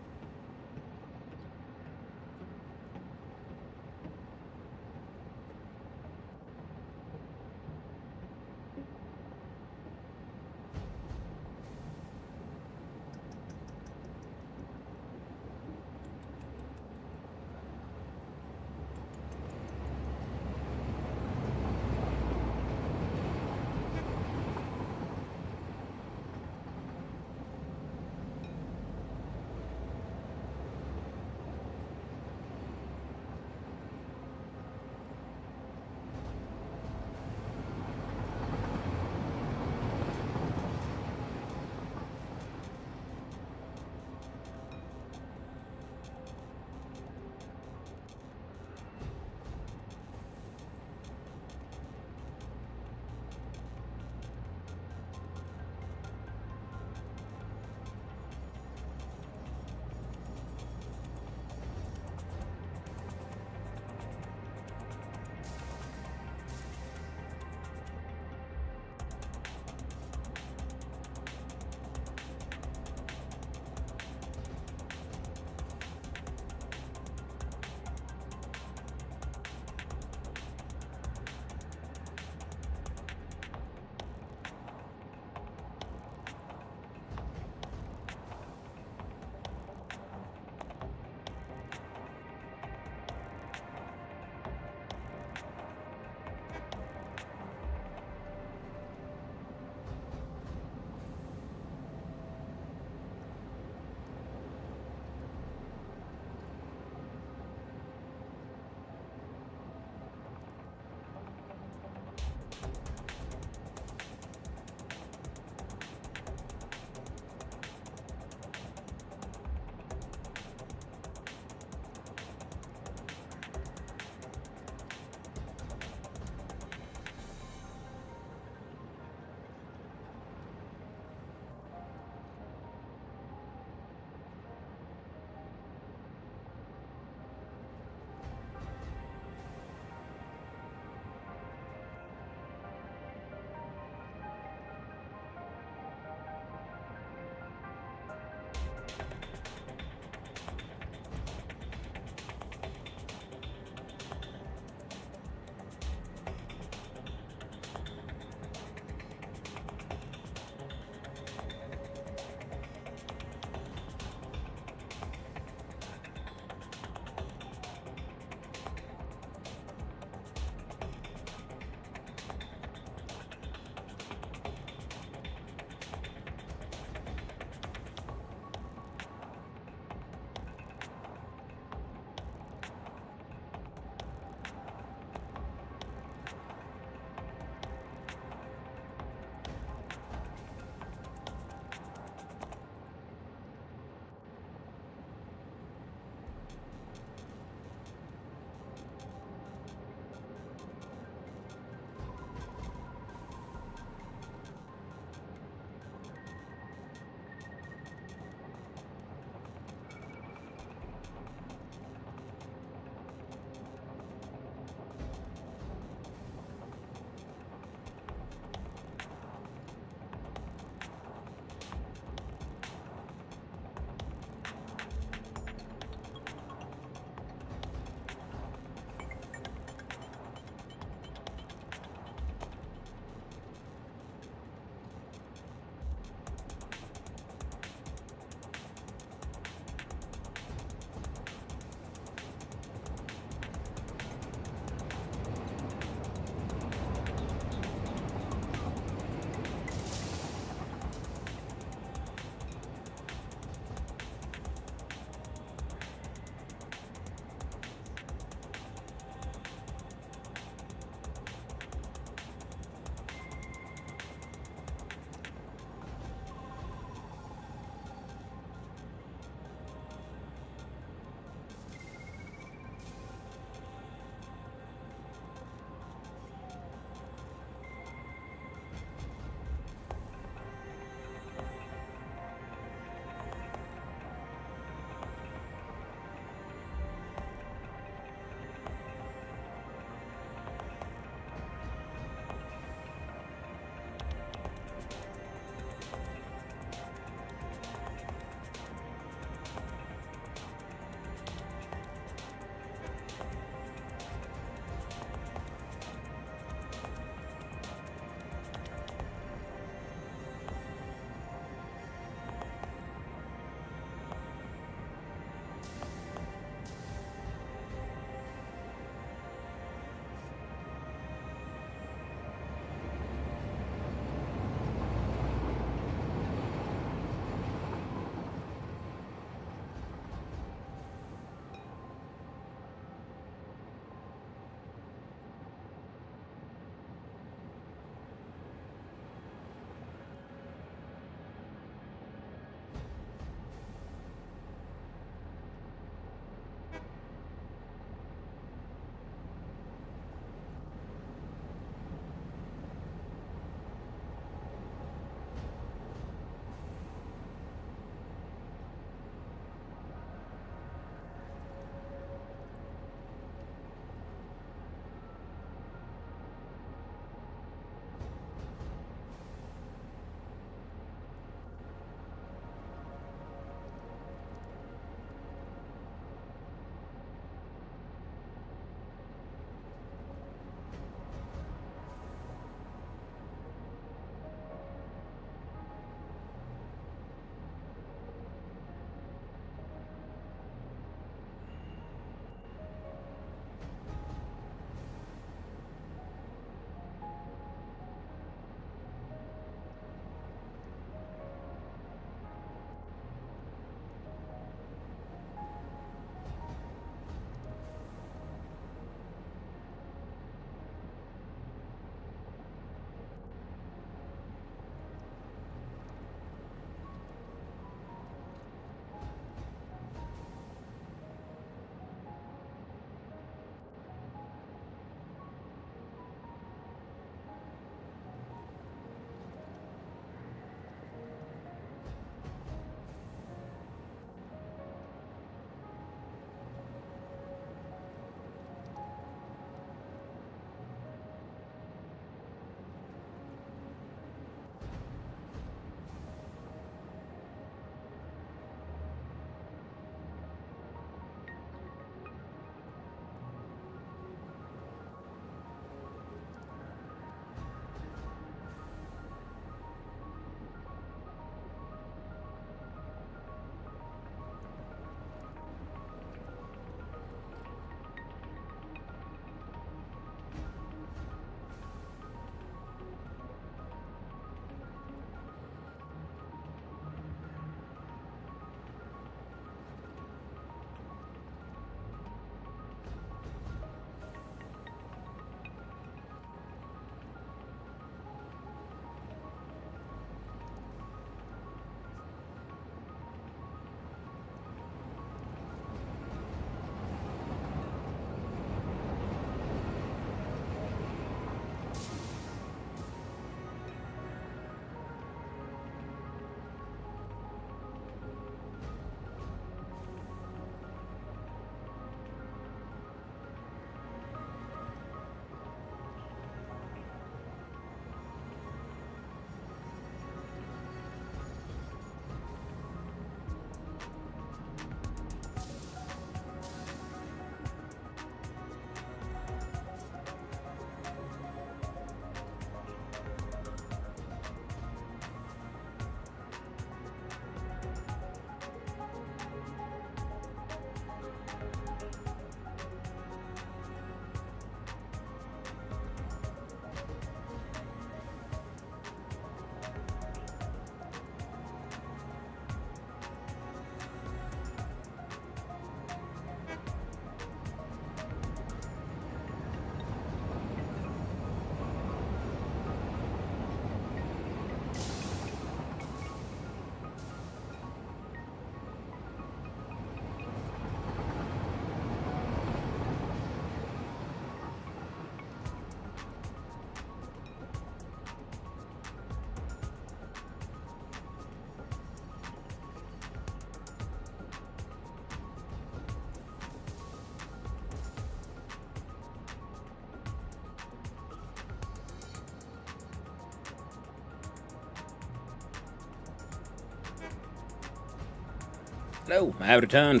Hello, I have returned.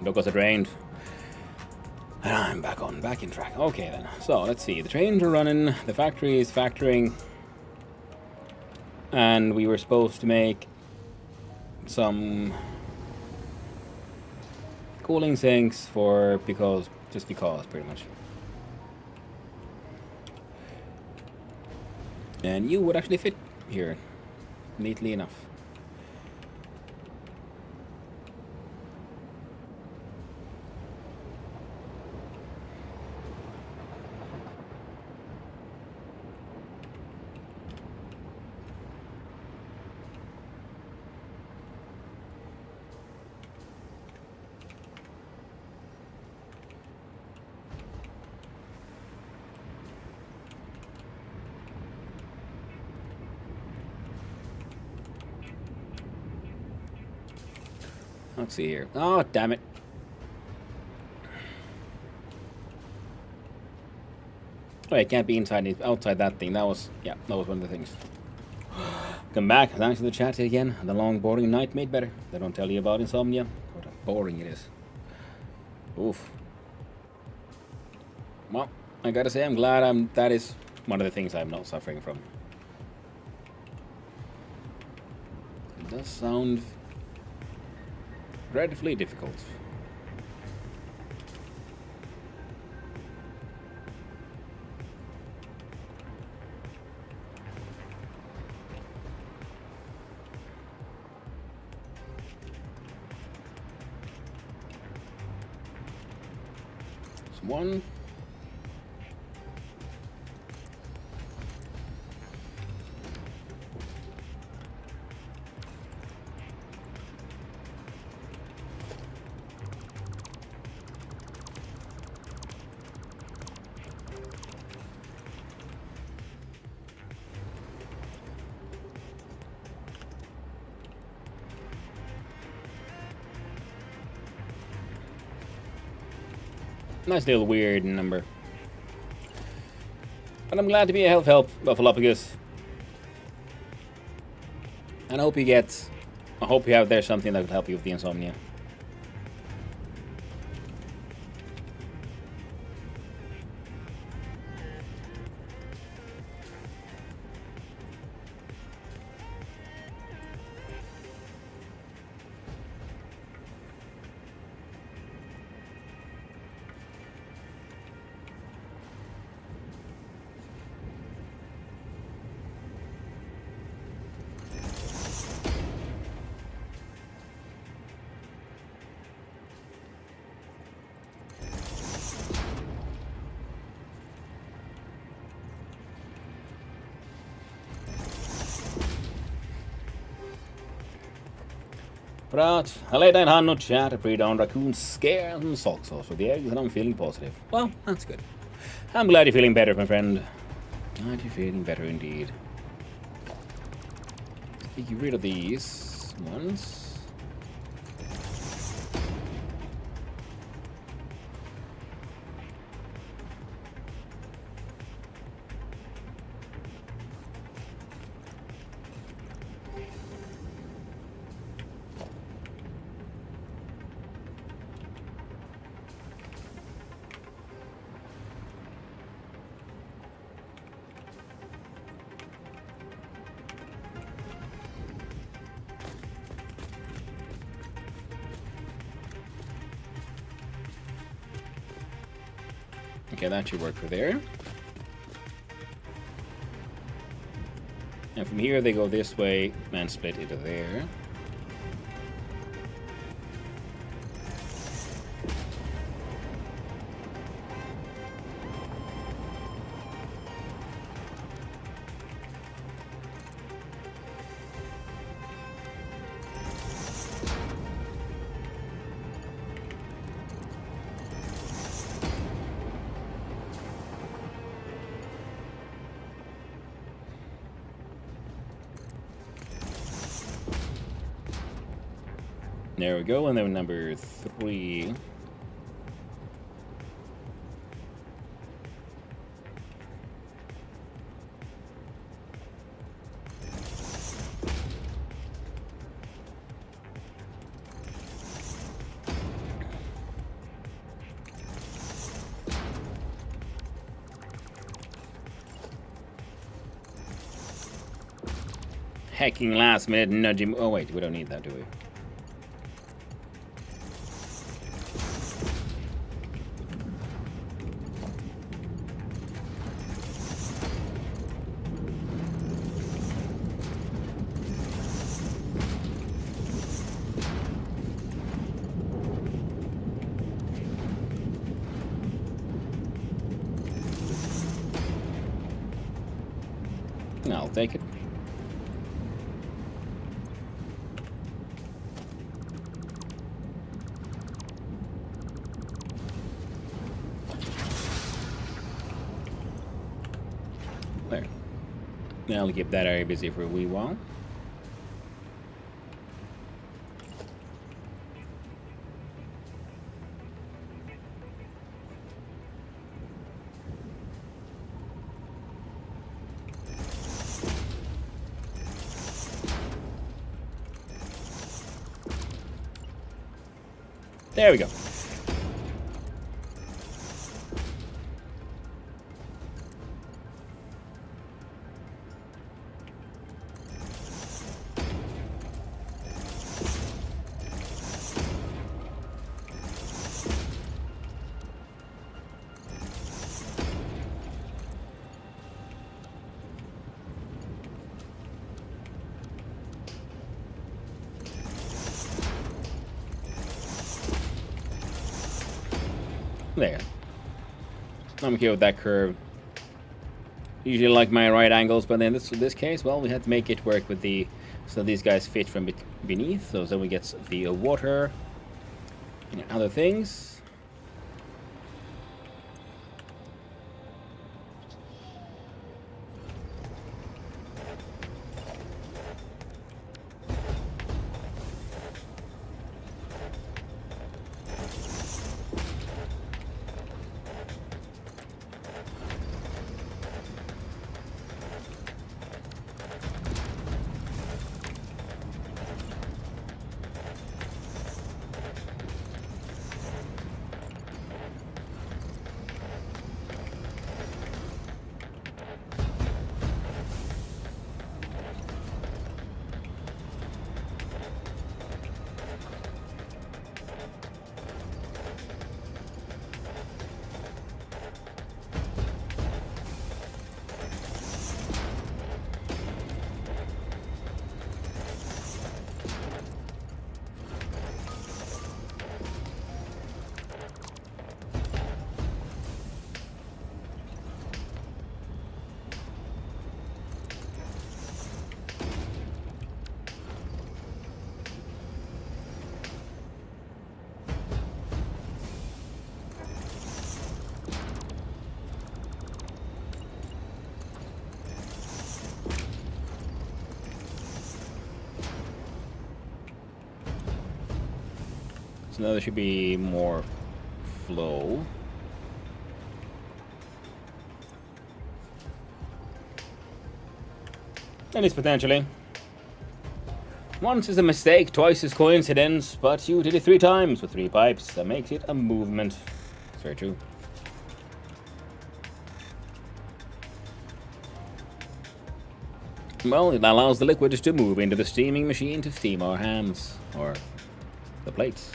Locals are drained. And I'm back in track. Okay then. So let's see. The trains are running. The factory is factoring. And we were supposed to make some cooling sinks just because, pretty much. And you would actually fit here, neatly enough. Let's see here. Oh, damn it. Oh, it can't be outside that thing. That was one of the things. Come back. Thanks for the chat again. The long, boring night made better. They don't tell you about insomnia. What boring it is. Oof. Well, I gotta say, I'm glad that is one of the things I'm not suffering from. It does sound dreadfully difficult. There's one. Nice little weird number. But I'm glad to be a health help, Buffalopagus. And I hope you have there something that will help you with the insomnia. Right, I laid down hand, nut chat, a pre-dawn raccoon scare and salt sauce for the eggs, and I'm feeling positive. Well, that's good. I'm glad you're feeling better, my friend. Glad you're feeling better indeed. Get rid of these ones. Okay, that should work for there. And from here they go this way and split into there. There we go, and then number 3. hacking last minute nudging. Oh wait, we don't need that, do we? I'll take it. There. Now I'll keep that area busy for a wee while. There we go. There. I'm okay with that curve. Usually like my right angles, but in this case, well, we had to make it work with the... So these guys fit from beneath, so we get the water and other things. So now there should be more flow. At least potentially. Once is a mistake, twice is coincidence, but you did it 3 times with 3 pipes. That makes it a movement. It's very true. Well, it allows the liquid to move into the steaming machine to steam our hams, or the plates.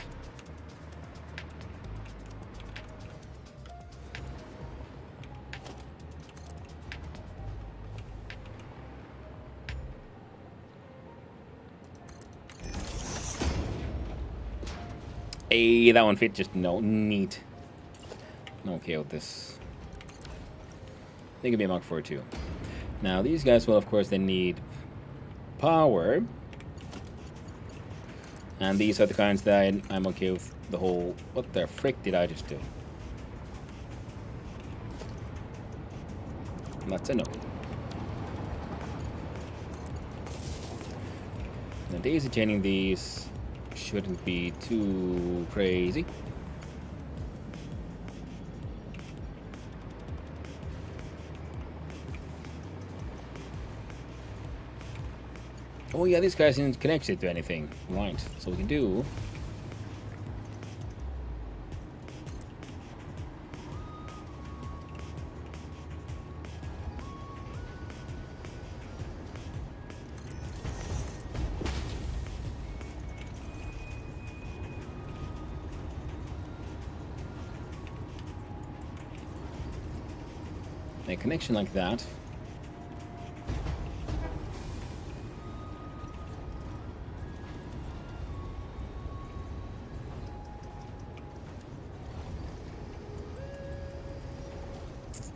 Hey, that one fit just neat. Okay with this. They could be a Mark 4 too. Now these guys, well, of course, they need power, and these are the kinds that I'm okay with. The whole, what the frick did I just do? That's a no. Now daisy chaining these shouldn't be too crazy. Oh yeah, this guy isn't connected to anything. Right, so we can do... a connection like that.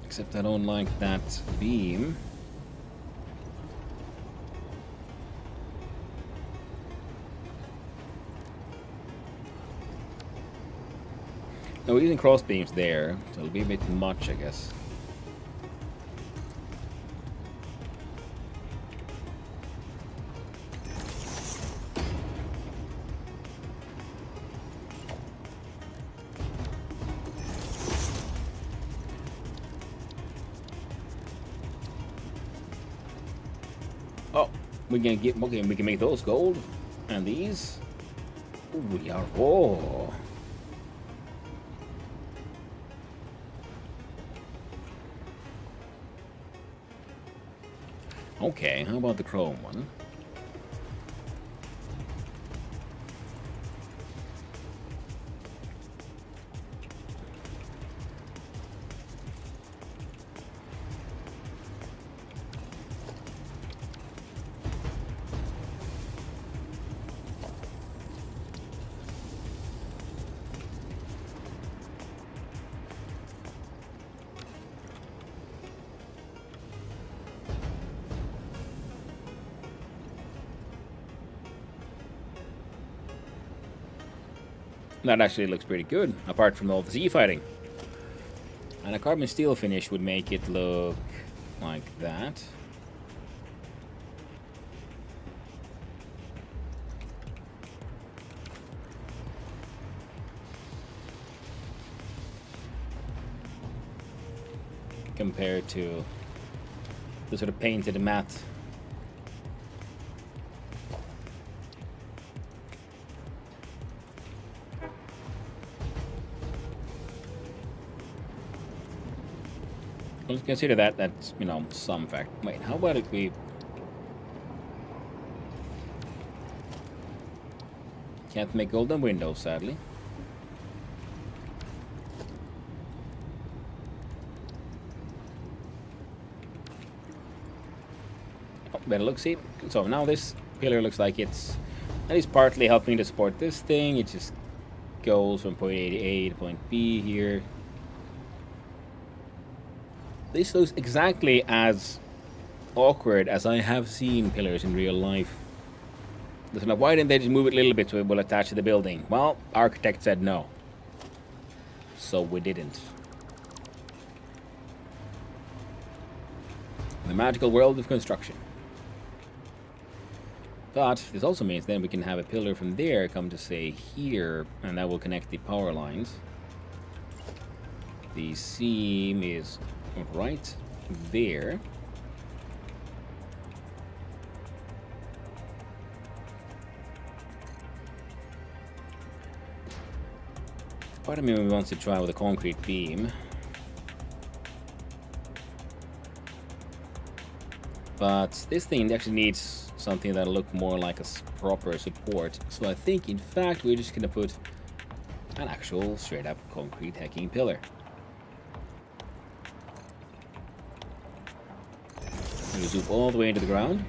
Except I don't like that beam. No, we're using cross beams there, so it'll be a bit much, I guess. Oh, we can get okay. We can make those gold, and these. Ooh, we are raw. Okay, how about the chrome one? That actually looks pretty good, apart from all the Z fighting. And a carbon steel finish would make it look like that. Compared to the sort of painted matte. Let's consider that that's, you know, some fact. Wait, how about if we can't make golden windows, sadly. Oh, better look, see. So now this pillar looks like it's at least partly helping to support this thing. It just goes from point A to A to point B here. This looks exactly as awkward as I have seen pillars in real life. Listen, why didn't they just move it a little bit so it will attach to the building? Well, architect said no. So we didn't. The magical world of construction. But this also means then we can have a pillar from there come to say here, and that will connect the power lines. The seam is right there. Part of me wants to try with a concrete beam. But this thing actually needs something that'll look more like a proper support. So I think, in fact, we're just going to put an actual straight-up concrete hacking pillar. We zoom all the way into the ground.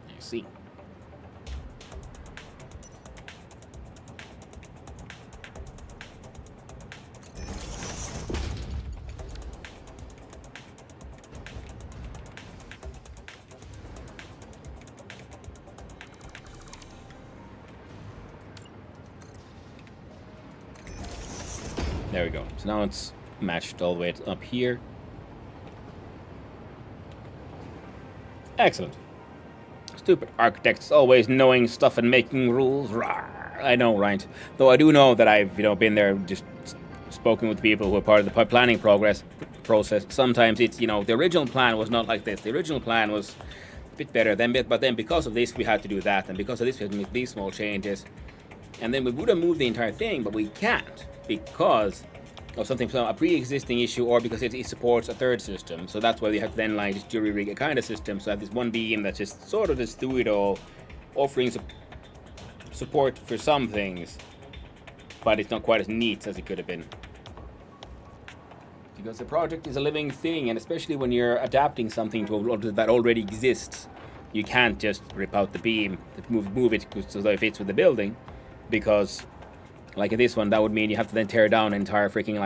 You see. There we go. So now it's matched all the way up here. Excellent. Stupid architects always knowing stuff and making rules. Rawr. I know, right? Though I do know that I've, been there, just spoken with people who are part of the planning process. Sometimes it's, the original plan was not like this. The original plan was a bit better than, but then because of this we had to do that, and because of this we had to make these small changes, and then we would have moved the entire thing, but we can't because or something, a pre-existing issue, or because it supports a third system. So that's why they have to then like just jury rig a kind of system. So I have this one beam that's just sort of just do it all, offering support for some things, but it's not quite as neat as it could have been. Because the project is a living thing, and especially when you're adapting something to that already exists, you can't just rip out the beam, move it so that it fits with the building, because like in this one, that would mean you have to then tear down an entire freaking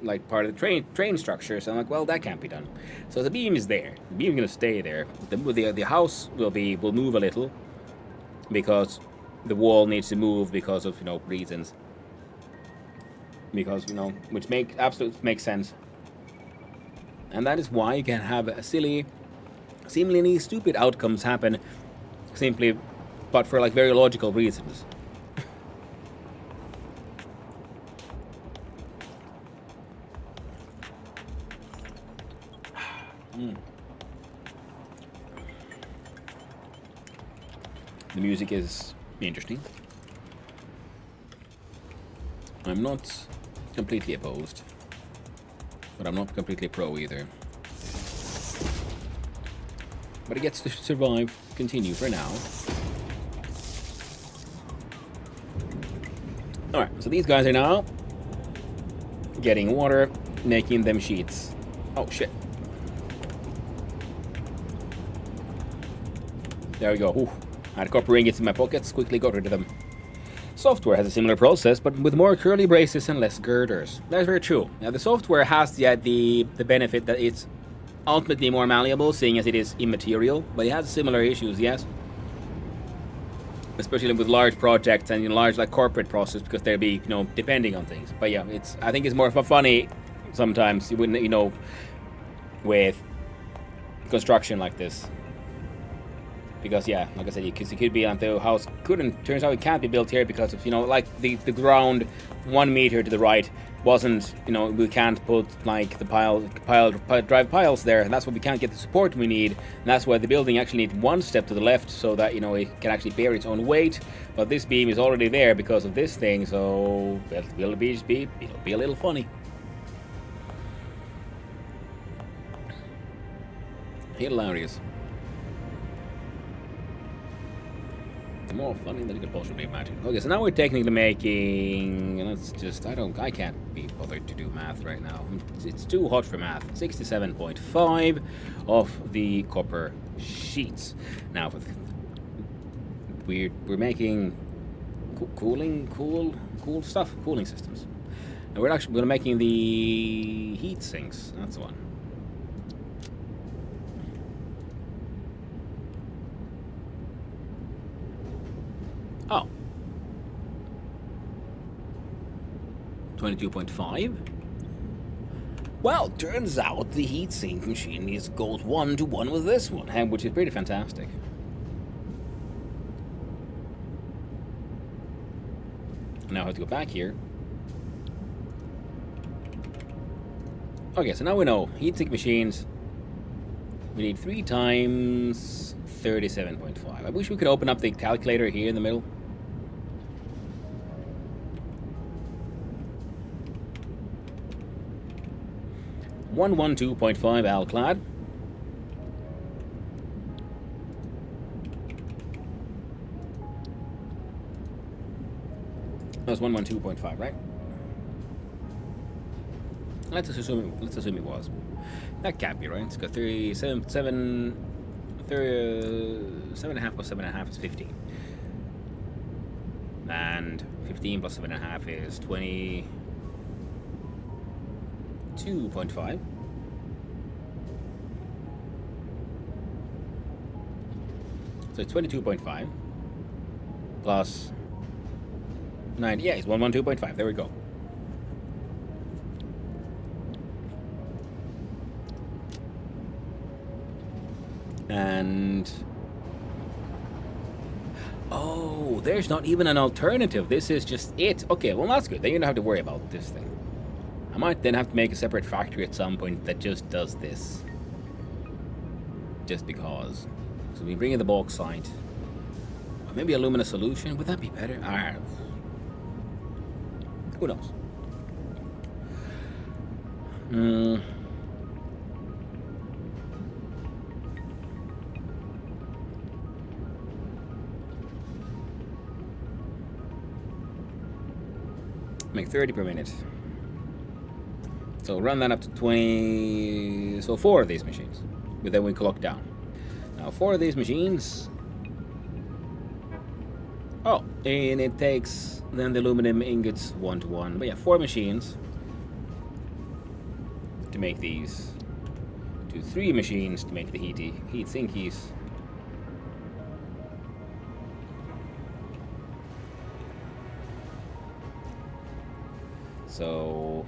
like part of the train structure. So I'm like, well, that can't be done. So the beam is there. The beam is gonna stay there. The house will move a little because the wall needs to move because of reasons. Because which absolutely makes sense. And that is why you can have a seemingly stupid outcomes happen, simply, but for like very logical reasons. The music is interesting. I'm not completely opposed, but I'm not completely pro either. But it gets to survive, continue for now. Alright, so these guys are now getting water, making them sheets. Oh shit. There we go. Ooh. I had copper ingots in my pockets, quickly got rid of them. Software has a similar process, but with more curly braces and less girders. That's very true. Now, the software has the benefit that it's ultimately more malleable, seeing as it is immaterial, but it has similar issues, yes. Especially with large projects and large like corporate process, because they'll be depending on things. But yeah, I think it's more funny sometimes with construction like this. Because yeah, like I said, it could be the house turns out it can't be built here because of like the ground 1 meter to the right wasn't we can't put like the drive piles there, and that's why we can't get the support we need, and that's why the building actually needs one step to the left so that it can actually bear its own weight. But this beam is already there because of this thing, so it'll be a little funny. Hilarious. More funny than you could possibly imagine. Okay, so now we're technically making. I can't be bothered to do math right now. It's too hot for math. 67.5 of the copper sheets. Now we're making cool stuff, cooling systems. And we're making the heat sinks. That's the one. Oh. 22.5? Well, turns out the heatsink machine goes 1-to-1 with this one, which is pretty fantastic. Now I have to go back here. Okay, so now we know heatsink machines. We need 3 times 37.5. I wish we could open up the calculator here in the middle. 112.5 alclad. That was 112.5, right? Let's assume it was. That can't be right. It's got 7.5 plus 7.5 is 15. And 15 plus 7.5 is 22.5. So it's 22.5 plus 9. Yeah, it's 112.5. There we go. And oh, there's not even an alternative. This is just it. Okay, well that's good. Then you don't have to worry about this thing. I might then have to make a separate factory at some point that just does this. Just because. So we bring in the bauxite. Or maybe alumina solution. Would that be better? Who knows? Make 30 per minute. So run that up to 20. So 4 of these machines. But then we clock down. Now 4 of these machines. Oh, and it takes then the aluminum ingots 1 to 1. But yeah, 4 machines to make these. To 3 machines to make the heat sinkies. So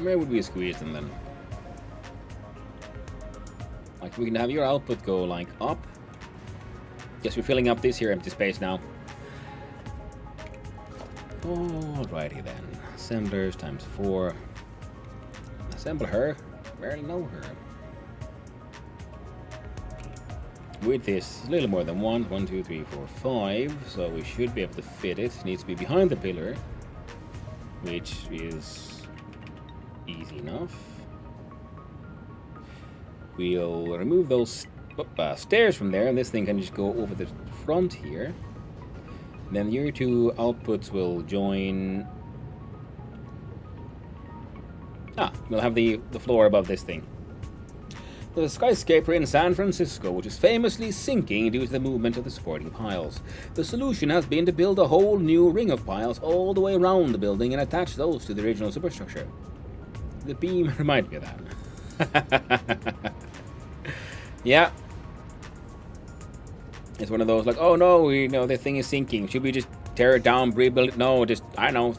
where would we squeeze them then? Like we can have your output go like up. Yes, we're filling up this here empty space now. Alrighty then. Assemblers times 4. Assemble her. Barely know her. Width is a little more than 1. 1, 2, 3, 4, 5. So we should be able to fit it. It needs to be behind the pillar, which is easy enough. We'll remove those stairs from there, and this thing can just go over the front here. Then your 2 outputs will join. We'll have the floor above this thing. There's a skyscraper in San Francisco which is famously sinking due to the movement of the supporting piles. The solution has been to build a whole new ring of piles all the way around the building and attach those to the original superstructure. The beam reminds me of that. Yeah. It's one of those like, oh no, the thing is sinking. Should we just tear it down, rebuild it? No, I know.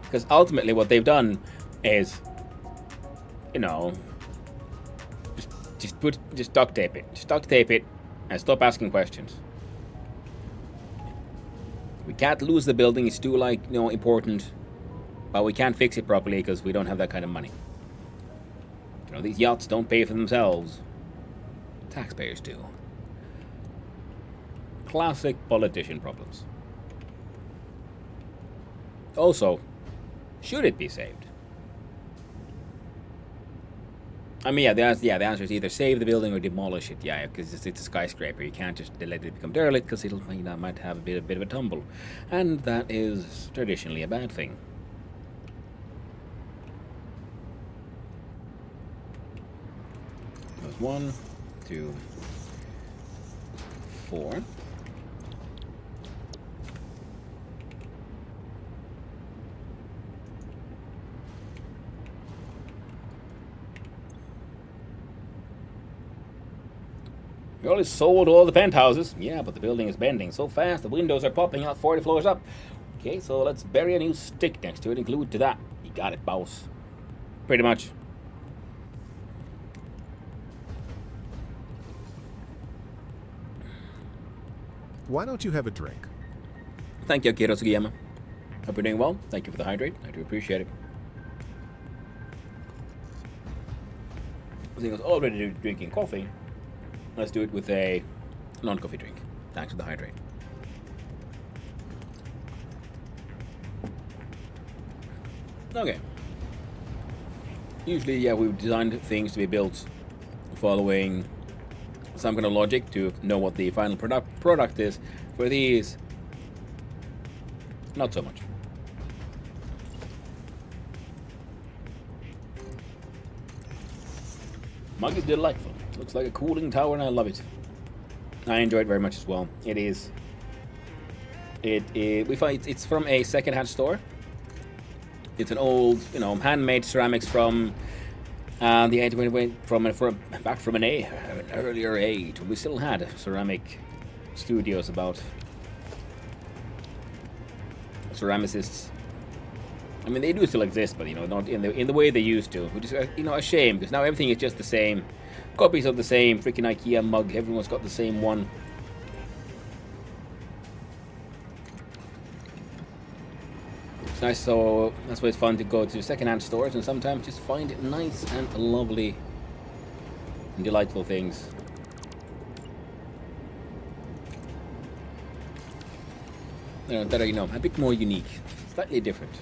Because ultimately what they've done is, just duct tape it. Just duct tape it and stop asking questions. We can't lose the building. It's too, important. But we can't fix it properly because we don't have that kind of money. These yachts don't pay for themselves. Taxpayers do. Classic politician problems. Also, should it be saved? I mean, the answer is either save the building or demolish it. Yeah, because it's a skyscraper. You can't just let it become derelict because it'll might have a bit of a tumble, and that is traditionally a bad thing. That's 1, 2, 4. We already sold all the penthouses. Yeah, but the building is bending so fast the windows are popping out 40 floors up. Okay, so let's bury a new stick next to it and glue it to that. You got it, boss. Pretty much. Why don't you have a drink? Thank you, Akira Sugiyama. Hope you're doing well. Thank you for the hydrate. I do appreciate it. I think I was already drinking coffee. Let's do it with a non-coffee drink. Thanks for the hydrate. Okay. Usually, yeah, we've designed things to be built following some kind of logic to know what the final product is. For these, not so much. Mug is delightful. Looks like a cooling tower and I love it. I enjoy it very much as well. It is. We find it's from a second-hand store. It's an old, handmade ceramics from the age when it went back from an earlier age. We still had ceramic studios about ceramicists. I mean, they do still exist, but not in the way they used to. Which is a shame because now everything is just the same. Copies of the same freaking IKEA mug. Everyone's got the same one. nice. So that's why it's fun to go to secondhand stores and sometimes just find nice and lovely and delightful things. That are, a bit more unique, slightly different.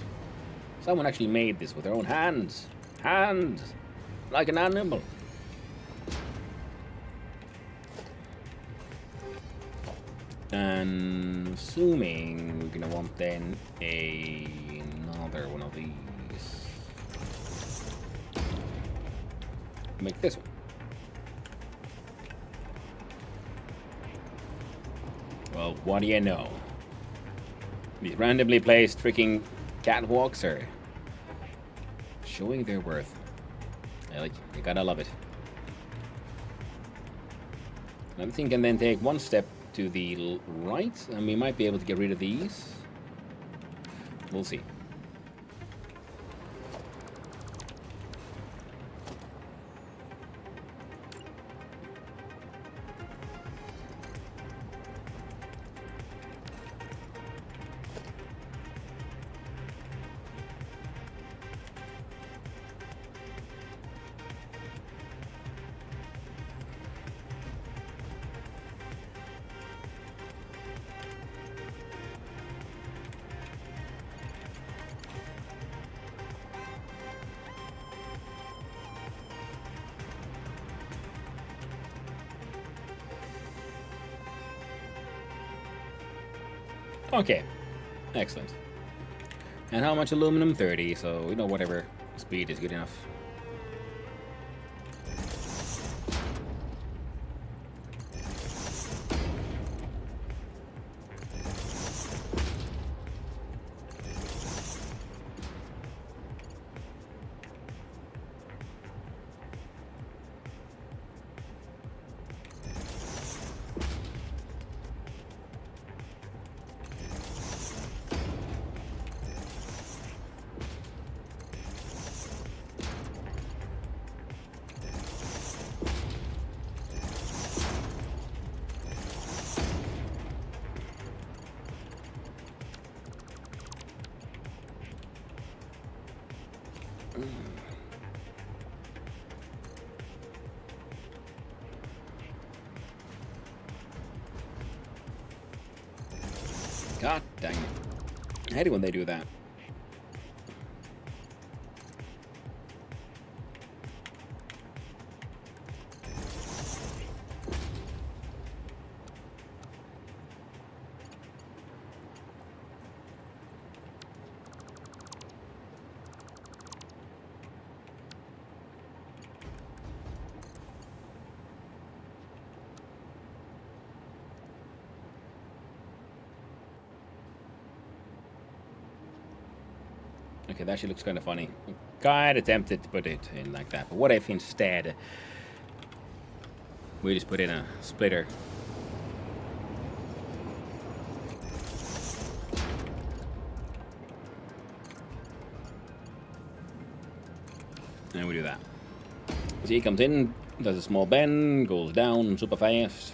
Someone actually made this with their own hands. Hands! Like an animal. And assuming we're gonna want then another one of these. Make this one. Well, what do you know? These randomly placed freaking catwalks are showing their worth. You gotta love it. I think and then take one step to the right, and we might be able to get rid of these. We'll see. Okay, excellent. And how much aluminum? 30, so whatever speed is good enough. God dang it. I hate it when they do that. Okay, that actually looks kind of funny. Kind of tempted to put it in like that, but what if instead we just put in a splitter? And we do that. See, he comes in, does a small bend, goes down super fast.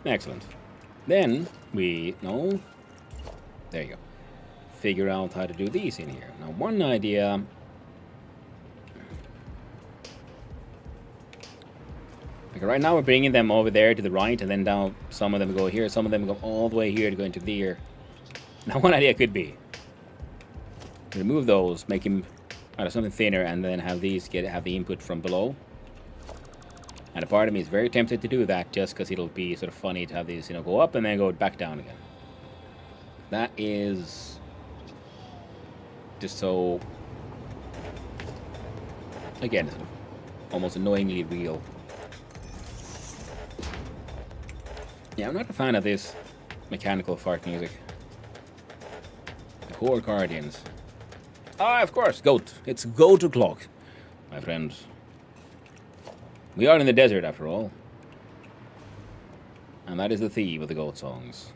Excellent. Then we there you go. Figure out how to do these in here. Now, one idea. Like right now, we're bringing them over there to the right, and then down. Some of them go here. Some of them go all the way here to go into there. Now, one idea could be remove those, make him out of something thinner, and then have these have the input from below. And a part of me is very tempted to do that just because it'll be sort of funny to have these, go up and then go back down again. That is just so, again, sort of almost annoyingly real. Yeah, I'm not a fan of this mechanical fart music. The Core Guardians. Ah, of course, goat. It's goat o'clock, my friends. We are in the desert, after all. And that is the theme of the goat songs.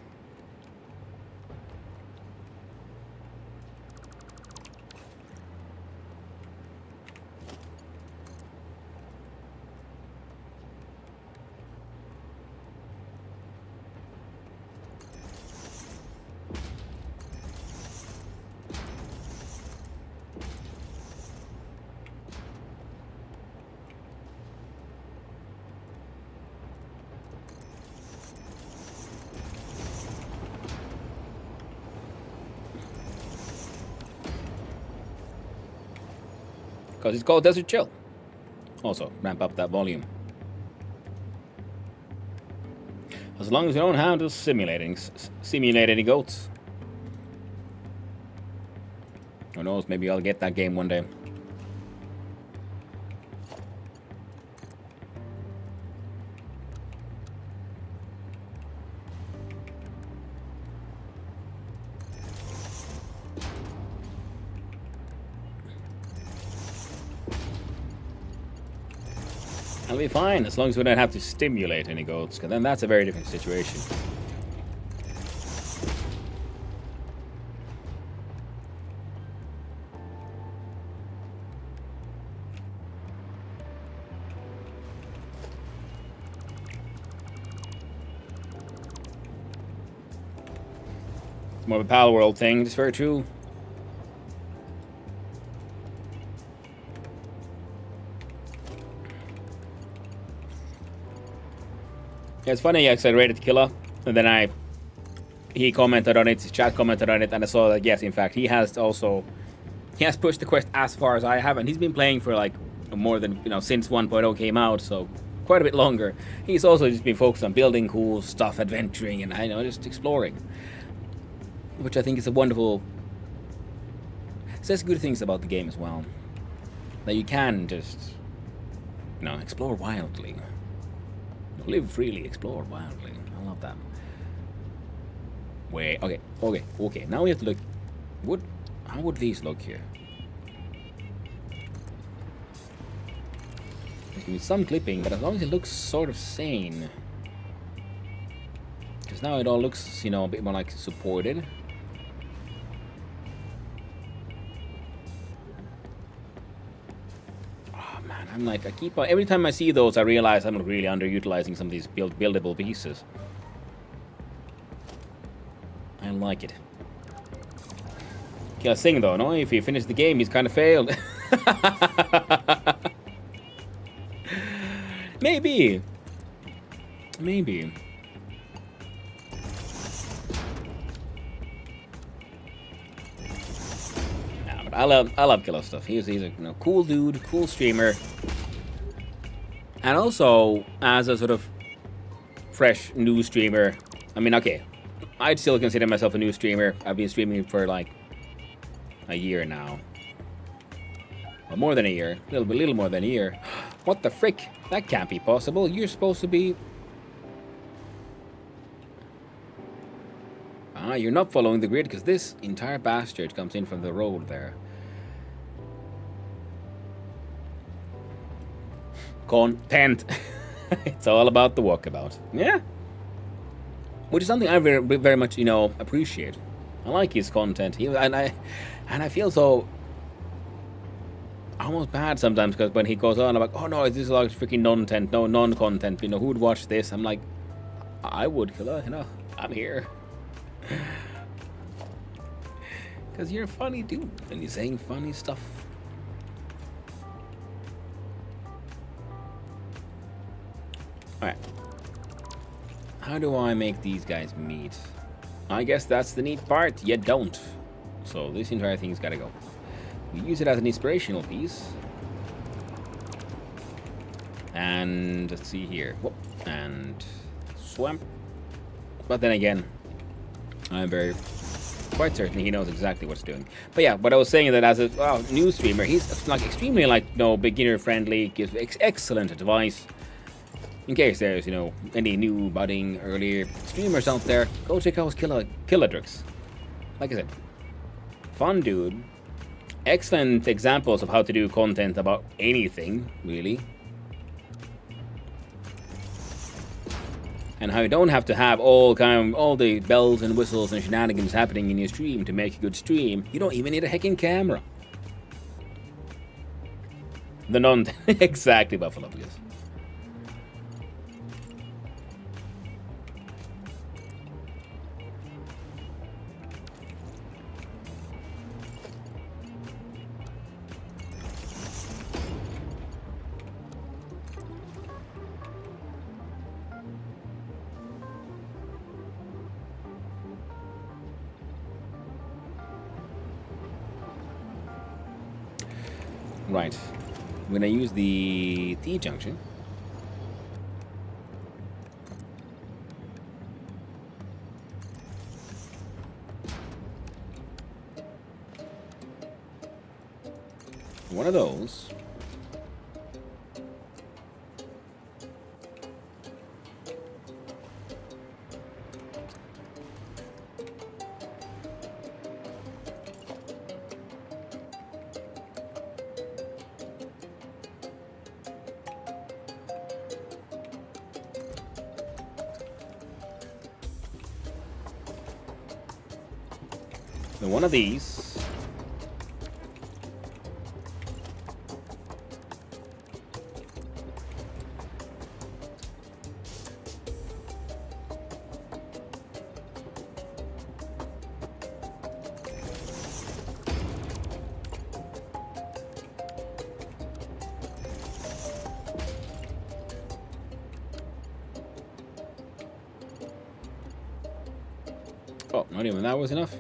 Because it's called Desert Chill. Also, ramp up that volume. As long as you don't have to simulate any goats. Who knows, maybe I'll get that game one day. I'll be fine as long as we don't have to stimulate any goats, because then that's a very different situation. It's more of a Pal World thing, it's very true. Yeah, it's funny, I accelerated Killa, and then he commented on it, his chat commented on it, and I saw that, yes, in fact, he has pushed the quest as far as I have, and he's been playing for, like, more than, since 1.0 came out, so quite a bit longer. He's also just been focused on building cool stuff, adventuring, and, just exploring. Which I think is a wonderful... says good things about the game as well. That you can just, explore wildly. Live freely, explore wildly. I love that. Wait, okay. Now we have to look. How would these look here? There's gonna be some clipping, but as long as it looks sort of sane. Because now it all looks, a bit more like supported. I'm like, every time I see those, I realize I'm really underutilizing some of these buildable pieces. I like it. Kill Singh though, no? If he finished the game, he's kind of failed. Maybe. I love Killa stuff. He's a cool dude, cool streamer, and also as a sort of fresh new streamer. I mean, okay, I'd still consider myself a new streamer. I've been streaming for like a year now, well, more than a year, a little more than a year. What the frick? That can't be possible. You're supposed to be. You're not following the grid because this entire bastard comes in from the road there. Content. It's all about the walkabout. Yeah. Which is something I very much, appreciate. I like his content. And I feel so almost bad sometimes because when he goes on, I'm like, oh no, is this like freaking non-content? Who would watch this? I'm like, I would, I'm here. Because you're a funny dude and you're saying funny stuff. Alright. How do I make these guys meet? I guess that's the neat part. You don't. So this entire thing's gotta go. We use it as an inspirational piece. And let's see here. Whoop. And swamp. But then again, I'm quite certain he knows exactly what's doing. But yeah, what I was saying that as a new streamer, he's like extremely beginner friendly, gives excellent advice. In case there's any new budding earlier streamers out there, go check out his Killadrix. Like I said, fun dude, excellent examples of how to do content about anything really. And how you don't have to have all the bells and whistles and shenanigans happening in your stream to make a good stream. You don't even need a heckin' camera. Exactly, Buffalo, because. Right. When I use the T-junction, one of those. Then one of these. Oh, not even that was enough.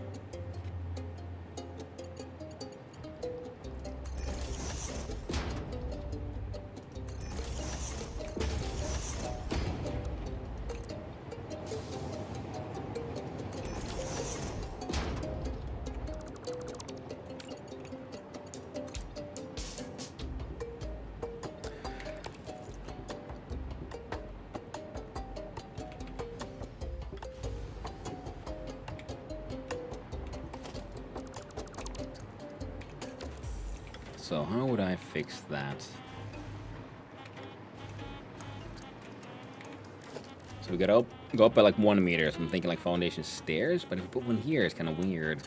So how would I fix that? So we gotta go up by like 1 meter, so I'm thinking like foundation stairs, but if we put one here, it's kind of weird.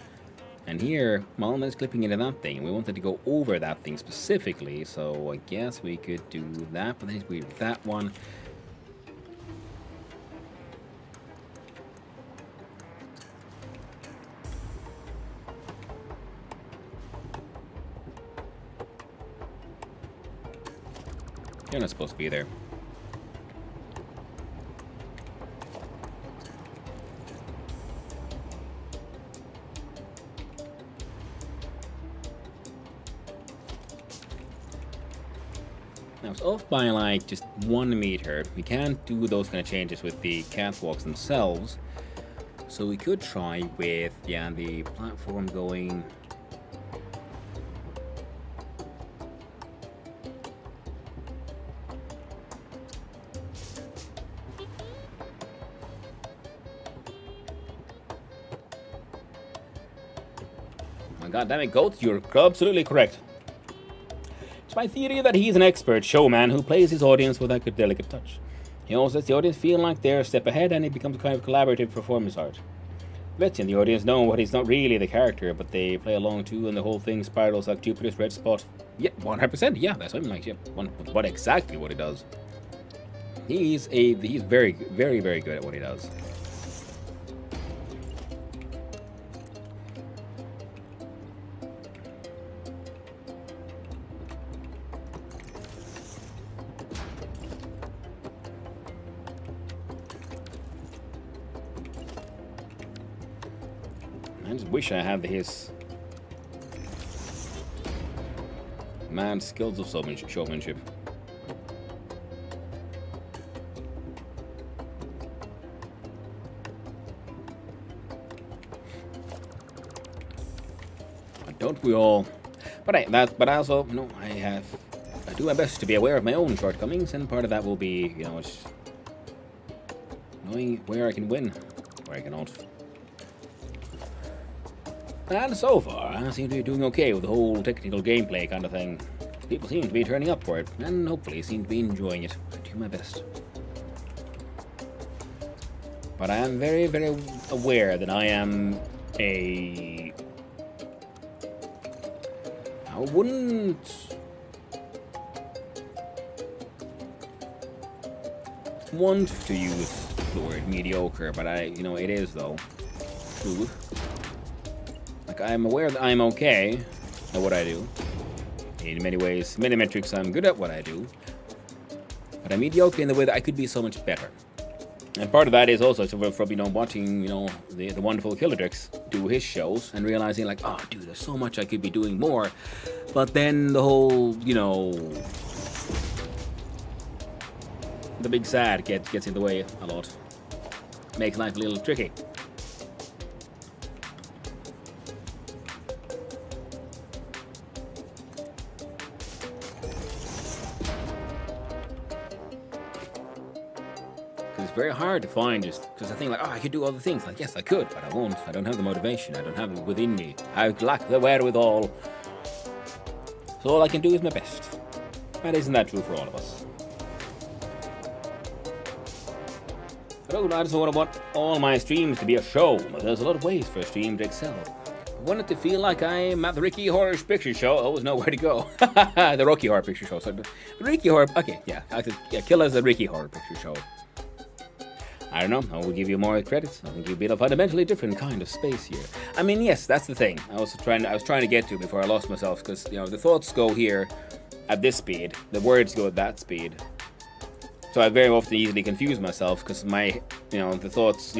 And here, well, that's clipping into that thing, and we wanted to go over that thing specifically, so I guess we could do that, but then it's weird with that one. You're not supposed to be there. Now it's off by like just 1 meter. We can't do those kind of changes with the catwalks themselves. So we could try with, yeah, the platform going... God damn it, Goat, you're absolutely correct. It's my theory that he's an expert showman who plays his audience with a good delicate touch. He also lets the audience feel like they're a step ahead, and it becomes a kind of collaborative performance art. Letting the audience know what he's not really the character, but they play along too, and the whole thing spirals like Jupiter's red spot. Yeah, 100%, yeah, that's what I'm like, yeah. What exactly what he does. He's very, very, very good at what he does. I just wish I had his man skills of showmanship. Don't we all? But I also, you know, I do my best to be aware of my own shortcomings, and part of that will be, you know, just knowing where I can win, where I cannot. And so far, I seem to be doing okay with the whole technical gameplay kind of thing. People seem to be turning up for it, and hopefully seem to be enjoying it. I do my best. But I am very, very aware that I am I wouldn't want to use the word mediocre, but you know, it is though. Ooh. Like, I'm aware that I'm okay at what I do. In many ways, many metrics, I'm good at what I do. But I'm mediocre in the way that I could be so much better. And part of that is also from, you know, watching, you know, the wonderful Killadrix do his shows and realizing like, oh, dude, there's so much I could be doing more. But then the whole, you know, the big sad gets in the way a lot. Makes life a little tricky. It's very hard to find, just because I think like, oh, I could do all the things. Like, yes, I could, but I won't. I don't have the motivation. I don't have it within me. I lack the wherewithal. So all I can do is my best. And isn't that true for all of us? I just want all my streams to be a show. There's a lot of ways for a stream to excel. I want it to feel like I'm at the Ricky Horror Picture Show. I always know where to go. The Rocky Horror Picture Show. So the Ricky Horror. Okay, yeah. Kill us the Ricky Horror Picture Show. I don't know. I will give you more credits. I think you'll be in a fundamentally different kind of space here. I mean, yes, that's the thing. I was trying to get to before I lost myself, because you know the thoughts go here at this speed, the words go at that speed. So I very often easily confuse myself because the thoughts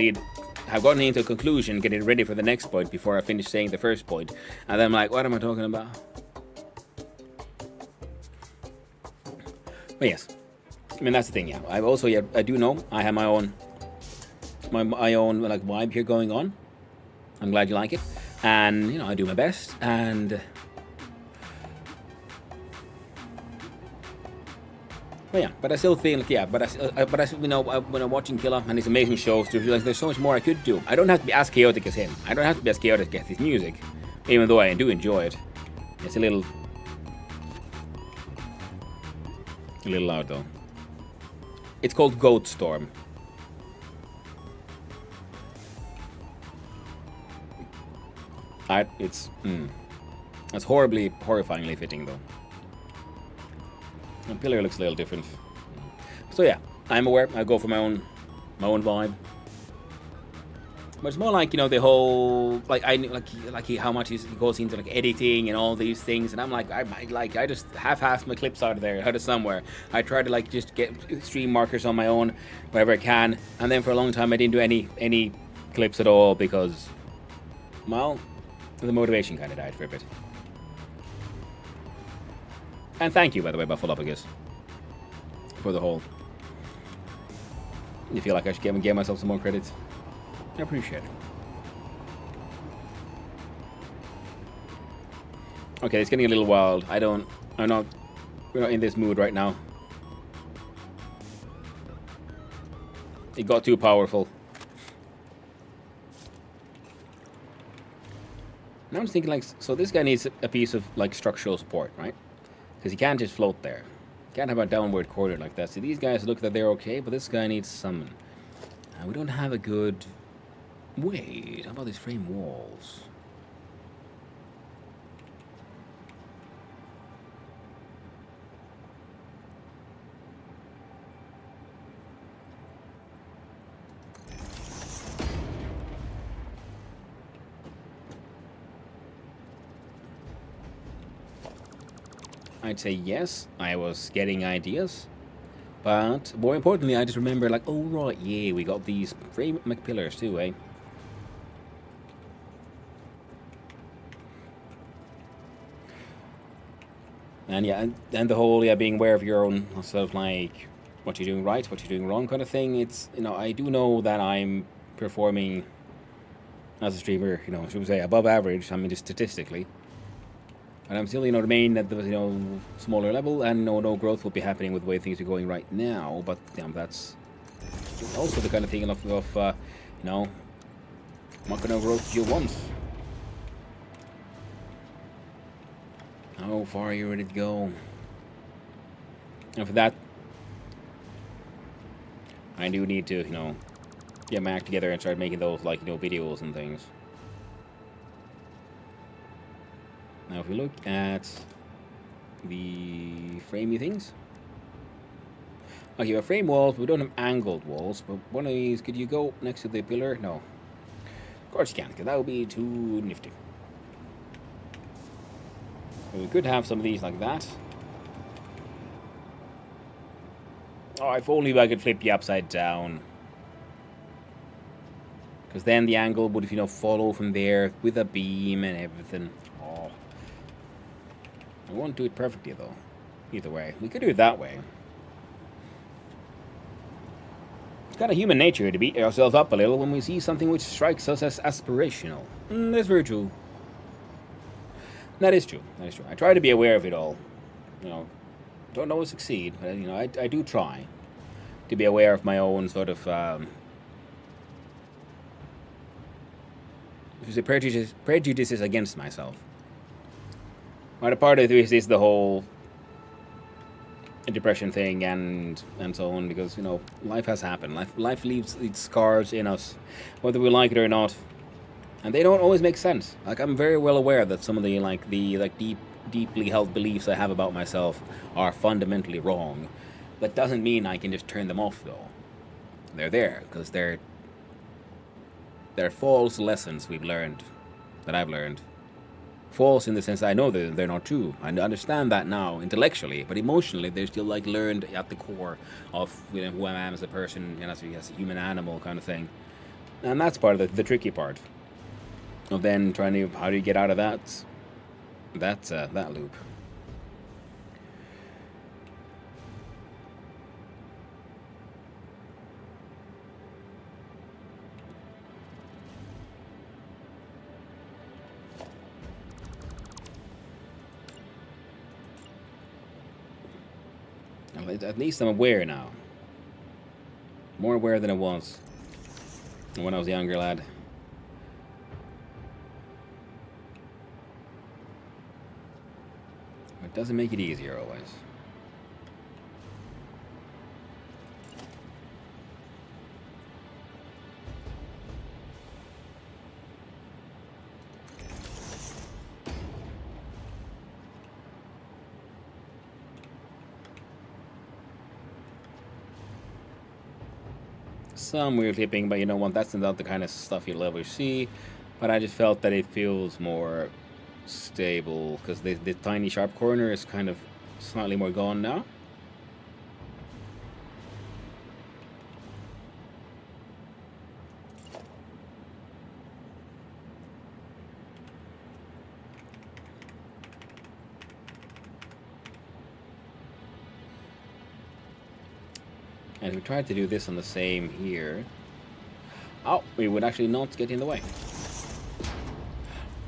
have gotten into a conclusion, getting ready for the next point before I finish saying the first point, and then I'm like, what am I talking about? But yes, I mean that's the thing. Yeah, I do know I have my own like vibe here going on. I'm glad you like it, and you know I do my best, and but yeah, but I still feel like but I you know when I'm watching Killa and his amazing shows, there's so much more I could do. I don't have to be as chaotic as him. I don't have to be as chaotic as his music, even though I do enjoy it. It's a little loud though. It's called Goat Storm. It's horrifyingly fitting though. The pillar looks a little different. So yeah, I'm aware. I go for my own vibe. But it's more like, you know, the whole how much he goes into like editing and all these things, and I'm like I just half-assed my clips out of somewhere. I try to like just get stream markers on my own wherever I can, and then for a long time I didn't do any clips at all because, well, the motivation kind of died for a bit. And thank you, by the way, Buffalopagus, for the whole. You feel like I should give myself some more credits? I appreciate it. Okay, it's getting a little wild. I'm not in this mood right now. It got too powerful. Now I'm just thinking, like, so this guy needs a piece of like structural support, right? Because he can't just float there. He can't have a downward corridor like that. See, these guys look that they're okay, but this guy needs summon. We don't have a good... Wait, how about these frame walls? I'd say yes, I was getting ideas. But more importantly, I just remember like, oh right, yeah, we got these frame McPillars too, eh? And yeah, and the whole being aware of your own sort of like what you're doing right, what you're doing wrong kind of thing. It's, you know, I do know that I'm performing as a streamer, you know, should we say above average, I mean just statistically. And I'm still, you know, remain at the, you know, smaller level, and no growth will be happening with the way things are going right now. But you know, that's also the kind of thing of you know, I'm not gonna growth you once. How far are you ready to go? And for that, I do need to, you know, get my act together and start making those, like, you know, videos and things. Now, if we look at the framey things. Okay, we have frame walls, but we don't have angled walls. But one of these, could you go next to the pillar? No. Of course you can't, because that would be too nifty. But we could have some of these like that. Oh, if only I could flip you upside down. Because then the angle would, you know, follow from there with a beam and everything. Oh. I won't do it perfectly, though. Either way. We could do it that way. It's kind of human nature to beat ourselves up a little when we see something which strikes us as aspirational. That's very true. That is true. That is true. I try to be aware of it all. You know, don't always succeed, but you know, I do try to be aware of my own sort of prejudices against myself. But a part of this is the whole depression thing and so on, because you know life has happened. Life leaves its scars in us, whether we like it or not, and they don't always make sense. Like I'm very well aware that some of the deeply held beliefs I have about myself are fundamentally wrong. That doesn't mean I can just turn them off, though. They're there because they're false lessons we've learned, that I've learned. False in the sense I know that they're not true. I understand that now intellectually, but emotionally they're still like learned at the core of you know, who I am as a person and as a human animal kind of thing. And that's part of the tricky part of then trying to how do you get out of that loop. At least I'm aware now. More aware than I was when I was a younger lad. It doesn't make it easier always. Some weird clipping, but you know what, that's not the kind of stuff you'll ever see. But I just felt that it feels more stable, because the tiny sharp corner is kind of slightly more gone now. And if we tried to do this on the same here, oh, we would actually not get in the way.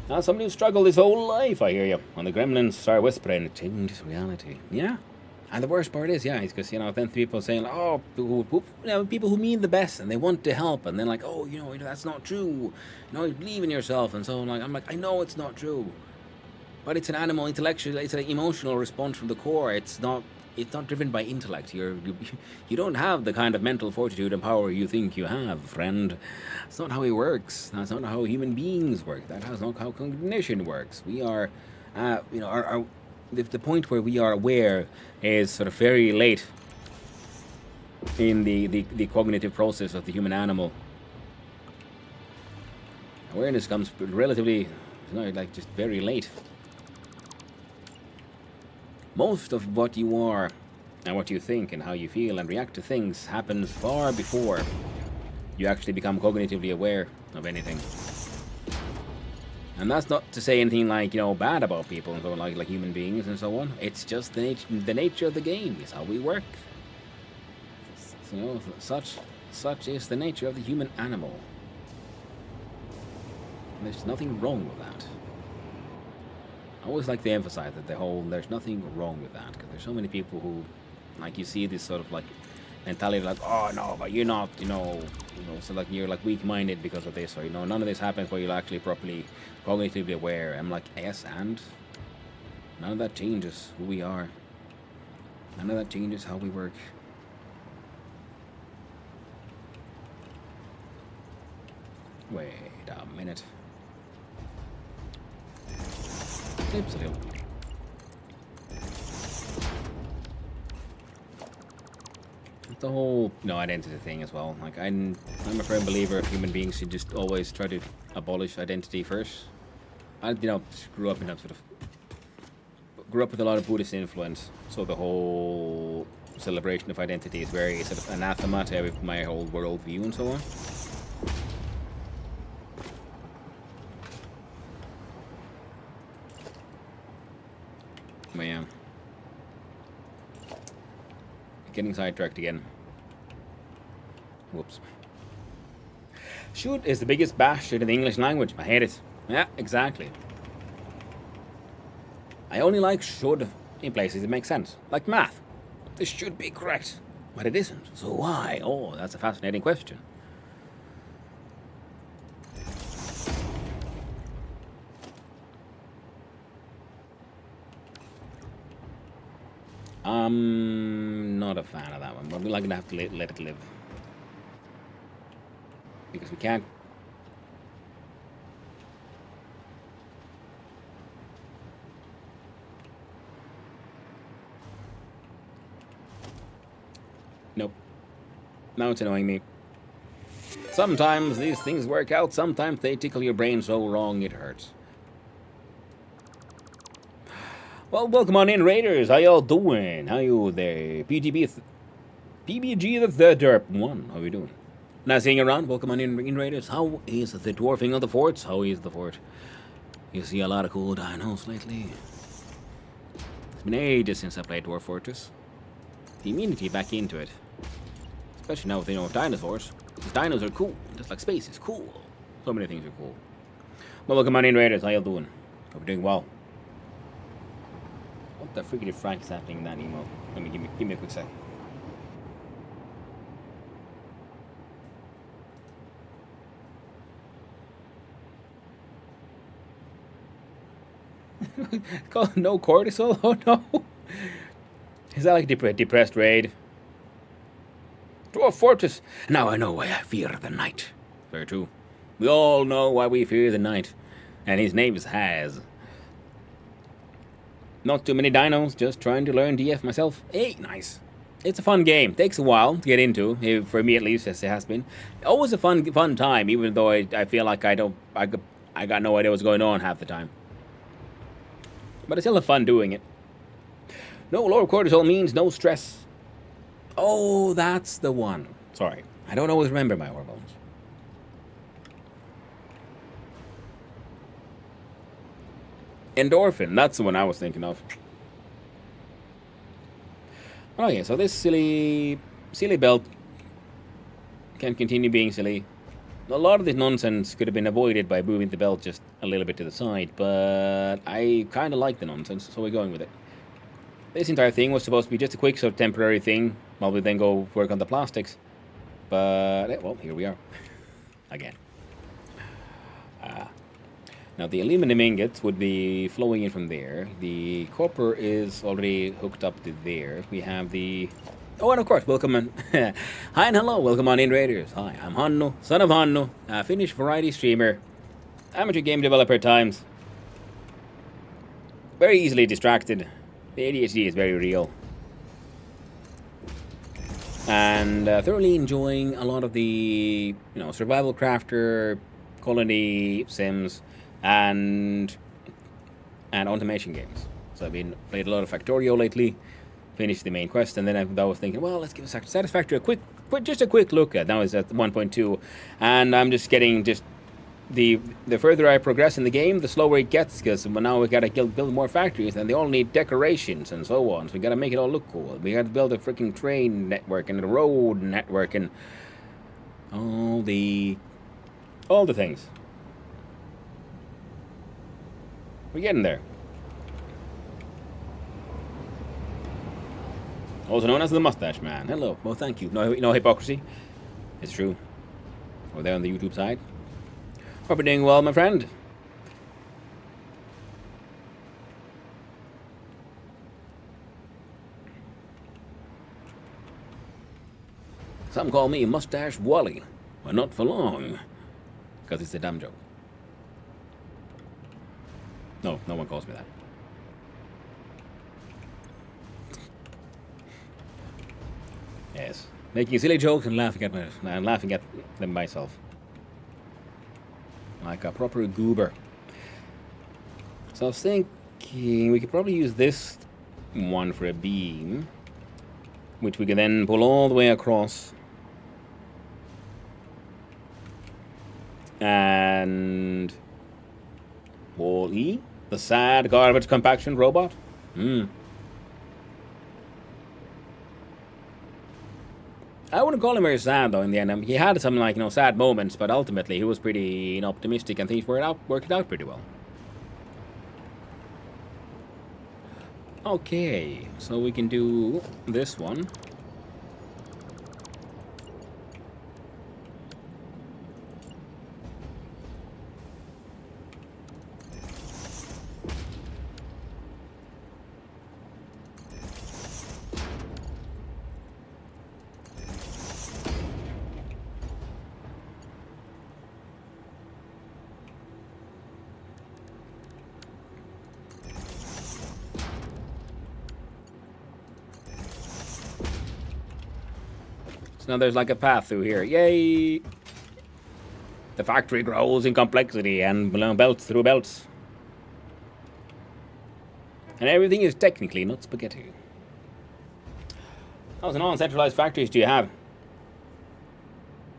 Now, somebody who struggled his whole life, I hear you. When the gremlins start whispering, it changes reality. Yeah. And the worst part is, yeah, it's because, you know, then people saying, oh, people who mean the best and they want to help, and then like, oh, you know, that's not true. You believe in yourself, and so on. Like, I'm like, I know it's not true. But it's an animal intellectual, it's an emotional response from the core. It's not driven by intellect. You don't have the kind of mental fortitude and power you think you have, friend. That's not how it works. That's not how human beings work. That's not how cognition works. We are, the point where we are aware is sort of very late in the cognitive process of the human animal. Awareness comes relatively, like just very late. Most of what you are and what you think and how you feel and react to things happens far before you actually become cognitively aware of anything. And that's not to say anything like, bad about people and so on, like human beings and so on. It's just the nature of the game is how we work. Such is the nature of the human animal. And there's nothing wrong with that. I always like to emphasize that there's nothing wrong with that, because there's so many people who, like, you see this sort of like mentality, like, oh no, but you're not, so like you're like weak-minded because of this, or none of this happens where you're actually properly cognitively aware. I'm like, yes, and none of that changes who we are. None of that changes how we work. Wait a minute. It's the whole identity thing as well. Like I'm a firm believer of human beings should just always try to abolish identity first. I grew up with a lot of Buddhist influence, so the whole celebration of identity is very sort of anathema to my whole worldview and so on. But yeah. Getting sidetracked again. Whoops. Should is the biggest bastard in the English language. I hate it. Yeah, exactly. I only like should in places that make sense. Like math. This should be correct. But it isn't. So why? Oh, that's a fascinating question. I'm not a fan of that one, but we're like gonna have to let it live. Because we can't. Nope. Now it's annoying me. Sometimes these things work out, sometimes they tickle your brain so wrong it hurts. Well, welcome on in, Raiders. How y'all doing? How you there? PBG the Derp 1. How you doing? Nice seeing you around. Welcome on in, Raiders. How is the dwarfing of the forts? How is the fort? You see a lot of cool dinos lately. It's been ages since I played Dwarf Fortress. The immunity back into it. Especially now with, dinosaurs. Because dinos are cool. Just like space is cool. So many things are cool. Well, welcome on in, Raiders. How y'all doing? Hope you're doing well. What the freaking Frank is happening in that email? Let me give me a quick sec. Called no cortisol? Oh no! Is that like depressed raid? Dwarf Fortress! Now I know why I fear the night. Very true. We all know why we fear the night. And his name is Haz. Not too many dinos, just trying to learn DF myself. Hey, nice. It's a fun game. Takes a while to get into, for me at least, as it has been. Always a fun time, even though I feel like I got no idea what's going on half the time. But it's still a fun doing it. No lower cortisol means no stress. Oh, that's the one. Sorry, I don't always remember my hormones. Endorphin, that's the one I was thinking of. Oh yeah, so this silly belt can continue being silly. A lot of this nonsense could have been avoided by moving the belt just a little bit to the side, but I kind of like the nonsense, so we're going with it. This entire thing was supposed to be just a quick sort of temporary thing, while we then go work on the plastics. But, well, here we are. Again. Now, the aluminum ingots would be flowing in from there. The copper is already hooked up to there. We have the... Oh, and of course, welcome on... Hi and hello, welcome on in, Raiders. Hi, I'm Hanno, son of Hanno, a Finnish variety streamer, amateur game developer at times. Very easily distracted. The ADHD is very real. And thoroughly enjoying a lot of the, survival crafter, colony sims, and automation games. So I've been played a lot of Factorio lately, finished the main quest, and then I was thinking, well, let's give Satisfactory just a quick look at. Now it's at 1.2, and I'm just getting the further I progress in the game, the slower it gets, because now we gotta build more factories, and they all need decorations and so on. So we gotta make it all look cool. We gotta build a freaking train network and a road network and all the things. We're getting there. Also known as the Mustache Man. Hello. Well, thank you. No hypocrisy. It's true. Over there on the YouTube side. Hope you're doing well, my friend. Some call me Mustache Wally, but not for long, because it's a dumb joke. No one calls me that. Yes, making silly jokes and laughing at them myself. Like a proper goober. So I was thinking we could probably use this one for a beam, which we can then pull all the way across. And Wall-E, the sad garbage compaction robot. I wouldn't call him very sad though. In the end, he had some like sad moments, but ultimately he was pretty optimistic, and things worked out pretty well. Okay, so we can do this one. So now there's like a path through here. Yay! The factory grows in complexity and belts through belts. And everything is technically not spaghetti. How many non-centralized factories do you have?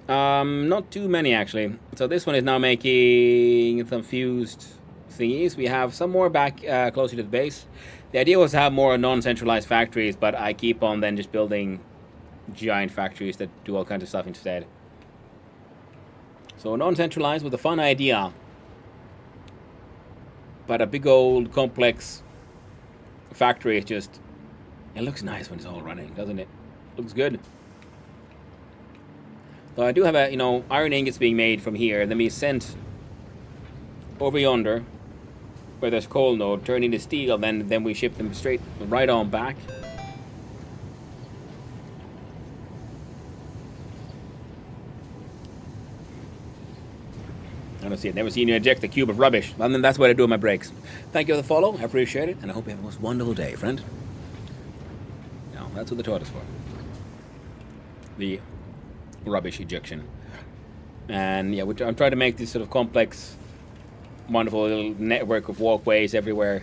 Not too many actually. So this one is now making some fused thingies. We have some more back closer to the base. The idea was to have more non-centralized factories, but I keep on then just building giant factories that do all kinds of stuff instead. So non-centralized was a fun idea, but a big old complex factory is just, it looks nice when it's all running, doesn't it? Looks good. So I do have a iron ingots being made from here, then be sent over yonder where there's coal node, turn into steel, then we ship them straight right on back. Honestly, I've never seen you eject a cube of rubbish. And then that's what I do with my breaks. Thank you for the follow. I appreciate it. And I hope you have the most wonderful day, friend. Now, that's what the toilet is for. The rubbish ejection. And yeah, I'm trying to make this sort of complex, wonderful little network of walkways everywhere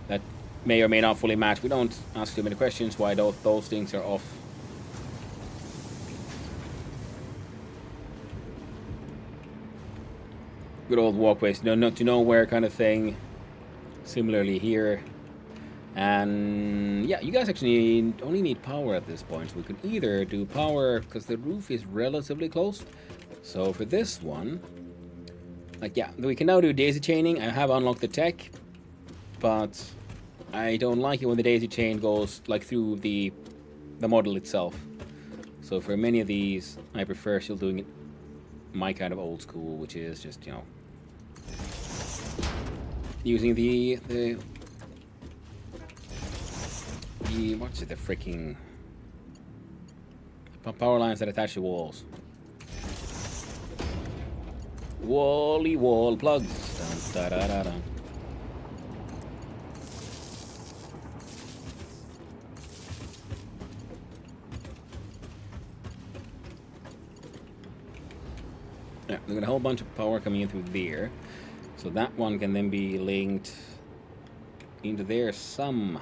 that may or may not fully match. We don't ask too many questions why those things are off. Good old walkways, not to nowhere kind of thing. Similarly here. And yeah, you guys actually only need power at this point. So we could either do power, because the roof is relatively close. So for this one, like yeah, we can now do daisy chaining. I have unlocked the tech, but I don't like it when the daisy chain goes like through the model itself. So for many of these, I prefer still doing it my kind of old school, which is just, using the what's it, the freaking power lines that attach to walls. Wally wall plugs. Dun, da, da, da, da. Yeah, we've got a whole bunch of power coming in through there. So that one can then be linked into there somehow.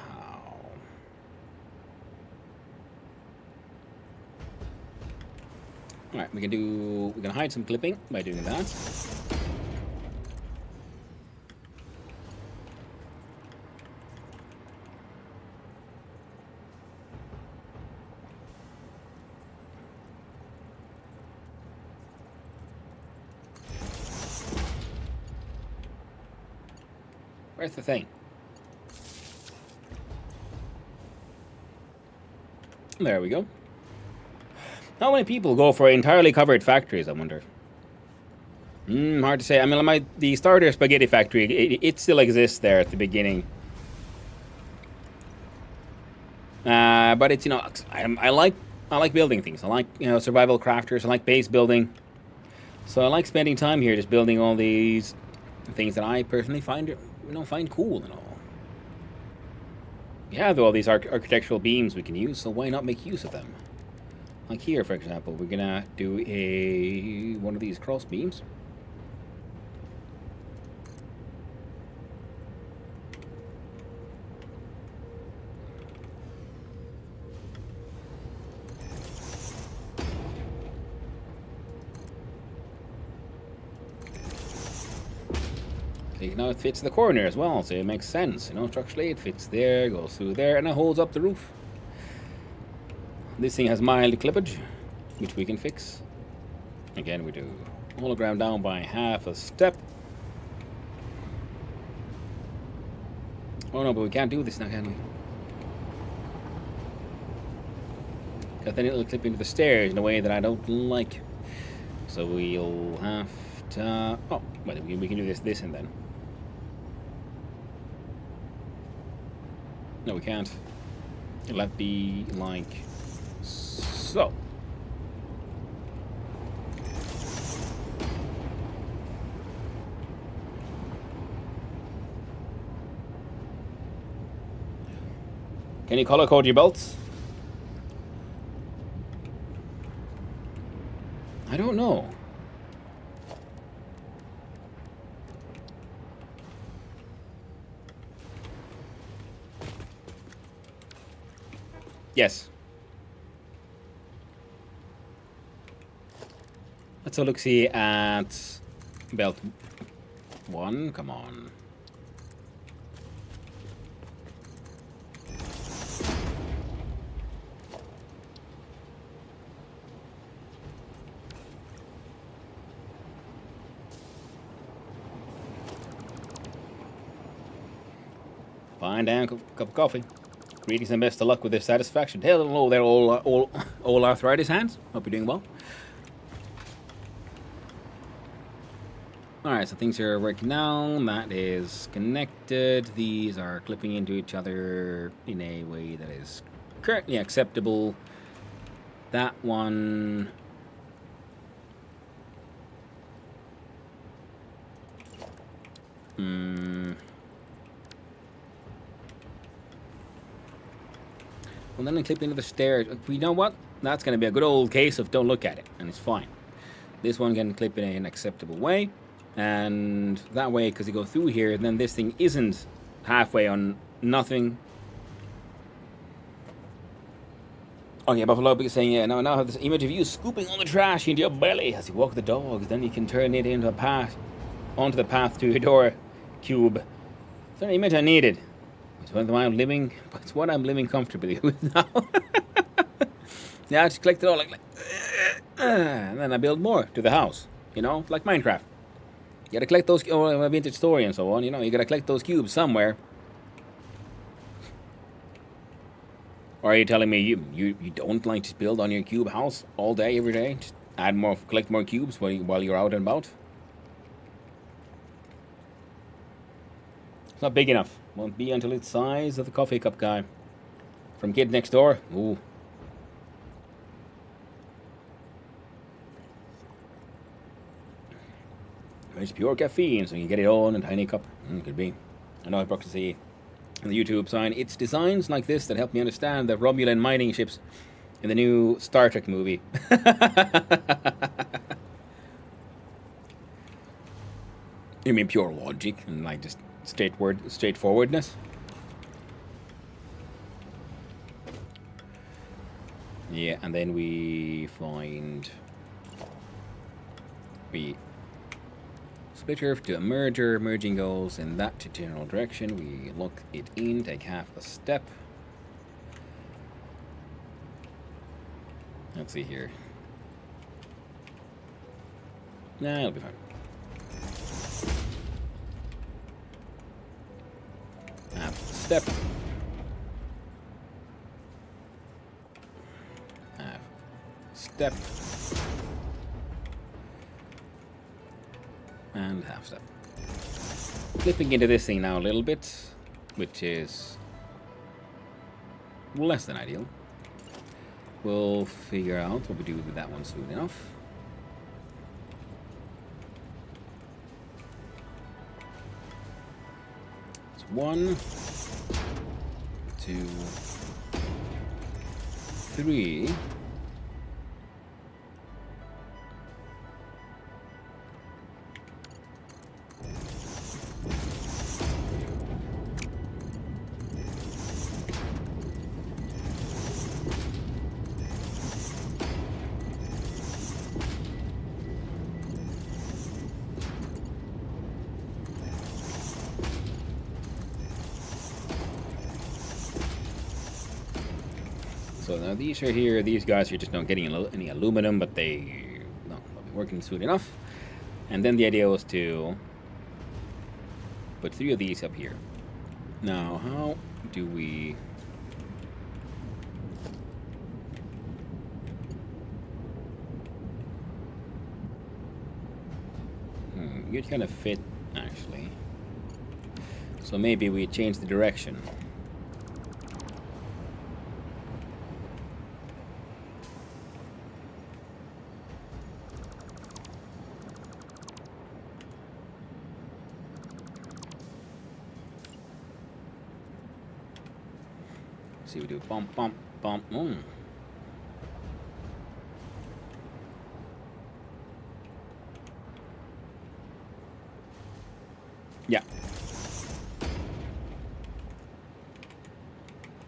Alright, we can hide some clipping by doing that. Where's the thing? There we go. How many people go for entirely covered factories, I wonder? Hard to say. I mean, the starter spaghetti factory, it still exists there at the beginning. But it's, I like building things. I like, survival crafters. I like base building. So I like spending time here just building all these things that I personally find cool and all. We have all these architectural beams we can use, so why not make use of them? Like here, for example, we're gonna do one of these cross beams. you know, it fits the corner as well, so it makes sense. You know, structurally it fits there, goes through there, and it holds up the roof. This thing has mild clippage, which we can fix. Again, we do hologram down by half a step. Oh no, but we can't do this now, can we? Because then it'll clip into the stairs in a way that I don't like. So we'll have to... Oh, well, we can do this and then. No, we can't. It'll have to be like so. Can you color code your belts? I don't know. Yes. Let's have a look-see at belt 1. Come on. Fine, down, cup of coffee. Greetings and best of luck with their satisfaction. Hello there, all arthritis hands. Hope you're doing well. Alright, so things are working now. That is connected. These are clipping into each other in a way that is currently acceptable. That one... Well, then I clip into the stairs. You know what? That's going to be a good old case of don't look at it, and it's fine. This one can clip in an acceptable way, and that way, because you go through here, then this thing isn't halfway on nothing. Oh yeah, Buffalo Big is saying, yeah, now I have this image of you scooping all the trash into your belly as you walk the dogs. Then you can turn it into a path, onto the path to your door cube. It's an image I needed. It's what I'm living comfortably with now. Yeah, I just collect it all like and then I build more to the house. You know, like Minecraft. You gotta collect those, or Vintage Story and so on. You know, you gotta collect those cubes somewhere. Or are you telling me you don't like to build on your cube house all day, every day? Just add more, collect more cubes while you're out and about? It's not big enough. Won't be until it's size of the coffee cup guy. From Kid Next Door. Ooh. It's pure caffeine, so you get it all in a tiny cup. Could be. I know I probably see on the YouTube sign. It's designs like this that help me understand the Romulan mining ships in the new Star Trek movie. You mean pure logic and like just straightforwardness? Yeah, and then we find splitter to a merger. Merging goes in that general direction. We lock it in, take half a step. Let's see here. Nah, it'll be fine. Half step. Half step. And half step. Flipping into this thing now a little bit, which is less than ideal. We'll figure out what we do with that one soon enough. It's 1, 2, 3. So now these are here. These guys are just not getting any aluminum, but they'll be working soon enough. And then the idea was to put 3 of these up here. Now, how do we... You'd kind of fit, actually. So maybe we change the direction. See, we do bump, bump, bump. Yeah.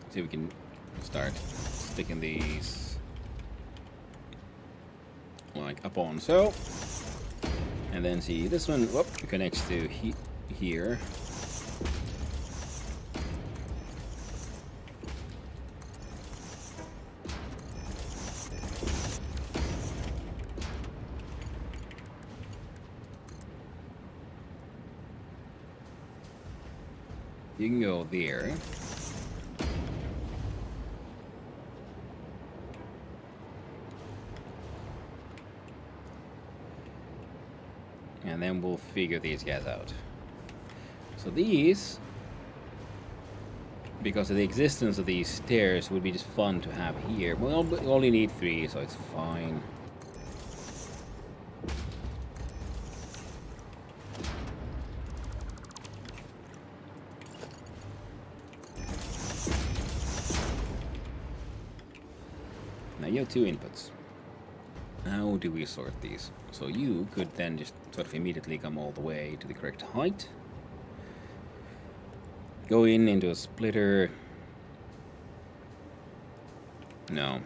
See if we can start sticking these like up on so. And then see this one, whoop, connects to here. You can go there. And then we'll figure these guys out. So these, because of the existence of these stairs, would be just fun to have here. We only need 3, so it's fine. Now you have 2 inputs. How do we sort these? So you could then just sort of immediately come all the way to the correct height. Go into a splitter. No.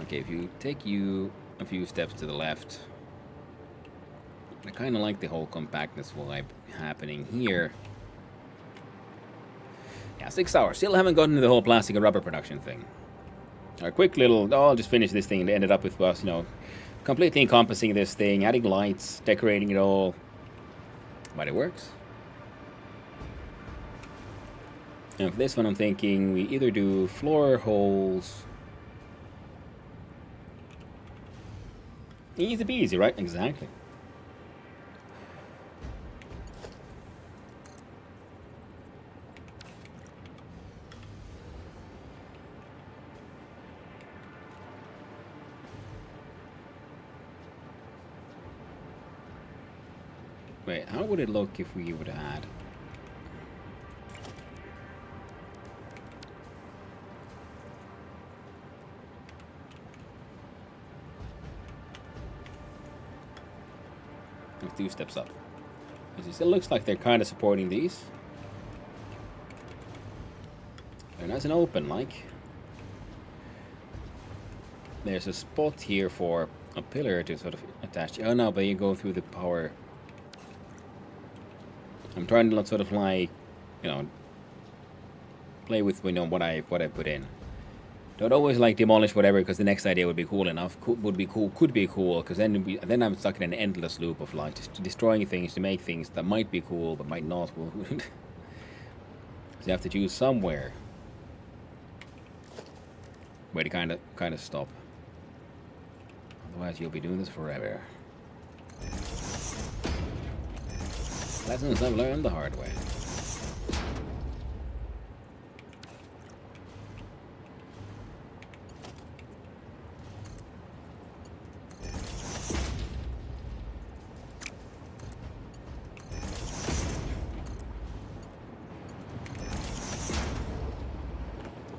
Okay, if you take you a few steps to the left. I kind of like the whole compactness vibe happening here. Yeah, 6 hours. Still haven't gotten to the whole plastic and rubber production thing. A quick little, I'll just finish this thing, and ended up with us, completely encompassing this thing, adding lights, decorating it all. But it works. And for this one, I'm thinking we either do floor holes. Easy peasy, right? Exactly. Wait, how would it look if we would add? Let's 2 steps up. It still looks like they're kind of supporting these. They're nice and open, like. There's a spot here for a pillar to sort of attach. Oh no, but you go through the power. I'm trying to sort of like, play with what I put in. Don't always like demolish whatever because the next idea would be cool enough. Could be cool, because then I'm stuck in an endless loop of like just destroying things to make things that might be cool but might not. So you have to choose somewhere where to kind of stop. Otherwise, you'll be doing this forever. Lessons I've learned the hard way.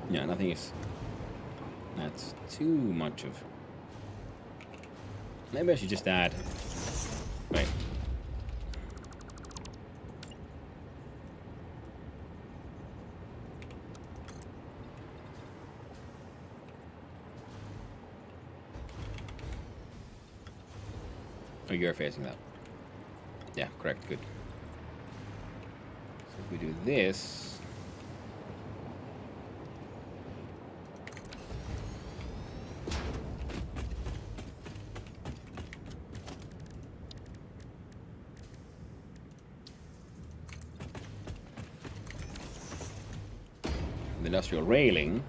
Yeah, nothing is... That's too much of... Maybe I should just add... Wait. Oh, you're facing that. Yeah, correct, good. So if we do this... the industrial railing.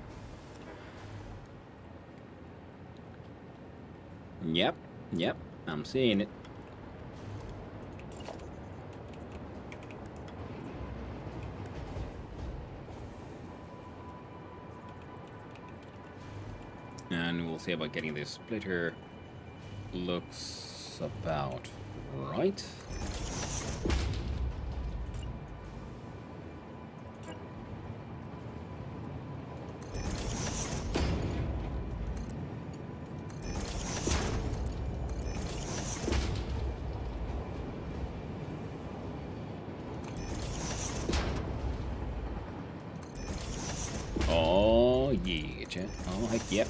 Yep, I'm seeing it. And we'll see about getting this splitter. Looks about right. Oh yeah, chat. Oh heck yep.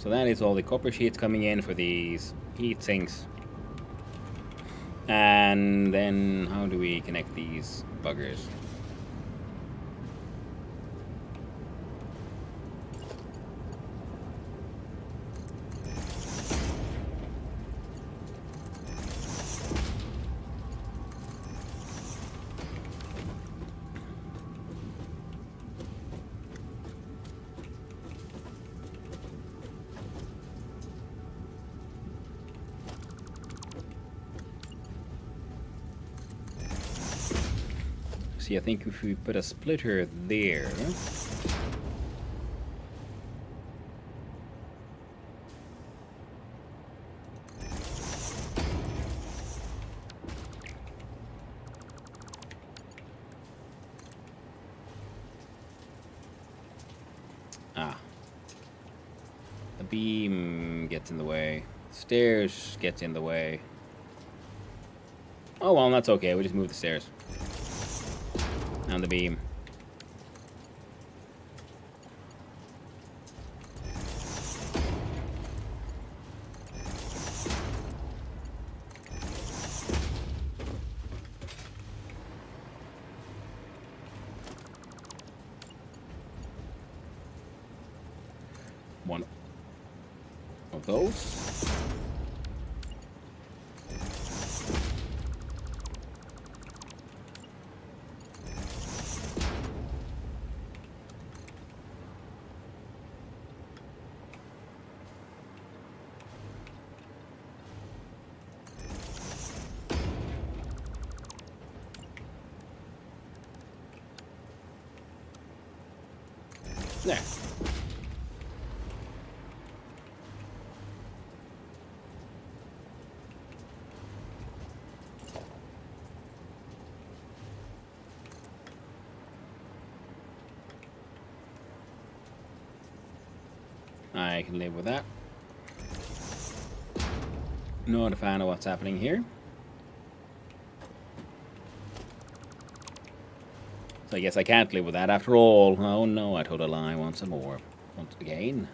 So that is all the copper sheets coming in for these heat sinks. And then how do we connect these buggers? See, I think if we put a splitter there. The beam gets in the way. Stairs gets in the way. Oh well, that's okay. We just move the stairs. And the beam. One of those. There. I can live with that. Not a fan of what's happening here. So I guess I can't live with that after all. Oh no, I told a lie once more. Once again.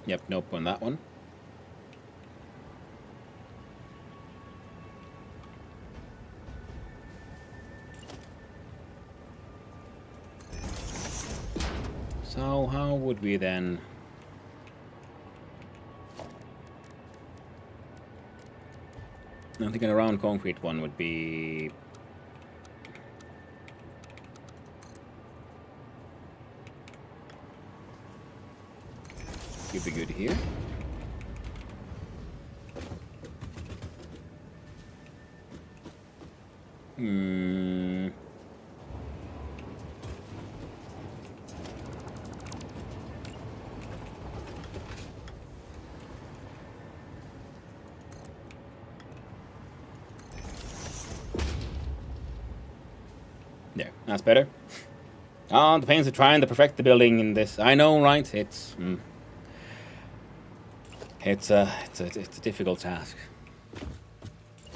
Yep, nope on that one. So how would we then... I think a round concrete one would be... Could be good here. That's better. Ah, the pains of trying to perfect the building in this. I know, right? It's a difficult task,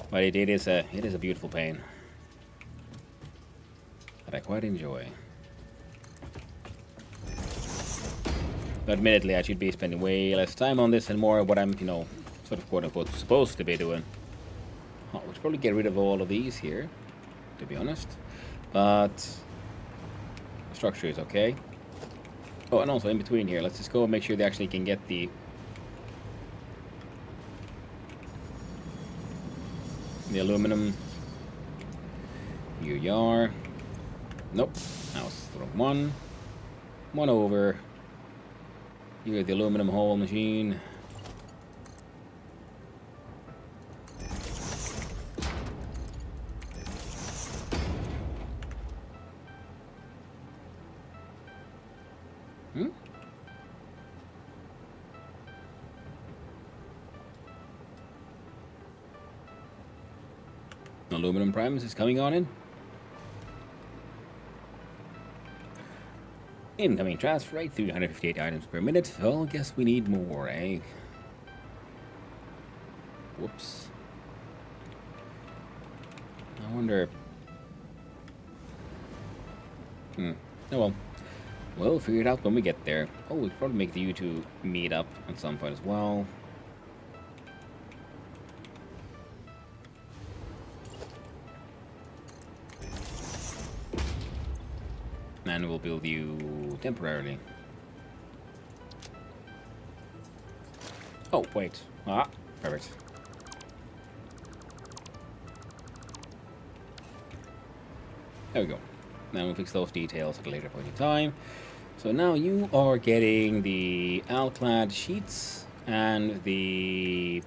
but it is a beautiful pain that I quite enjoy. But admittedly, I should be spending way less time on this and more of what I'm, sort of quote unquote supposed to be doing. Oh, we should probably get rid of all of these here, to be honest. But the structure is okay. Oh, and also in between here, let's just go and make sure they actually can get the aluminum. Here you are. Nope. Now it's the wrong one. One over. You're the aluminum hole machine. Aluminum primes is coming on in. Incoming transfer rate, 358 items per minute. Well, guess we need more, eh? Whoops. I wonder... Oh well. We'll figure it out when we get there. Oh, we could probably make the U2 meet up at some point as well. And we'll build you temporarily. Oh, wait. Ah, perfect. There we go. Now we'll fix those details at a later point in time. So now you are getting the Alclad sheets and the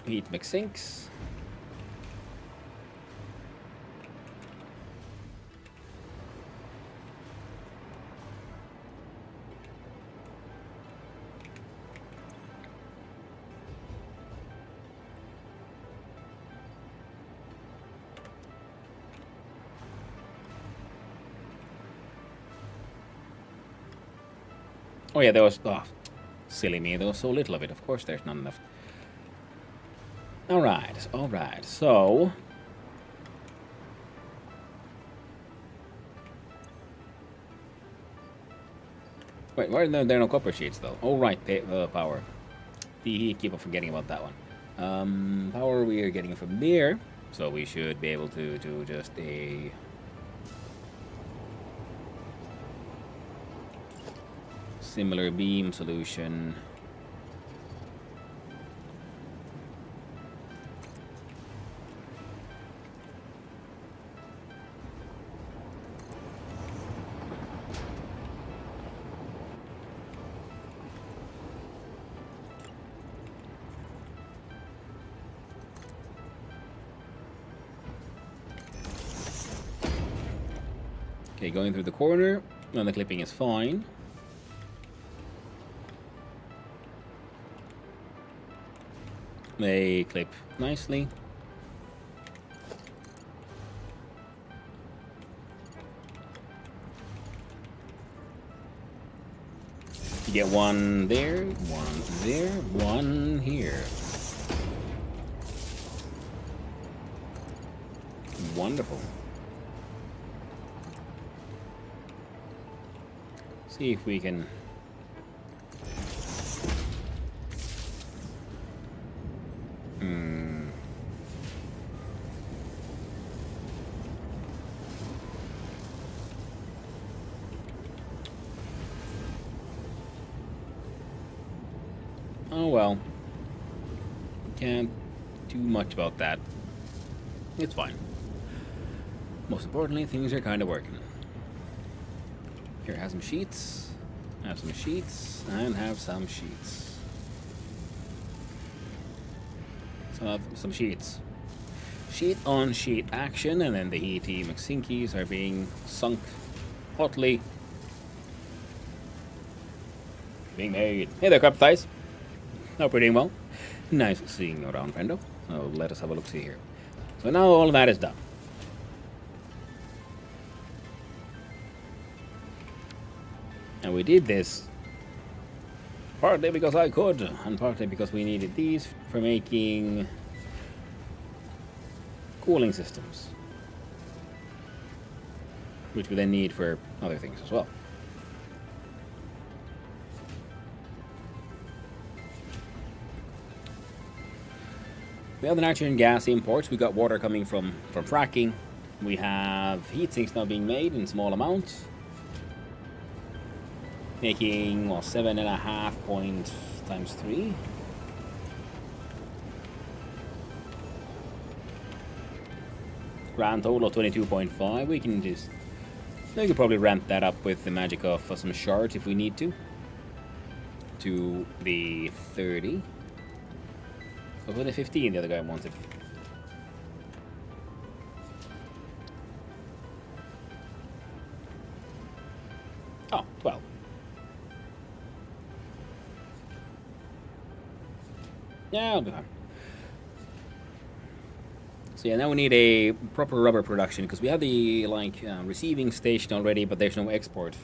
heat mix sinks. Oh yeah, there was... Oh, silly me, there was so little of it. Of course there's none left. Alright, alright, so... Wait, why are there no copper sheets though? Oh right, power. Keep on forgetting about that one. Power we are getting from there, so we should be able to do just a... similar beam solution. Okay, going through the corner, and the clipping is fine. They clip nicely. You get one there, one here. Wonderful. See if we can... Oh well. Can't do much about that. It's fine. Most importantly, things are kind of working. Here, have some sheets. Have some sheets. And have some sheets. So have some sheets. Sheet on sheet action, and then the E.T. McSinkies are being sunk hotly. Being made. Hey there, crab thighs. Hope you're doing well. Nice seeing you around, friendo. So let us have a look-see here. So now all of that is done. And we did this partly because I could, and partly because we needed these for making cooling systems, which we then need for other things as well. We have the nitrogen gas imports. We got water coming from fracking. We have heat sinks now being made in small amounts, making, well, 7.5 points times 3. Grand total of 22.5. We can probably ramp that up with the magic of some shards if we need to the 30. What was the 15 the other guy wanted? Oh, 12. Yeah, I'll be fine. So yeah, now we need a proper rubber production, because we have the receiving station already, but there's no export.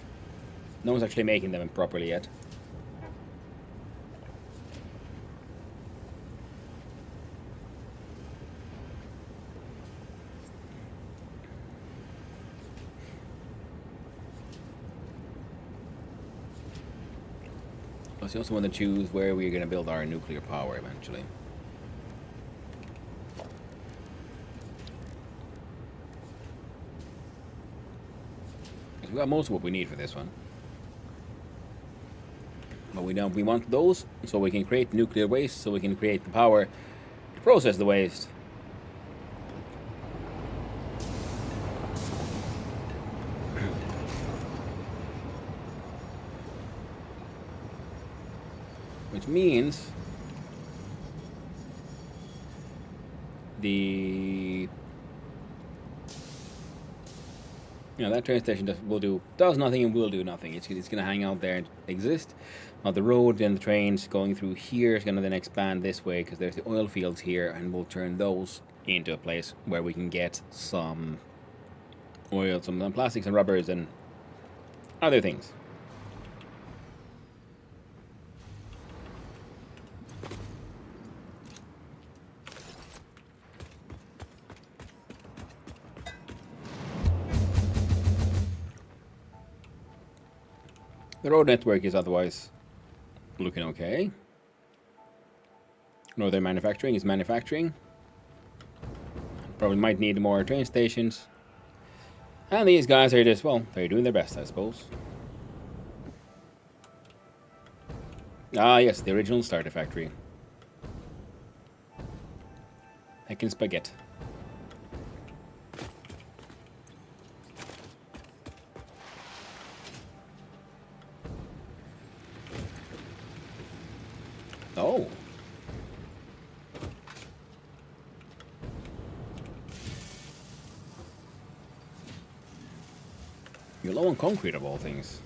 No one's actually making them properly yet. Plus, you also want to choose where we're going to build our nuclear power eventually. We got most of what we need for this one, but we want those so we can create nuclear waste, so we can create the power to process the waste. Which means that train station does nothing and will do nothing. It's going to hang out there and exist. Now the road and the trains going through here is going to then expand this way, because there's the oil fields here, and we'll turn those into a place where we can get some oil, some plastics and rubbers and other things. The road network is otherwise looking okay. Northern manufacturing is manufacturing. Probably might need more train stations. And these guys are just, well, they're doing their best, I suppose. Ah, yes, the original starter factory. Heckin' spaghetti. Oh. You're low on concrete of all things.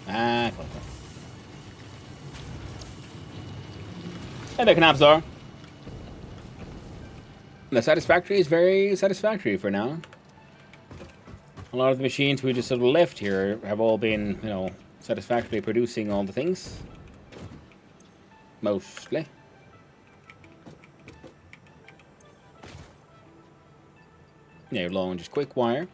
Ah, close. And the knobs are. The Satisfactory is very satisfactory for now. A lot of the machines we just sort of left here have all been, satisfactorily producing all the things. Mostly. Yeah, you're low on just quick wire.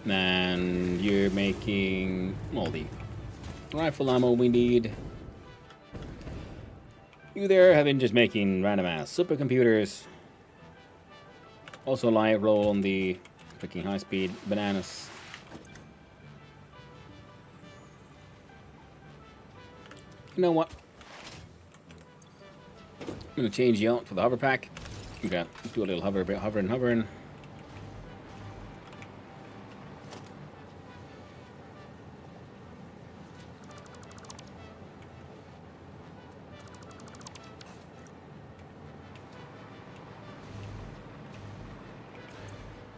And you're making all the rifle ammo we need. You there have been just making random ass supercomputers. Also light roll on the freaking high speed bananas. You know what? I'm gonna change you out for the hover pack. You got do a little hovering.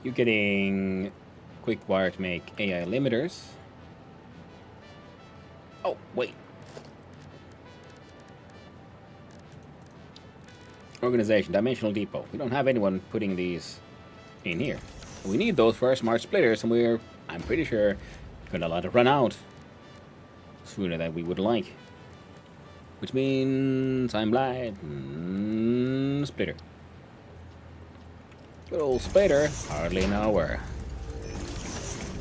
You're getting quick wire to make AI limiters. Oh, wait. Organization, Dimensional Depot. We don't have anyone putting these in here. We need those for our smart splitters, and I'm pretty sure, gonna let it run out sooner than we would like. Which means I'm blind. Splitter. Good old splitter. Hardly an hour.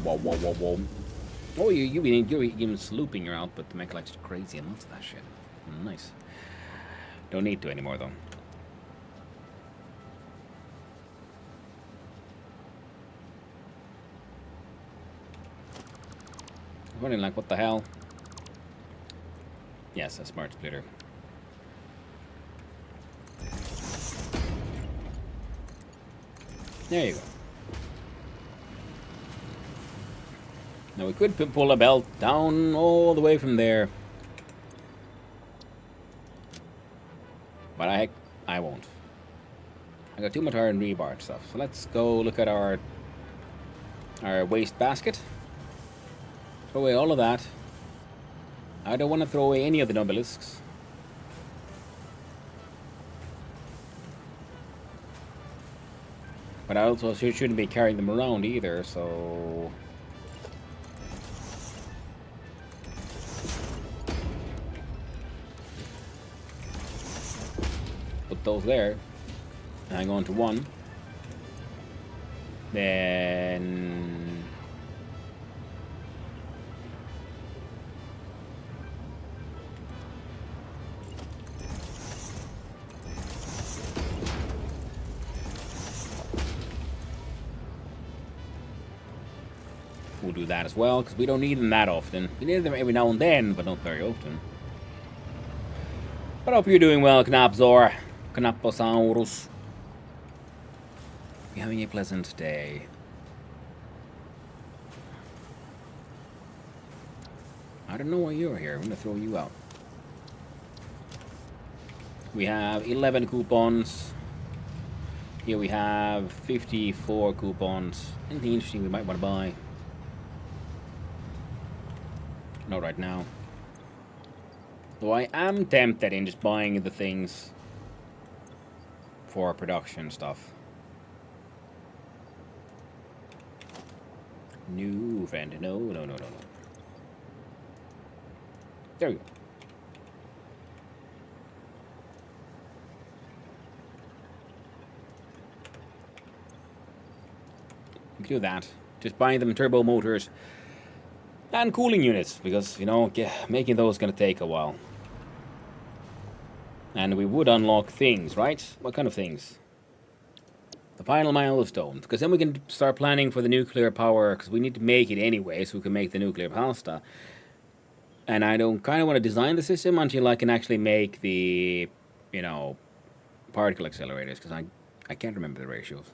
Whoa. Oh, you're even slooping your output to make like crazy amounts of that shit. Nice. Don't need to anymore though. Running like what the hell? Yes, a smart splitter. There you go. Now we could pull a belt down all the way from there. But I won't. I got too much iron rebar stuff. So let's go look at our waste basket. Throw away all of that. I don't want to throw away any of the obelisks. But I also shouldn't be carrying them around either, so... Put those there. Hang on to one. Then... we'll do that as well, because we don't need them that often. We need them every now and then, but not very often. But I hope you're doing well, Knapzor. Knaposaurus. You're having a pleasant day. I don't know why you're here. I'm going to throw you out. We have 11 coupons. Here we have 54 coupons. Anything interesting we might want to buy? Not right now. Though I am tempted in just buying the things for production stuff. No, friend. No. There we go. We can do that. Just buying them turbo motors and cooling units, because, you know, making those is going to take a while. And we would unlock things, right? What kind of things? The final milestone. Because then we can start planning for the nuclear power, because we need to make it anyway, so we can make the nuclear pasta. And I don't kind of want to design the system until I can actually make the, you know, particle accelerators, because I can't remember the ratios.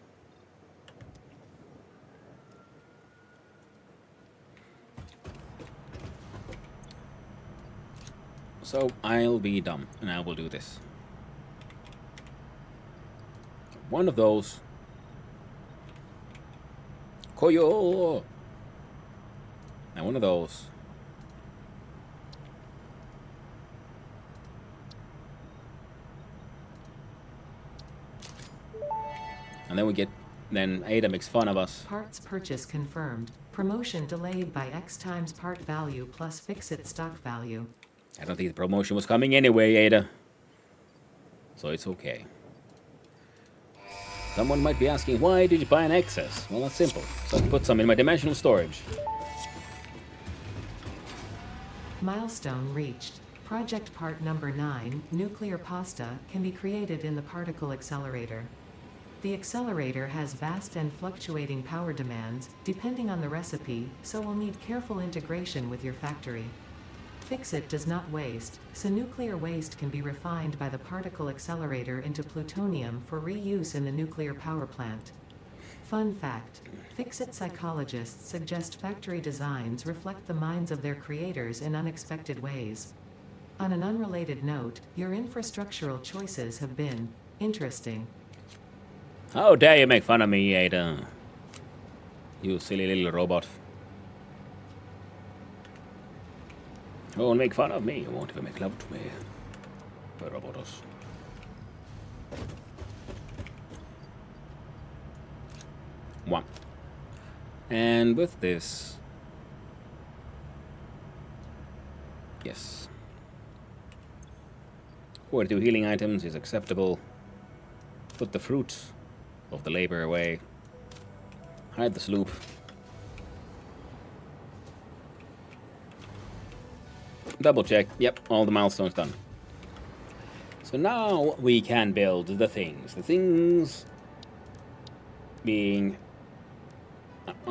So I'll be dumb, and I will do this. One of those. Koyo! And one of those. And then Ada makes fun of us. Parts purchase confirmed. Promotion delayed by X times part value plus fixed stock value. I don't think the promotion was coming anyway, Ada. So it's okay. Someone might be asking, why did you buy an excess? Well, that's simple. So I can put some in my dimensional storage. Milestone reached. Project part number 9, nuclear pasta, can be created in the particle accelerator. The accelerator has vast and fluctuating power demands, depending on the recipe, so will need careful integration with your factory. Fix-It does not waste, so nuclear waste can be refined by the particle accelerator into plutonium for reuse in the nuclear power plant. Fun fact: Fix-It psychologists suggest factory designs reflect the minds of their creators in unexpected ways. On an unrelated note, your infrastructural choices have been interesting. How dare you make fun of me, Ada? You silly little robot. Oh, and make fun of me. You won't even make love to me. Robotos. One. And with this... Yes. 42 healing items is acceptable. Put the fruits of the labor away. Hide the sloop. Double check. Yep, all the milestones done. So now we can build the things. The things being... we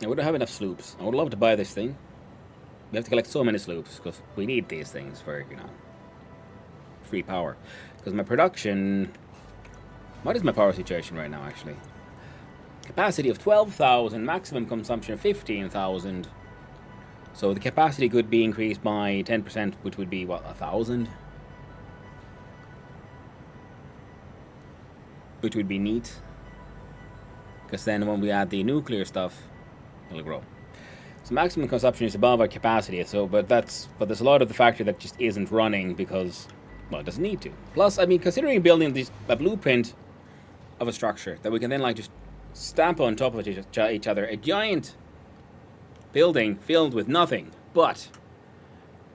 don't have enough sloops. I would love to buy this thing. We have to collect so many sloops because we need these things for, you know, free power. Because my production... What is my power situation right now, actually? Capacity of 12,000, maximum consumption of 15,000. So the capacity could be increased by 10%, which would be, what, 1,000? Which would be neat. Because then when we add the nuclear stuff, it'll grow. So maximum consumption is above our capacity, so but there's a lot of the factory that just isn't running because, well, it doesn't need to. Plus, I mean, considering building a blueprint of a structure that we can then like just stamp on top of each other, a giant building filled with nothing but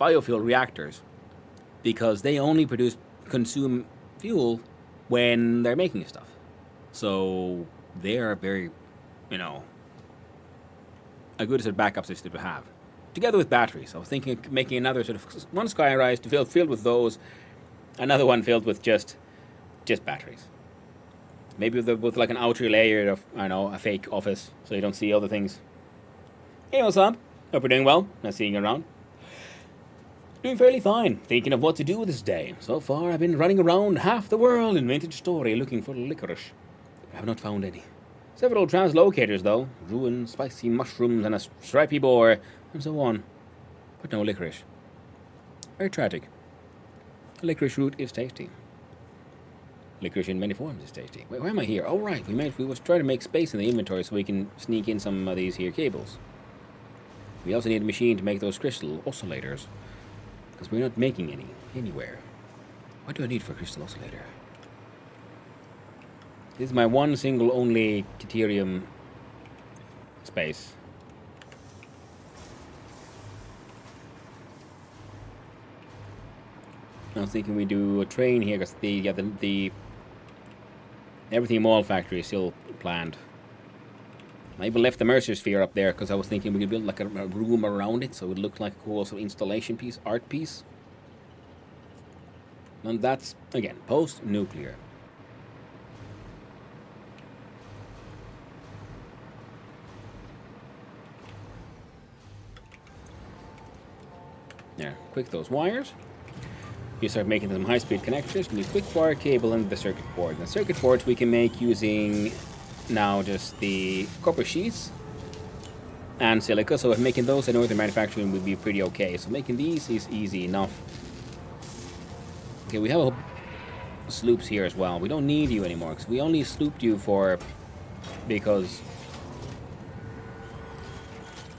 biofuel reactors, because they only consume fuel when they're making stuff. So they are very, you know, a good sort of backup system to have, together with batteries. I was thinking of making another sort of one skyrise to filled with those, another one filled with just batteries. Maybe with like an outer layer of, I don't know, a fake office, so you don't see other things. Hey, what's up? Hope you're doing well. Nice seeing you around. Doing fairly fine. Thinking of what to do with this day. So far, I've been running around half the world in Vintage Story looking for licorice. I have not found any. Several translocators, though. Ruins, spicy mushrooms, and a stripy boar, and so on. But no licorice. Very tragic. Licorice root is tasty. Licorice in many forms is tasty. Wait, why am I here? Oh, right. We was trying to make space in the inventory so we can sneak in some of these here cables. We also need a machine to make those crystal oscillators, because we're not making any anywhere. What do I need for a crystal oscillator? This is my one single only deuterium space. I was thinking we do a train here because the everything mall factory is still planned. I even left the Mercer sphere up there because I was thinking we could build like a room around it so it would look like a cool sort of installation piece, art piece. And that's, again, post-nuclear. Yeah, quick those wires. You start making some high-speed connectors. We need quick wire cable and the circuit board. The circuit boards we can make using now just the copper sheets and silica. So if making those in northern manufacturing would be pretty okay. So making these is easy enough. Okay, we have sloops here as well. We don't need you anymore because we only slooped you because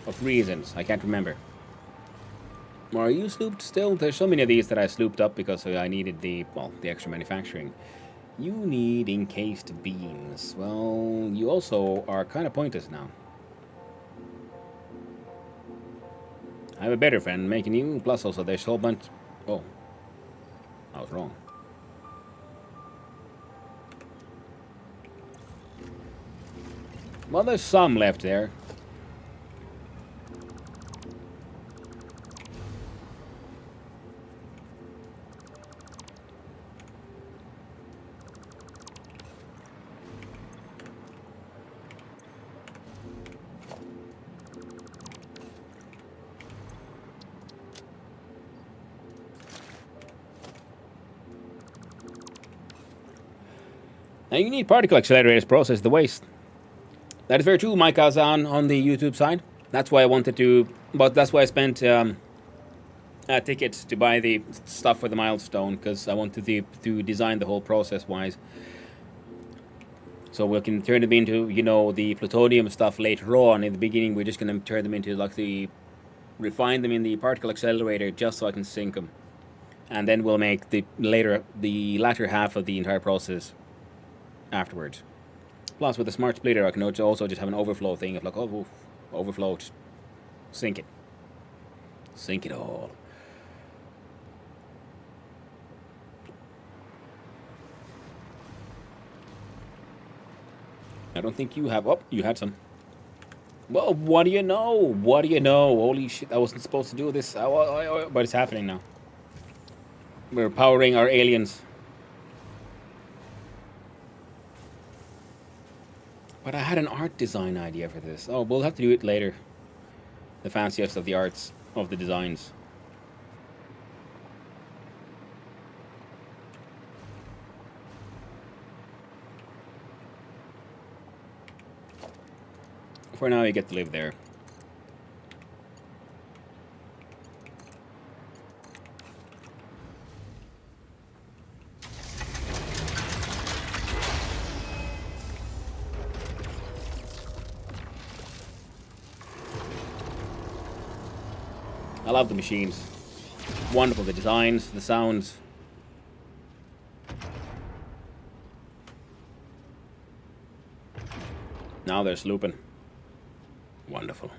of reasons. I can't remember. Are you slooped still? There's so many of these that I slooped up because I needed the extra manufacturing. You need encased beams. Well, you also are kind of pointless now. I have a better friend making you, plus also there's a whole bunch... Oh. I was wrong. Well, there's some left there. Now you need particle accelerators to process the waste. That is very true, Mike. I was on the YouTube side. That's why I wanted to, but that's why I spent a ticket to buy the stuff for the milestone, because I wanted to design the whole process wise. So we can turn them into, you know, the plutonium stuff later on. In the beginning, we're just going to turn them into like refine them in the particle accelerator just so I can sync them. And then we'll make the latter half of the entire process afterwards. Plus, with the smart splitter, I can also just have an overflow thing of like, oh, overflow, just sync it. Sync it all. I don't think you have. Oh, you had some. Well, what do you know? What do you know? Holy shit, I wasn't supposed to do this. But it's happening now. We're powering our aliens. But I had an art design idea for this. Oh, we'll have to do it later. The fanciest of the arts of the designs. For now, you get to live there. I love the machines. Wonderful, the designs, the sounds. Now they're slooping. Wonderful.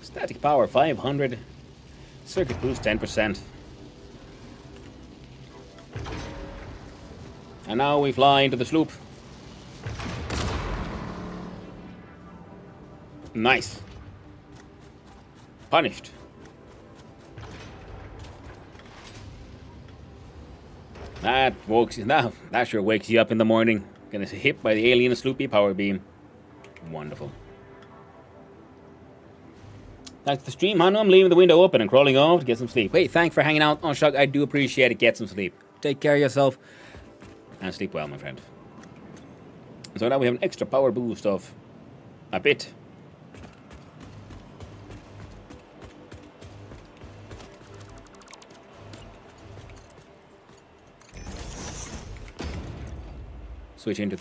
Static power 500. Circuit boost 10%. And now we fly into the sloop. Nice. Punished. That sure wakes you up in the morning. Gonna get hit by the alien sloopy power beam. Wonderful. That's the stream, Hanu. I'm leaving the window open and crawling off to get some sleep. Hey, thanks for hanging out on Shug. I do appreciate it. Get some sleep. Take care of yourself. And sleep well, my friend. So now we have an extra power boost of a bit. Switch into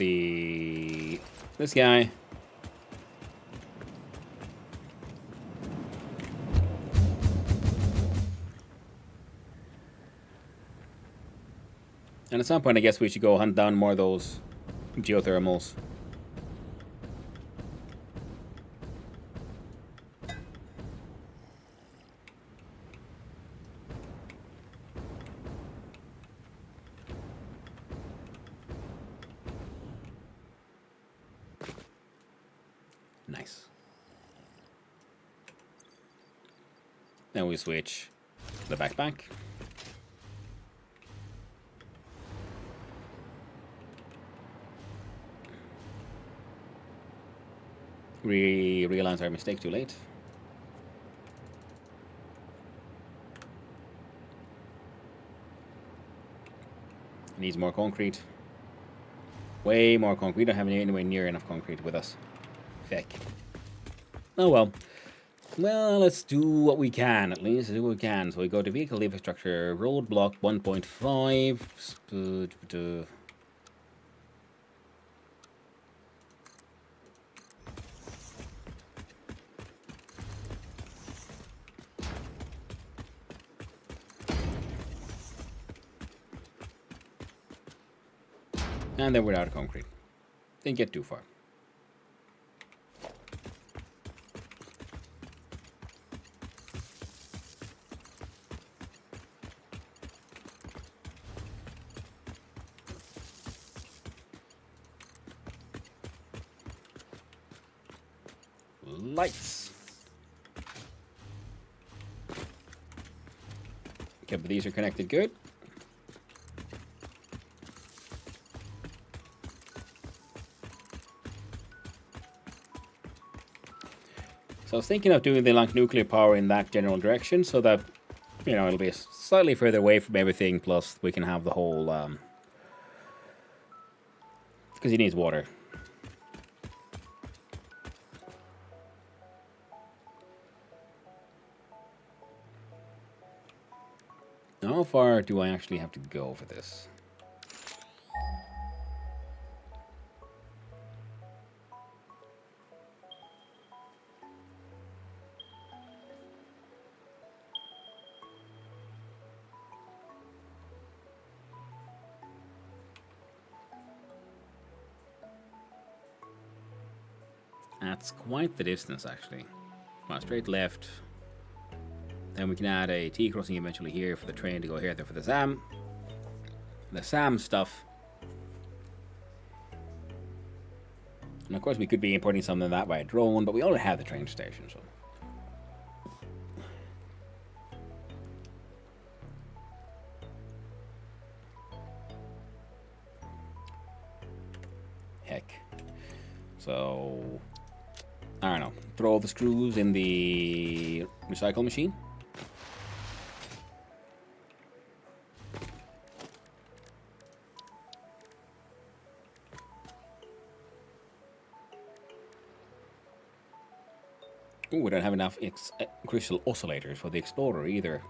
this guy. And at some point, I guess we should go hunt down more of those geothermals. Nice. Then we switch the backpack. We realized our mistake too late. Needs more concrete. Way more concrete. We don't have anywhere near enough concrete with us. Feck. Oh well. Well, let's do what we can, at least. Do what we can. So we go to vehicle infrastructure, roadblock 1.5. And then we're out of concrete. Didn't get too far. lights. Okay, but these are connected good. So I was thinking of doing the like nuclear power in that general direction, so that, you know, it'll be slightly further away from everything. Plus, we can have the whole because he needs water. Now, how far do I actually have to go for this? That's quite the distance, actually. Well, straight left. Then we can add a T crossing eventually here for the train to go here, there for the SAM. The SAM stuff. And of course we could be importing something of that by a drone, but we already have the train station, so. Heck. So, I don't know. Throw all the screws in the recycle machine. Ooh, we don't have enough crystal oscillators for the Explorer either.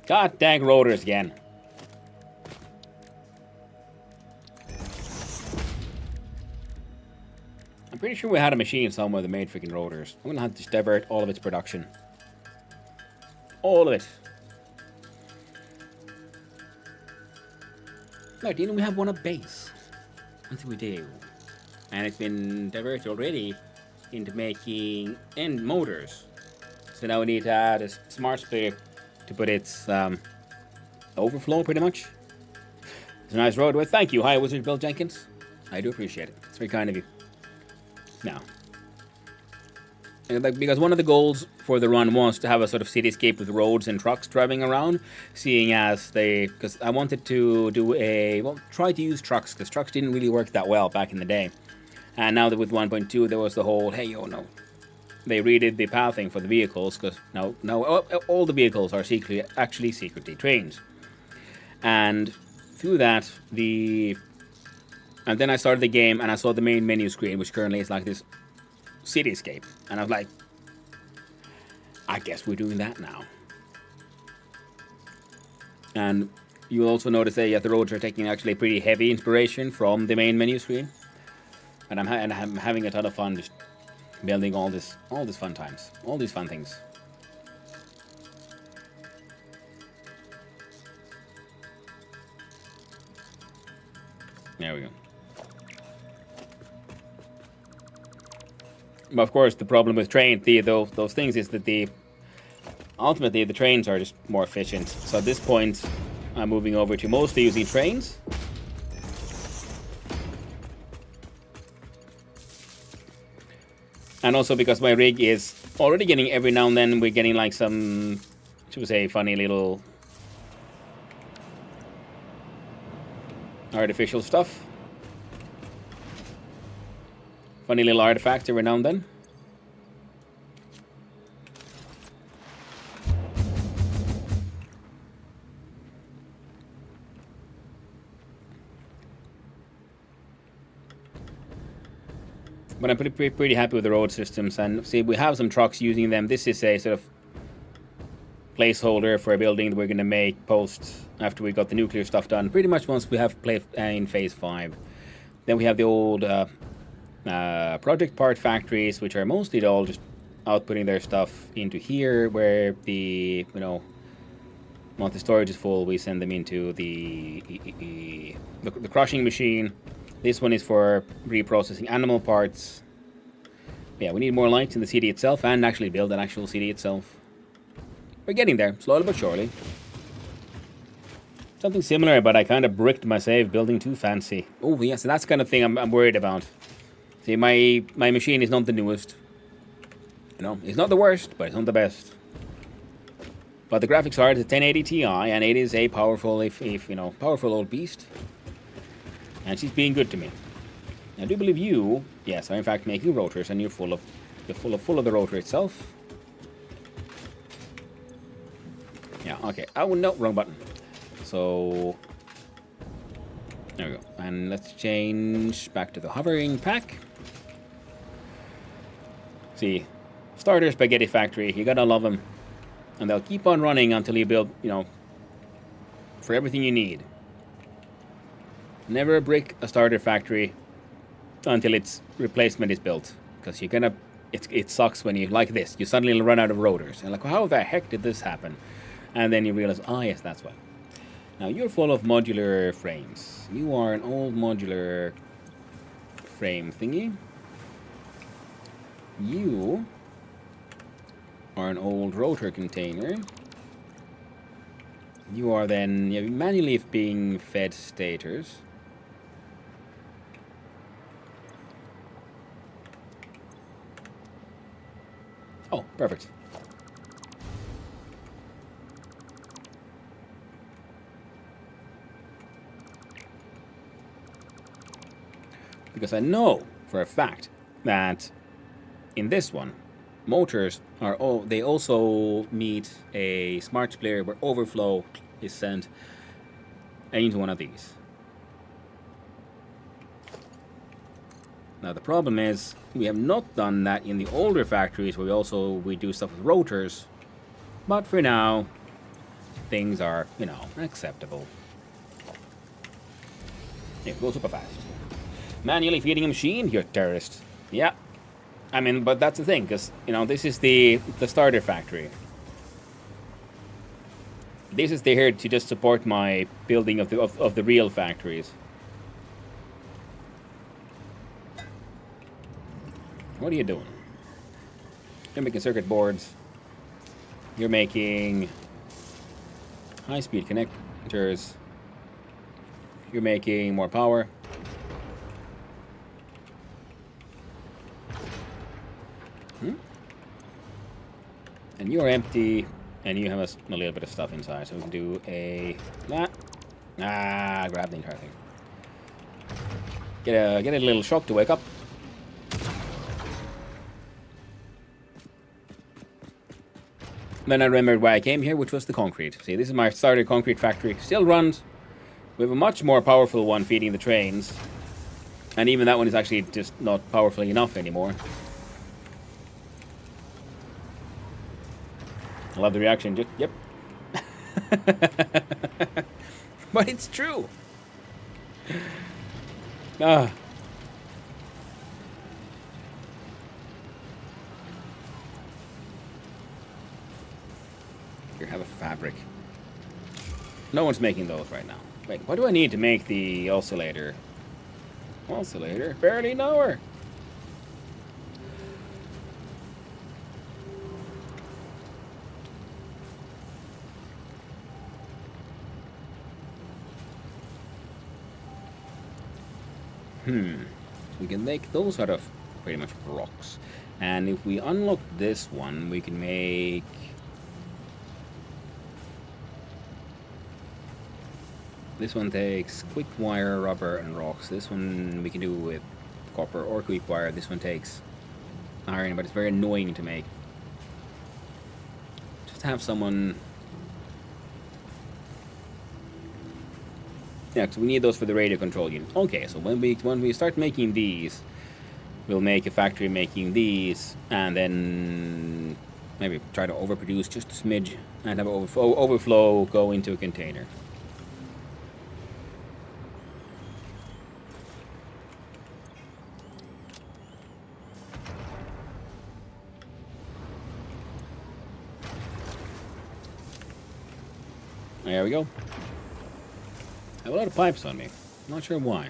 God dang rotors again. I'm pretty sure we had a machine somewhere that made freaking rotors. I'm gonna have to divert all of its production. All of it. No, didn't we have one at base? I think we do. And it's been diverted already into making end motors. So now we need to add a smart splitter to put its overflow, pretty much. It's a nice roadway. Thank you, Hi Wizard Bill Jenkins. I do appreciate it. It's very kind of you. Now, because one of the goals for the run was to have a sort of cityscape with roads and trucks driving around, seeing as because I wanted to do try to use trucks, because trucks didn't really work that well back in the day. And now that with 1.2, there was the whole, hey, yo, no. They redid the pathing for the vehicles, because now all the vehicles are actually secretly trains. And through that, and then I started the game and I saw the main menu screen, which currently is like this cityscape. And I was like, I guess we're doing that now. And you'll also notice that the roads are taking actually pretty heavy inspiration from the main menu screen. And I'm having a ton of fun just building all these fun times, all these fun things. There we go. But of course, the problem with those things is that ultimately the trains are just more efficient. So at this point, I'm moving over to mostly using trains. And also because my rig is already getting, every now and then, we're getting like some, should we say, funny little artificial stuff. Funny little artifacts every now and then. But I'm pretty happy with the road systems, and see, we have some trucks using them. This is a sort of placeholder for a building that we're going to make post after we got the nuclear stuff done. Pretty much once we have played in phase 5. Then we have the old project part factories, which are mostly all just outputting their stuff into here, where the, you know, once the storage is full, we send them into the crushing machine. This one is for reprocessing animal parts. Yeah, we need more lights in the city itself and actually build an actual city itself. We're getting there, slowly but surely. Something similar, but I kind of bricked my save, building too fancy. Oh, yes, that's the kind of thing I'm worried about. See, my machine is not the newest. You know, it's not the worst, but it's not the best. But the graphics card is a 1080 Ti, and it is a powerful, powerful old beast. And she's being good to me. I do believe you, yes, are in fact making rotors, and you're full of the rotor itself. Yeah, okay. Oh no, wrong button. So there we go. And let's change back to the hovering pack. See, starter spaghetti factory. You gotta love them, and they'll keep on running until you build, you know, for everything you need. Never brick a starter factory until its replacement is built, because you're gonna. It sucks when you, like this, you suddenly run out of rotors, and like, how the heck did this happen? And then you realize, ah, yes, that's why. Now you're full of modular frames. You are an old modular frame thingy. You are an old rotor container. You are then manually being fed stators. Oh, perfect. Because I know for a fact that in this one, motors are they also meet a smart splitter where overflow is sent into one of these. Now the problem is we have not done that in the older factories where we do stuff with rotors, but for now things are, you know, acceptable. It goes super fast. Manually feeding a machine, you're a terrorist. Yeah. I mean, but that's the thing, because, you know, this is the starter factory. This is there to just support my building of the real factories. What are you doing? You're making circuit boards. You're making high-speed connectors. You're making more power. And you're empty, and you have a little bit of stuff inside, so we can do a... grab the entire thing. Get a little shock to wake up. Then I remembered why I came here, which was the concrete. See, this is my starter concrete factory. Still runs. We have a much more powerful one feeding the trains. And even that one is actually just not powerful enough anymore. I love the reaction. Just, yep. But it's true. Ah. Here, have a fabric. No one's making those right now. Wait, what do I need to make the oscillator? Oscillator? Barely know her. We can make those out of pretty much rocks. And if we unlock this one, we can make... This one takes quick wire, rubber, and rocks. This one we can do with copper or quick wire. This one takes iron, but it's very annoying to make. Just have someone... Yeah, so we need those for the radio control unit. Okay, so when we start making these, we'll make a factory making these, and then maybe try to overproduce just a smidge and have overflow go into a container. There we go. I have a lot of pipes on me. Not sure why.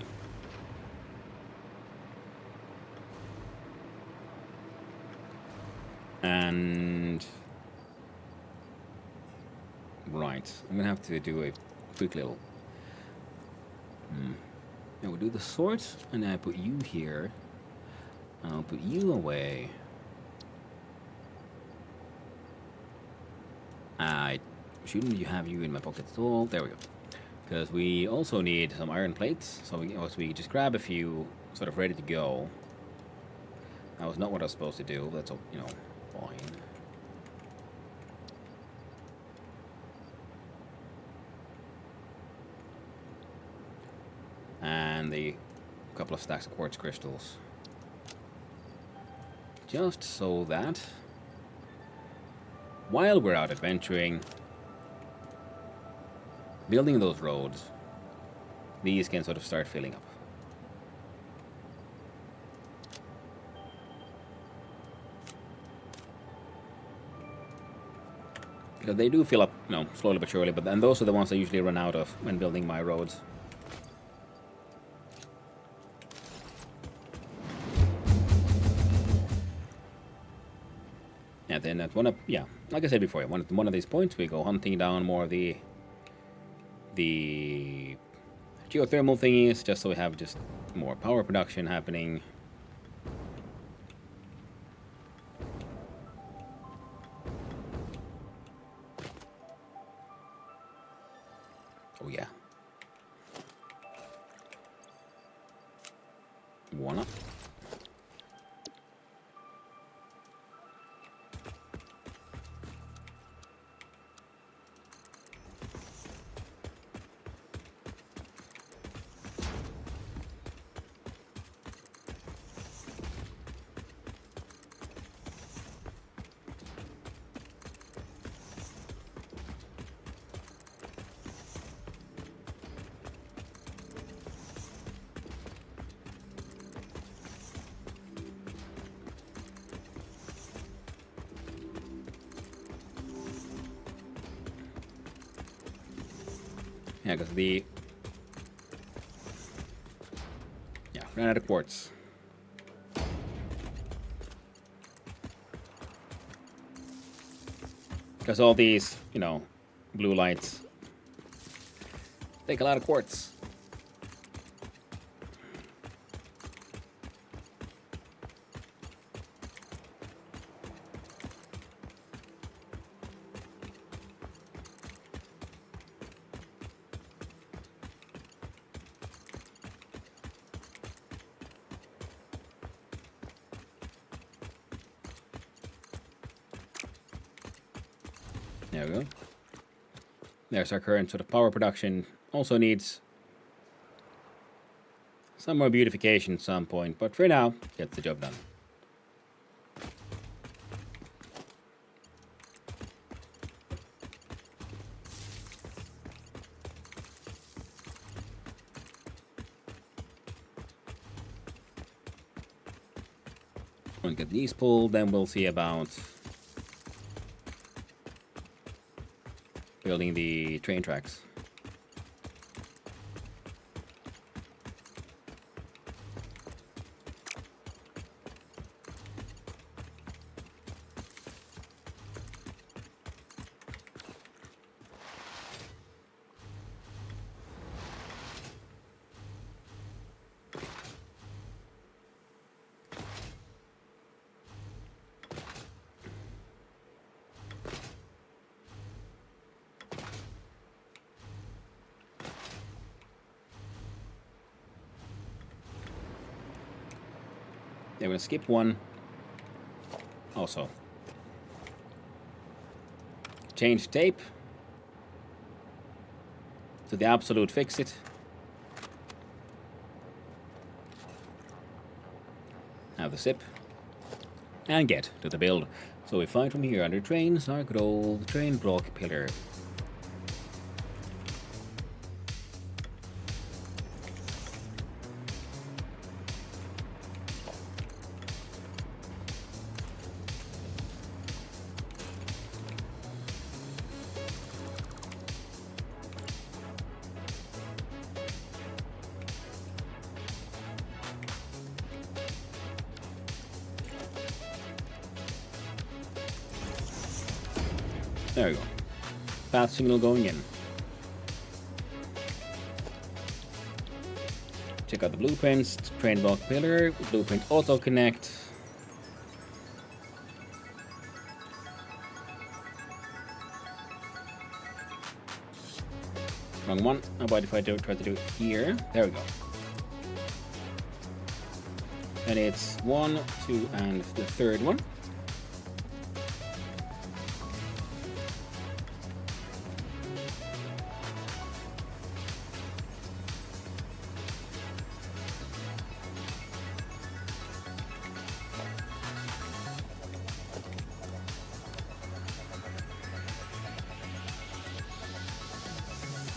And... Right. I'm gonna have to do a quick little... Now we'll do the sort, and then I put you here. I'll put you away. I shouldn't have you in my pocket at all. There we go. Because we also need some iron plates, so we just grab a few, sort of ready to go. That was not what I was supposed to do, but that's, you know, fine. And the couple of stacks of quartz crystals. Just so that, while we're out adventuring, building those roads, these can sort of start filling up. Because they do fill up, you know, slowly but surely, but then those are the ones I usually run out of when building my roads. And then at one of, yeah, like I said before, at one of these points we go hunting down more of the geothermal thingies, just so we have just more power production happening. Oh yeah. One up. Yeah, because ran out of quartz. Because all these, you know, blue lights take a lot of quartz. There we go. There's our current sort of power production. Also needs some more beautification at some point, but for now, gets the job done. We'll get these pulled, then we'll see about building the train tracks. They're going to skip one. Also. Change tape. To the absolute fix it. Have the sip. And get to the build. So we find from here under trains our good old train block pillar. There we go. Path signal going in. Check out the blueprints. Train block pillar. Blueprint auto connect. Wrong one. How about if I try to do it here? There we go. And it's 1, 2, and the third one.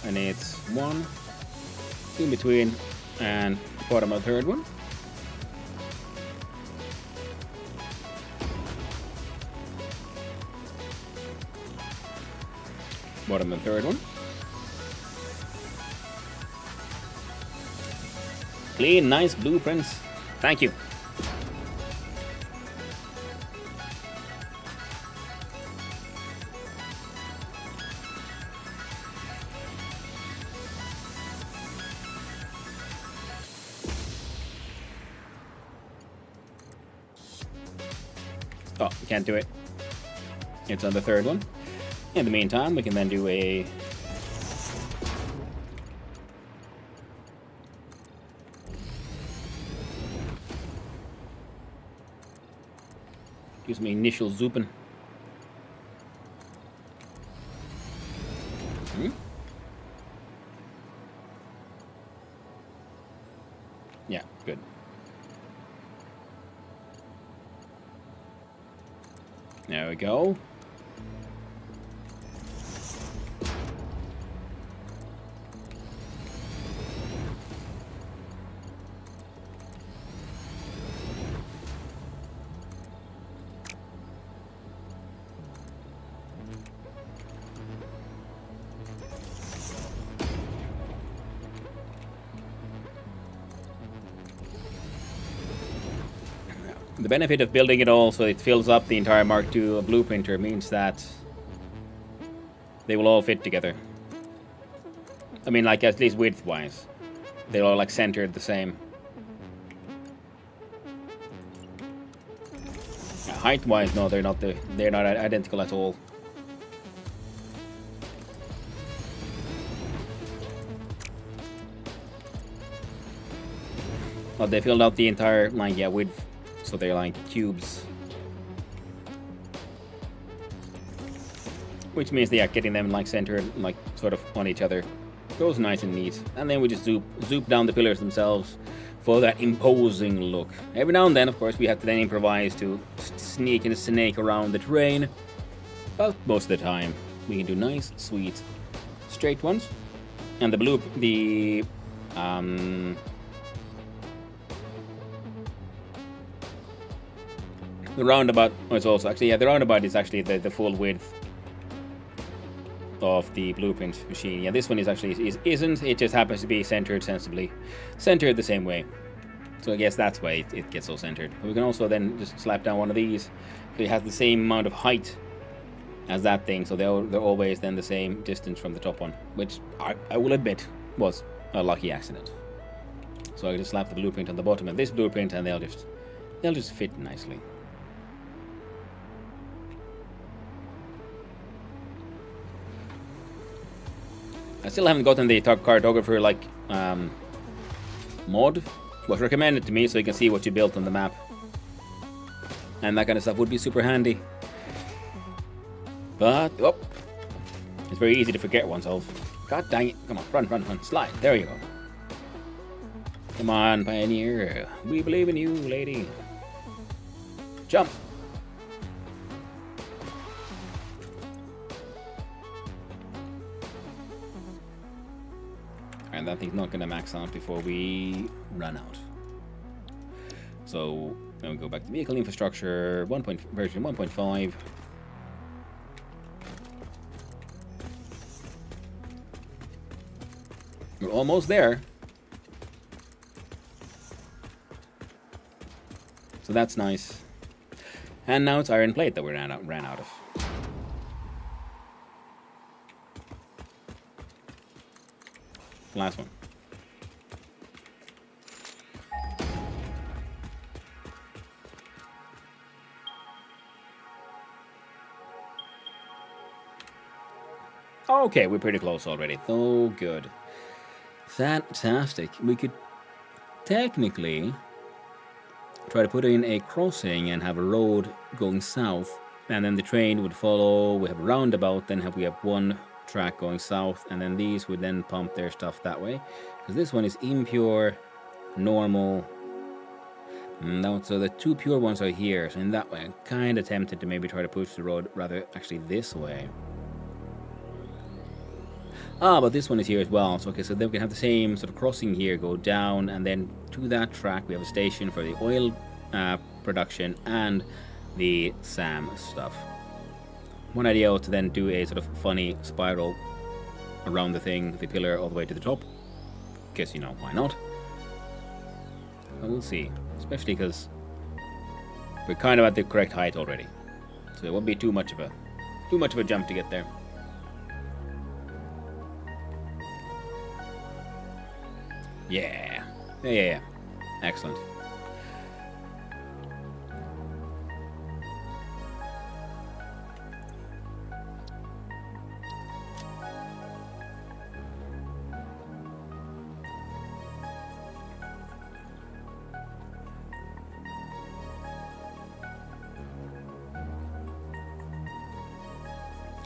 And it's 1 in between and bottom of the third one. Bottom of the third one. Clean, nice blueprints. Thank you. Oh, can't do it. It's on the third one. In the meantime, we can then do a... do some initial zooping. Yeah, good. There we go. The benefit of building it all so it fills up the entire Mark II blueprinter means that they will all fit together. I mean, like, at least width-wise. They're all, like, centered the same. Height-wise, no, they're not identical at all. But they filled out the entire, like, yeah, width. So they're like cubes. Which means they are getting them like centered, like sort of on each other. Goes nice and neat. And then we just zoop down the pillars themselves for that imposing look. Every now and then, of course, we have to then improvise to sneak and snake around the terrain. But most of the time, we can do nice, sweet, straight ones. And the roundabout is also actually, yeah, the roundabout is actually the full width of the blueprint machine. Yeah, this one is actually isn't. It just happens to be centered sensibly, centered the same way. So I guess that's why it gets so centered. But we can also then just slap down one of these, so it has the same amount of height as that thing. So they're always then the same distance from the top one, which I will admit was a lucky accident. So I just slap the blueprint on the bottom of this blueprint, and they'll just fit nicely. I still haven't gotten the cartographer mod. Was recommended to me so you can see what you built on the map. and that kind of stuff would be super handy. But, oh, it's very easy to forget oneself. God dang it. Come on, run, slide. There you go. Come on, Pioneer. We believe in you, lady. Jump. And that thing's not going to max out before we run out. So, then we go back to vehicle infrastructure, version 1.5. We're almost there. So that's nice. And now it's iron plate that we ran out of. Last one. Okay, we're pretty close already. Oh, good. Fantastic. We could technically try to put in a crossing and have a road going south, and then the train would follow. We have a roundabout, then we have one track going south, and then these would then pump their stuff that way. Because this one is impure, normal. So the two pure ones are here. So in that way, I'm kind of tempted to maybe try to push the road rather actually this way. Ah, but this one is here as well. So okay, so then we can have the same sort of crossing here, go down, and then to that track we have a station for the oil production and the SAM stuff. One idea to then do a sort of funny spiral around the thing, the pillar, all the way to the top. Guess, you know, why not? But we'll see. Especially because we're kind of at the correct height already. So it won't be too much of a jump to get there. Yeah. Excellent.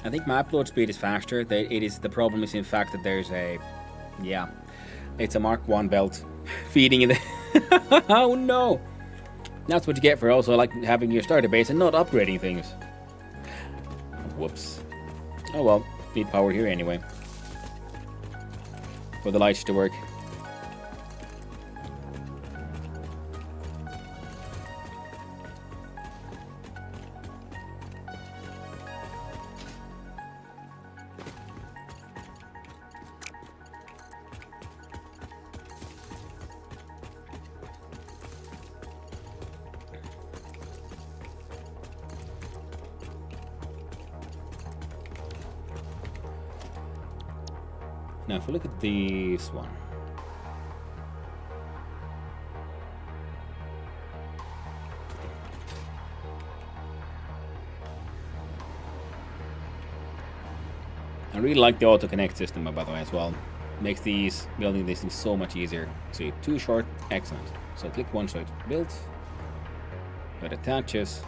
I think my upload speed is faster. The problem is in fact that there's it's a Mark 1 belt feeding it. Oh no! That's what you get for also like having your starter base and not upgrading things. Whoops. Oh well, need power here anyway. For the lights to work. Now, if we look at this one. I really like the auto-connect system, by the way, as well. Makes building these things so much easier. See, too short, excellent. So click one so it's built. It attaches.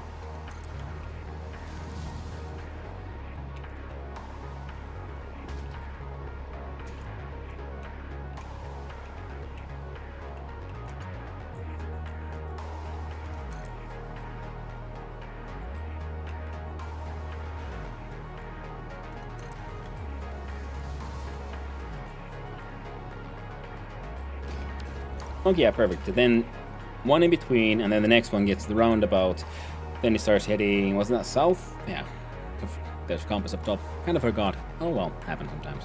Okay, yeah, perfect. Then one in between, and then the next one gets the roundabout. Then it starts heading, wasn't that south? Yeah. There's a compass up top. Kind of forgot. Oh well, happens sometimes.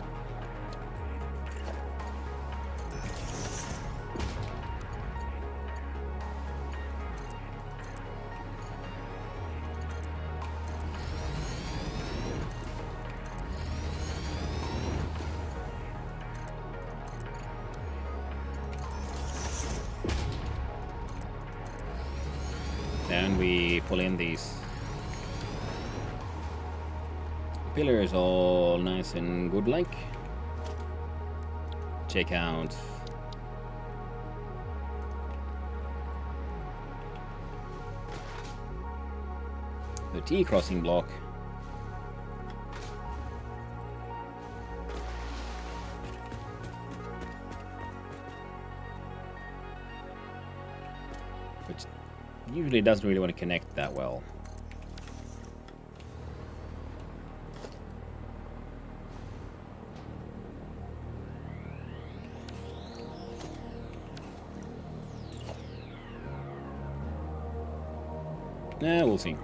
Then we pull in these pillars all nice and good like. Check out the T crossing block. Which usually doesn't really want to connect that well. Nah, we'll see.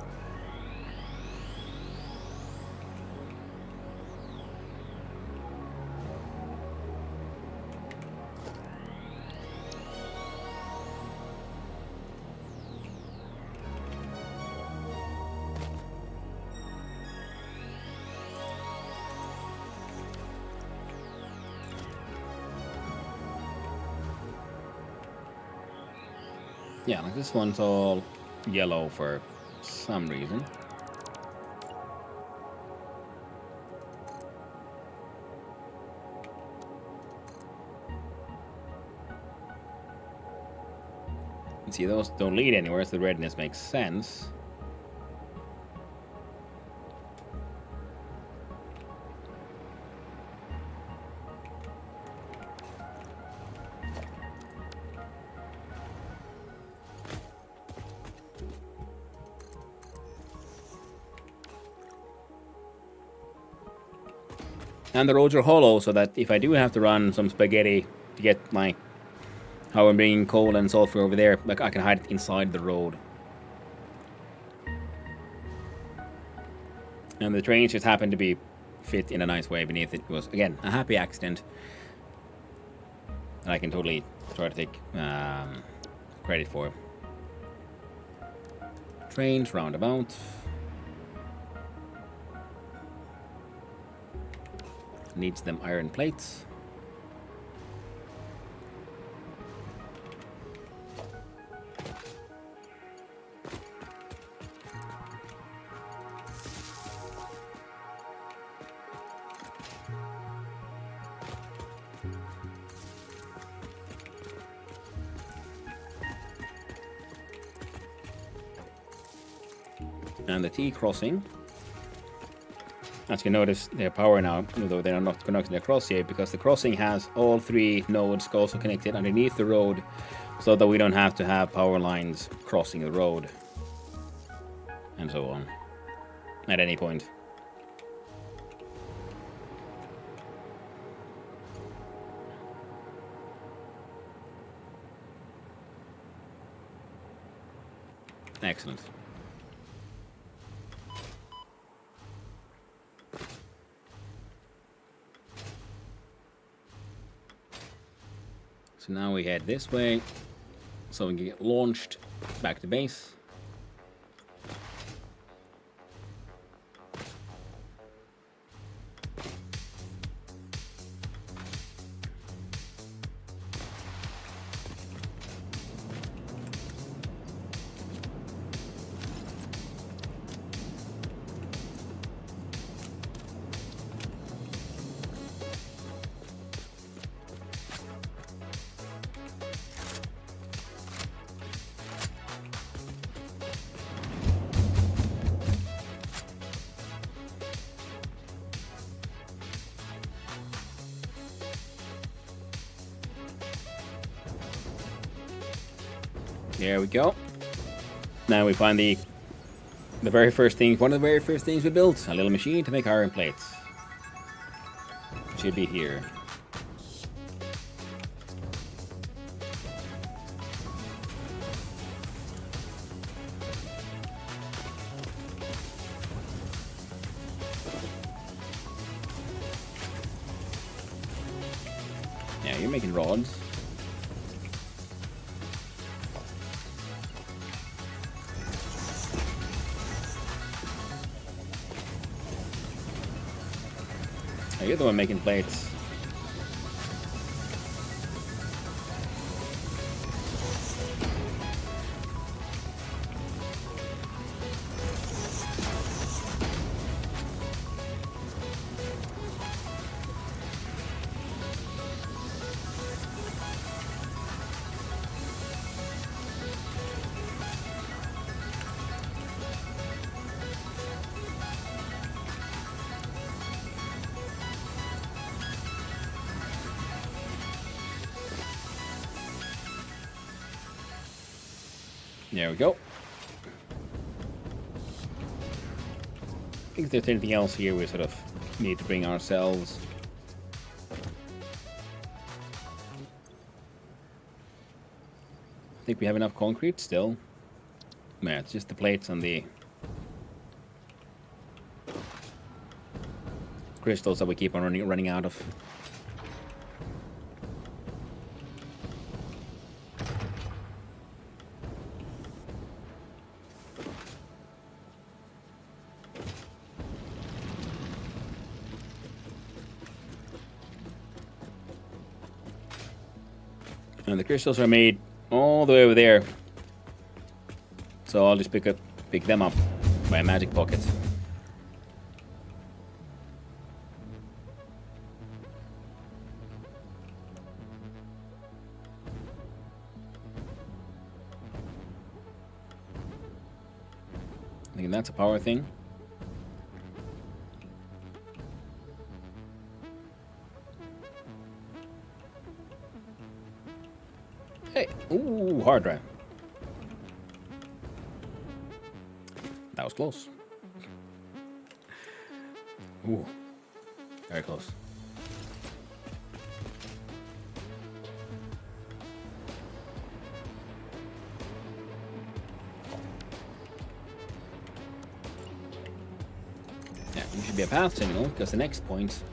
Yeah, like this one's all yellow for some reason. You see, those don't lead anywhere, so the redness makes sense. And the roads are hollow, so that if I do have to run some spaghetti to get my how I'm bringing coal and sulfur over there, like I can hide it inside the road. And the trains just happened to be fit in a nice way beneath it. It was, again, a happy accident. And I can totally try to take credit for. Trains, roundabout. Needs them iron plates. And the T crossing. As you can notice, they're power now, although they're not connected across here, because the crossing has all three nodes also connected underneath the road, so that we don't have to have power lines crossing the road, and so on, at any point. Excellent. So now we head this way, so we can get launched back to base. There we go. Now we find the very first thing, one of the very first things we built, a little machine to make iron plates. Should be here. Yeah, you're making rods. You're the one making plates. There we go. I think if there's anything else here we sort of need to bring ourselves. I think we have enough concrete still. Yeah, it's just the plates and the crystals that we keep on running out of. And the crystals are made all the way over there. So I'll just pick them up by a magic pocket. I think that's a power thing. Hey, ooh, hard drive. That was close. Ooh, very close. Yeah, we should be a path signal, because the next point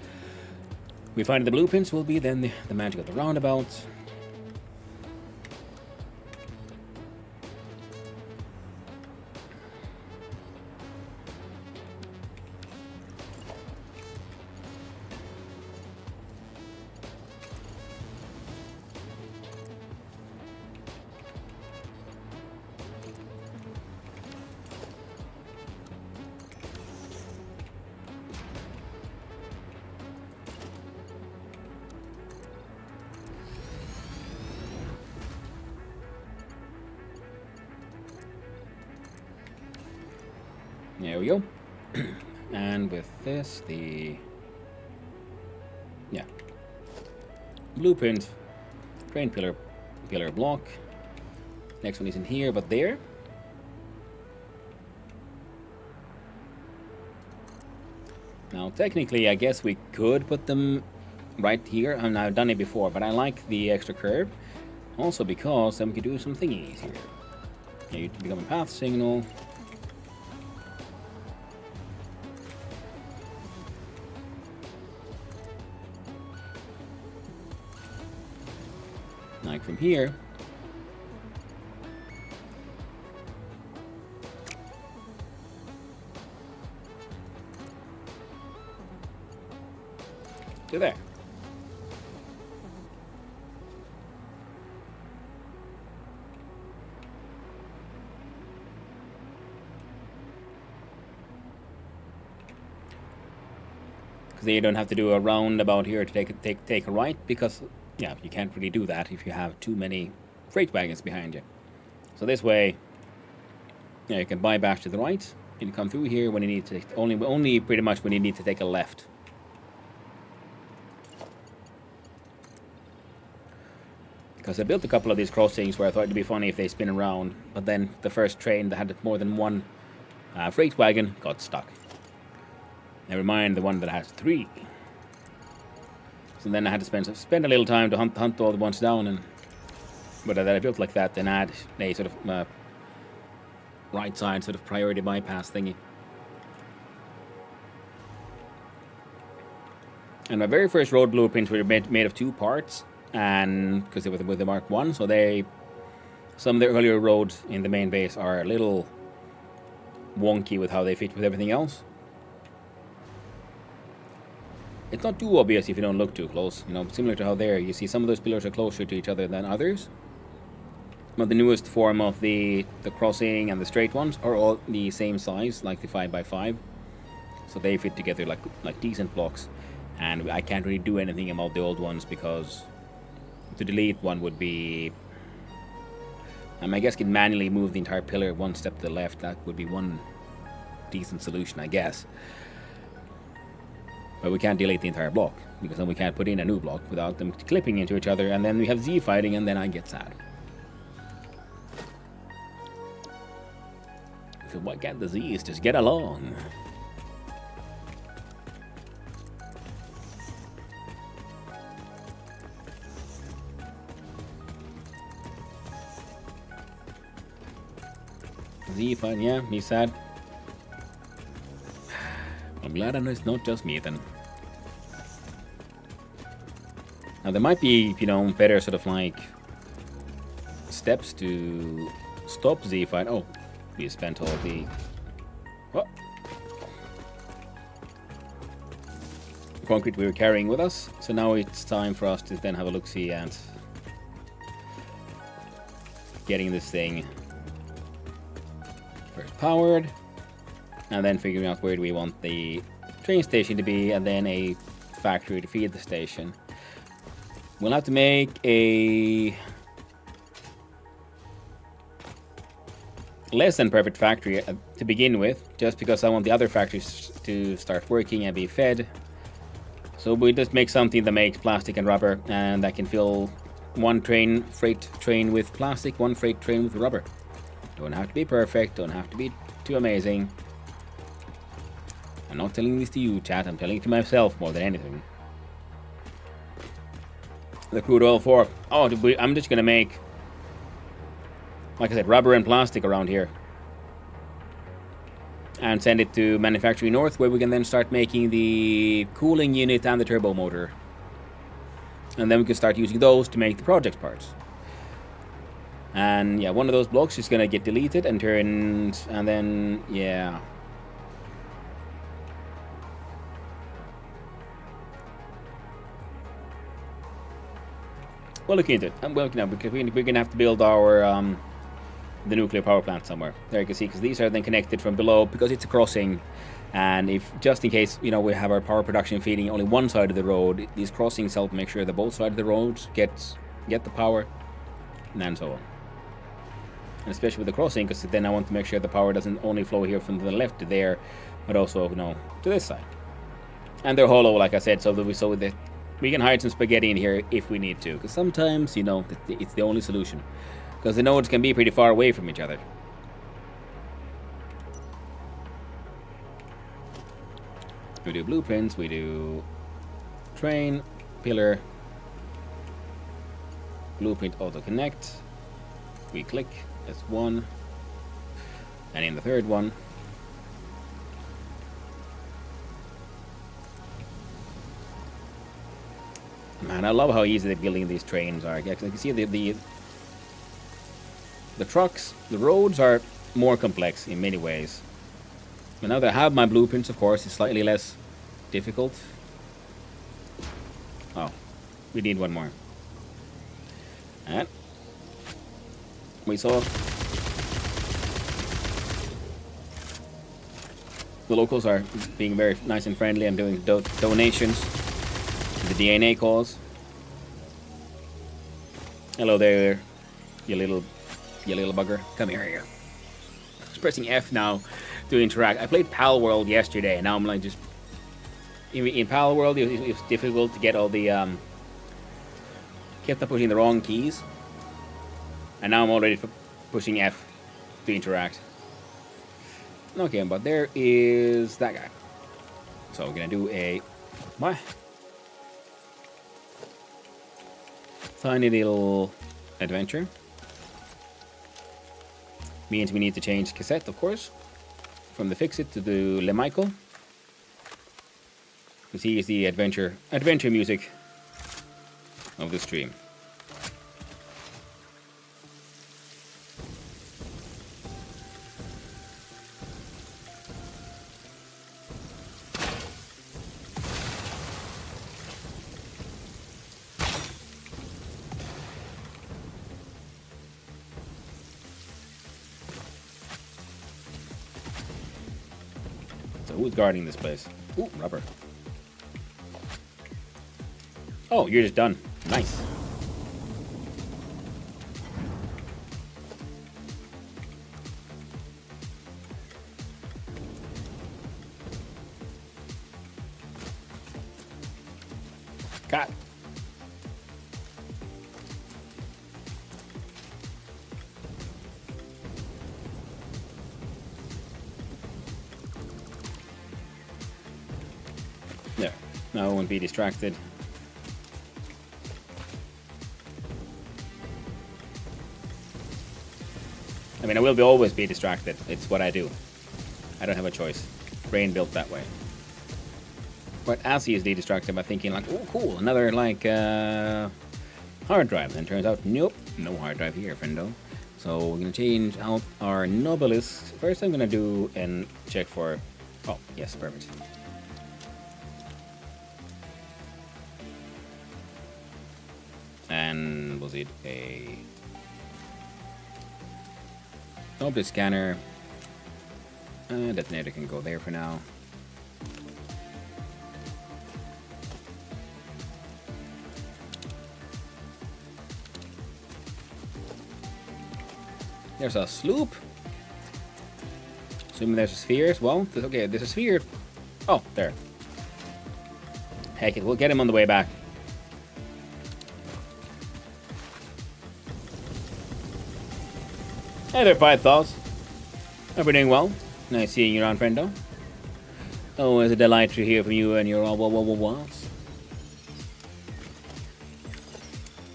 we find the blueprints will be then the magic of the roundabout. There we go. And with this, blueprint, crane pillar block. Next one isn't here, but there. Now, technically, I guess we could put them right here. And I've done it before, but I like the extra curve. Also because then we could do some thingies here. You become a path signal. Like from here. To there. Because you don't have to do a roundabout here to take a right, because yeah, you can't really do that if you have too many freight wagons behind you. So this way, yeah, you can bypass to the right and come through here when you need to only pretty much when you need to take a left. Because I built a couple of these crossings where I thought it'd be funny if they spin around, but then the first train that had more than one freight wagon got stuck. Never mind the one that has 3. So then I had to spend a little time to hunt all the ones down, and but that I built like that, then add a sort of right side sort of priority bypass thingy. And my very first road blueprints were made of 2 parts, and because they were with the Mark 1, so some of the earlier roads in the main base are a little wonky with how they fit with everything else. It's not too obvious if you don't look too close, you know, similar to how there you see some of those pillars are closer to each other than others. But the newest form of the crossing and the straight ones are all the same size, like the 5x5. So they fit together like decent blocks. And I can't really do anything about the old ones because to delete one would be... I guess can manually move the entire pillar 1 step to the left. That would be one decent solution, I guess. But we can't delete the entire block, because then we can't put in a new block without them clipping into each other, and then we have Z fighting, and then I get sad. Why can't the Z's just get along? Z fine, yeah, he's sad. I'm glad I know it's not just me then. Now there might be, you know, better sort of like steps to stop Z fight. Oh, we spent all the concrete we were carrying with us. So now it's time for us to then have a look-see at getting this thing first powered, and then figuring out where do we want the train station to be, and then a factory to feed the station. We'll have to make a less than perfect factory to begin with, just because I want the other factories to start working and be fed. So we just make something that makes plastic and rubber, and that can fill one freight train with plastic, one freight train with rubber. Don't have to be perfect, don't have to be too amazing. I'm not telling this to you, chat, I'm telling it to myself more than anything. The crude oil for... Oh, I'm just gonna make, like I said, rubber and plastic around here. And send it to Manufacturing North, where we can then start making the cooling unit and the turbo motor. And then we can start using those to make the project parts. And yeah, one of those blocks is gonna get deleted and turned, and then, yeah. We'll look into it. Well, you know, because we're gonna have to build our the nuclear power plant somewhere. There you can see, because these are then connected from below, because it's a crossing. And if, just in case, you know, we have our power production feeding only one side of the road, these crossings help make sure that both sides of the roads get the power, and so on. And especially with the crossing, because then I want to make sure the power doesn't only flow here from the left to there, but also, you know, to this side. And they're hollow, like I said, so that we can hide some spaghetti in here if we need to, because sometimes, you know, it's the only solution, because the nodes can be pretty far away from each other. We do blueprints, we do train, pillar, blueprint auto connect, we click, that's one, and in the third one, man, I love how easy the building these trains are. You can see the trucks, the roads are more complex in many ways. But now that I have my blueprints, of course, it's slightly less difficult. Oh, we need one more. And we saw the locals are being very nice and friendly and doing donations to the DNA cause. Hello there, you little bugger. Come here, you. I was pressing F now to interact. I played Pal World yesterday, and now I'm like just in Pal World. It was difficult to get all the kept on pushing the wrong keys, and now I'm already pushing F to interact. Okay, but there is that guy. So we're gonna do a tiny little adventure. Means we need to change cassette, of course, from the Fix It to the Le Michael, because he is the adventure music of the stream. So who's guarding this place? Ooh, rubber. Oh, you're just done. Nice. Cut. No, I won't be distracted. I mean, I will always be distracted. It's what I do. I don't have a choice. Brain built that way. But as he is distracted by thinking like, oh, cool, another like hard drive. And turns out, nope, no hard drive here, friendo. So we're gonna change out our Nobilis. First, I'm gonna do and check for. Oh, yes, perfect. And was it a Nobilis scanner? Detonator can go there for now. There's a sloop. Assuming there's a sphere. Well, okay, there's a sphere. Oh, there. Heck it, we'll get him on the way back. Hey there, Pythos. Hope you're doing well. Nice seeing you around, friendo. Always a delight to hear from you and your what?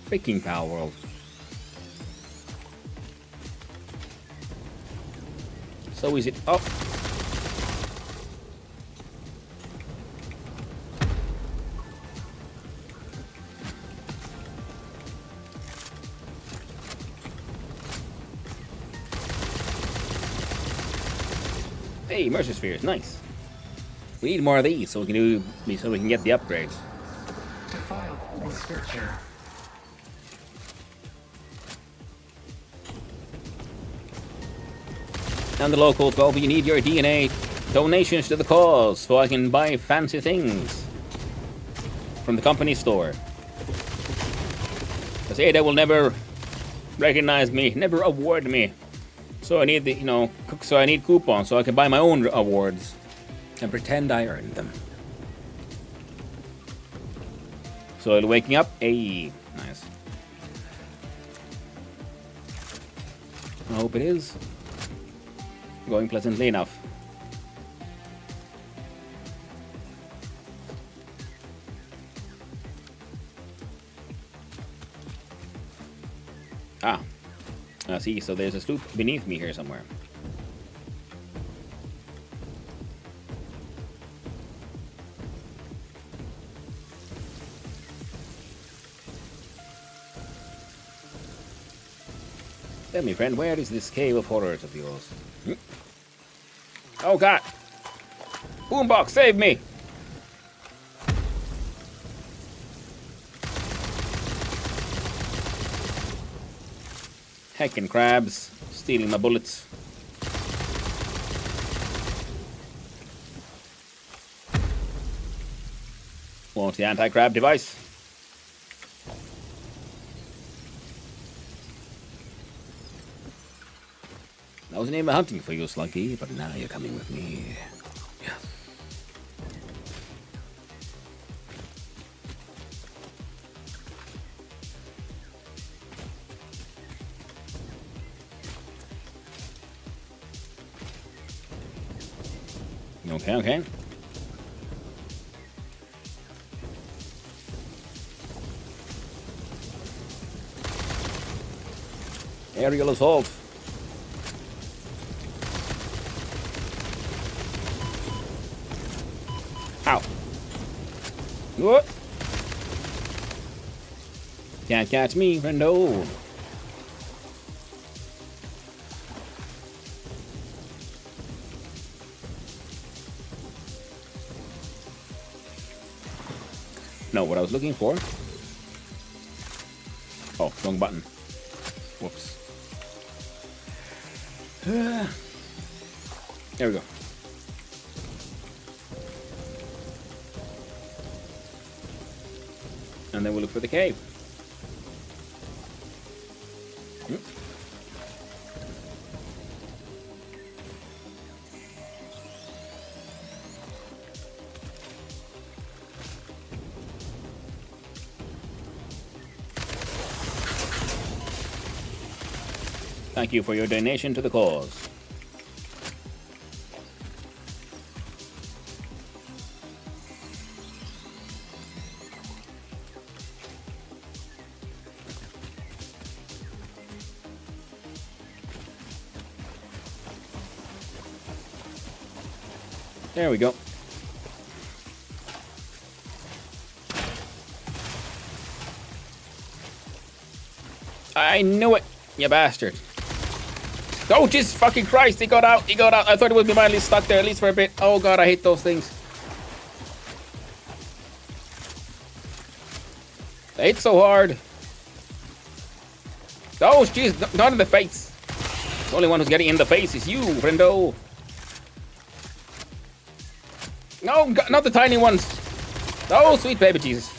Freaking Power World. So is it up? Hey, Mercer Spheres, nice. We need more of these so we can get the upgrades. Defiled description. And the locals, well, we need your DNA donations to the cause so I can buy fancy things from the company store. Because Ada will never recognize me, never award me. So I need the, so I need coupons so I can buy my own awards and pretend I earned them. So it'll waking up. Hey, nice. I hope it is going pleasantly enough. Ah, I see. So there's a sloop beneath me here somewhere. Tell me, friend, where is this cave of horrors of yours? Oh God! Boombox, save me! Heckin' crabs, stealing my bullets. Want the anti-crab device? I was named hunting for you, Slunky, but now you're coming with me. Yes. Okay. Aerial assault. Ow. What? Can't catch me, friendo. No, what I was looking for. Oh, wrong button. Whoops. There we go. And then we'll look for the cave. Thank you for your donation to the cause. There we go. I knew it, you bastard. Oh, Jesus fucking Christ, he got out, he got out. I thought it would be mildly stuck there, at least for a bit. Oh god, I hate those things. They hit so hard. Oh, jeez, not in the face. The only one who's getting in the face is you, friendo. No, not the tiny ones. Oh, sweet baby Jesus.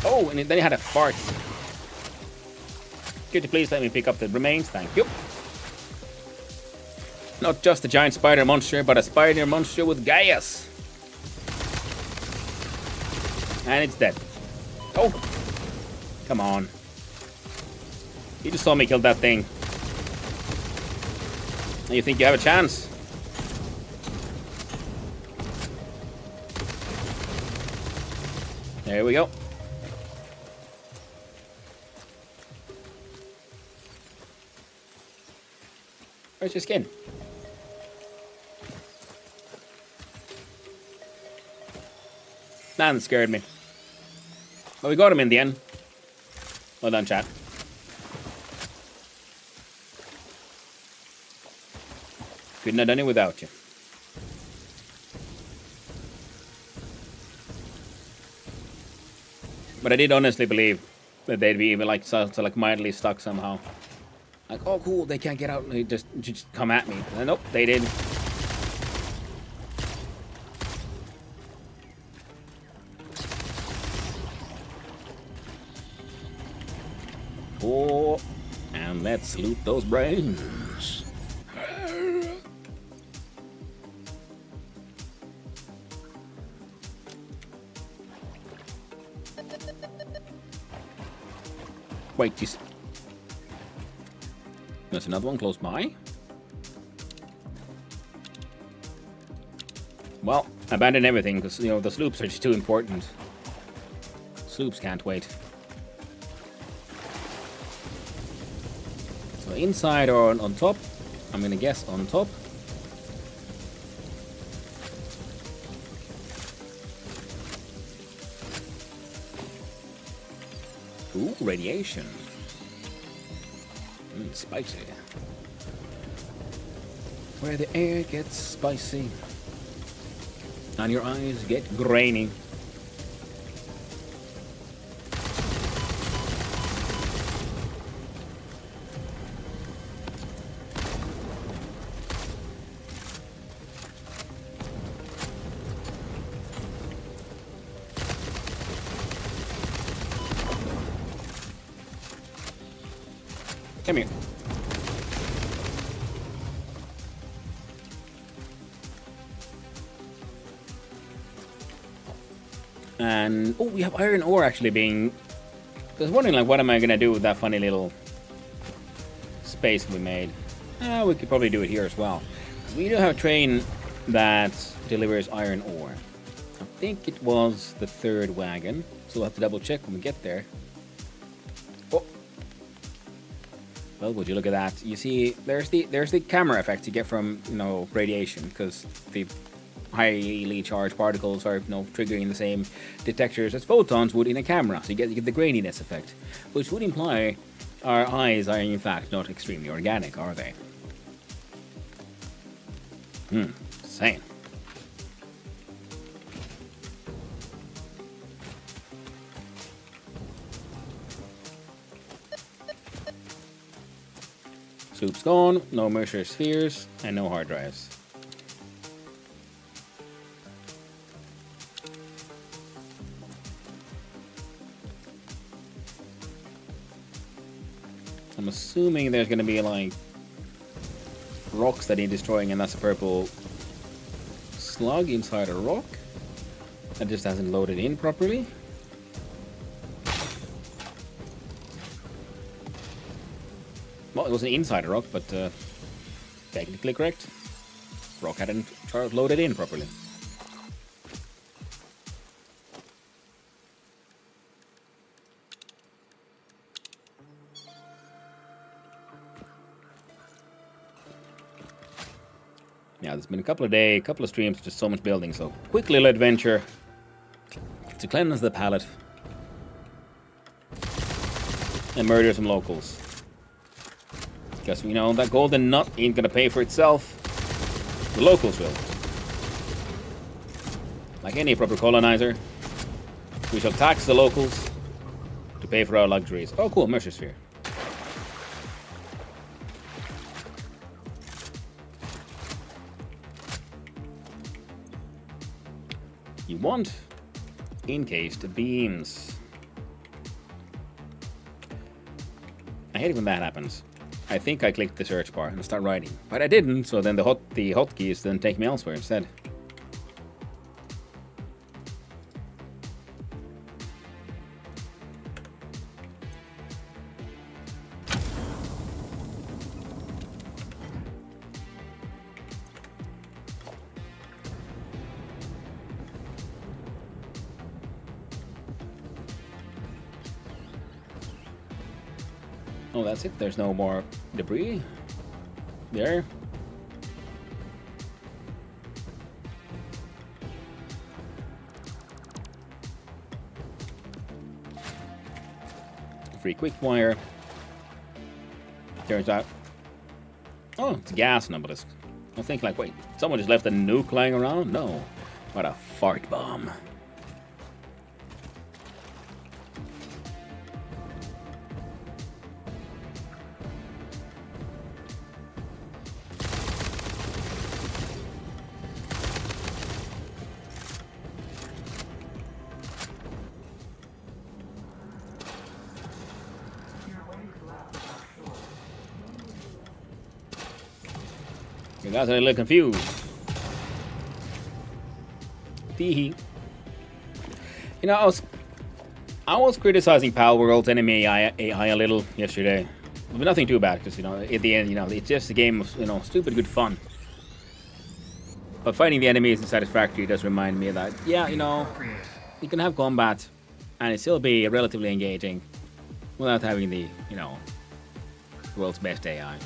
Oh, and then he had a fart. Could you please let me pick up the remains? Thank you. Not just a giant spider monster, but a spider monster with gas. And it's dead. Oh! Come on. You just saw me kill that thing. And you think you have a chance? There we go. Where's your skin? Man, that scared me. But we got him in the end. Well done, chat. Couldn't have done it without you. But I did honestly believe that they'd be even like so like mildly stuck somehow. Like, oh cool, they can't get out and they just come at me. And nope, they did. Oh, and let's loot those brains. Wait, there's another one close by. Well, abandon everything because you know the sloops are just too important. Sloops can't wait. So inside or on top? I'm gonna guess on top. Ooh, radiation. Spicy. Where the air gets spicy and your eyes get grainy. Come here. And oh, we have iron ore actually being. I was wondering, like, what am I gonna do with that funny little space we made? We could probably do it here as well. We do have a train that delivers iron ore. I think it was the third wagon, so we'll have to double check when we get there. Oh. Well, would you look at that? You see, there's the camera effect you get from, you know, radiation, because the highly charged particles are, you know, triggering the same detectors as photons would in a camera, so you get the graininess effect, which would imply our eyes are in fact not extremely organic, are they? Insane. Sloop's gone, no Mercer spheres, and no hard drives. I'm assuming there's gonna be like rocks that need destroying, and that's a purple slug inside a rock that just hasn't loaded in properly. Well, it was an inside rock, but technically correct. Rock hadn't loaded in properly. Yeah, there's been a couple of streams, just so much building. So quick little adventure to cleanse the palate and murder some locals. Because we know that golden nut ain't gonna pay for itself. The locals will. Like any proper colonizer, we shall tax the locals to pay for our luxuries. Oh, cool, Mercer Sphere. You want encased beams. I hate it when that happens. I think I clicked the search bar and start writing, but I didn't. So then the hotkeys then take me elsewhere instead. Oh, that's it. There's no more debris there. Free quick wire. Turns out, oh, it's gas now, but I think like, wait, someone just left a nuke lying around? No, what a fart bomb. You guys are a little confused. Teehee. You know, I was criticizing Pal World's enemy AI a little yesterday, but nothing too bad because, you know, at the end, you know, it's just a game of, you know, stupid good fun. But fighting the enemies in Satisfactory does remind me that, yeah, you know, you can have combat and it still be relatively engaging without having the, you know, world's best AI.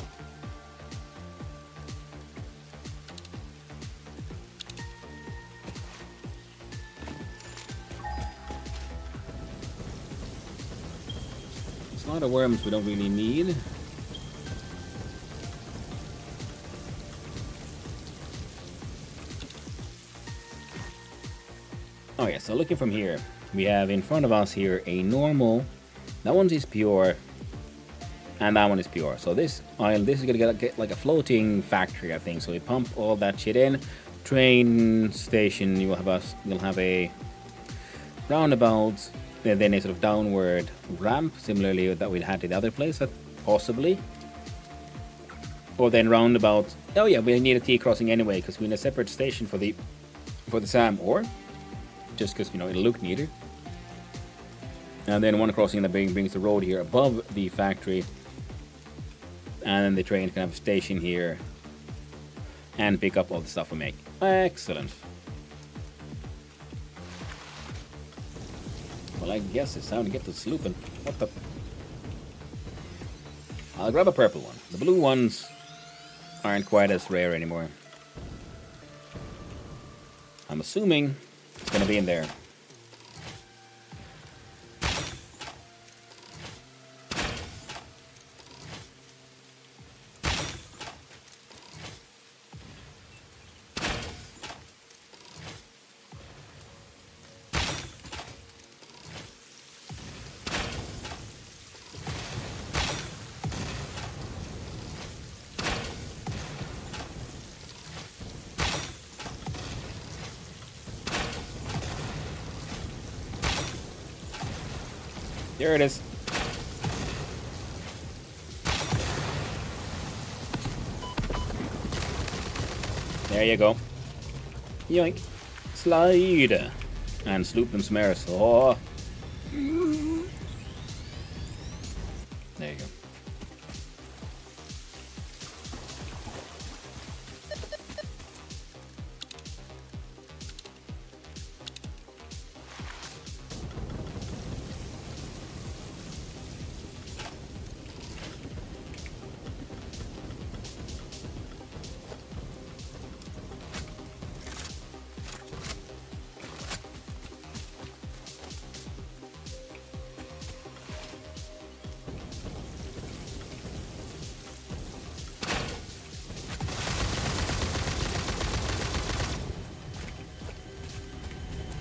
A lot of worms we don't really need. Oh yeah, so looking from here, we have in front of us here a normal, that one is pure, and that one is pure. So this island, this is gonna get like a floating factory, I think. So we pump all that shit in. Train station, you'll have a roundabout, and then a sort of downward ramp, similarly that we had in the other place, possibly. Or then roundabout. Oh yeah, we need a T-crossing anyway, because we're in a separate station for the SAM, or just because, you know, it'll look neater. And then one crossing that brings the road here above the factory. And then the train can have a station here and pick up all the stuff we make. Excellent. Well, I guess it's time to get to slooping. What the? I'll grab a purple one. The blue ones aren't quite as rare anymore. I'm assuming it's gonna be in there. There it is. There you go. Yoink. Slide. And sloop them some air. So. There you go.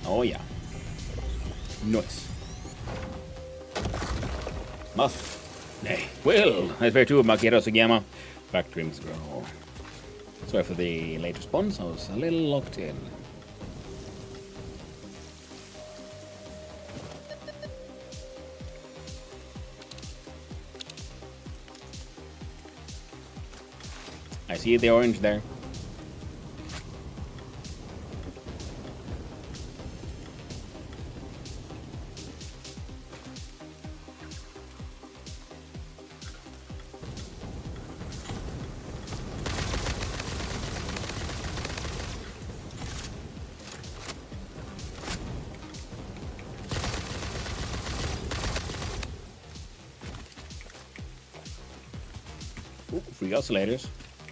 Oh yeah. Nice. Must. Nay. Well, that's very true of Makiro Sugiyama. Back dreams grow. Sorry for the late response, I was a little locked in. I see the orange there. Ooh, free oscillators.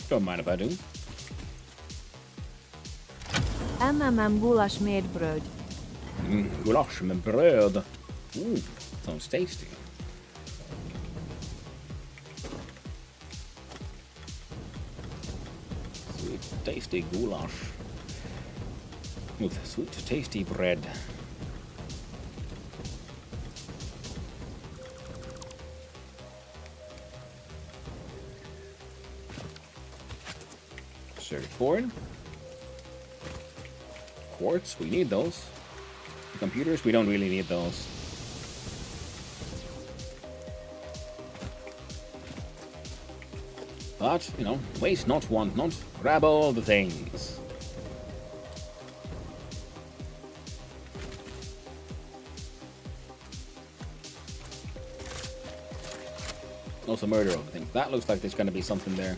Don't mind if I do. Gulasch med bröd. Gulasch med bröd. Ooh, sounds tasty. Sweet, tasty goulash. With sweet, tasty bread. Circuit board. Quartz, we need those. The computers, we don't really need those. But, you know, waste not, want not, grab all the things. Also murder of things. That looks like there's gonna be something there.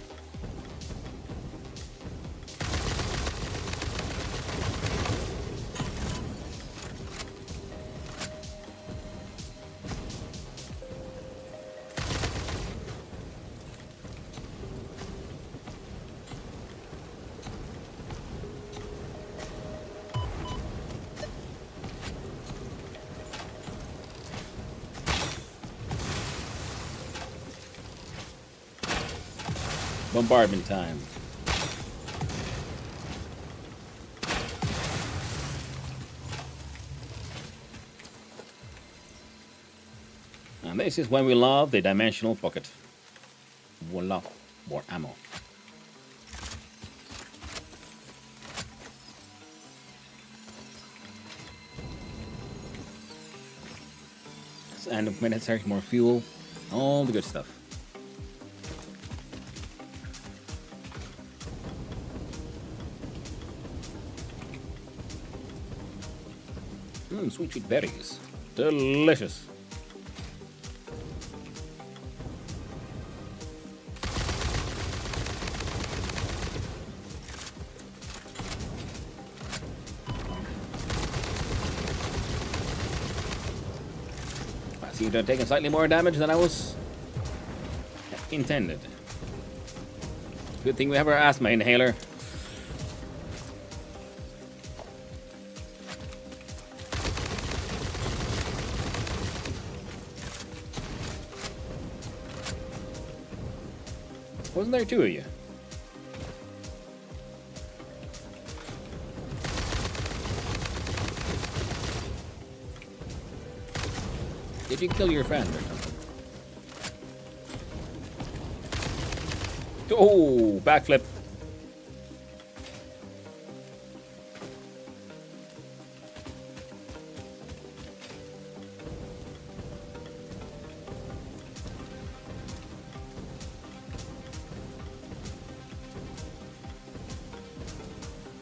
Bombardment time. And this is when we love the dimensional pocket. Voila, more ammo. And minutes, more fuel, all the good stuff. Sweet, sweet berries. Delicious. I seem to have taken slightly more damage than I was intended. Good thing we have our asthma inhaler. Wasn't there two of you? Did you kill your friend or something? Oh, backflip.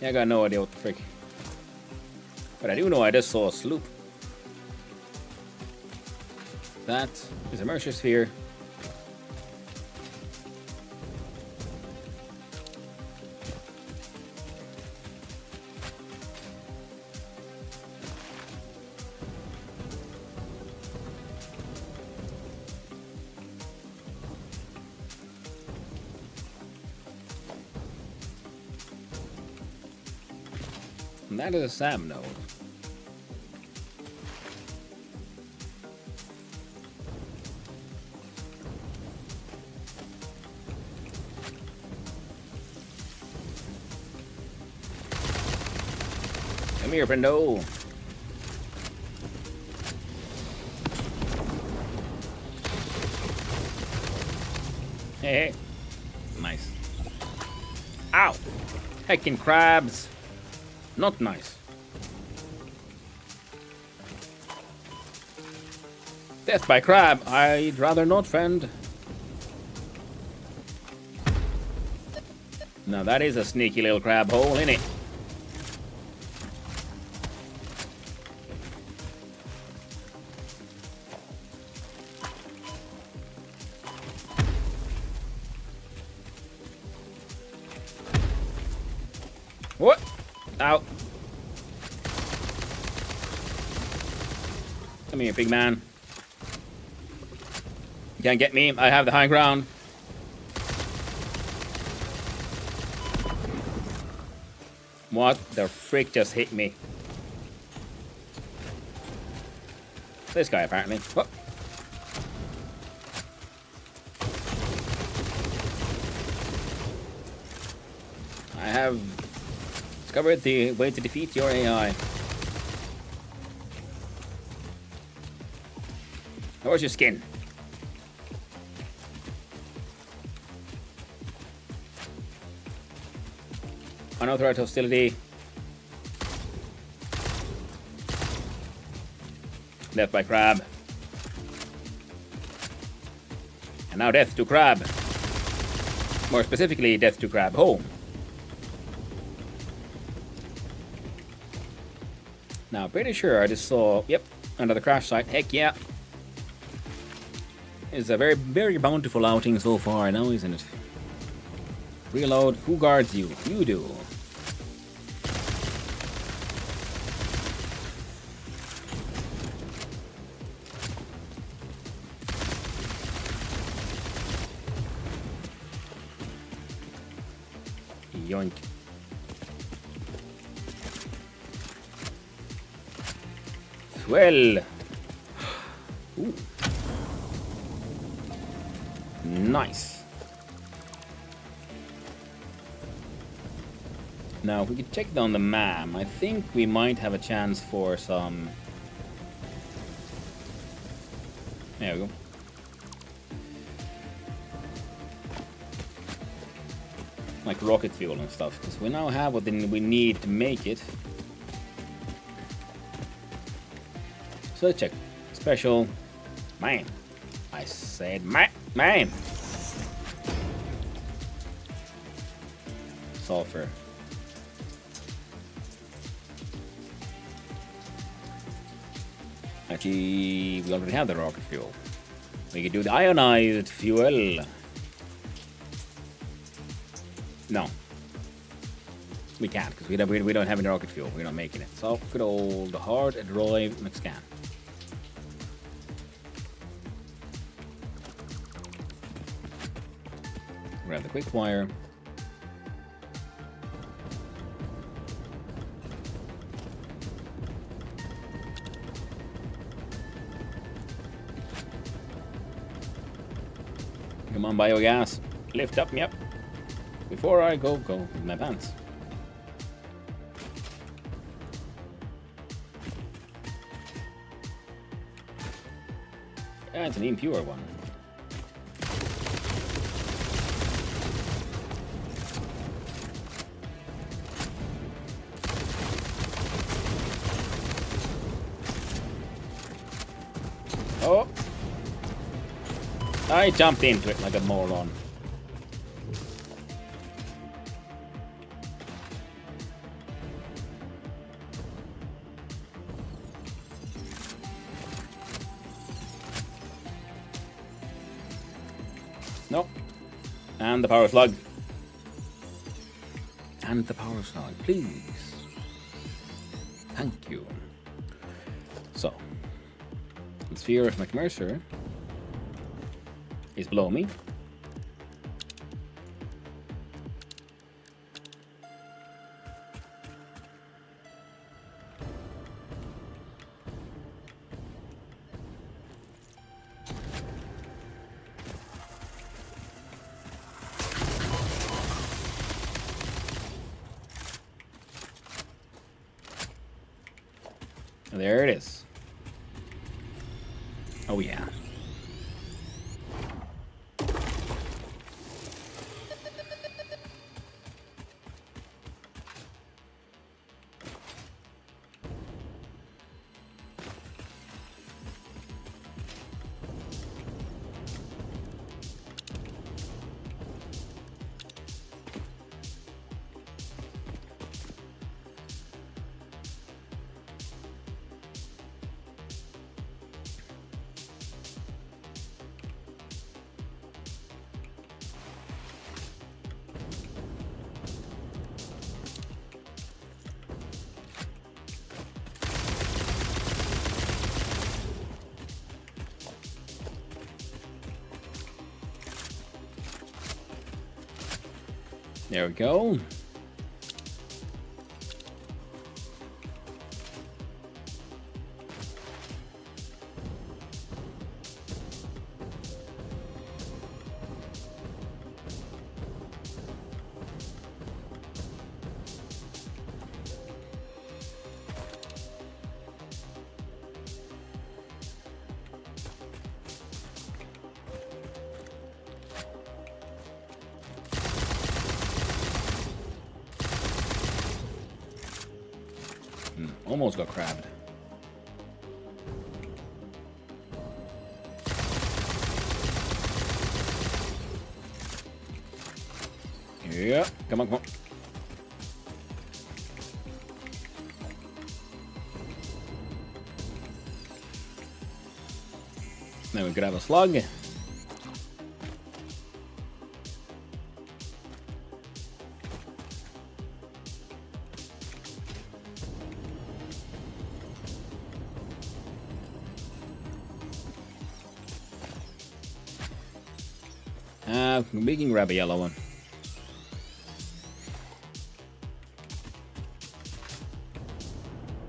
Yeah, I got no idea what the frick. But I do know I just saw a sloop. That is a Mercer sphere. And that is a SAM node. Come here, friendo. Nice. Ow! Heckin' crabs. Not nice. Death by crab. I'd rather not, friend. Now that is a sneaky little crab hole, innit? What? Ow. Come here, big man. You can't get me. I have the high ground. What the frick just hit me? This guy, apparently. Oh. I have discovered the way to defeat your AI. Where's your skin? Unauthorized hostility. Death by crab. And now death to crab. More specifically, death to crab home. Now, pretty sure I just saw, yep, another crash site. Heck yeah. It's a very, very bountiful outing so far now, isn't it? Reload. Who guards you? You do. Yoink. Swell. Ooh. Nice. Now, if we could check down the map, I think we might have a chance for some... There we go. Like rocket fuel and stuff, because we now have what we need to make it. So let's check. Special. Mine. I said mine. Sulfur. Actually, we already have the rocket fuel. We could do the ionized fuel. No. We can't, because we don't have any rocket fuel. We're not making it. So, good old hard drive McScan. Grab the quick wire. Come on, biogas. Lift up me up. Before I go with my pants. Yeah, it's an impure one. Oh! I jumped into it like a moron. Nope. And the power slug. And the power slug, please. Thank you. So, the sphere of McMercer is below me. There it is. Oh yeah. There we go. Almost got crabbed. Yeah, come on, come on. Now we grab a slug. We can grab a yellow one.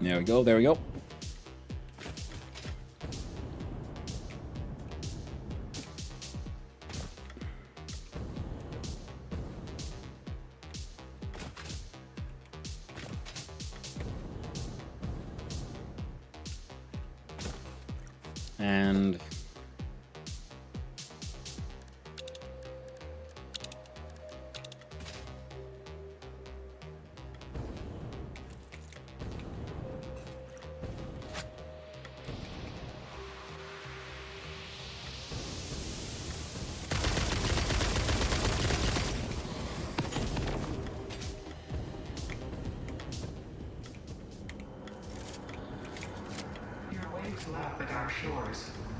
There we go, there we go. And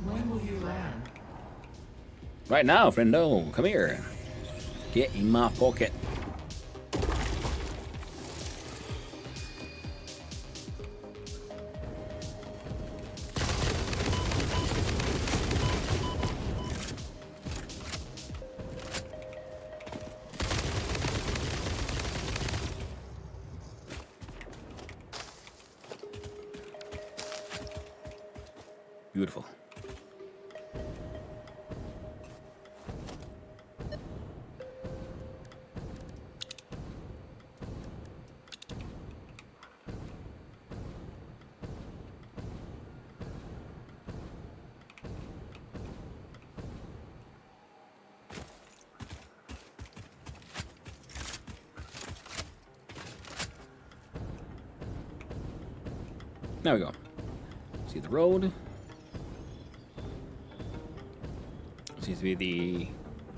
When will you land? right now, friendo, come here. Get in my pocket. Beautiful. There we go. See the road. Seems to be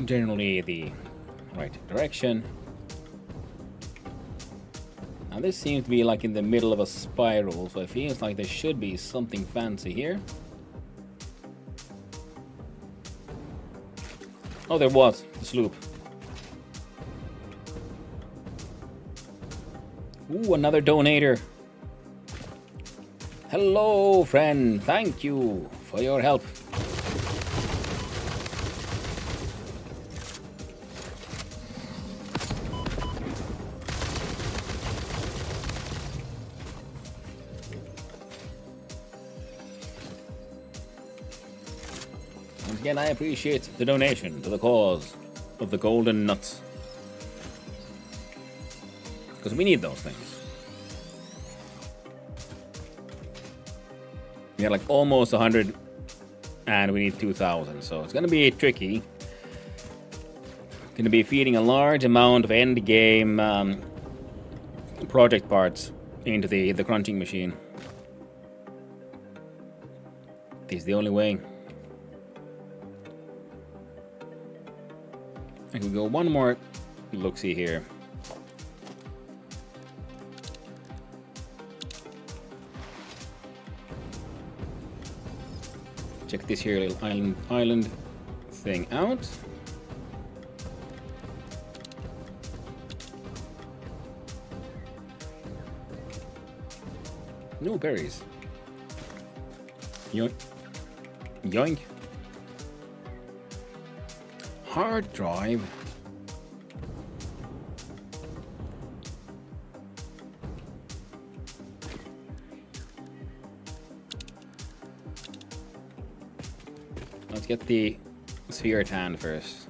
generally the right direction. Now this seems to be like in the middle of a spiral, so it feels like there should be something fancy here. Oh, there was the sloop. Ooh, another donator. Hello, friend. Thank you for your help. Once again, I appreciate the donation to the cause of the golden nuts. Because we need those things. We got like almost 100 and we need 2,000, so it's gonna be tricky. Gonna be feeding a large amount of end game project parts into the crunching machine. This is the only way. I can go one more look-see here. Check this here little island thing out. No berries. Yoink. Yoink. Hard drive. Let's get the sphere tanned first.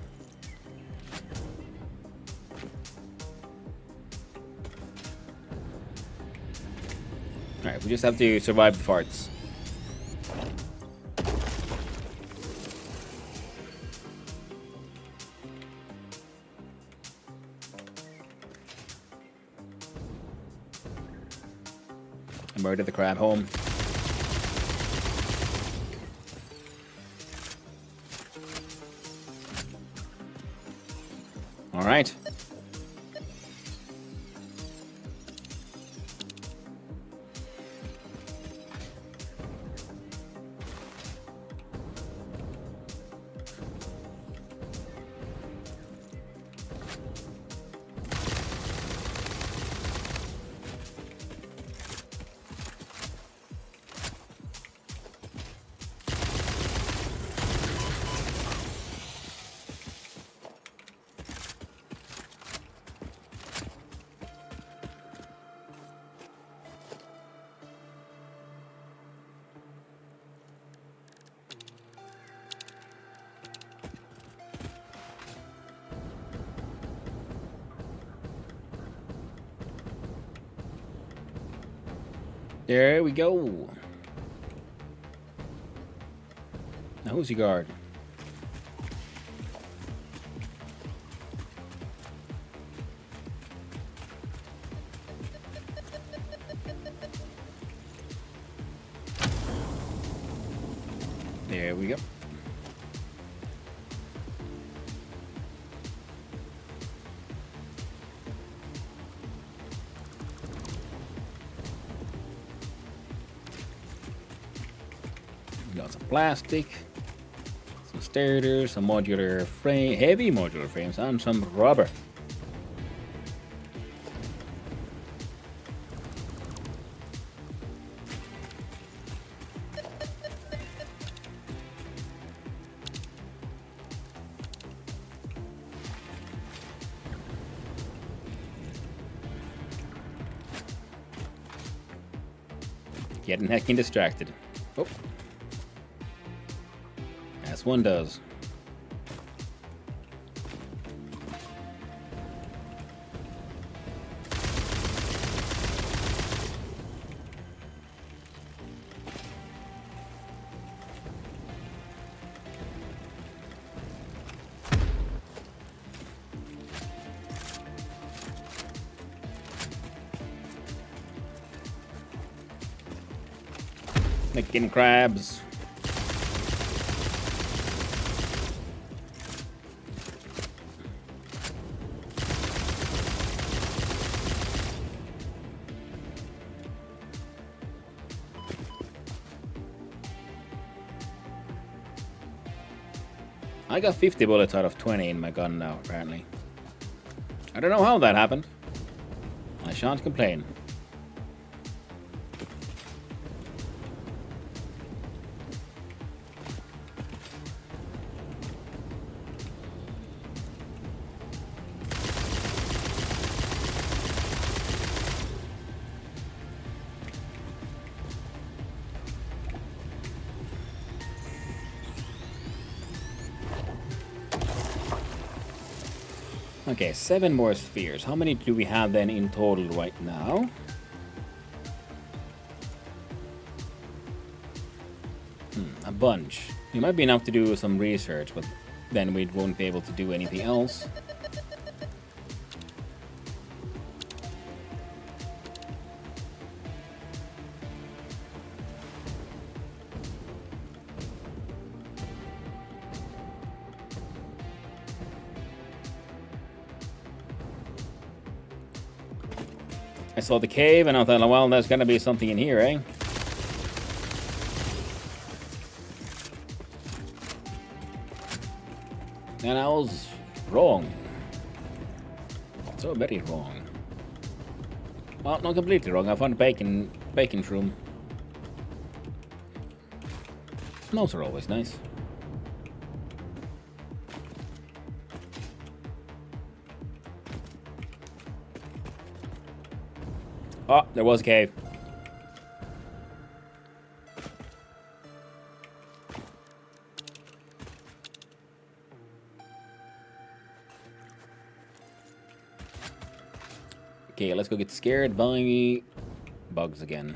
Alright, we just have to survive the farts. I murdered the crab home. Alright. There we go. Now who's your guard? There we go. Got some plastic, some starters, some modular frame, heavy modular frames, and some rubber. Getting heckin' distracted. Oh. As one does. Making crabs. I got 50 bullets out of 20 in my gun now, apparently. I don't know how that happened. I shan't complain. Okay, 7 more spheres. How many do we have then in total right now? A bunch. It might be enough to do some research, but then we won't be able to do anything else. I saw the cave and I thought, well, there's gonna be something in here, eh? And I was wrong. So very wrong. Well, not completely wrong. I found a bacon shroom. Those are always nice. Oh, there was a cave. Okay, let's go get scared by bugs again.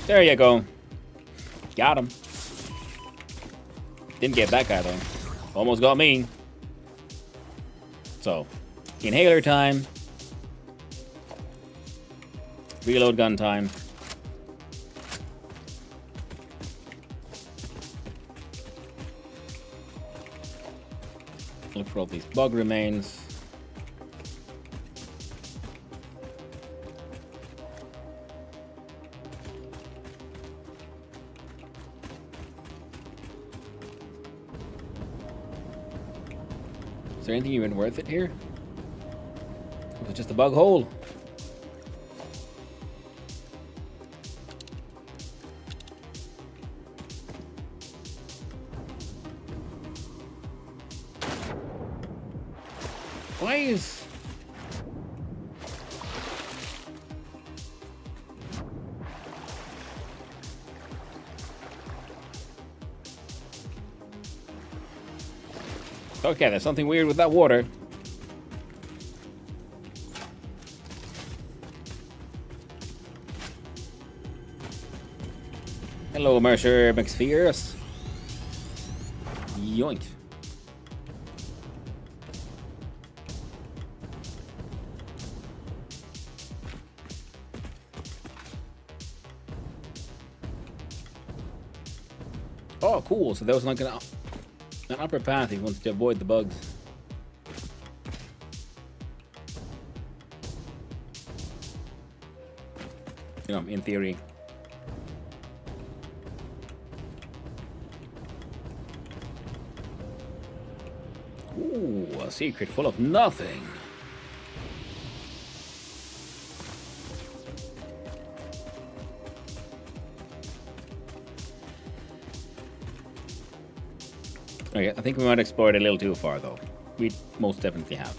There you go. Got him. Didn't get that guy, though. Almost got me. So, inhaler time. Reload gun time. Look for all these bug remains. Is there anything even worth it here? Or was it just a bug hole? Why is... Okay, there's something weird with that water. Hello, Mercer McSpheres. Yoink. Oh, cool. So there was like an upper path he wants to avoid the bugs. You know, in theory. Ooh, a secret full of nothing. Okay, I think we might explore it a little too far, though. We most definitely have.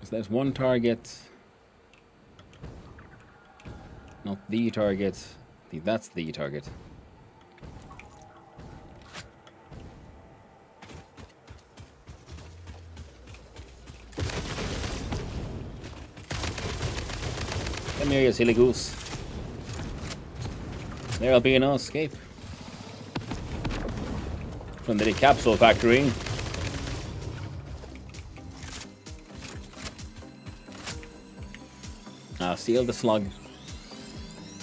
So there's one target. Not the target. I think that's the target. Come here, you silly goose. There'll be no escape from the capsule factory. I'll steal the slug.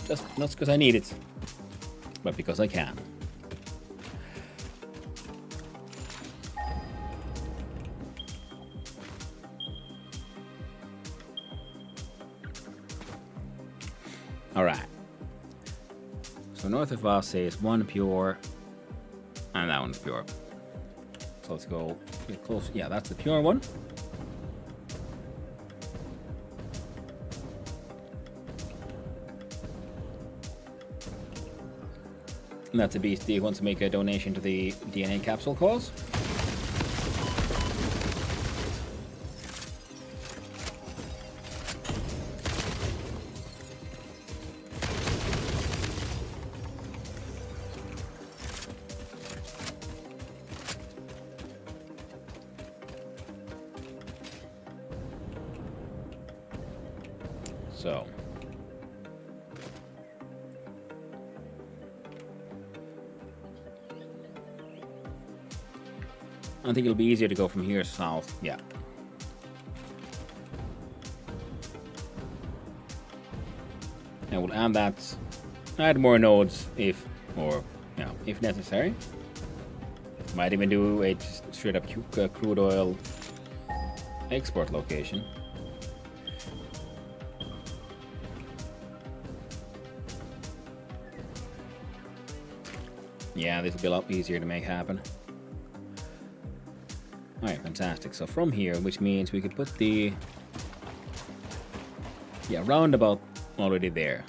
Just not because I need it, but because I can. Alright. So north of us is one pure, and that one's pure. So let's go a bit closer. Yeah, that's the pure one. And that's a beastie who wants to make a donation to the DNA capsule cause. So. I think it'll be easier to go from here south. Yeah. And we'll add more nodes if necessary. Might even do a straight up crude oil export location. Yeah, this will be a lot easier to make happen. Alright, fantastic. So from here, which means we could put the roundabout already there.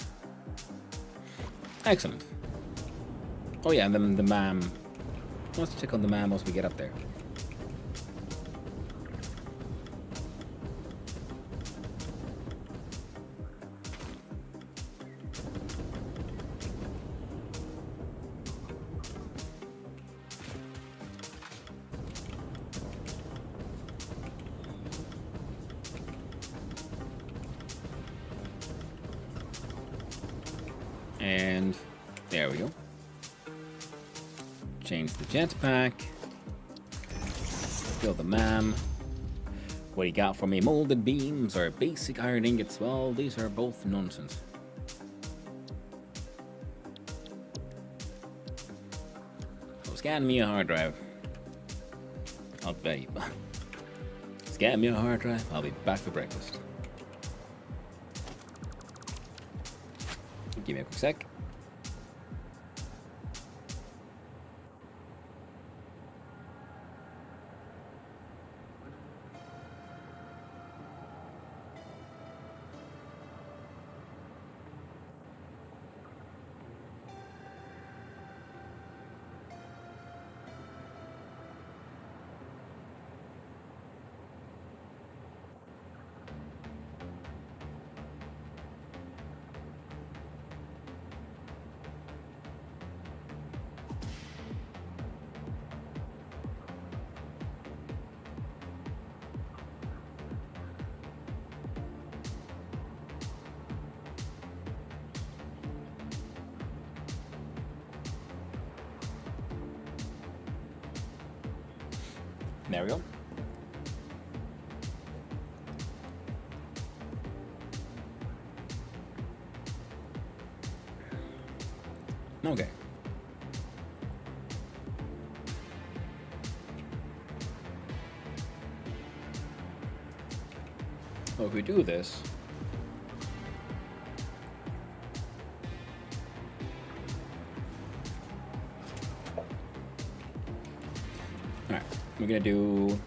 Excellent. Oh yeah, and then the MAM. Let's check on the MAM once we get up there. And there we go. Change the jetpack. Fill the MAM. What do you got for me? Molded beams or basic iron ingots? Well, these are both nonsense. So scan me a hard drive. I'll bet you. Scan me a hard drive. I'll be back for breakfast. Give me a quick sec. There we go. Okay. So if we do this, alright, we're gonna do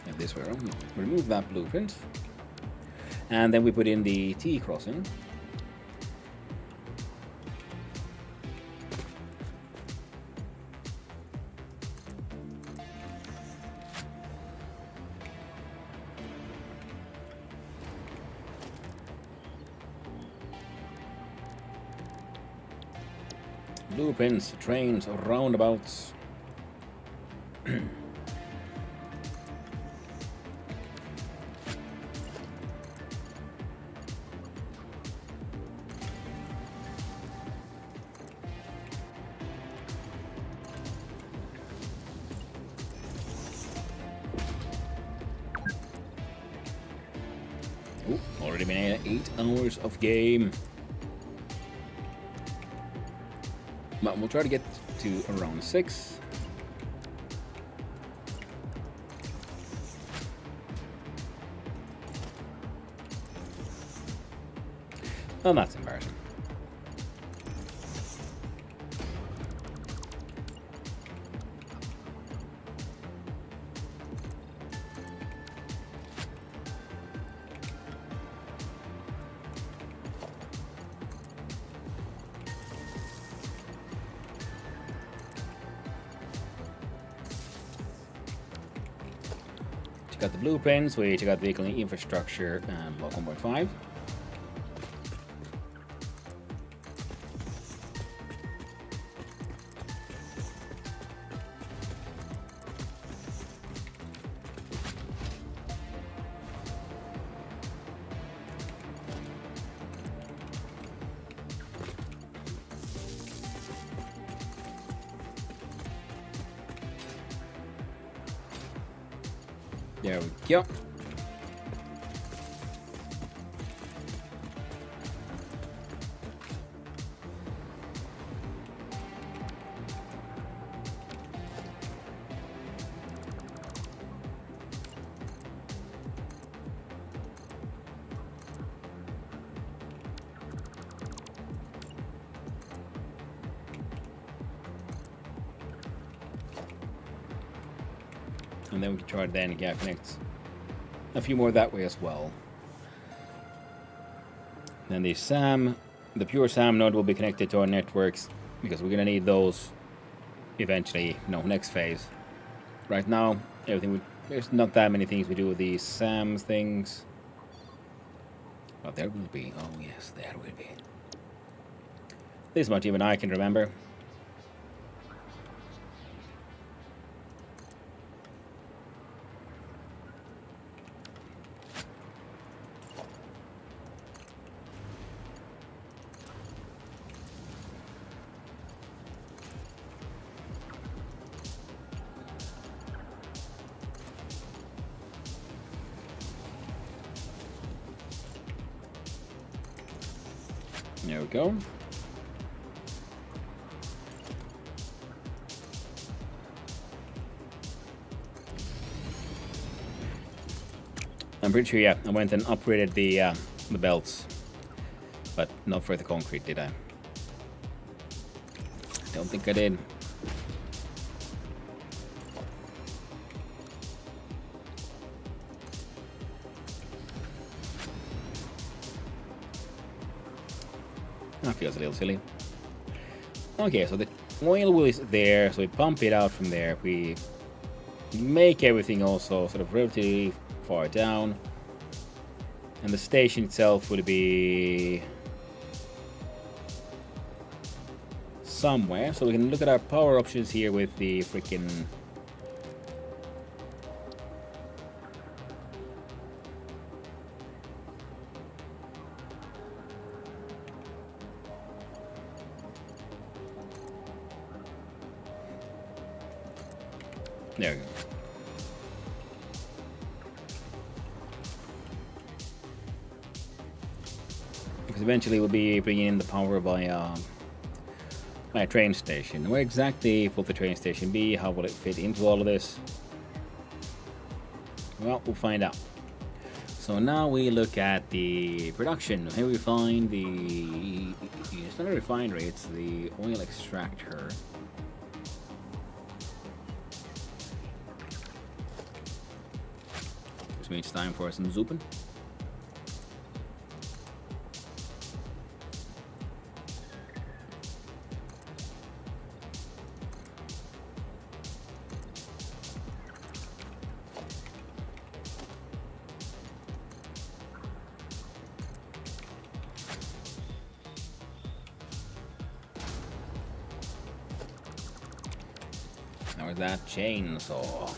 it this way around. Remove that blueprint, and then we put in the T crossing. Blueprints, trains, roundabouts. Ooh, already been 8 hours of game. But we'll try to get to around 6. Well, that's embarrassing. Check out the blueprints, we check out vehicle infrastructure and block 1.5. There we go. And then we can try to then connect a few more that way as well. Then the pure SAM node will be connected to our networks because we're gonna need those eventually, next phase. Right now, there's not that many things we do with these SAM things. But there will be. Oh yes, there will be. This much even I can remember. There we go. I'm pretty sure, yeah, I went and upgraded the belts, but not for the concrete, did I? Don't think I did. That feels a little silly. Okay, so the oil wheel is there, so we pump it out from there. We make everything also sort of relatively far down. And the station itself would be somewhere. So we can look at our power options here with the freaking there we go. Because eventually we'll be bringing in the power by a train station. Where exactly will the train station be? How will it fit into all of this? Well, we'll find out. So now we look at the production. Here we find it's not a refinery, it's the oil extractor. Which means it's time for some zooping. Now is that chainsaw?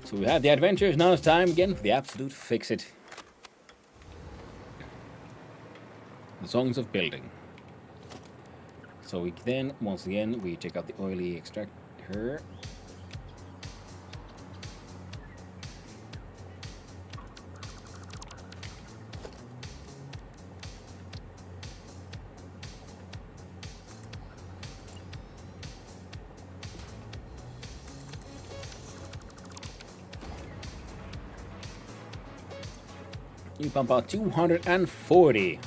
So we had the adventures, now it's time again for the absolute fix-it. The songs of building. So we then, once again, we check out the oily extractor. You pump out 240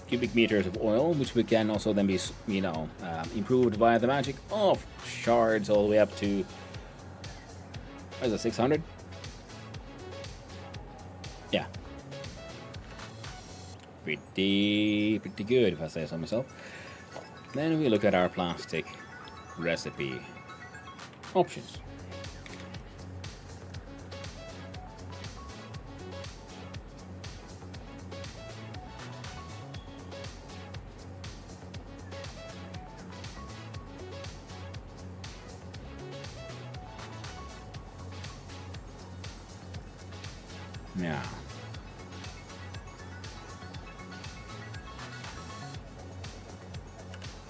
cubic meters of oil, which we can also then be, improved via the magic of shards all the way up to, what is it, 600? Yeah. Pretty good, if I say so myself. Then we look at our plastic recipe options. Yeah.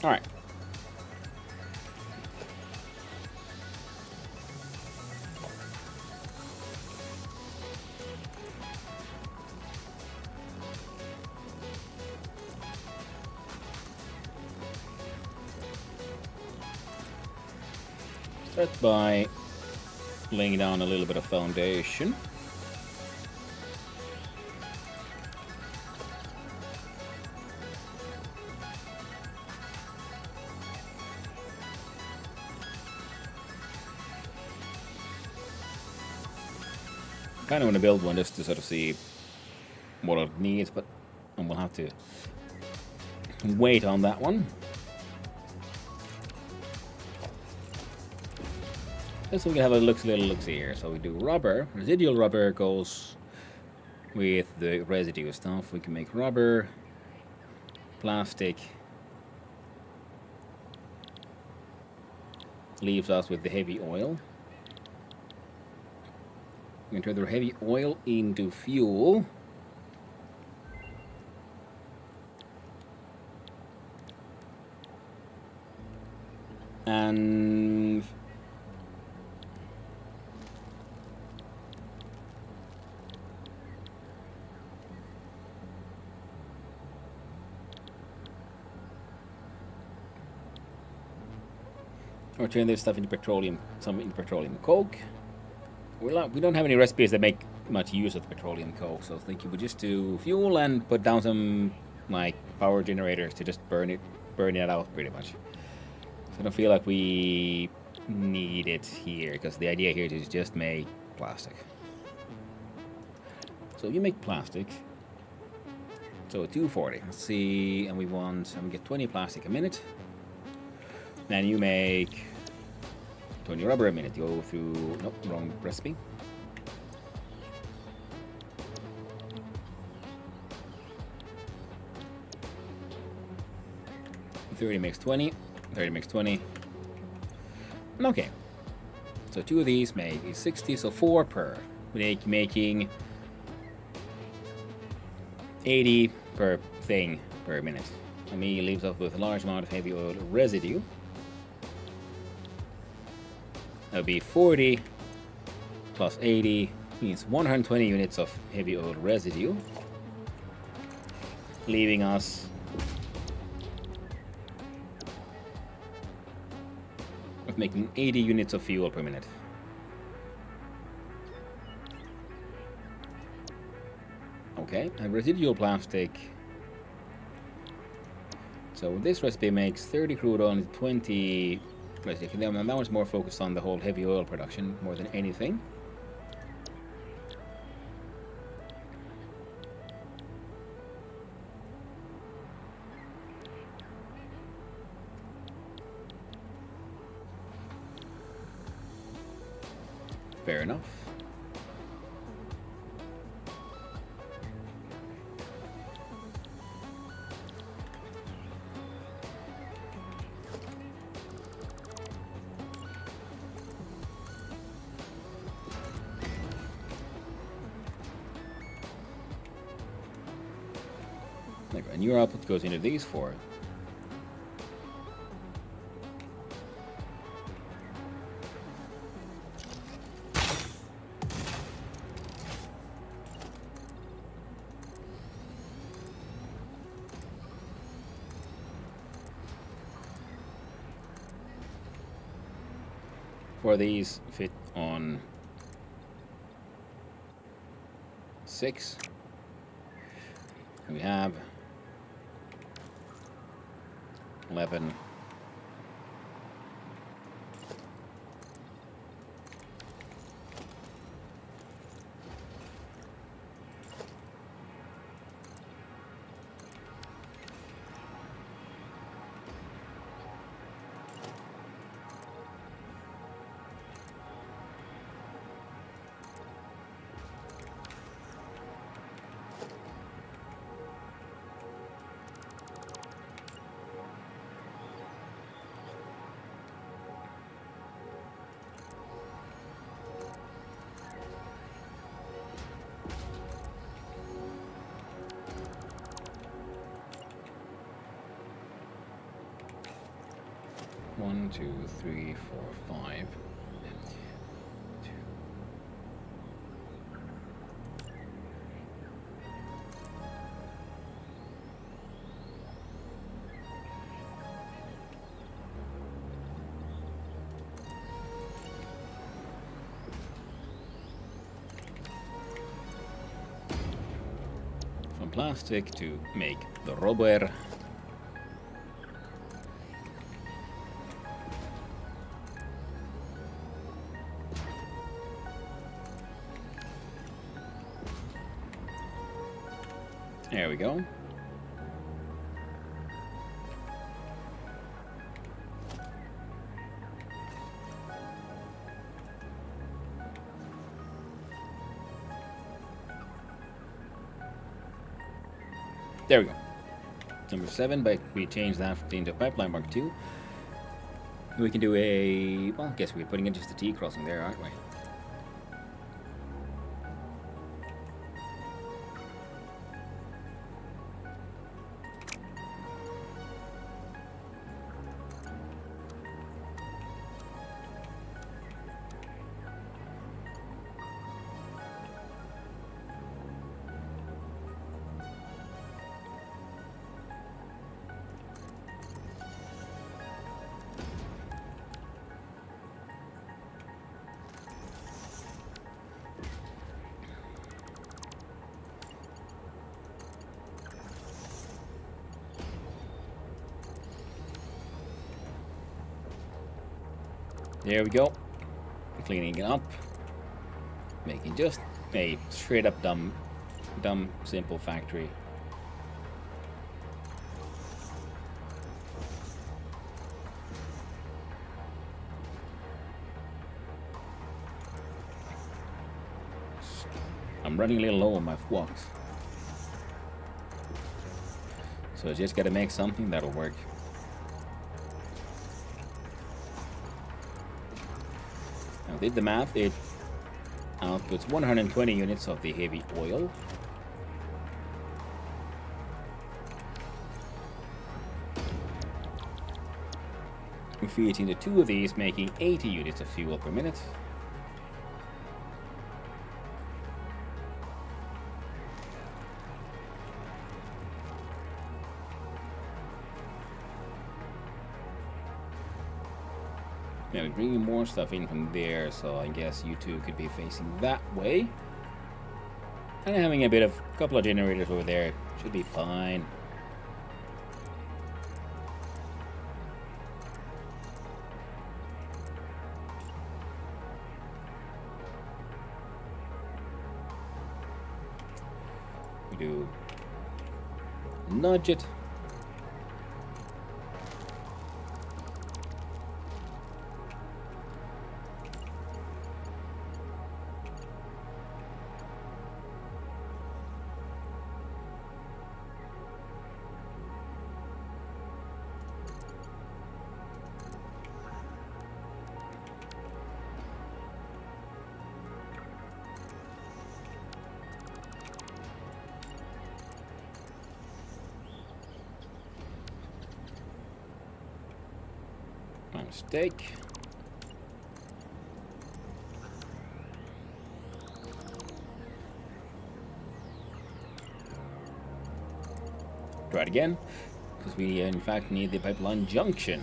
All right. Start by laying down a little bit of foundation. Kind of want to build one just to sort of see what it needs, but we'll have to wait on that one. Just so we can have a little look see here. So we do rubber. Residual rubber goes with the residue stuff. We can make rubber, plastic, leaves us with the heavy oil. We can turn the heavy oil into fuel. And or turn this stuff into petroleum, some into petroleum coke. We don't have any recipes that make much use of the petroleum coke, so I think you would just do fuel and put down some like power generators to just burn it out pretty much. So I don't feel like we need it here, because the idea here is just make plastic. So you make plastic. So 240. Let's see, and we get 20 plastic a minute. Then you make 20 rubber a minute. You go through, nope, wrong recipe. $30 makes 20. 30 makes 20. Okay. So 2 of these make 60, so 4 per. Making 80 per thing per minute. And me leaves us with a large amount of heavy oil residue. That would be 40 plus 80 means 120 units of heavy oil residue, leaving us with making 80 units of fuel per minute. Okay, and residual plastic. So this recipe makes 30 crude oil and 20 plastic. And that one's more focused on the whole heavy oil production more than anything. Fair enough. And your output goes into these 4. For these fit on 6. We have 11. 1, 2, 3, 4, 5. From plastic to make the rubber. There we go. There we go. Number 7, but we changed that into pipeline mark 2. We can do a... well, I guess we're putting in just a T crossing there, aren't we? There we go. Cleaning it up. Making just a straight up dumb, simple factory. I'm running a little low on my walks. So I just gotta make something that'll work. Did the math, it outputs 120 units of the heavy oil. We feed into 2 of these, making 80 units of fuel per minute. Yeah, we're bringing more stuff in from there, so I guess you two could be facing that way. And having a couple of generators over there should be fine. We do nudge it. My mistake. Try it again, because we in fact need the pipeline junction.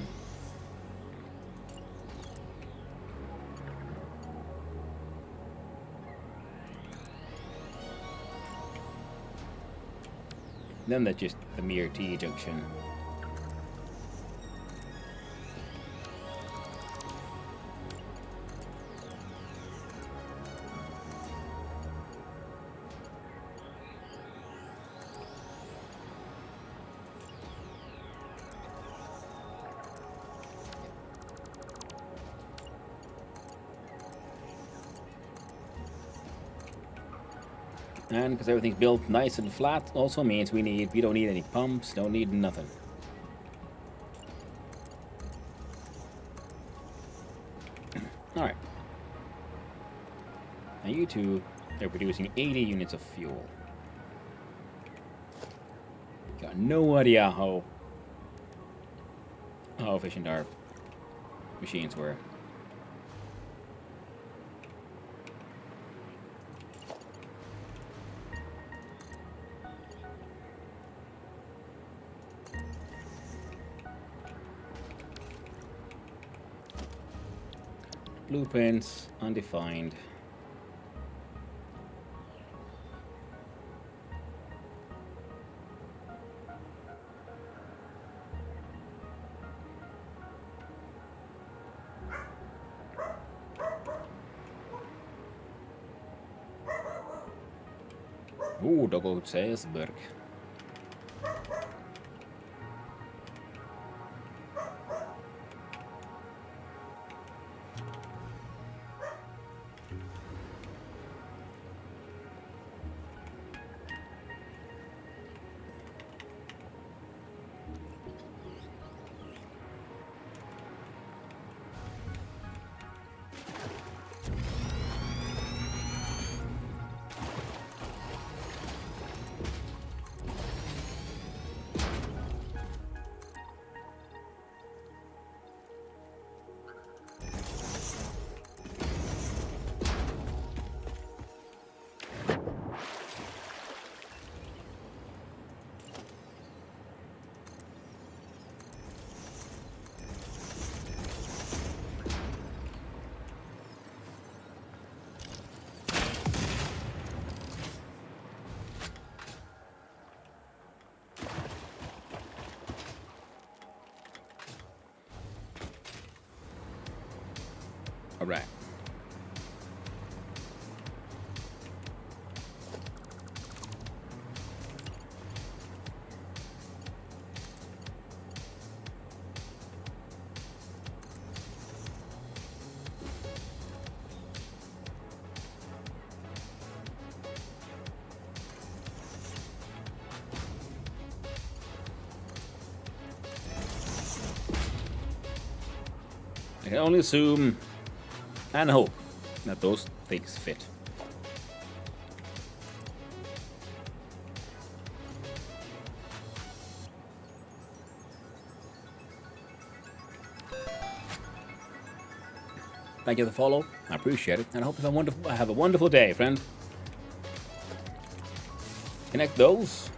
Then that's just the mere T junction. And because everything's built nice and flat, also means we don't need any pumps, don't need nothing. Alright. Now you two are producing 80 units of fuel. Got no idea how efficient our machines were. Blueprints, undefined. Doggo Säsberg. All right. I can only assume and hope that those things fit. Thank you for the follow. I appreciate it, and I hope you have a wonderful day, friend. Connect those.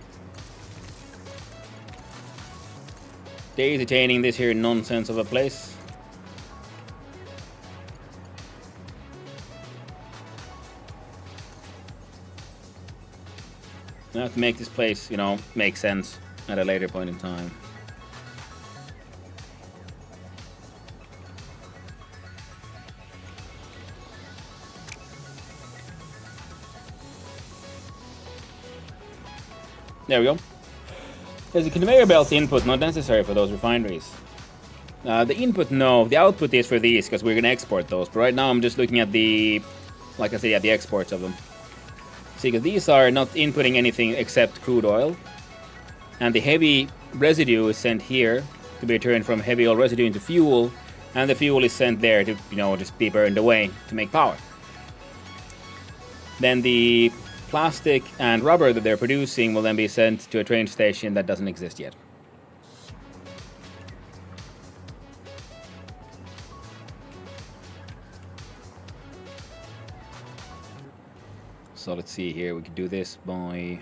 Daisy chaining this here nonsense of a place. I have to make this place, make sense at a later point in time. There we go. There's a conveyor belt input not necessary for those refineries. The input, no. The output is for these because we're going to export those. But right now I'm just looking at the exports of them. See, because these are not inputting anything except crude oil. And the heavy residue is sent here to be turned from heavy oil residue into fuel. And the fuel is sent there to, just be burned away to make power. Then the plastic and rubber that they're producing will then be sent to a train station that doesn't exist yet. So let's see here, we could do this by...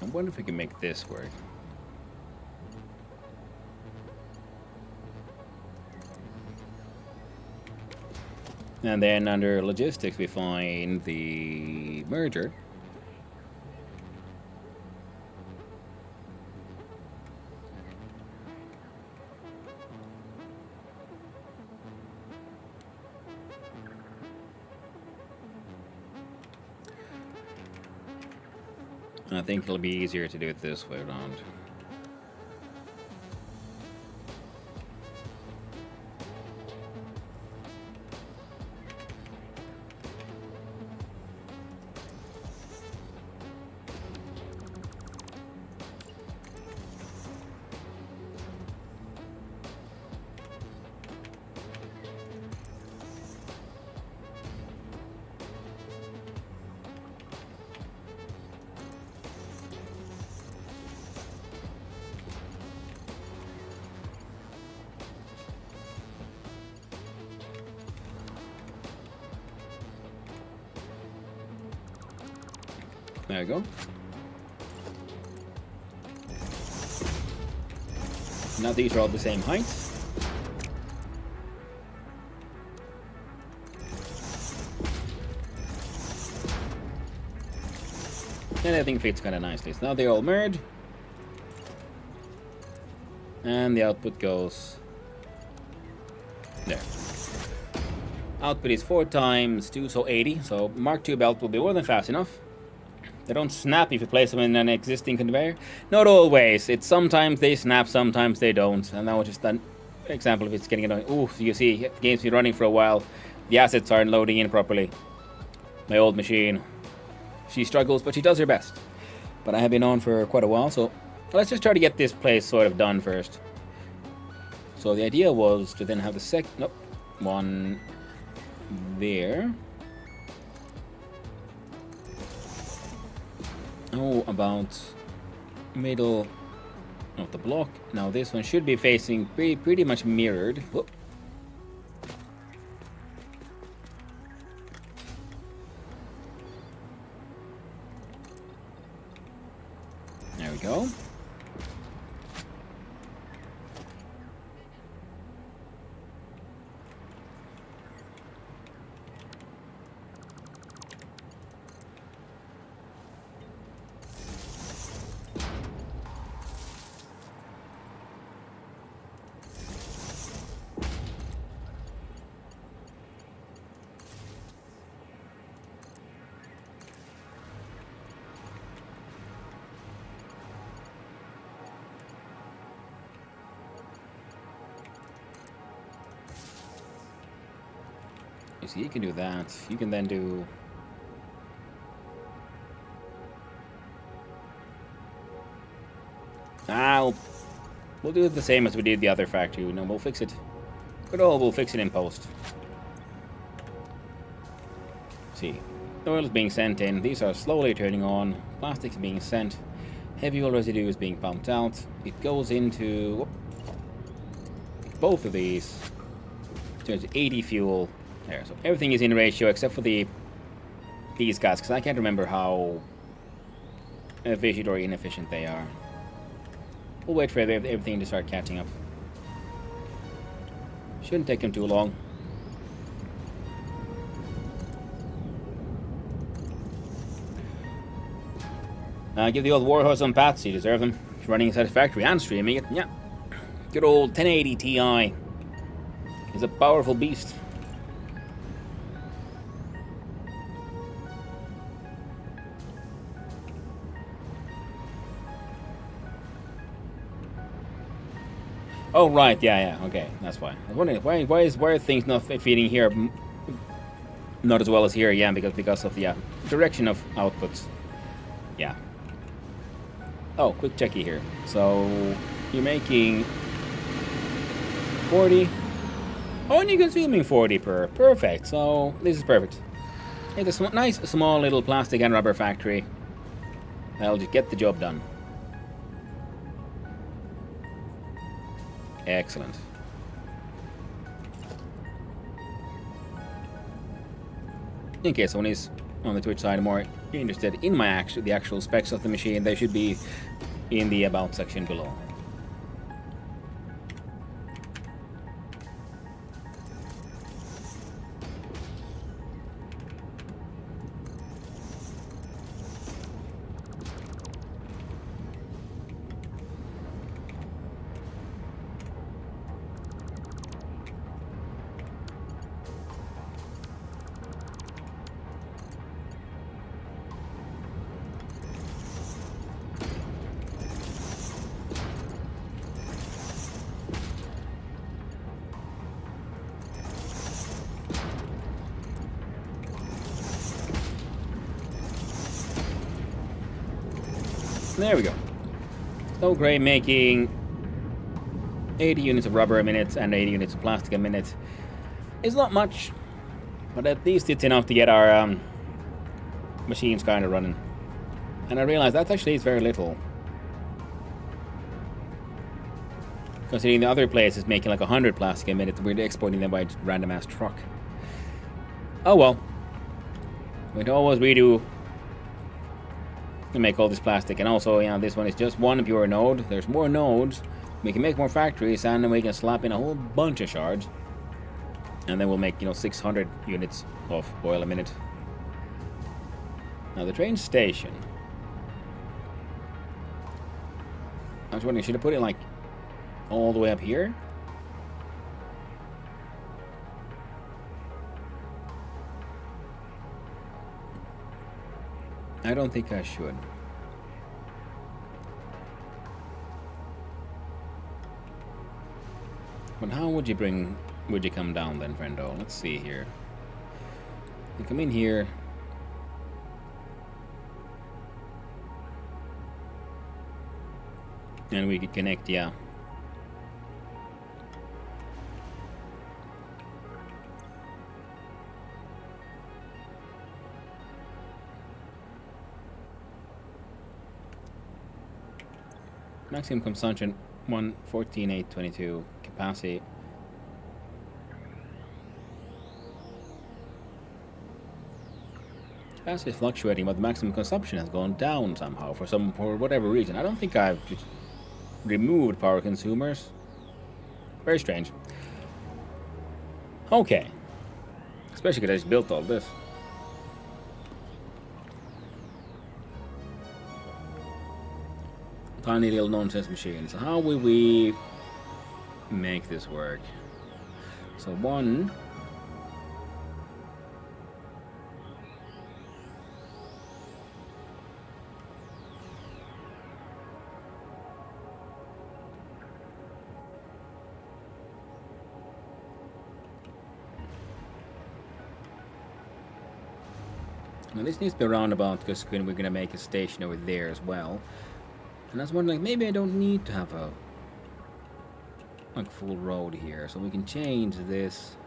I wonder if we can make this work. And then under logistics we find the merger. I think it'll be easier to do it this way around. There we go. Now these are all the same height. And everything fits kind of nicely. So now they all merge. And the output goes there. Output is 4 times 2, so 80. So Mark II belt will be more than fast enough. They don't snap if you place them in an existing conveyor. Not always. It's sometimes they snap, sometimes they don't. And that was just an example of it's getting annoying. Ooh, you see, the game's been running for a while. The assets aren't loading in properly. My old machine. She struggles, but she does her best. But I have been on for quite a while, so let's just try to get this place sort of done first. So the idea was to then have the one there. How about middle of the block? Now this one should be facing pretty much mirrored. Whoop. There we go. You see, you can do that. You can then do... we'll do it the same as we did the other factory. No, we'll fix it. We'll fix it in post. See, the oil is being sent in. These are slowly turning on. Plastics being sent. Heavy oil residue is being pumped out. It goes into both of these. There's 80 fuel. There, so everything is in ratio except for these guys, because I can't remember how efficient or inefficient they are. We'll wait for everything to start catching up. Shouldn't take them too long. Give the old warhorse some pats, you deserve them. He's running Satisfactory and streaming it, yeah. Good old 1080 Ti. He's a powerful beast. Oh right, yeah, okay, that's why. I was wondering why are things not feeding here not as well as here? Yeah, because of the direction of outputs. Yeah. Oh, quick checky here. So you're making 40. Oh, and you're consuming 40 per. Perfect. So this is perfect. It's a nice small little plastic and rubber factory. That'll just get the job done. Excellent. In case someone is on the Twitch side more interested in the actual specs of the machine, they should be in the about section below. There we go. So great, making 80 units of rubber a minute and 80 units of plastic a minute. It's not much, but at least it's enough to get our machines kind of running. And I realized that actually is very little. Considering the other place is making like 100 plastic a minute, we're exporting them by random ass truck. Oh well. We'd always redo to make all this plastic. And also, you know, this one is just one pure node. There's more nodes. We can make more factories, and then we can slap in a whole bunch of shards. And then we'll make, you know, 600 units of oil a minute. Now the train station. I was wondering, should I put it like all the way up here? I don't think I should. But how would you come down then, friendo? Let's see here. You come in here. And we could connect, yeah. Maximum consumption 114,822. Capacity. Capacity is fluctuating, but the maximum consumption has gone down somehow for whatever reason. I don't think I've just removed power consumers. Very strange. Okay. Especially because I just built all this. Tiny little nonsense machine. So how will we make this work? So one. Now this needs to be a roundabout because we're going to make a station over there as well. And I was wondering, maybe I don't need to have a like full road here, so we can change this.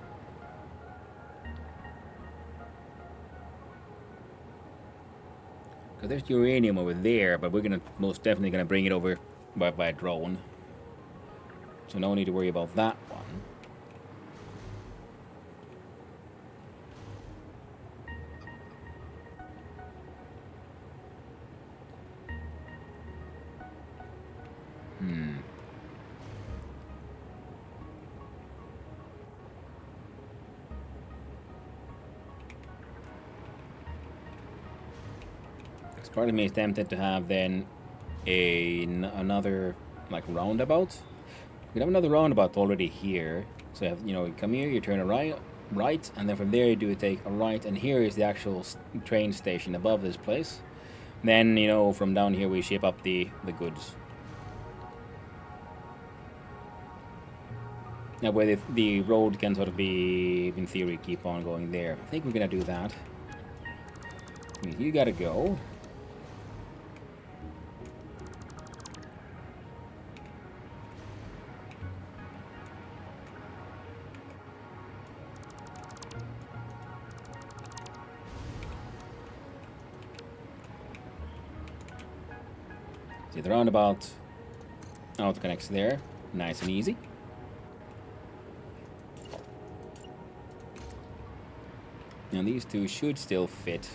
Because there's uranium over there, but we're gonna most definitely gonna bring it over by drone. So no need to worry about that one. Part of me is tempted to have then another like roundabout. We have another roundabout already here. So you have, you know, you come here, you turn a right, and then from there you do take a right, and here is the actual train station above this place. Then, you know, from down here we ship up the goods. That way the road can sort of be, in theory, keep on going there. I think we're gonna do that. You gotta go. See, the roundabout auto connects there, nice and easy. Now these two should still fit.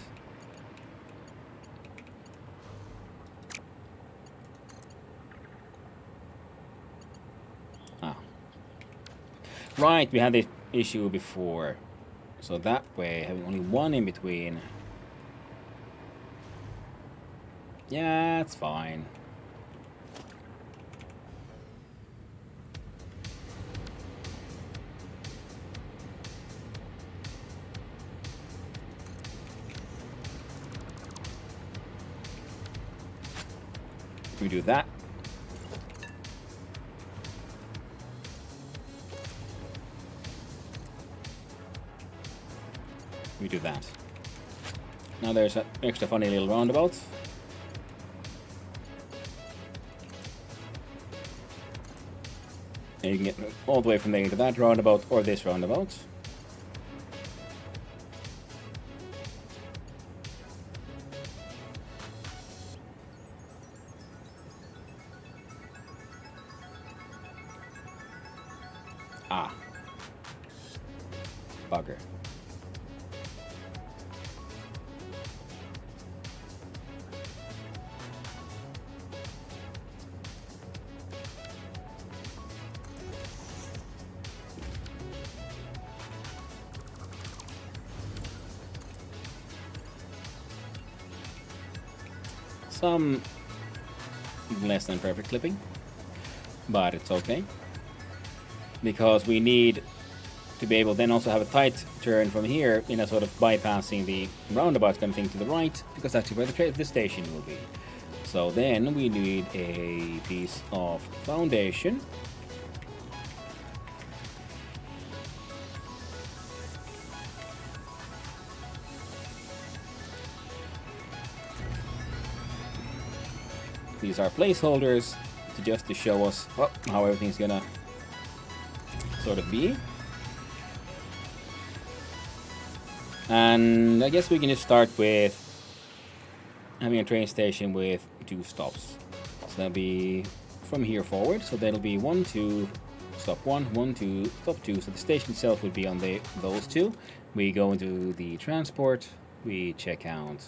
Ah. Right, we had this issue before. So that way, having only one in between. Yeah, it's fine. We do that. We do that. Now there's an extra funny little roundabout. And you can get all the way from there to that roundabout or this roundabout. Ah. Bugger. some less than perfect clipping, but it's okay. Because we need to be able to then also have a tight turn from here in a sort of bypassing the roundabout kind of thing to the right, because that's where the station will be. So then we need a piece of foundation. These are placeholders just to show us how everything's gonna sort of be. And I guess we can just start with having a train station with 2 stops. So that'll be from here forward. So that'll be 1, 2, stop 1, 1, 2, stop 2. So the station itself would be on those 2. We go into the transport. We check out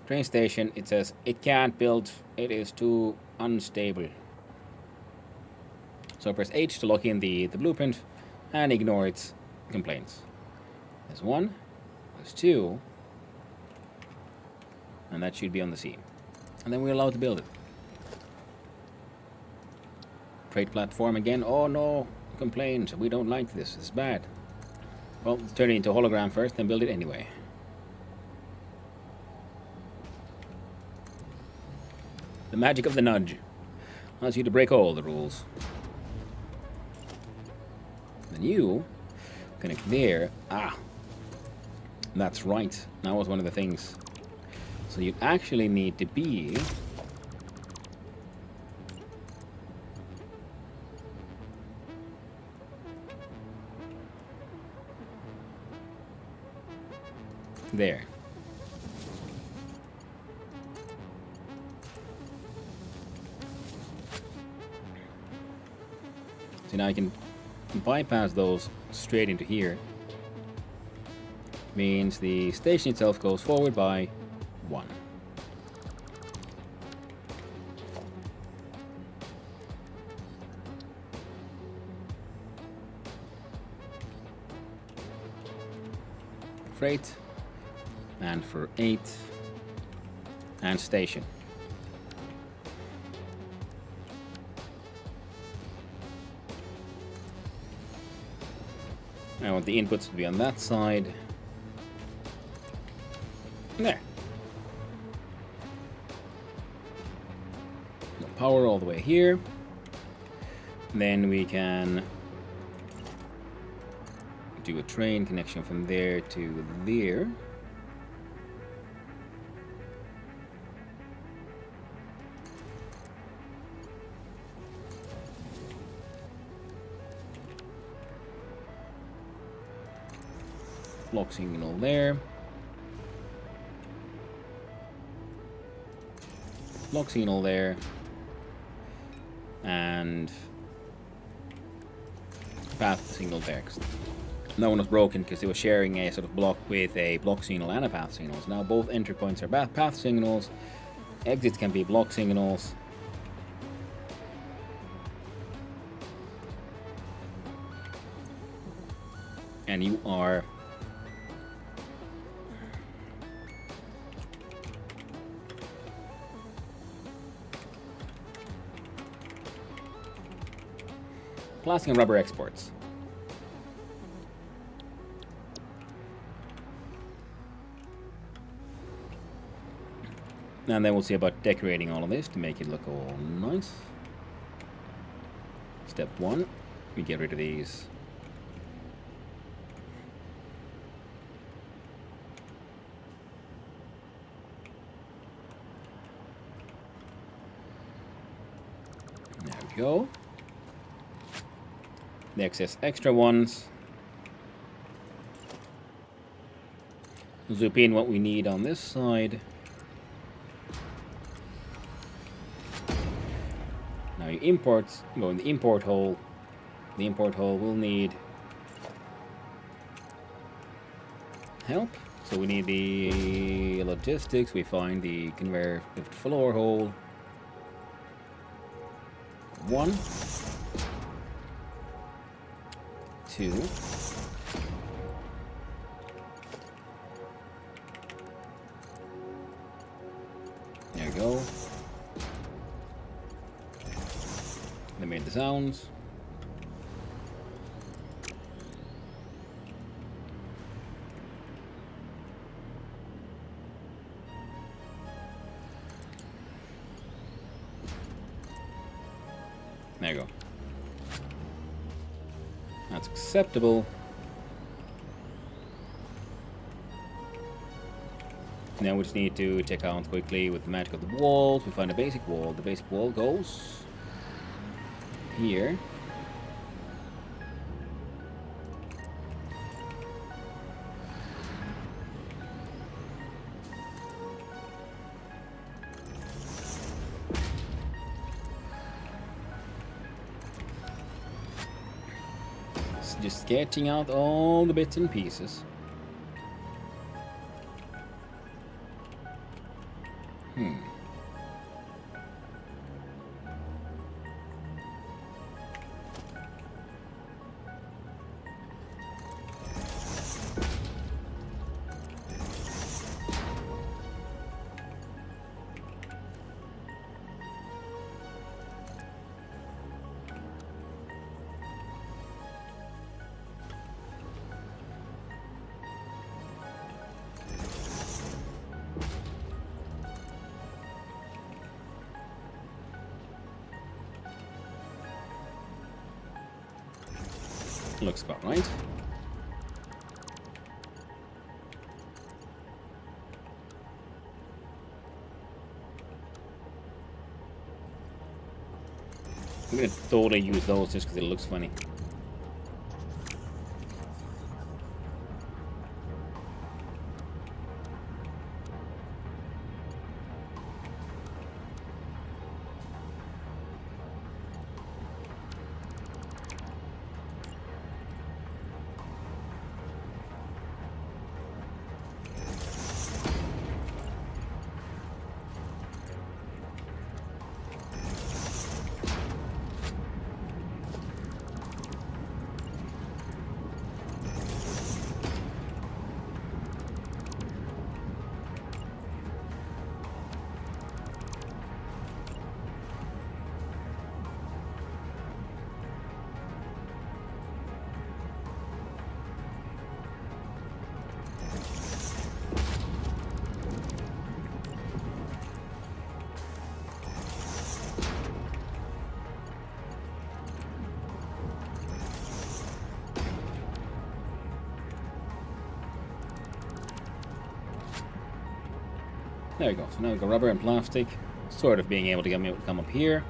train station. It says it can't build. It is too unstable. So press H to lock in the blueprint and ignore its complaints. There's 1, there's 2, and that should be on the C. And then we're allowed to build it. Freight platform again. Oh no, complaints. We don't like this. It's bad. Well, turn it into a hologram first, then build it anyway. The magic of the nudge allows you to break all the rules. Then you connect there. That's right. That was one of the things. So you actually need to be there. So now I can bypass those straight into here. Means the station itself goes forward by 1. Freight, and for 8, and station. I want the inputs to be on that side. There. Power all the way here. Then we can do a train connection from there to there. Block signal there. Block signal there. And path signal there. That one was broken because it was sharing a sort of block with a block signal and a path signal. So now both entry points are path signals. Exits can be block signals. And you are plastic and rubber exports. And then we'll see about decorating all of this to make it look all nice. Step 1, we get rid of these. There we go. The excess extra ones. Zoom in what we need on this side. Now you imports go in the import hole. The import hole will need help. So we need the logistics. We find the conveyor lift floor hole. 1, 2. There we They made the sounds. There you go. That's acceptable. Now we just need to check out quickly with the magic of the walls. We find a basic wall. The basic wall goes here. Just sketching out all the bits and pieces. Looks about right. I'm gonna totally use those just because it looks funny. There you go. So now we've got rubber and plastic, sort of being able to get me to come up here.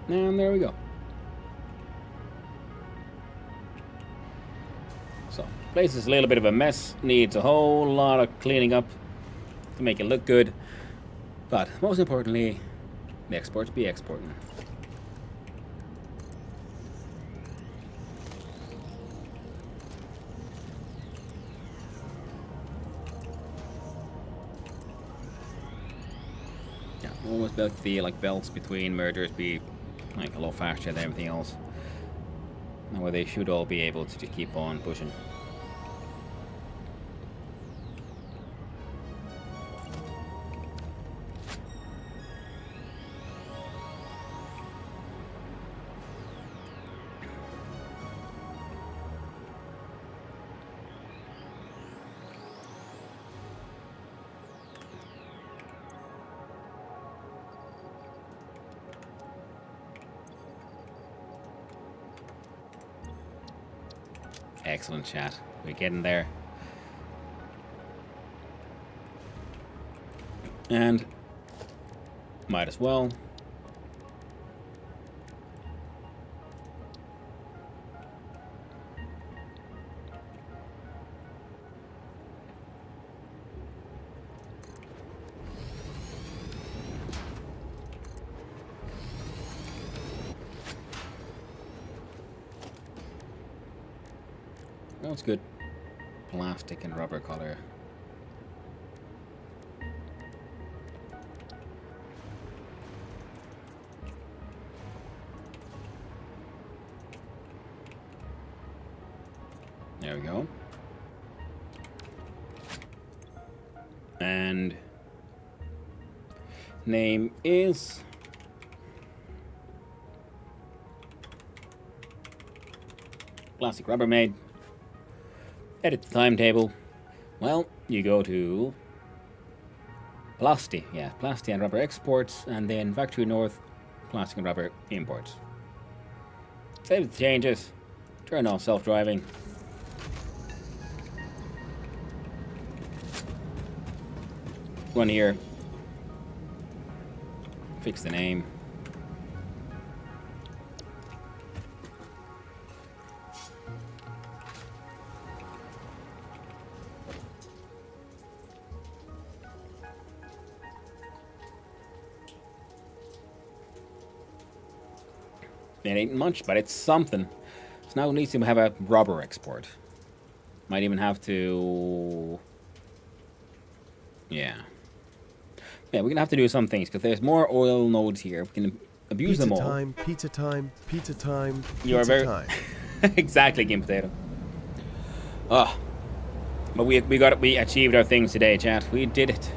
And there we go. So, place is a little bit of a mess. Needs a whole lot of cleaning up to make it look good. But most importantly, the exports be exporting. Yeah, almost about the like belts between mergers be like a lot faster than everything else. Now where they should all be able to just keep on pushing. Excellent chat. We're getting there. And might as well. What's good? Plastic and rubber color. There we go. And name is Plastic Rubbermaid. Edit the timetable. Well, you go to Plasti, yeah, Plasti and Rubber Exports, and then Factory North, Plastic and Rubber Imports. Save the changes. Turn on self-driving. One here. Fix the name. It ain't much, but it's something. So now we need to have a rubber export. Might even have to... Yeah. Yeah, we're gonna have to do some things, because there's more oil nodes here. We can abuse them all. Pizza time, pizza time, You are pizza very... time. Exactly, Game Potato. Ah. But we achieved our things today, chat. We did it.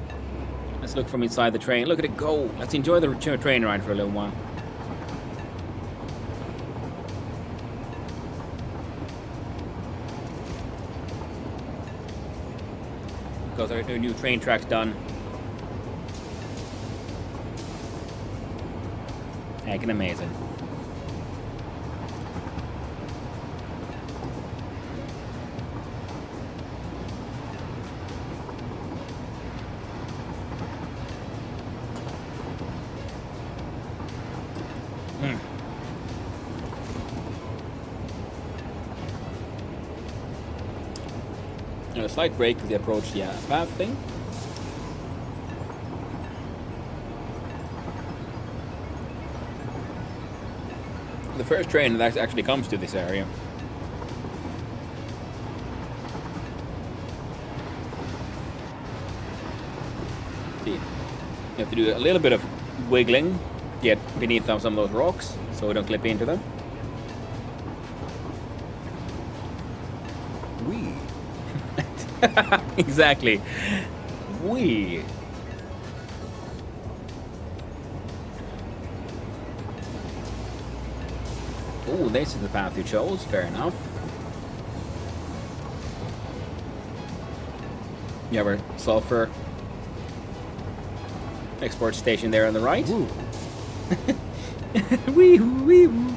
Let's look from inside the train. Look at it go. Let's enjoy the train ride for a little while. Because our new train track's done. Heck, amazing. A slight break as they approach the path thing. The first train that actually comes to this area. See, you have to do a little bit of wiggling, get beneath some of those rocks, so we don't clip into them. We. Exactly. We. Oh, this is the path you chose. Fair enough. You have our sulfur export station there on the right. Woo. Wee wee woo.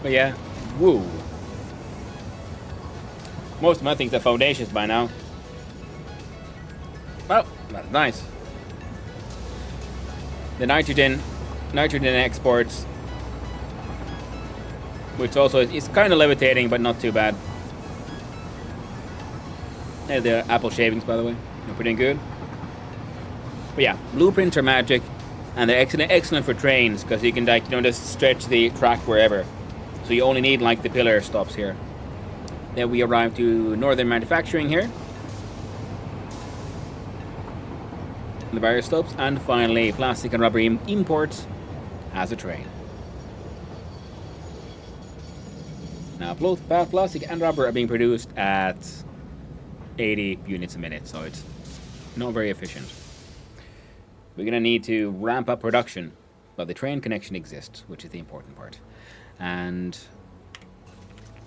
But yeah, woo. Most of my things are foundations by now. Well, that's nice. The nitrogen exports, which also is kind of levitating, but not too bad. And the apple shavings, by the way, they're pretty good. But yeah, blueprints are magic, and they're excellent for trains because you can just stretch the track wherever. So you only need like the pillar stops here. Then we arrive to Northern Manufacturing here. The barrier stops, and finally Plastic and Rubber Imports as a train. Now both plastic and rubber are being produced at 80 units a minute, so it's not very efficient. We're gonna need to ramp up production, but the train connection exists, which is the important part. And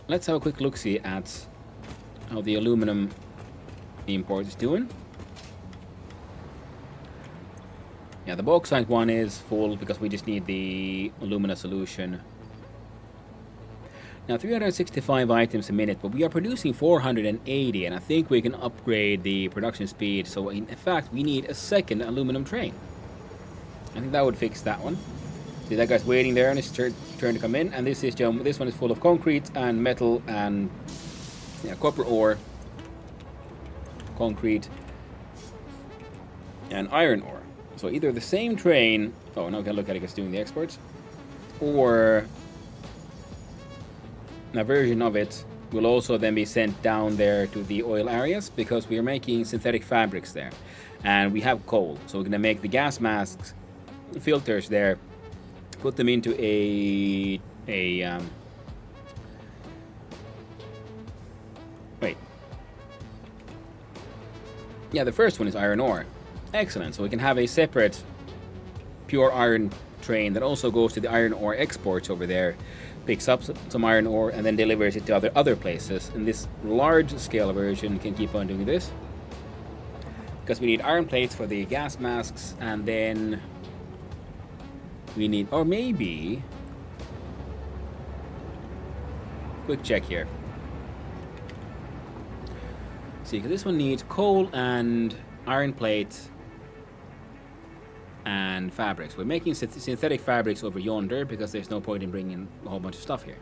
let's have a quick look-see at how the aluminum import is doing. Yeah, the bauxite one is full because we just need the alumina solution. Now 365 items a minute, but we are producing 480, and I think we can upgrade the production speed. So in fact, we need a second aluminum train. I think that would fix that one. See, that guy's waiting there on his turn to come in, and this one is full of concrete and metal and copper ore, concrete, and iron ore. So either the same train, oh, now we can look at it as doing the exports, or a version of it will also then be sent down there to the oil areas because we are making synthetic fabrics there. And we have coal, so we're going to make the gas masks filters there, put them into wait. Yeah, the first one is iron ore. Excellent, so we can have a separate pure iron train that also goes to the iron ore exports over there, picks up some iron ore and then delivers it to other places. And this large scale version can keep on doing this because we need iron plates for the gas masks, and then we need, or maybe, quick check here. See, because this one needs coal and iron plates and fabrics. We're making synthetic fabrics over yonder because there's no point in bringing a whole bunch of stuff here.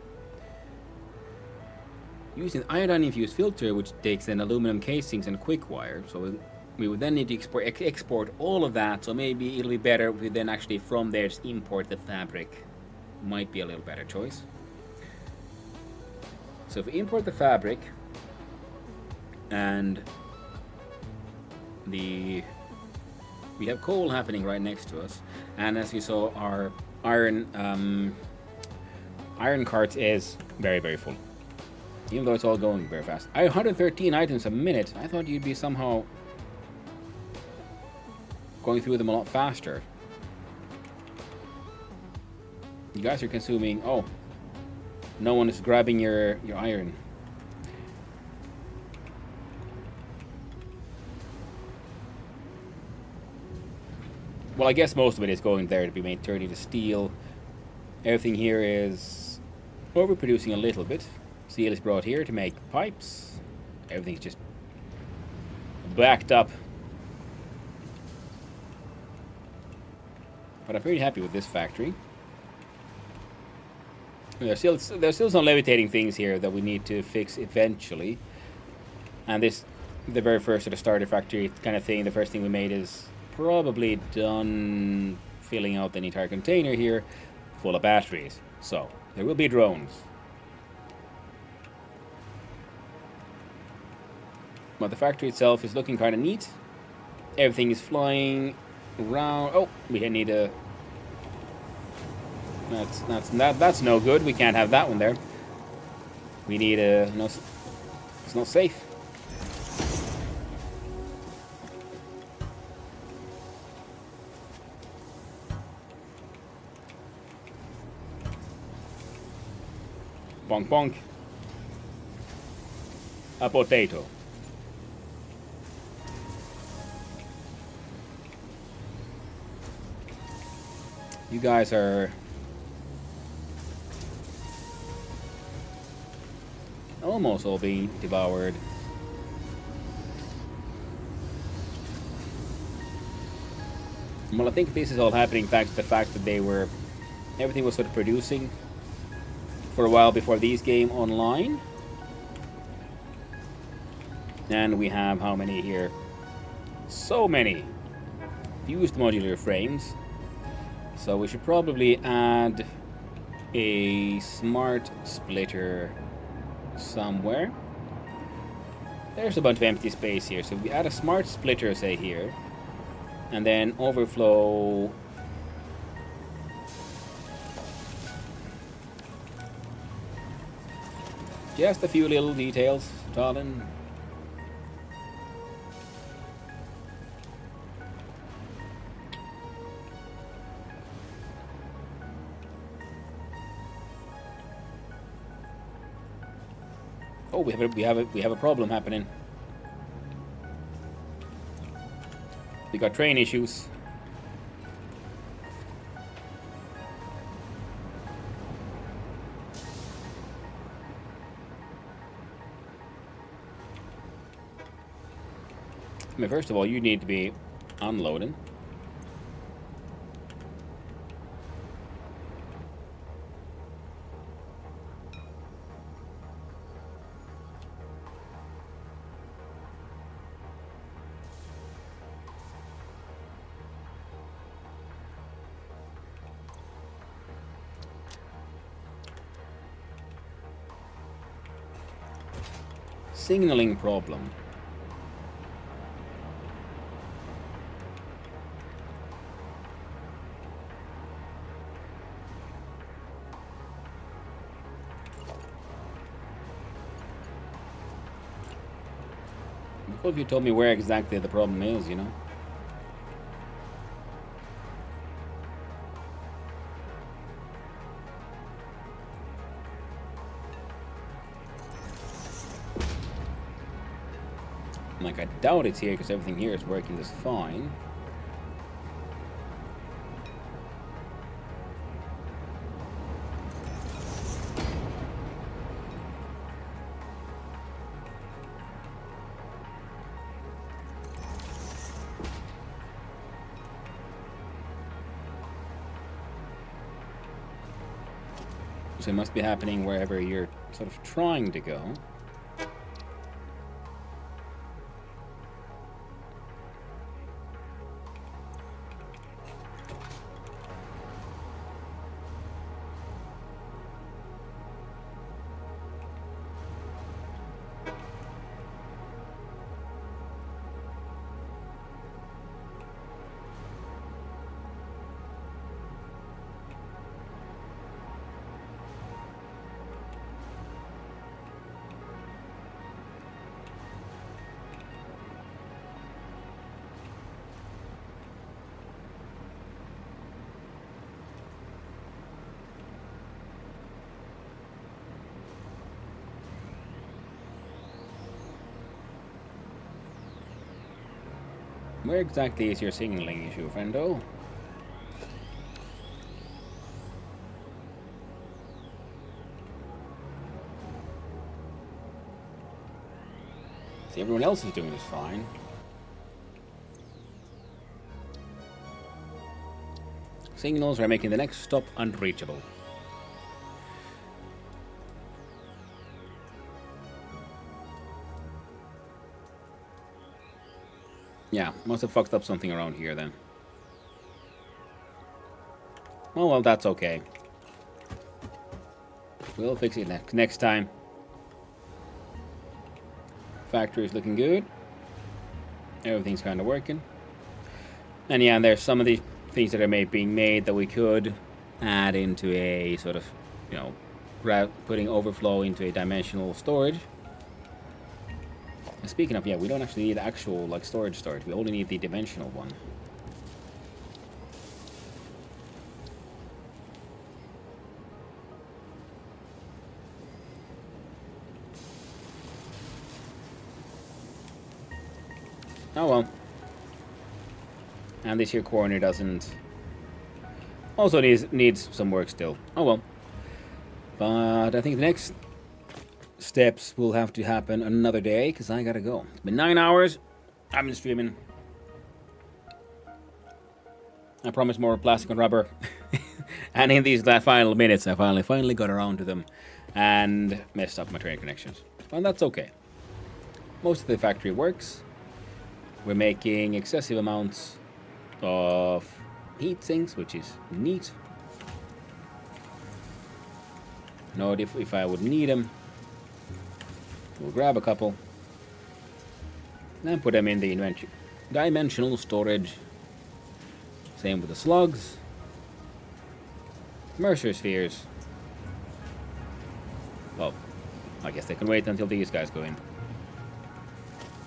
Using iodine infused filter, which takes in aluminum casings and quick wire, so we would then need to export all of that. So maybe it'll be better if we then actually from there just import the fabric. Might be a little better choice. So if we import the fabric and we have coal happening right next to us, and as you saw, our iron cart is very, very full, even though it's all going very fast. 113 items a minute. I thought you'd be somehow going through them a lot faster. You guys are consuming. Oh, no one is grabbing your iron. Well, I guess most of it is going there to be made turned into steel. Everything here is overproducing a little bit. Steel is brought here to make pipes. Everything's just backed up. But I'm pretty happy with this factory. There's still some levitating things here that we need to fix eventually. And this, the very first sort of starter factory kind of thing, the first thing we made is probably done filling out the entire container here full of batteries. So there will be drones. But the factory itself is looking kind of neat. Everything is flying around. Oh, we need a... That's no good. We can't have that one there. We need a... No, it's not safe. Bonk bonk. A potato. You guys are almost all being devoured. Well, I think this is all happening thanks to the fact that everything was sort of producing for a while before these came online. And we have how many here? So many fused modular frames. So we should probably add a smart splitter somewhere. There's a bunch of empty space here. So we add a smart splitter, say here, and then overflow. Just a few little details, darling. Oh, we have a problem happening. We got train issues. I mean, first of all, you need to be unloading. signaling problem. What if you told me where exactly the problem is, you know? Like, I doubt it's here because everything here is working just fine. So it must be happening wherever you're sort of trying to go. Where exactly is your signaling issue, friendo? See, everyone else is doing this fine. Signals are making the next stop unreachable. Yeah, must have fucked up something around here then. Oh well, that's okay. We'll fix it next time. Factory is looking good. Everything's kind of working. And yeah, there's some of the things that are being made that we could add into a sort of, you know, putting overflow into a dimensional storage. And speaking of, yeah, we don't actually need actual like storage. We only need the dimensional one. Oh well. And this here corner doesn't... Also needs some work still. Oh well. But I think the next steps will have to happen another day, because I gotta go. It's been 9 hours. I've been streaming. I promised more plastic and rubber. And in these final minutes, I finally got around to them. And messed up my train connections. Well, that's okay. Most of the factory works. We're making excessive amounts of heat sinks, which is neat. Know if I would need them, we'll grab a couple and put them in the dimensional storage. Same with the slugs, Mercer spheres. Well, I guess they can wait until these guys go in.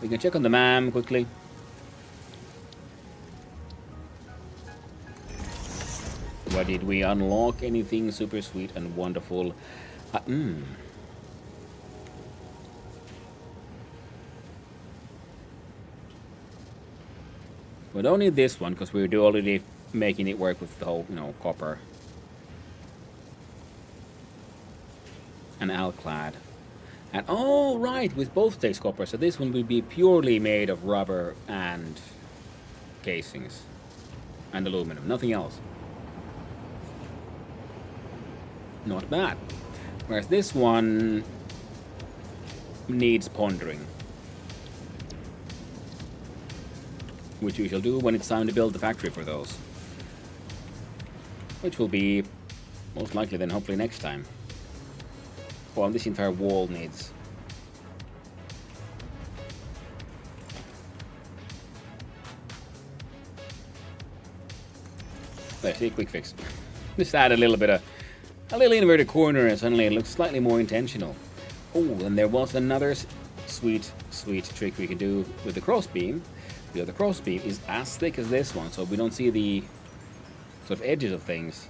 We can check on the MAM quickly. Why did we unlock anything super sweet and wonderful? We don't need this one because we're already making it work with the whole, you know, copper and alclad. And oh right, with both takes copper, so this one will be purely made of rubber and casings and aluminum, nothing else. Not bad. Whereas this one needs pondering, which we shall do when it's time to build the factory for those, which will be most likely then hopefully next time. Well, this entire wall needs There, see, quick fix. Just add a little inverted corner, and suddenly it looks slightly more intentional. Oh, and there was another sweet trick we can do with the crossbeam. The other crossbeam is as thick as this one, so we don't see the sort of edges of things.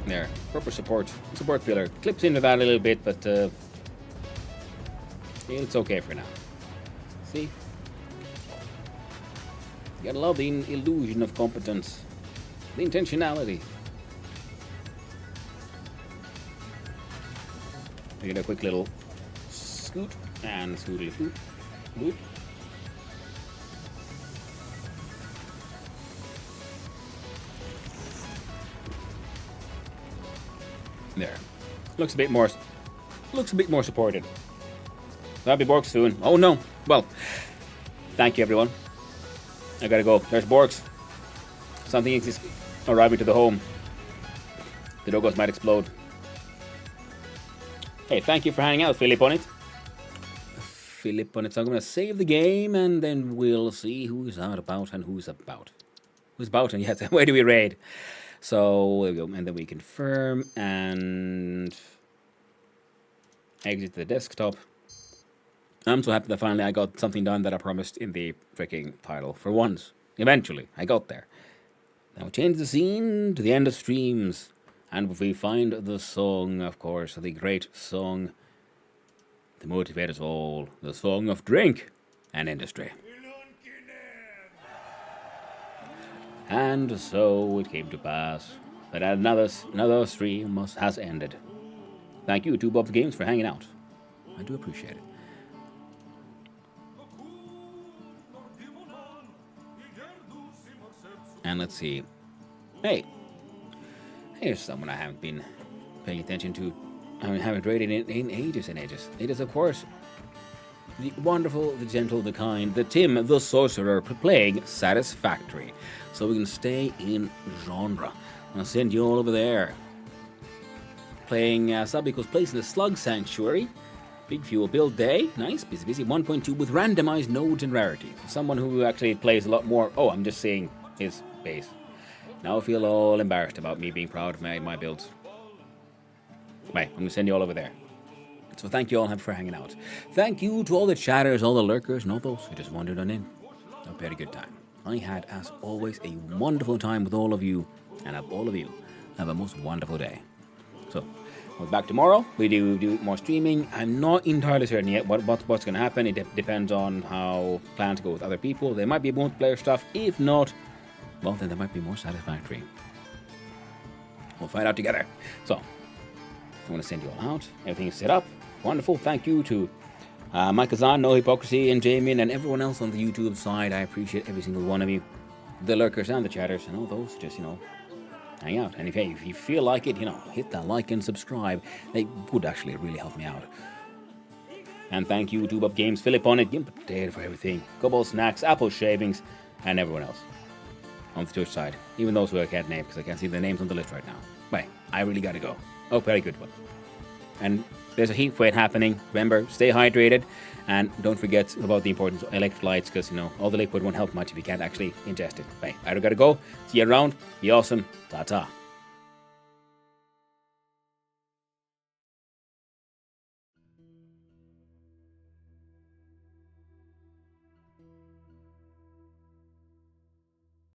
There, proper support pillar. Clips into that a little bit, but it's okay for now. See? You gotta love the illusion of competence. The intentionality. We get a quick little scoot and scootly scoot. Boop. There. Looks a bit more supported. That'll be Borks soon. Oh no. Well, thank you everyone. I gotta go. There's Borks. Something is arriving to the home. The doggos might explode. Hey, thank you for hanging out, Philip on it. So I'm gonna save the game and then we'll see who's out about and who's about. Who's about and yes, where do we raid? So there we go, and then we confirm and exit the desktop. I'm so happy that finally I got something done that I promised in the freaking title. For once, eventually, I got there. Now change the scene to the end of streams, and we find the song, of course, the great song to motivate us all, the song of drink and industry. And so it came to pass that another stream has ended. Thank you to Bob's Games for hanging out. I do appreciate it. And let's see. Hey, here's someone I haven't been paying attention to. I haven't rated in ages and ages. It is, of course, the wonderful, the gentle, the kind, the Tim, the sorcerer, playing Satisfactory. So we can stay in genre. I'll send you all over there. Playing Sabiko's place in the Slug Sanctuary. Big fuel build day. Nice, busy. 1.2 with randomized nodes and rarity. Someone who actually plays a lot more. Oh, I'm just seeing his base. Now I feel all embarrassed about me being proud of my builds. Right, I'm going to send you all over there. So thank you all for hanging out. Thank you to all the chatters, all the lurkers, and all those who just wandered on in. Hope you had a good time. I had, as always, a wonderful time with all of you, and of all of you, have a most wonderful day. So, we're back tomorrow. We do more streaming. I'm not entirely certain yet what's going to happen. It depends on how plans go with other people. There might be multiplayer stuff. If not, well, then there might be more Satisfactory. We'll find out together. So, I want to send you all out. Everything is set up. Wonderful. Thank you to Mike Kazan, No Hypocrisy, and Jamie, and everyone else on the YouTube side. I appreciate every single one of you. The lurkers and the chatters and all those. Just, hang out. And if you feel like it, hit that like and subscribe. They would actually really help me out. And thank you to Bob Games, Philip on it, Gimp Potato for everything, Cobble Snacks, Apple Shavings, and everyone else on the Twitch side. Even those who I can't name because I can't see their names on the list right now. Bye. I really gotta go. Oh, very good one. And there's a heat wave happening. Remember, stay hydrated. And don't forget about the importance of electrolytes because, all the liquid won't help much if you can't actually ingest it. Bye. I gotta go. See you around. Be awesome. Ta-ta.